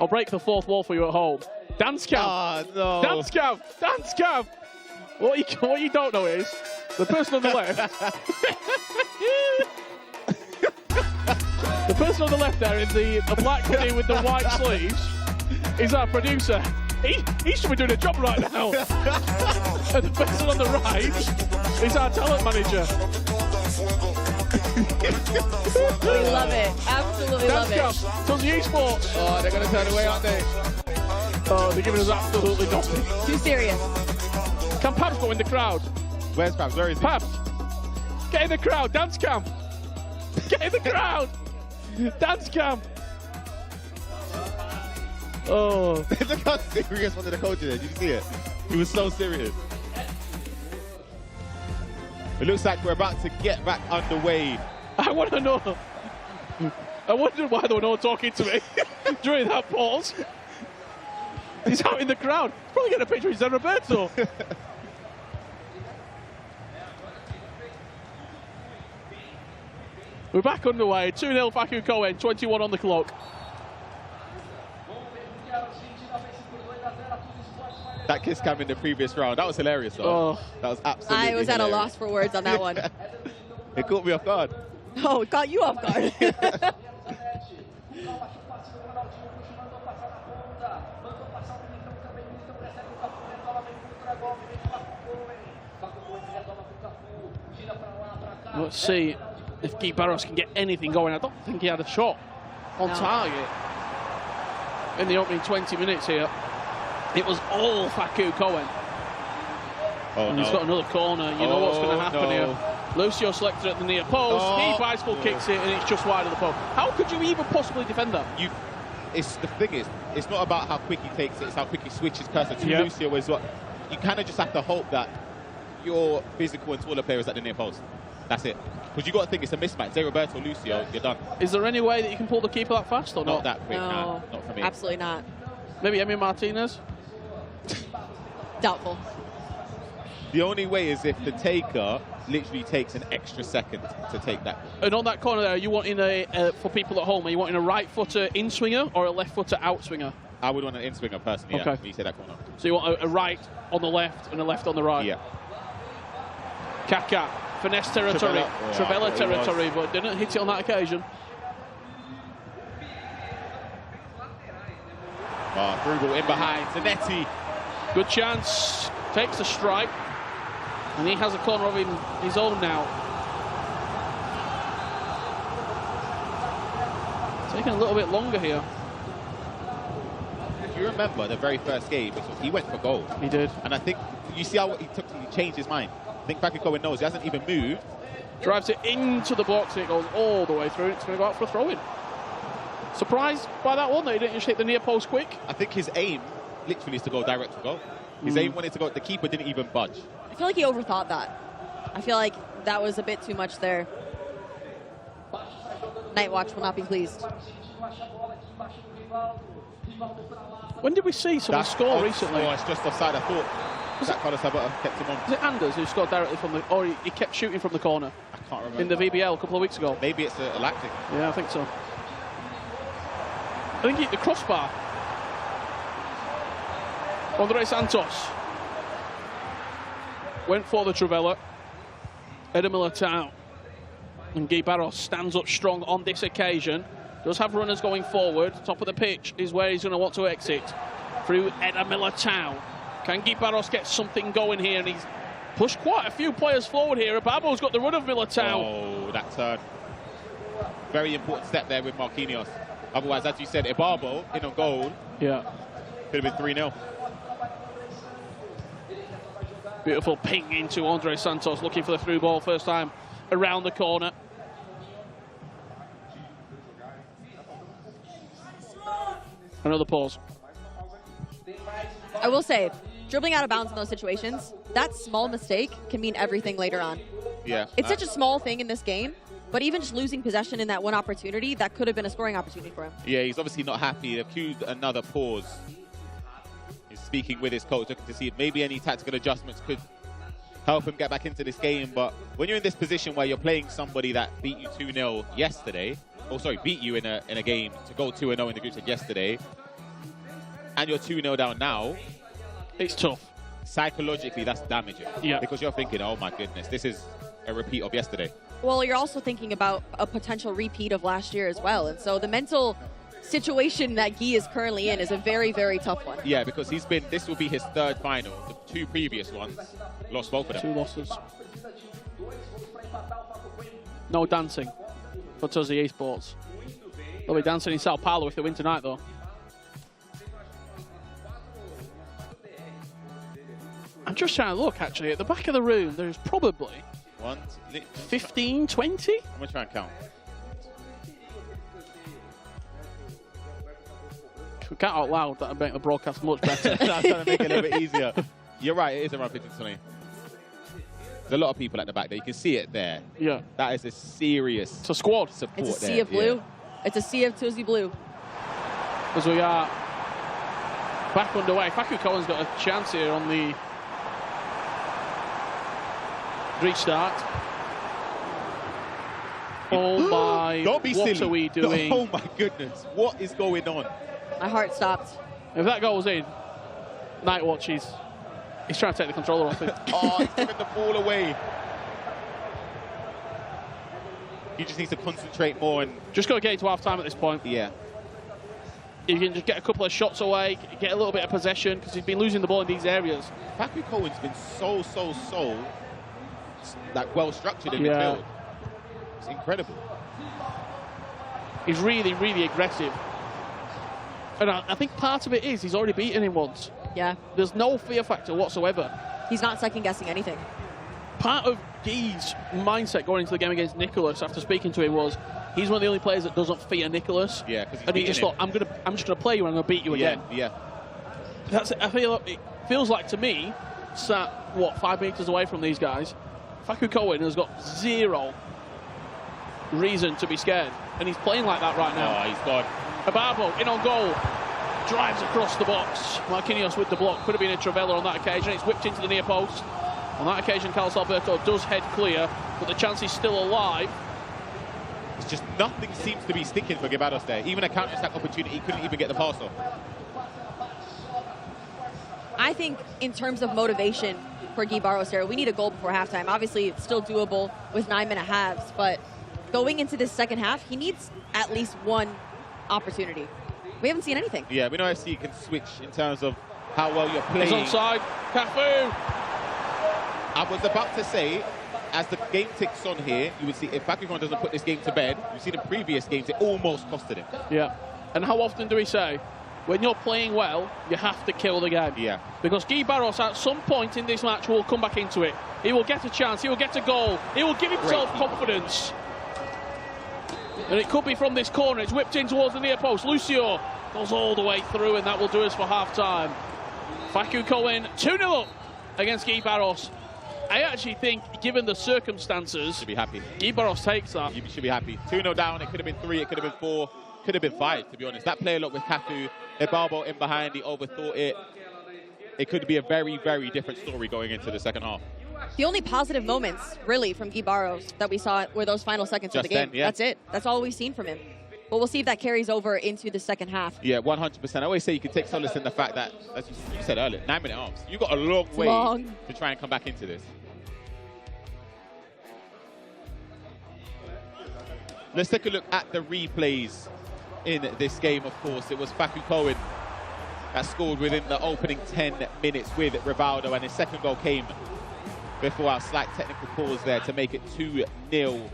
I'll break the fourth wall for you at home. Dance cam! Oh, no. Dance cam! Dance cam! What you don't know is, the person on the left... the person on the left there in the black hoodie with the white sleeves is our producer. He should be doing a job right now. And the person on the right is our talent manager. We love it. Absolutely love it. Tons of esports. Oh, they're going to turn away, aren't they? Oh, they're giving us absolutely nothing. Too serious. Can Pabs go in the crowd? Where's Pabs? Where is he? Pabs, get in the crowd. Dance cam. Get in the crowd. Dance cam. Oh. Look how serious one of the coaches is. Did you see it? He was so serious. It looks like we're about to get back underway. I want to know. I wondered why there were no talking to me during that pause. He's out in the crowd. Probably get a picture of Roberto. We're back underway. 2-0 Faku Cohen, 21 on the clock. That kiss cam in the previous round, that was hilarious though. Oh. That was absolutely I was at a hilarious. loss for words on that one. It caught me off guard. Oh, it caught you off guard. Let's see if Guy Barros can get anything going. I don't think he had a shot on target in the opening 20 minutes here. It was all Faku Cohen. Oh, and he's got another corner. You know what's going to happen here. Lucio selected at the near post. He bicycle kicks it, and it's just wide of the post. How could you even possibly defend that? The thing is, it's not about how quick he takes it, it's how quick he switches person to Lucio as well. You kind of just have to hope that your physical and taller player is at the near post. That's it. Because you've got to think it's a mismatch. Zé Roberto, Lucio, you're done. Is there any way that you can pull the keeper that fast or not? Not that quick, No, not for me. absolutely not. Maybe Emi Martinez? Doubtful. The only way is if the taker literally takes an extra second to take that. And on that corner there, are you wanting for people at home, are you wanting a right footer in swinger or a left footer out swinger? I would want an in-swinger personally, Okay. when you say that corner. So you want a right on the left and a left on the right? Yeah. Kaka, finesse territory, Travella territory, but didn't hit it on that occasion. Bruegel in behind, Zanetti. Good chance, takes the strike, and he has a corner of his own now. Taking a little bit longer here. Do you remember the very first game? He went for goal. He did. And I think, you see how he changed his mind. I think Fakikowen knows he hasn't even moved. Drives it into the box and it goes all the way through. It's going to go out for a throw-in. Surprised by that one, that he didn't just hit the near post quick. I think his aim literally is to go direct for goal. His aim wanted to go, the keeper didn't even budge. I feel like he overthought that. I feel like that was a bit too much there. Nightwatch will not be pleased. When did we see someone score recently? Oh, it's just offside, I thought. That Carlos Sabata kept him on. Was it Anders who scored directly from the... Or he kept shooting from the corner? I can't remember. In the VBL a couple of weeks ago. Maybe it's a lactic. Yeah, I think so. I think he hit the crossbar. Andre Santos went for the Travella. Eder Militao. And Guy Barros stands up strong on this occasion. Does have runners going forward. Top of the pitch is where he's going to want to exit. Through Eder Militao. Can Guy Barros get something going here? And he's pushed quite a few players forward here. Ababo's got the run of Militao. Oh, that turn. Very important step there with Marquinhos. Otherwise, as you said, Ababo in on goal. Yeah. Could have been 3-0. Beautiful ping into Andre Santos, looking for the through ball first time around the corner. Another pause. I will say, dribbling out of bounds in those situations, that small mistake can mean everything later on. Yeah. It's such a small thing in this game, but even just losing possession in that one opportunity, that could have been a scoring opportunity for him. Yeah, he's obviously not happy. They've cued another pause. He's speaking with his coach, looking to see if maybe any tactical adjustments could help him get back into this game. But when you're in this position where you're playing somebody that beat you 2-0 yesterday, beat you in a game to go 2-0 in the group stage yesterday, and you're 2-0 down now, it's tough. Psychologically, that's damaging. Yeah. Because you're thinking, oh my goodness, this is a repeat of yesterday. Well, you're also thinking about a potential repeat of last year as well. And so the mental situation that Guy is currently in is a very, very tough one. Yeah, because this will be his third final. The two previous ones, lost both of them. 2 losses. No dancing for Tuzzy Esports. They'll be dancing in Sao Paulo if they win tonight, though. I'm just trying to look, actually. At the back of the room, there's probably 15, 20? I'm going to try and count. If we count out loud, that would make the broadcast much better. That's going to make it a little bit easier. You're right, it is around 15 to 20. There's a lot of people at the back there. You can see it there. Yeah. That is a serious it's a squad. Support it's a sea there. of blue. Yeah. It's a sea of Tuzzy blue. As we are back underway. Faku Cohen's got a chance here on the restart. Oh my, Don't be what silly. Are we doing? Oh my goodness, what is going on? My heart stopped. If that goes in, Nightwatch, he's trying to take the controller off it. Oh, he's giving the ball away. He just needs to concentrate more and just got to get into half time at this point. Yeah. You can just get a couple of shots away, get a little bit of possession, because he's been losing the ball in these areas. Faku Cohen's been so like well structured in midfield. It's incredible. He's really, really aggressive. And I think part of it is he's already beaten him once. Yeah. There's no fear factor whatsoever. He's not second-guessing anything. Part of Guy's mindset going into the game against Nicholas after speaking to him was he's one of the only players that doesn't fear Nicholas. Yeah, because and he just thought, I'm just gonna play you and I'm gonna beat you again. Yeah. That's it. It feels like to me, sat 5 meters away from these guys, Faku Cohen has got zero reason to be scared, and he's playing like that right now. Oh, he's gone. Ababo in on goal, drives across the box. Marquinhos with the block. Could have been a Travella on that occasion. It's whipped into the near post. On that occasion, Carlos Alberto does head clear, but the chance is still alive. It's just nothing seems to be sticking for Guevaros there. Even a counter-attack opportunity, he couldn't even get the pass off. I think in terms of motivation for Guy Barros here, we need a goal before halftime. Obviously, it's still doable with 9-minute halves, but going into this second half, he needs at least one opportunity. We haven't seen anything. Yeah, we know FC can switch in terms of how well you're playing. He's onside. Cafu! I was about to say, as the game ticks on here, you would see if Facu Cohen doesn't put this game to bed, you've seen in previous games, it almost costed him. Yeah. And how often do we say, when you're playing well, you have to kill the game? Yeah. Because Guy Barros, at some point in this match, will come back into it. He will get a chance. He will get a goal. He will give himself confidence. And it could be from this corner. It's whipped in towards the near post. Lucio goes all the way through, and that will do us for half-time. Facu Cohen 2-0 up against Guy Barros. I actually think, given the circumstances, should be happy. Guy Barros takes that. You should be happy. 2-0 down. It could have been 3. It could have been 4. Could have been 5, to be honest. That play a lot with Cafu. Ibarbo in behind. He overthought it. It could be a very, very different story going into the second half. The only positive moments, really, from Guy Barros that we saw were those final seconds of the game. Then, yeah. That's it. That's all we've seen from him. But we'll see if that carries over into the second half. Yeah, 100%. I always say you can take solace in the fact that, as you said earlier, 9-minute arms. You've got a long way to try and come back into this. Let's take a look at the replays in this game, of course. It was Facu Cohen that scored within the opening 10 minutes with Rivaldo, and his second goal came before our slight technical pause there to make it 2-0.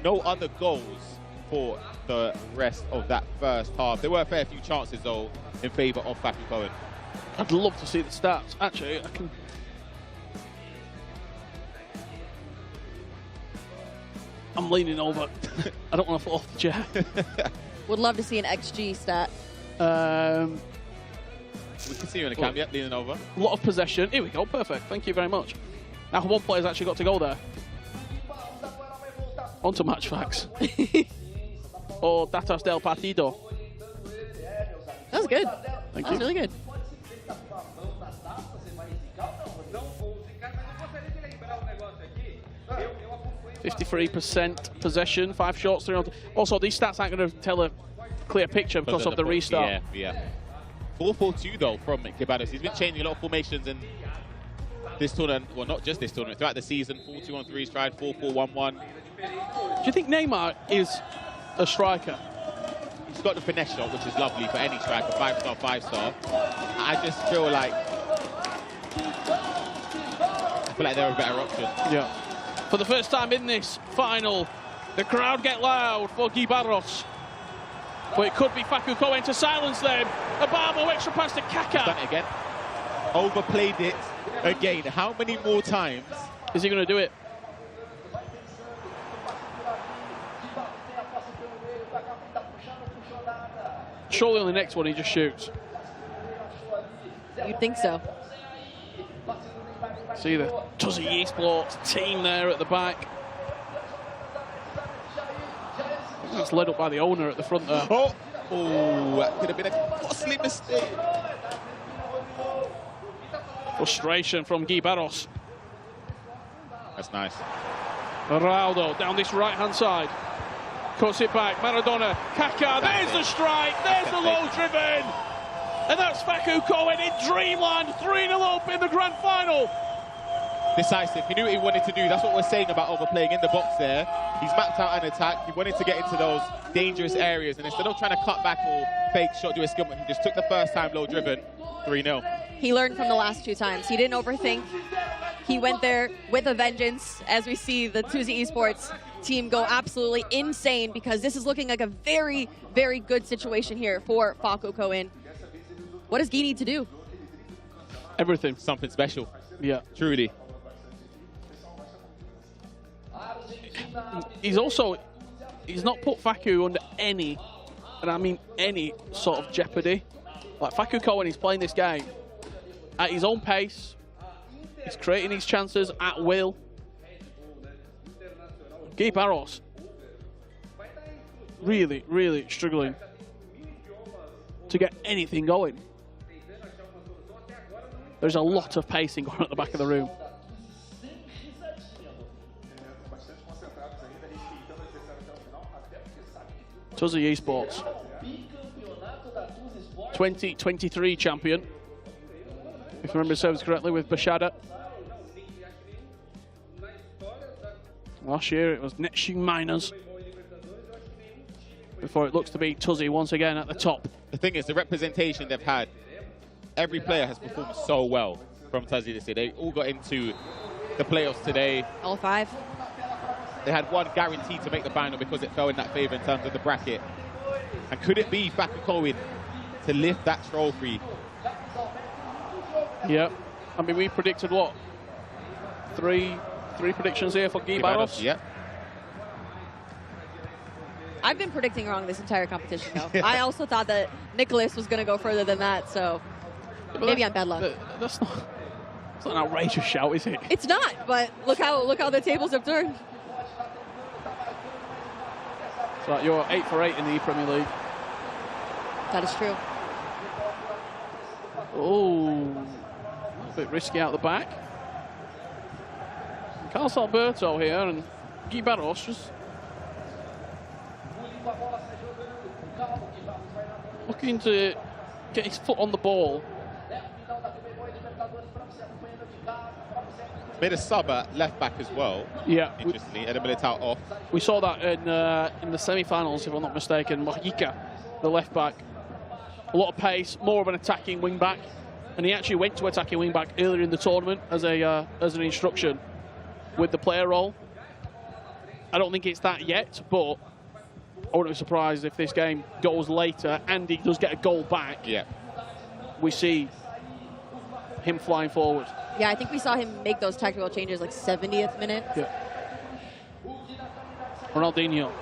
No other goals for the rest of that first half. There were a fair few chances, though, in favour of Facu Cohen. I'd love to see the stats. Actually, I can... I'm leaning over. I don't want to fall off the chair. Would love to see an XG stat. We can see you in the cam, yep, leaning over. A lot of possession. Here we go, perfect. Thank you very much. Now one player's actually got to go there. On to match facts. Or datas del partido. That was good. Thank you. That was really good. 53% possession, 5 shots, 3 on. Also, these stats aren't going to tell a clear picture because of the restart. Yeah. 4-4-2 though from Kibados. He's been changing a lot of formations in this tournament. Well, not just this tournament, throughout the season. 4-2-1-3, he's tried 4-4-1-1. Do you think Neymar is a striker? He's got the finesse shot, which is lovely for any striker, 5-star, 5-star. I just feel like they're a better option. Yeah. For the first time in this final, the crowd get loud for Guy Barros. But it could be Facu Cohen to silence them. Ibarbo extra pass to Kaká. Done it again. Overplayed it again. How many more times is he going to do it? Surely on the next one he just shoots. You'd think so. See the Tuzzy Esports team there at the back. It's led up by the owner at the front there. Oh, that could have been a costly mistake. Frustration from Guy Barros. That's nice. Ronaldo down this right-hand side. Cuts it back. Maradona. Kaká. There's the strike. There's the low driven. And that's Facu Cohen in dreamland. 3-0 up in the grand final. Decisive. He knew what he wanted to do. That's what we're saying about overplaying in the box there. He's mapped out an attack. He wanted to get into those dangerous areas. And instead of trying to cut back or fake shot, do a skill, he just took the first time low driven. 3-0. He learned from the last 2 times. He didn't overthink. He went there with a vengeance, as we see the Tuzzy Esports team go absolutely insane, because this is looking like a very, very good situation here for Facu Cohen. What does Guy need to do? Everything. Something special. Yeah. Truly. He's not put Facu under any, and I mean any, sort of jeopardy. Like, Facu Cohen is playing this game at his own pace. He's creating his chances at will. Guy Barros really, really struggling to get anything going. There's a lot of pacing going on at the back of the room. Tuzzy Esports, 2023 champion. if memory serves correctly, with Bashada. Last year it was Netshin Miners. Before it looks to be Tuzzy once again at the top. The thing is, the representation they've had, every player has performed so well from Tuzzy this year. They all got into the playoffs today. All 5. They had one guaranteed to make the final because it fell in that favor in terms of the bracket. And could it be Fakukoin to lift that trophy? Yeah. I mean, we predicted what? Three predictions here for Guy Barros? Yeah. I've been predicting wrong this entire competition, though. I also thought that Nicholas was going to go further than that, so maybe I'm bad luck. That's not an outrageous shout, is it? It's not, but look how the tables have turned. So you're 8 for 8 in the Premier League. That is true. Oh, a bit risky out the back. Carlos Alberto here and Guy Barros just looking to get his foot on the ball. Made a sub at left back as well. Yeah. Interestingly, Eder Militao off. We saw that in the semi-finals, if I'm not mistaken. Mojica, the left back. A lot of pace, more of an attacking wing back. And he actually went to attacking wing back earlier in the tournament as an instruction with the player role. I don't think it's that yet, but I wouldn't be surprised if this game goes later and he does get a goal back. Yeah. We see him flying forward. Yeah, I think we saw him make those tactical changes like 70th minute. Yeah. Ronaldinho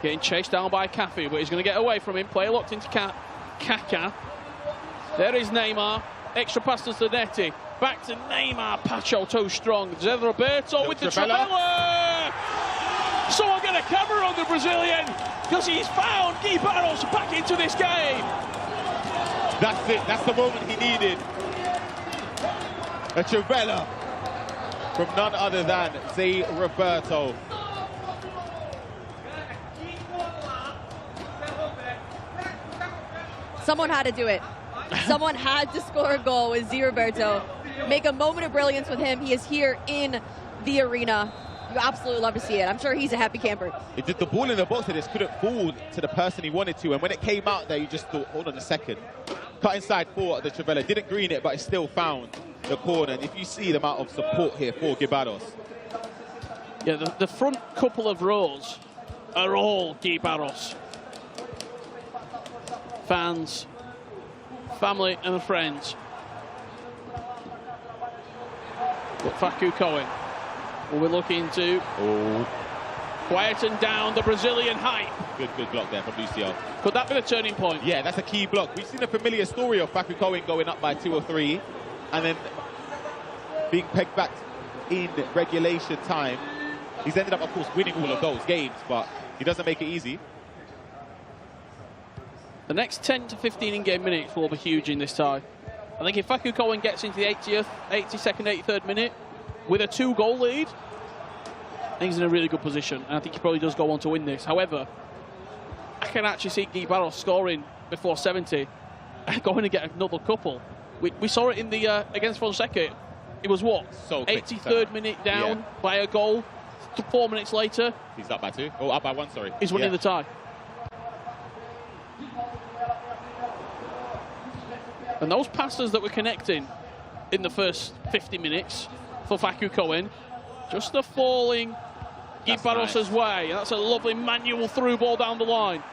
getting chased down by Cafu, but he's going to get away from him. Player locked into Kaká. There is Neymar. Extra pass to Zanetti. Back to Neymar. Pacho too strong. Zé Roberto with the Trivela. Someone get a camera on the Brazilian because he's found Guy Barros back into this game. That's it. That's the moment he needed. A Trivela from none other than Zé Roberto. Someone had to do it. Someone had to score a goal with Zé Roberto. Make a moment of brilliance with him. He is here in the arena. You absolutely love to see it. I'm sure he's a happy camper. It did the ball in the box and just couldn't fall to the person he wanted to. And when it came out there, you just thought, hold on a second. Cut inside for the Trivela. Didn't green it, but it still found the corner. And if you see the amount of support here for Guy Barros. Yeah, the front couple of rows are all Guy Barros. Fans, family and friends. But Fakukoin will be looking to quieten down the Brazilian hype. Good block there from Lucio. Could that be the turning point? Yeah, that's a key block. We've seen a familiar story of Fakukoin going up by 2 or 3 and then being pegged back in regulation time. He's ended up, of course, winning all of those games, but he doesn't make it easy. The next 10 to 15 in-game minutes will be huge in this tie. I think if Fakukoin gets into the 80th, 82nd, 83rd minute with a 2-goal lead, I think he's in a really good position, and I think he probably does go on to win this. However, I can actually see Guy Barros scoring before 70 and going to get another couple. We saw it in the against Fonseca. It was what? So quick, 83rd minute down by a goal. 4 minutes later, he's up by 2. Oh, up by 1, sorry. He's winning the tie. And those passes that were connecting in the first 50 minutes for Fakukoin, just a falling Guy Barros' way. And that's a lovely manual through ball down the line.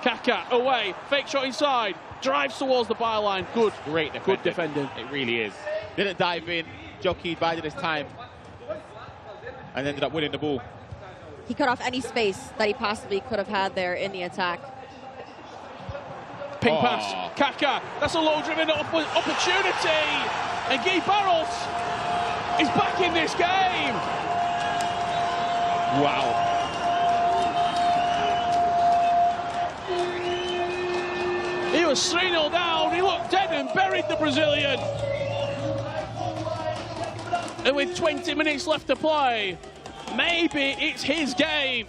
Kaká away, fake shot inside, drives towards the byline. Good, great defending. Good defending. It really is. Didn't dive in, jockeyed, bided his time, and ended up winning the ball. He cut off any space that he possibly could have had there in the attack. Ping pass, Kaká, that's a low-driven opportunity, and Guy Barros is back in this game. Wow. He was 3-0 down, he looked dead and buried the Brazilian. And with 20 minutes left to play, maybe it's his game.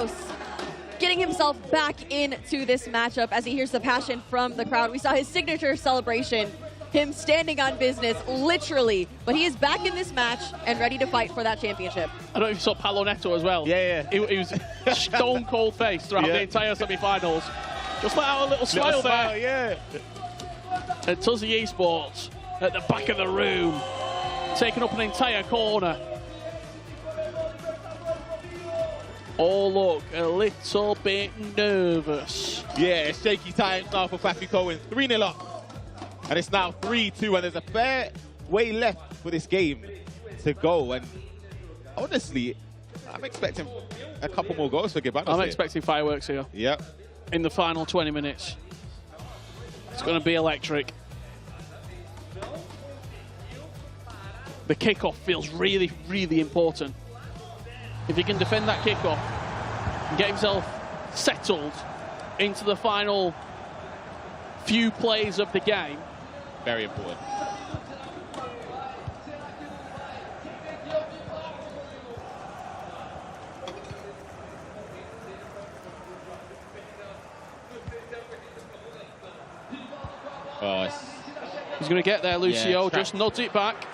Barros getting himself back into this matchup as he hears the passion from the crowd. We saw his signature celebration, him standing on business, literally. But he is back in this match and ready to fight for that championship. I don't know if you saw Palo Neto as well. Yeah. He was stone cold face throughout the entire semi-finals. Just let out a little smile there. Yeah. And Tuzzy Esports at the back of the room, taking up an entire corner. Oh, look, a little bit nervous. Yeah, shaky times now for Faku Cohen. 3-0 up. And it's now 3-2, and there's a fair way left for this game to go. And honestly, I'm expecting a couple more goals for Gibados. I'm expecting fireworks here. Yep. In the final 20 minutes. It's going to be electric. The kickoff feels really, really important. If he can defend that kickoff and get himself settled into the final few plays of the game. Very important. He's going to get there, Lucio. Yeah, just nods it back.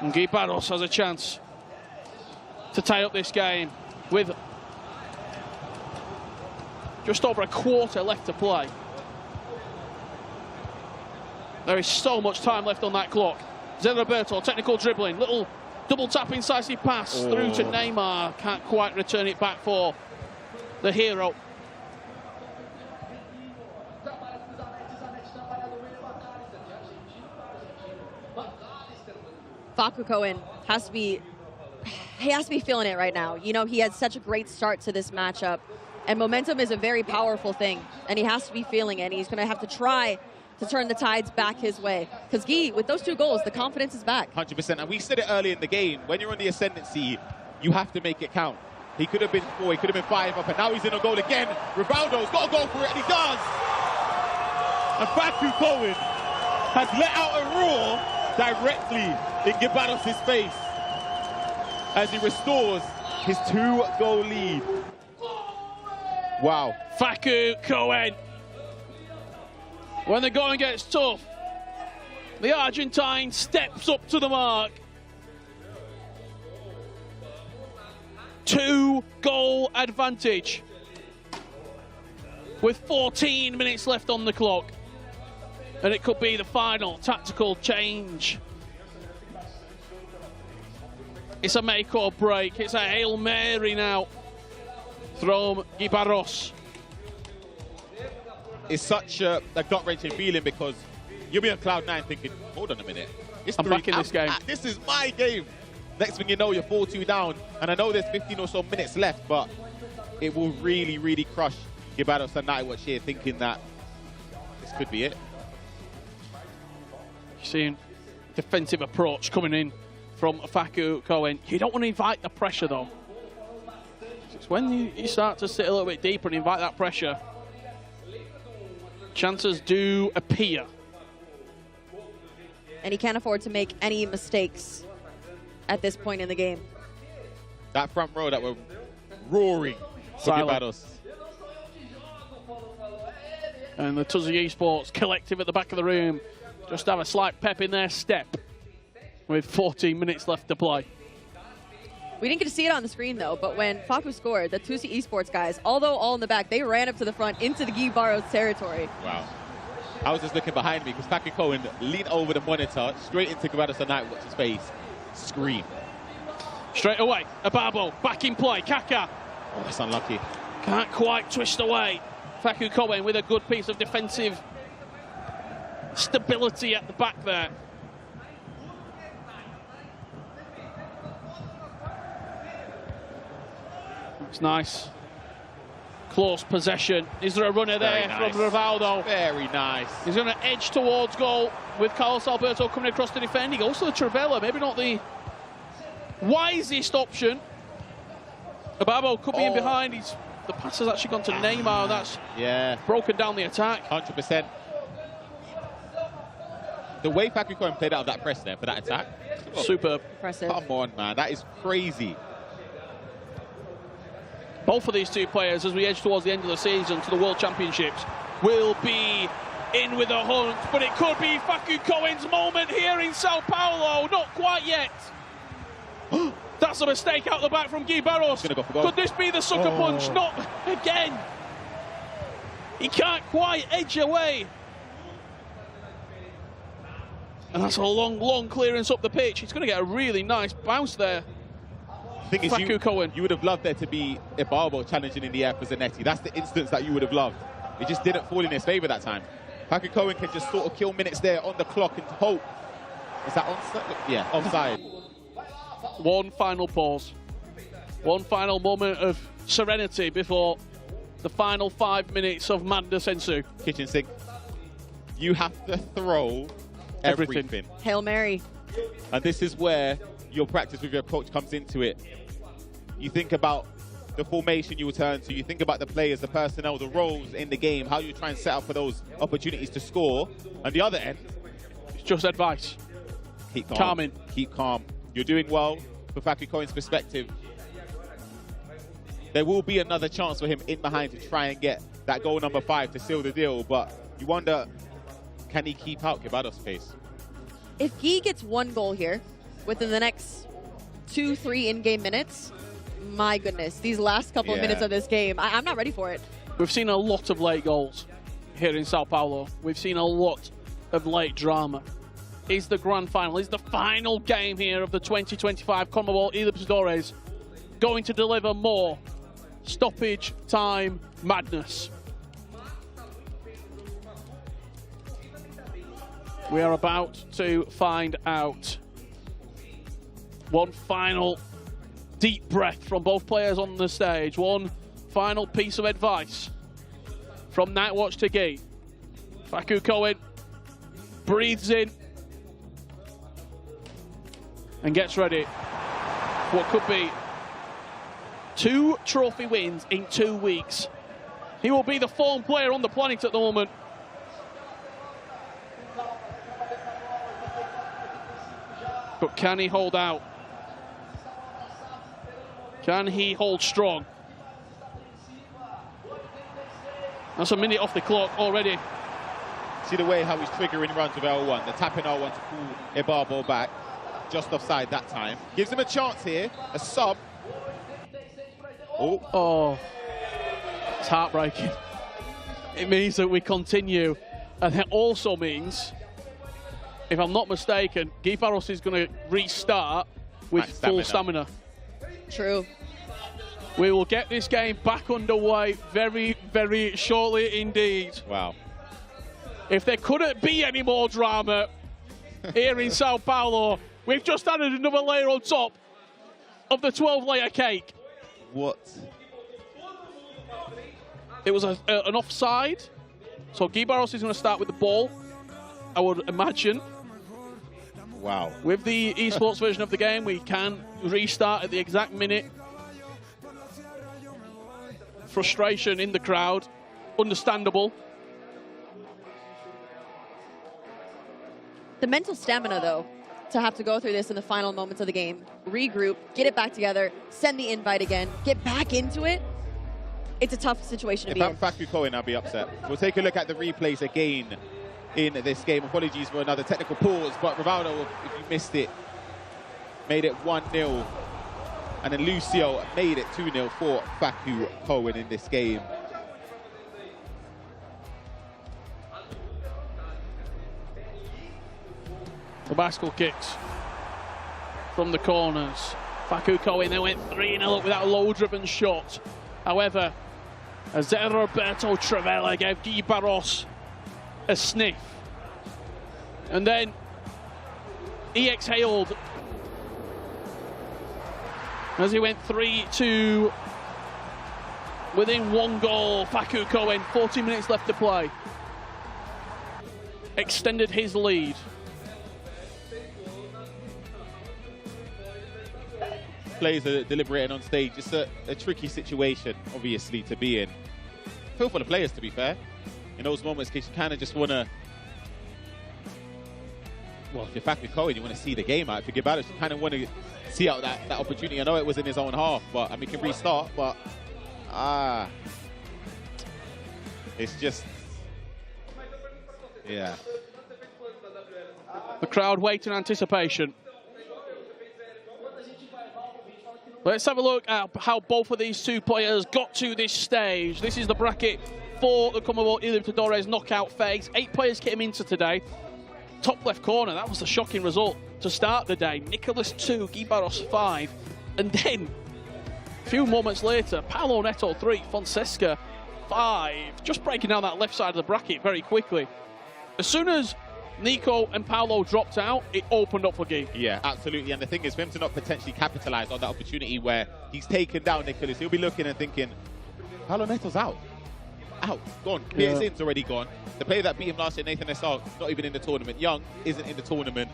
And Guy Barros has a chance to tie up this game with just over a quarter left to play. There is so much time left on that clock. Zé Roberto, technical dribbling, little double tap incisive pass through to Neymar. Can't quite return it back for the hero. Faku Cohen has to be feeling it right now. You know, he had such a great start to this matchup, and momentum is a very powerful thing, and he has to be feeling it. He's going to have to try to turn the tides back his way. Because Guy, with those 2 goals, the confidence is back. 100%. And we said it early in the game, when you're on the ascendancy, you have to make it count. He could have been 4, he could have been 5 up, and now he's in a goal again. Rivaldo's got to go for it, and he does. And Faku Cohen has let out a roar directly in Gibados' face as he restores his 2-goal lead. Wow. Faku Cohen. When the going gets tough, the Argentine steps up to the mark. 2-goal advantage with 14 minutes left on the clock. And it could be the final tactical change. It's a make or break. It's a Hail Mary now from Guy Barros. It's such a gut-wrenching feeling because you'll be on cloud 9 thinking, hold on a minute. I'm back in this game. This is my game. Next thing you know, you're 4-2 down. And I know there's 15 or so minutes left, but it will really, really crush Gibados and Nightwatch here, thinking that this could be it. You're seeing defensive approach coming in from Faku Cohen. You don't want to invite the pressure, though. It's when you start to sit a little bit deeper and invite that pressure, chances do appear. And he can't afford to make any mistakes at this point in the game. That front row that were roaring for Gibados. And the Tuzzy Esports collective at the back of the room just have a slight pep in their step with 14 minutes left to play. We didn't get to see it on the screen, though, but when Faku scored, the Tuzzy Esports guys, although all in the back, they ran up to the front into the Guy Barros territory. Wow. I was just looking behind me because Faku Cohen leaned over the monitor straight into Gibados and Nightwatch's face. Scream. Straight away, Ababo, back in play, Kaka. Oh, that's unlucky. Can't quite twist away. Faku Cohen with a good piece of defensive stability at the back there. It's nice. Close possession. Is there a runner there from Rivaldo? Very nice. He's going to edge towards goal with Carlos Alberto coming across to defend. He goes to the Trivela, maybe not the wisest option. Ababo could be in behind. The pass has actually gone to Neymar. That's broken down the attack. 100%. The way Faku Cohen played out of that press there for that attack. Superb. Impressive. Come on, man. That is crazy. Both of these two players, as we edge towards the end of the season to the World Championships, will be in with a hunt, but it could be Facu Cohen's moment here in Sao Paulo. Not quite yet. That's a mistake out the back from Guy Barros. Could this be the sucker punch? Not again. He can't quite edge away. And that's a long, long clearance up the pitch. He's going to get a really nice bounce there. The thing is, you would have loved there to be Ibarbo challenging in the air for Zanetti. That's the instance that you would have loved. It just didn't fall in his favour that time. Facu Cohen can just sort of kill minutes there on the clock and hope. Is that onside? Yeah, offside. One final pause. One final moment of serenity before the final 5 minutes of madness ensue. Kitchen sink. You have to throw everything. Hail Mary. And this is where your practice with your coach comes into it. You think about the formation you will turn to, you think about the players, the personnel, the roles in the game, how you try and set up for those opportunities to score. On the other end, it's just advice. Keep calm. Calming. Keep calm. You're doing well from Facu Cohen's perspective. There will be another chance for him in behind to try and get that goal number 5 to seal the deal, but you wonder, can he keep out Guevado's pace? If Guy gets one goal here within the next 2-3 in-game minutes, my goodness, these last couple of minutes of this game, I'm not ready for it. We've seen a lot of late goals here in Sao Paulo. We've seen a lot of late drama. Is the grand final, is the final game here of the 2025 CONMEBOL eLibertadores going to deliver more stoppage time madness? We are about to find out. One final deep breath from both players on the stage. One final piece of advice from Nightwatch to Guy. Facu Cohen breathes in and gets ready for what could be 2 trophy wins in 2 weeks. He will be the form player on the planet at the moment. But can he hold out? Can he hold strong? That's a minute off the clock already. See the way how he's triggering runs with L1. The tapping L1 to pull Ibarbo back. Just offside that time. Gives him a chance here. A sub. Oh. It's heartbreaking. It means that we continue. And it also means, if I'm not mistaken, Guy Barros is going to restart with full stamina. True. We will get this game back underway very, very shortly indeed. Wow. If there couldn't be any more drama here in Sao Paulo, we've just added another layer on top of the 12-layer cake. What? It was an offside. So Guy Barros is going to start with the ball, I would imagine. Wow. With the esports version of the game, we can restart at the exact minute. Frustration in the crowd, understandable. The mental stamina, though, to have to go through this in the final moments of the game, regroup, get it back together, send the invite again, get back into it. It's a tough situation to be in. If I'm Facu Cohen, I'll be upset. We'll take a look at the replays again in this game. Apologies for another technical pause, but Rivaldo, if you missed it, made it 1-0. And then Lucio made it 2-0 for Facu Cohen in this game. The bicycle kicks from the corners. Facu Cohen then went 3-0 up with that low-driven shot. However, as Roberto Travella gave Guy Barros a sniff. And then he exhaled as he went 3-2 within 1 goal. Facu Cohen, 40 minutes left to play, extended his lead. Players are deliberating on stage. It's a tricky situation, obviously, to be in. I feel for the players, to be fair. In those moments, because you kind of just want to... Well, if you're Facu Cohen, you want to see the game out. If you're Guevado's, you kind of want to see out that opportunity. I know it was in his own half, but I mean, he can restart, but It's just, yeah. The crowd wait in anticipation. Let's have a look at how both of these two players got to this stage. This is the bracket for the CONMEBOL eLibertadores knockout phase. 8 players came into today. Top left corner, that was the shocking result to start the day. Nicolas 2, Guy Barros 5. And then, a few moments later, Paulo Neto 3, Fonseca 5. Just breaking down that left side of the bracket very quickly. As soon as Nico and Paulo dropped out, it opened up for Guy. Yeah, absolutely. And the thing is, for him to not potentially capitalize on that opportunity where he's taken down Nicolas, he'll be looking and thinking, Paulo Neto's out. Out. Gone. Pearson's already gone. The player that beat him last year, Nathan Essar, not even in the tournament. Young isn't in the tournament.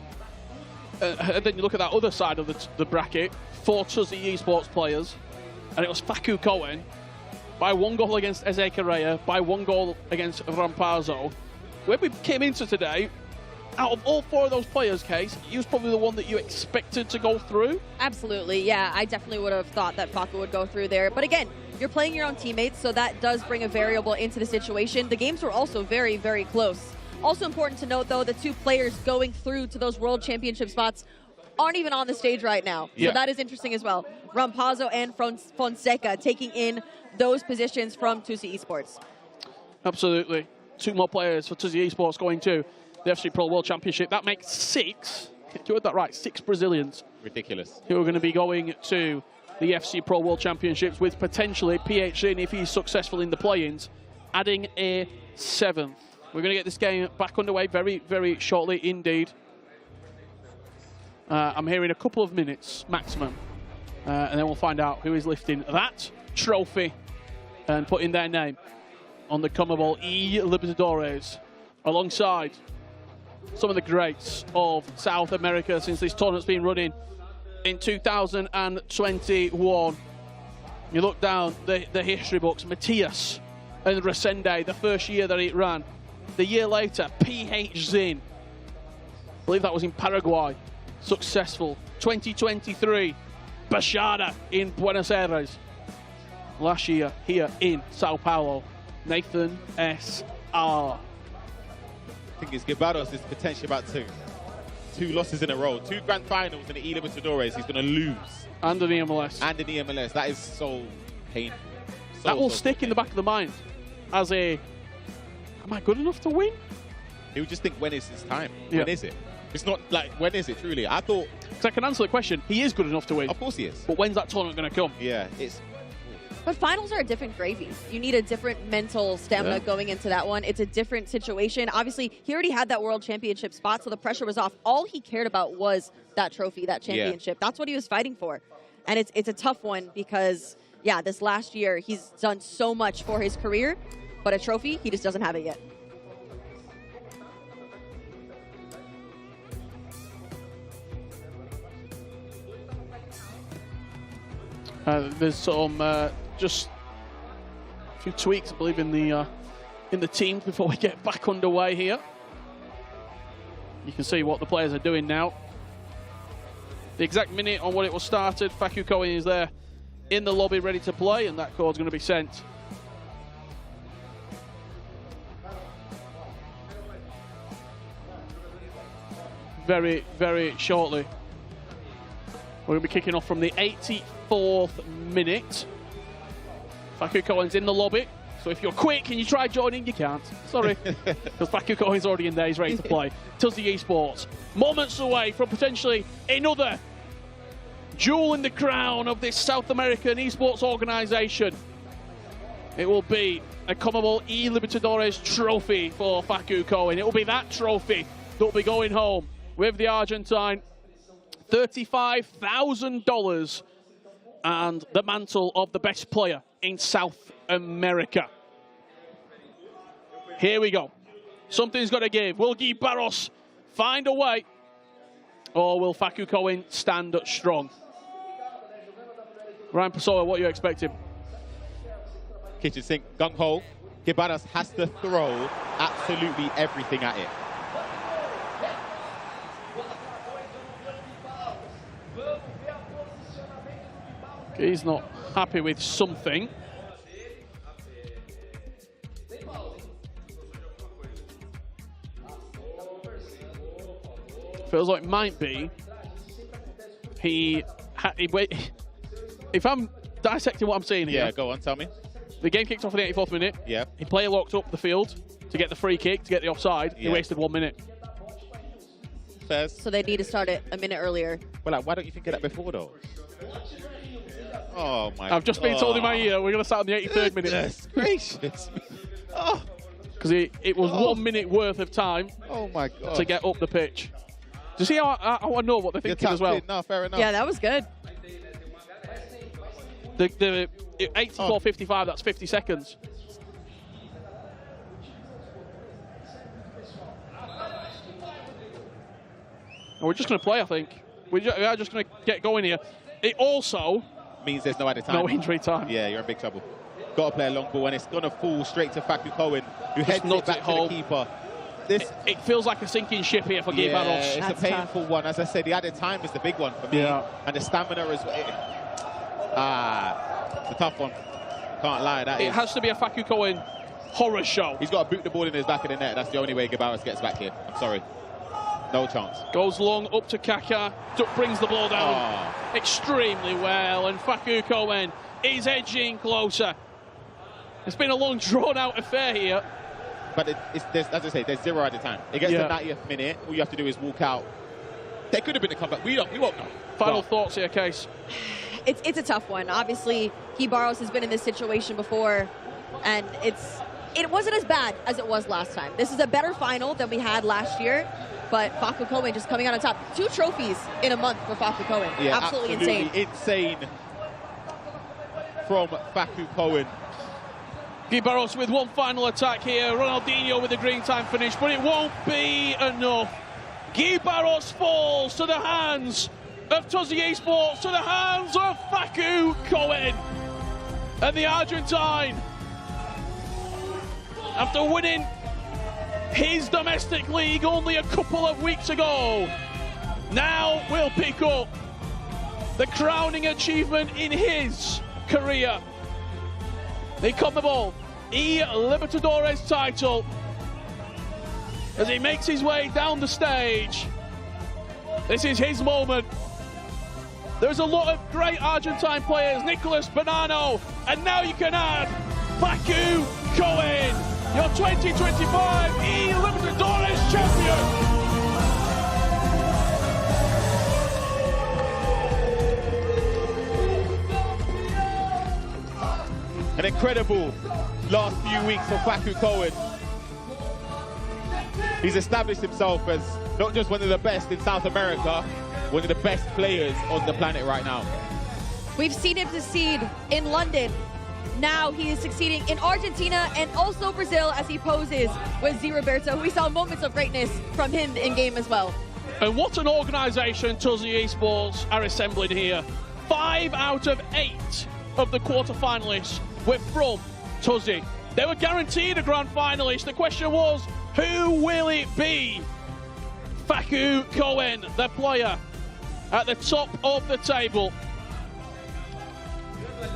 And then you look at that other side of the bracket, 4 Tuzi esports players, and it was Facu Cohen by 1 goal against Eze Correa, by 1 goal against Rampazzo. When we came into today, out of all 4 of those players, Case, he was probably the one that you expected to go through. Absolutely, yeah. I definitely would have thought that Facu would go through there. But again, you're playing your own teammates, so that does bring a variable into the situation. The games were also very, very close. Also important to note, though, the 2 players going through to those World Championship spots aren't even on the stage right now. Yeah. So that is interesting as well. Rampazzo and Fonseca taking in those positions from Tuzi Esports. Absolutely. 2 more players for Tuzi Esports going to the FC Pro World Championship. That makes 6. You heard that right, 6 Brazilians. Ridiculous. Who are going to be going to the FC Pro World Championships with potentially PHN, if he's successful in the play-ins, adding a 7th. We're going to get this game back underway very, very shortly indeed. I'm hearing a couple of minutes maximum. And then we'll find out who is lifting that trophy and putting their name on the CONMEBOL eLibertadores alongside some of the greats of South America since this tournament's been running in 2021. You look down the history books, Matias and Resende, the first year that it ran. The year later, PH Zin, I believe that was in Paraguay, successful. 2023, Bashada in Buenos Aires. Last year, here in Sao Paulo, Nathan S.R. I think it's Guibaros is potentially about to 2 losses in a row. 2 grand finals in the eLibertadores. He's going to lose. And in the MLS. And in the MLS. That is so painful. That will stick in the back of the mind as a, am I good enough to win? He would just think, when is this time? Yeah. When is it? It's not like, when is it truly? I thought... Because I can answer the question, he is good enough to win. Of course he is. But when's that tournament going to come? Yeah, it's... But finals are a different gravy. You need a different mental stamina going into that one. It's a different situation. Obviously, he already had that World Championship spot, so the pressure was off. All he cared about was that trophy, that championship. That's what he was fighting for. And it's a tough one because, yeah, this last year, he's done so much for his career, but a trophy, he just doesn't have it yet. There's some just a few tweaks, I believe, in the teams before we get back underway here. You can see what the players are doing now. The exact minute on when it was started, Facu Cohen is there in the lobby ready to play, and that cord's going to be sent. Very, very shortly. We're going to be kicking off from the 84th minute. Facu Cohen's in the lobby. So if you're quick and you try joining, you can't. Sorry. Because Facu Cohen's already in there. He's ready to play. Tuzi Esports. Moments away from potentially another jewel in the crown of this South American esports organization. It will be a CONMEBOL eLibertadores trophy for Facu Cohen. It will be that trophy that will be going home with the Argentine. $35,000 and the mantle of the best player in South America. Here we go. Something's got to give. Will Guy Barros find a way, or will Facu Cohen stand strong? Ryan Pessoa, what are you expecting? Kitchen sink, gung-ho. Guibaras has to throw absolutely everything at it. He's not happy with something. feels like it might be. If I'm dissecting what I'm saying here. Yeah, go on, tell me. The game kicked off in the 84th minute. Yeah. He player locked up the field to get the free kick, to get the offside. He wasted 1 minute. Fair. So they need to start it a minute earlier. Well, like, why don't you think of that before, though? Oh, my God. I've just been told in my ear we're going to start on the 83rd minute. Goodness gracious. Oh. Because it was 1 minute worth of time my God. to get up the pitch. Do you see how I know what they're thinking as well? No, fair enough. Yeah, that was good. The 84.55, that's 50 seconds. And we're just going to play, I think. We are just going to get going here. It also means there's no added time. No injury time. Yeah, you're in big trouble. Got to play a long ball, and it's going to fall straight to Facu Cohen, who heads it back to the keeper. It feels like a sinking ship here for Guy Barros. It's a painful one. As I said, the added time is the big one for me. Yeah. And the stamina is... it's a tough one. Can't lie. It has to be a Facu Cohen horror show. He's got to boot the ball in his back of the net. That's the only way Gabaris gets back here. I'm sorry. No chance. Goes long up to Kaka. Brings the ball down extremely well. And Facu Cohen is edging closer. It's been a long, drawn-out affair here. But as I say, there's 0 added time. It gets to the 90th minute. All you have to do is walk out. There could have been a comeback. We won't know. Final thoughts here, Case. It's a tough one. Obviously, Guy Barros has been in this situation before, and it wasn't as bad as it was last time. This is a better final than we had last year, but Facu Cohen just coming out on top. 2 trophies in a month for Facu Cohen. Yeah, absolutely insane from Facu Cohen. Guy Barros with one final attack here. Ronaldinho with the green time finish, but it won't be enough. Guy Barros falls to the hands of Tuzzi Esports, to the hands of Facu Cohen. And the Argentine, after winning his domestic league only a couple of weeks ago, now will pick up the crowning achievement in his career. The CONMEBOL eLibertadores title as he makes his way down the stage. This is his moment. There's a lot of great Argentine players, Nicolas Bonanno, and now you can add Facu Cohen, your 2025 eLibertadores champion. An incredible last few weeks for Facu Cohen. He's established himself as not just one of the best in South America, one of the best players on the planet right now. We've seen him succeed in London. Now he is succeeding in Argentina and also Brazil as he poses with Roberto. We saw moments of greatness from him in game as well. And what an organisation Tuzzi Esports are assembling here. 5 out of 8 of the quarterfinalists were from Tuzzi. They were guaranteed a grand finalist. The question was, who will it be? Facu Cohen, the player at the top of the table.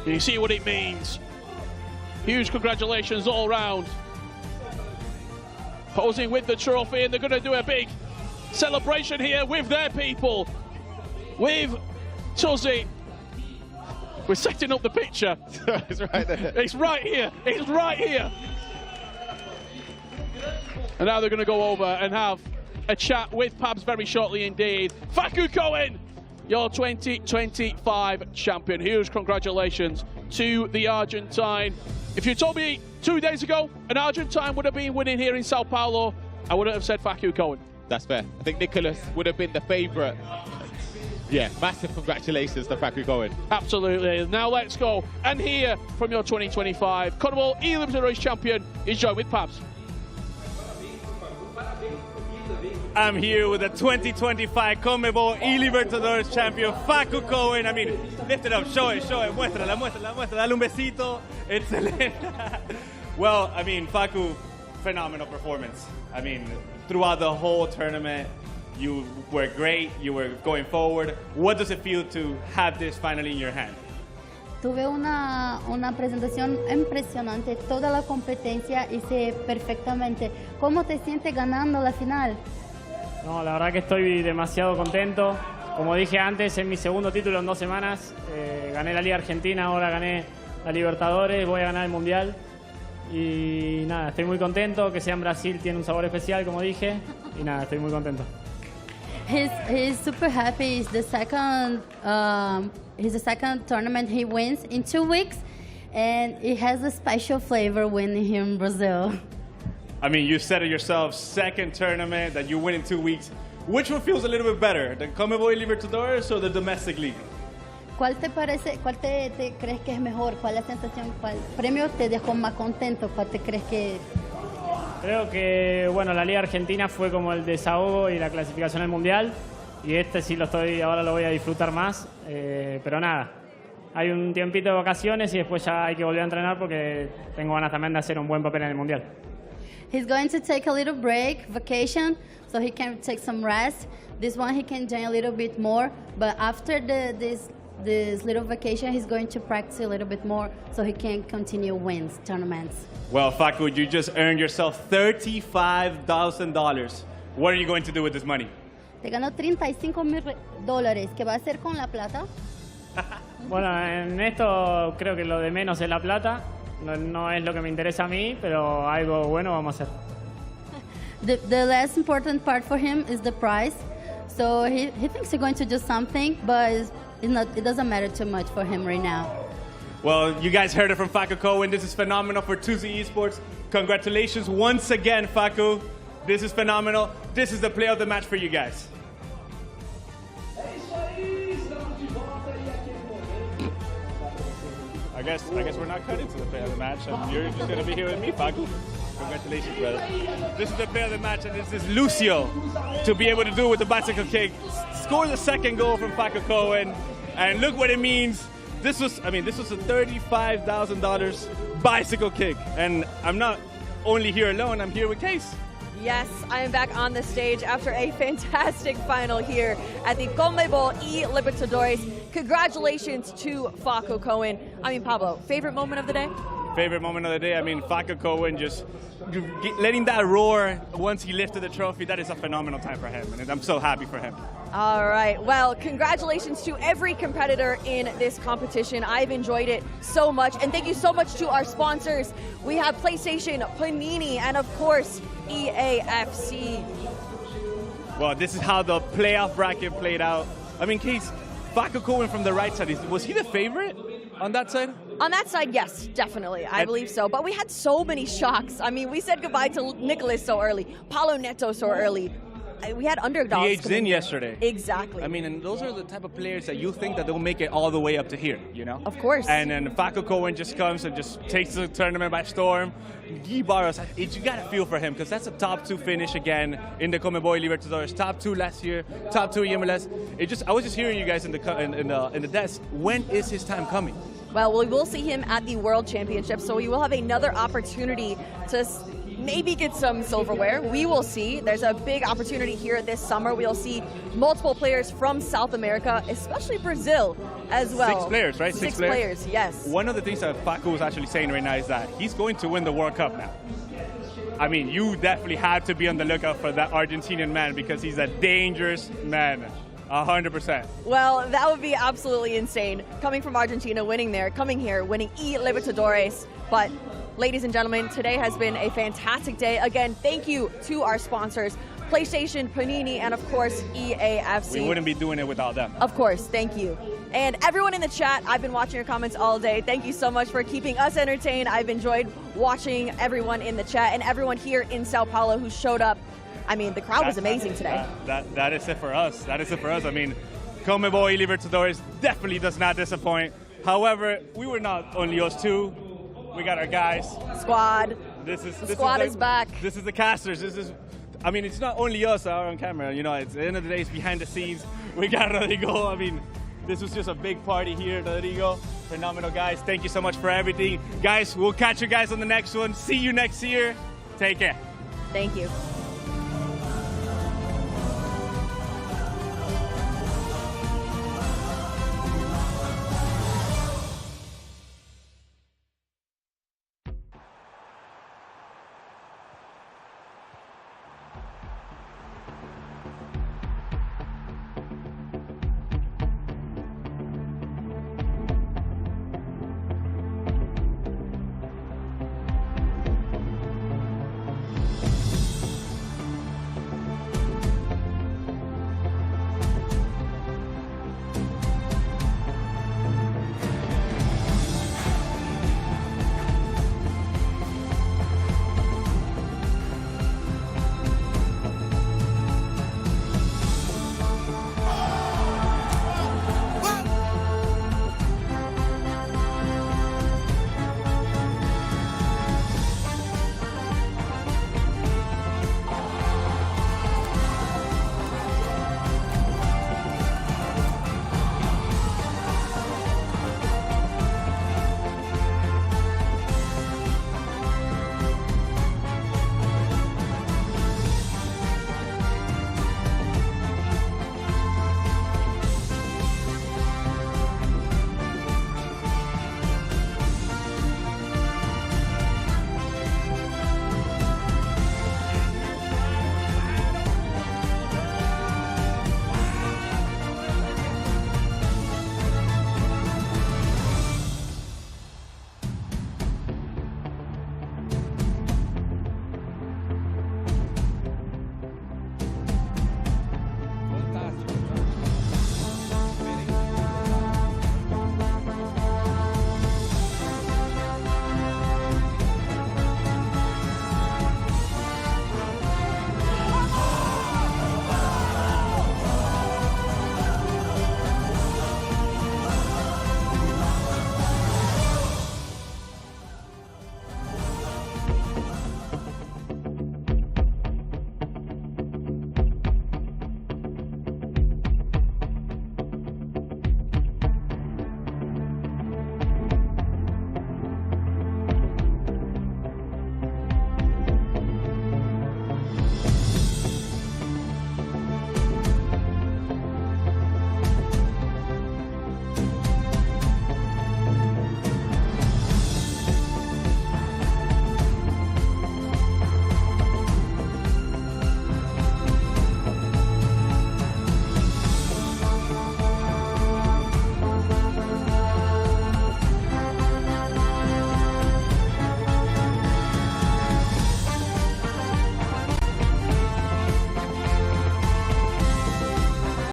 You see what it means. Huge congratulations all round. Posing with the trophy, and they're going to do a big celebration here with their people, with Tuzzi. We're setting up the picture. It's right there. It's right here. It's right here. And now they're going to go over and have a chat with Pabs very shortly indeed. Facu Cohen, your 2025 champion. Huge congratulations to the Argentine. If you told me 2 days ago an Argentine would have been winning here in Sao Paulo, I wouldn't have said Facu Cohen. That's fair. I think Nicolas would have been the favourite. Yeah, massive congratulations to Facu Cohen. Absolutely. Now let's go and hear from your 2025 CONMEBOL eLibertadores champion. He's joined with Pabs. I'm here with the 2025 CONMEBOL eLibertadores champion, Facu Cohen. I mean, lift it up, show it, muéstrala, dale un besito. Excelente. Well, I mean, Facu, phenomenal performance. I mean, throughout the whole tournament, you were great, you were going forward. What does it feel to have this finally in your hand? Tuve una presentación impresionante, toda la competencia hice perfectamente. ¿Cómo te sientes ganando la final? No, la verdad que estoy demasiado contento. Como dije antes, es mi segundo título en 2 semanas. Gané la Liga Argentina, ahora gané la Libertadores, voy a ganar el Mundial. Y nada, estoy muy contento. Que sea en Brasil tiene un sabor especial, como dije. Y nada, estoy muy contento. He's super happy. It's the second tournament he wins in 2 weeks, and it has a special flavor winning here in Brazil. I mean, you said it yourself, second tournament that you win in 2 weeks. Which one feels a little bit better, the CONMEBOL eLibertadores or the domestic league? ¿Cuál te parece, cuál te crees que es mejor? ¿Cuál es la sensación? ¿Cuál premio te dejó más contento? ¿Cuál te crees que...? Creo que, bueno, la Liga Argentina fue como el desahogo y la clasificación al Mundial. Y sí ahora lo voy a disfrutar más. Pero nada, hay un tiempito de vacaciones y después ya hay que volver a entrenar porque tengo ganas también de hacer un buen papel en el Mundial. He's going to take a little break, vacation, so he can take some rest. This one he can join a little bit more, but after this little vacation, he's going to practice a little bit more so he can continue wins tournaments. Well, Facu, you just earned yourself $35,000. What are you going to do with this money? Te ganó $35,000. ¿Qué va a hacer con la plata? Bueno, en esto creo que lo de menos es la plata. No es lo que me interesa a mí, pero algo bueno vamos a hacer. The less important part for him is the prize. So he thinks he's going to do something, but it doesn't matter too much for him right now. Well, you guys heard it from Facu Cohen. This is phenomenal for Tuesday Esports. Congratulations once again, Facu. This is phenomenal. This is the play of the match for you guys. I guess we're not cutting to the play of the match, and you're just going to be here with me, Facu. Congratulations, brother. This is the play of the match, and this is Lucio to be able to do it with the bicycle kick. Score the second goal from Facu Cohen, and look what it means. This was a $35,000 bicycle kick, and I'm not only here alone, I'm here with Case. Yes, I am back on the stage after a fantastic final here at the CONMEBOL eLibertadores. Congratulations to Facu Cohen. I mean, Pablo, favorite moment of the day? Favorite moment of the day, I mean, Facu Cohen just letting that roar once he lifted the trophy, that is a phenomenal time for him, and I'm so happy for him. All right, well, congratulations to every competitor in this competition. I've enjoyed it so much, and thank you so much to our sponsors. We have PlayStation, Panini, and of course, EAFC. Well, this is how the playoff bracket played out. I mean, Case, Facu Cohen from the right side, was he the favorite on that side? On that side, yes, definitely. I believe so. But we had so many shocks. I mean, we said goodbye to Nicholas so early, Paulo Neto so early. We had underdogs. He aged in yesterday. Exactly. I mean, and those are the type of players that you think that they'll make it all the way up to here, you know? Of course. And then Facu Cohen just comes and just takes the tournament by storm. Guy Barros, you got to feel for him because that's a top 2 finish again in the CONMEBOL Libertadores. Top 2 last year, top 2 MLS. I was just hearing you guys in the desk. When is his time coming? Well, we will see him at the World Championship, so we will have another opportunity to maybe get some silverware. We will see. There's a big opportunity here this summer. We'll see multiple players from South America, especially Brazil as well. 6 players, right? 6 players, yes. One of the things that Facu was actually saying right now is that he's going to win the World Cup now. I mean, you definitely have to be on the lookout for that Argentinian man because he's a dangerous man. 100%. Well, that would be absolutely insane. Coming from Argentina, winning there, coming here, winning eLibertadores. But ladies and gentlemen, today has been a fantastic day. Again, thank you to our sponsors, PlayStation, Panini, and of course, EAFC. We wouldn't be doing it without them. Of course, thank you. And everyone in the chat, I've been watching your comments all day. Thank you so much for keeping us entertained. I've enjoyed watching everyone in the chat and everyone here in Sao Paulo who showed up. I mean, the crowd was amazing today. That is it for us. That is it for us. I mean, CONMEBOL eLibertadores definitely does not disappoint. However, we were not only us two. We got our guys. Squad. The squad is back. This is the casters. I mean, it's not only us out on camera. You know, at the end of the day, it's behind the scenes. We got Rodrigo. I mean, this was just a big party here, Rodrigo. Phenomenal, guys. Thank you so much for everything. Guys, we'll catch you guys on the next one. See you next year. Take care. Thank you.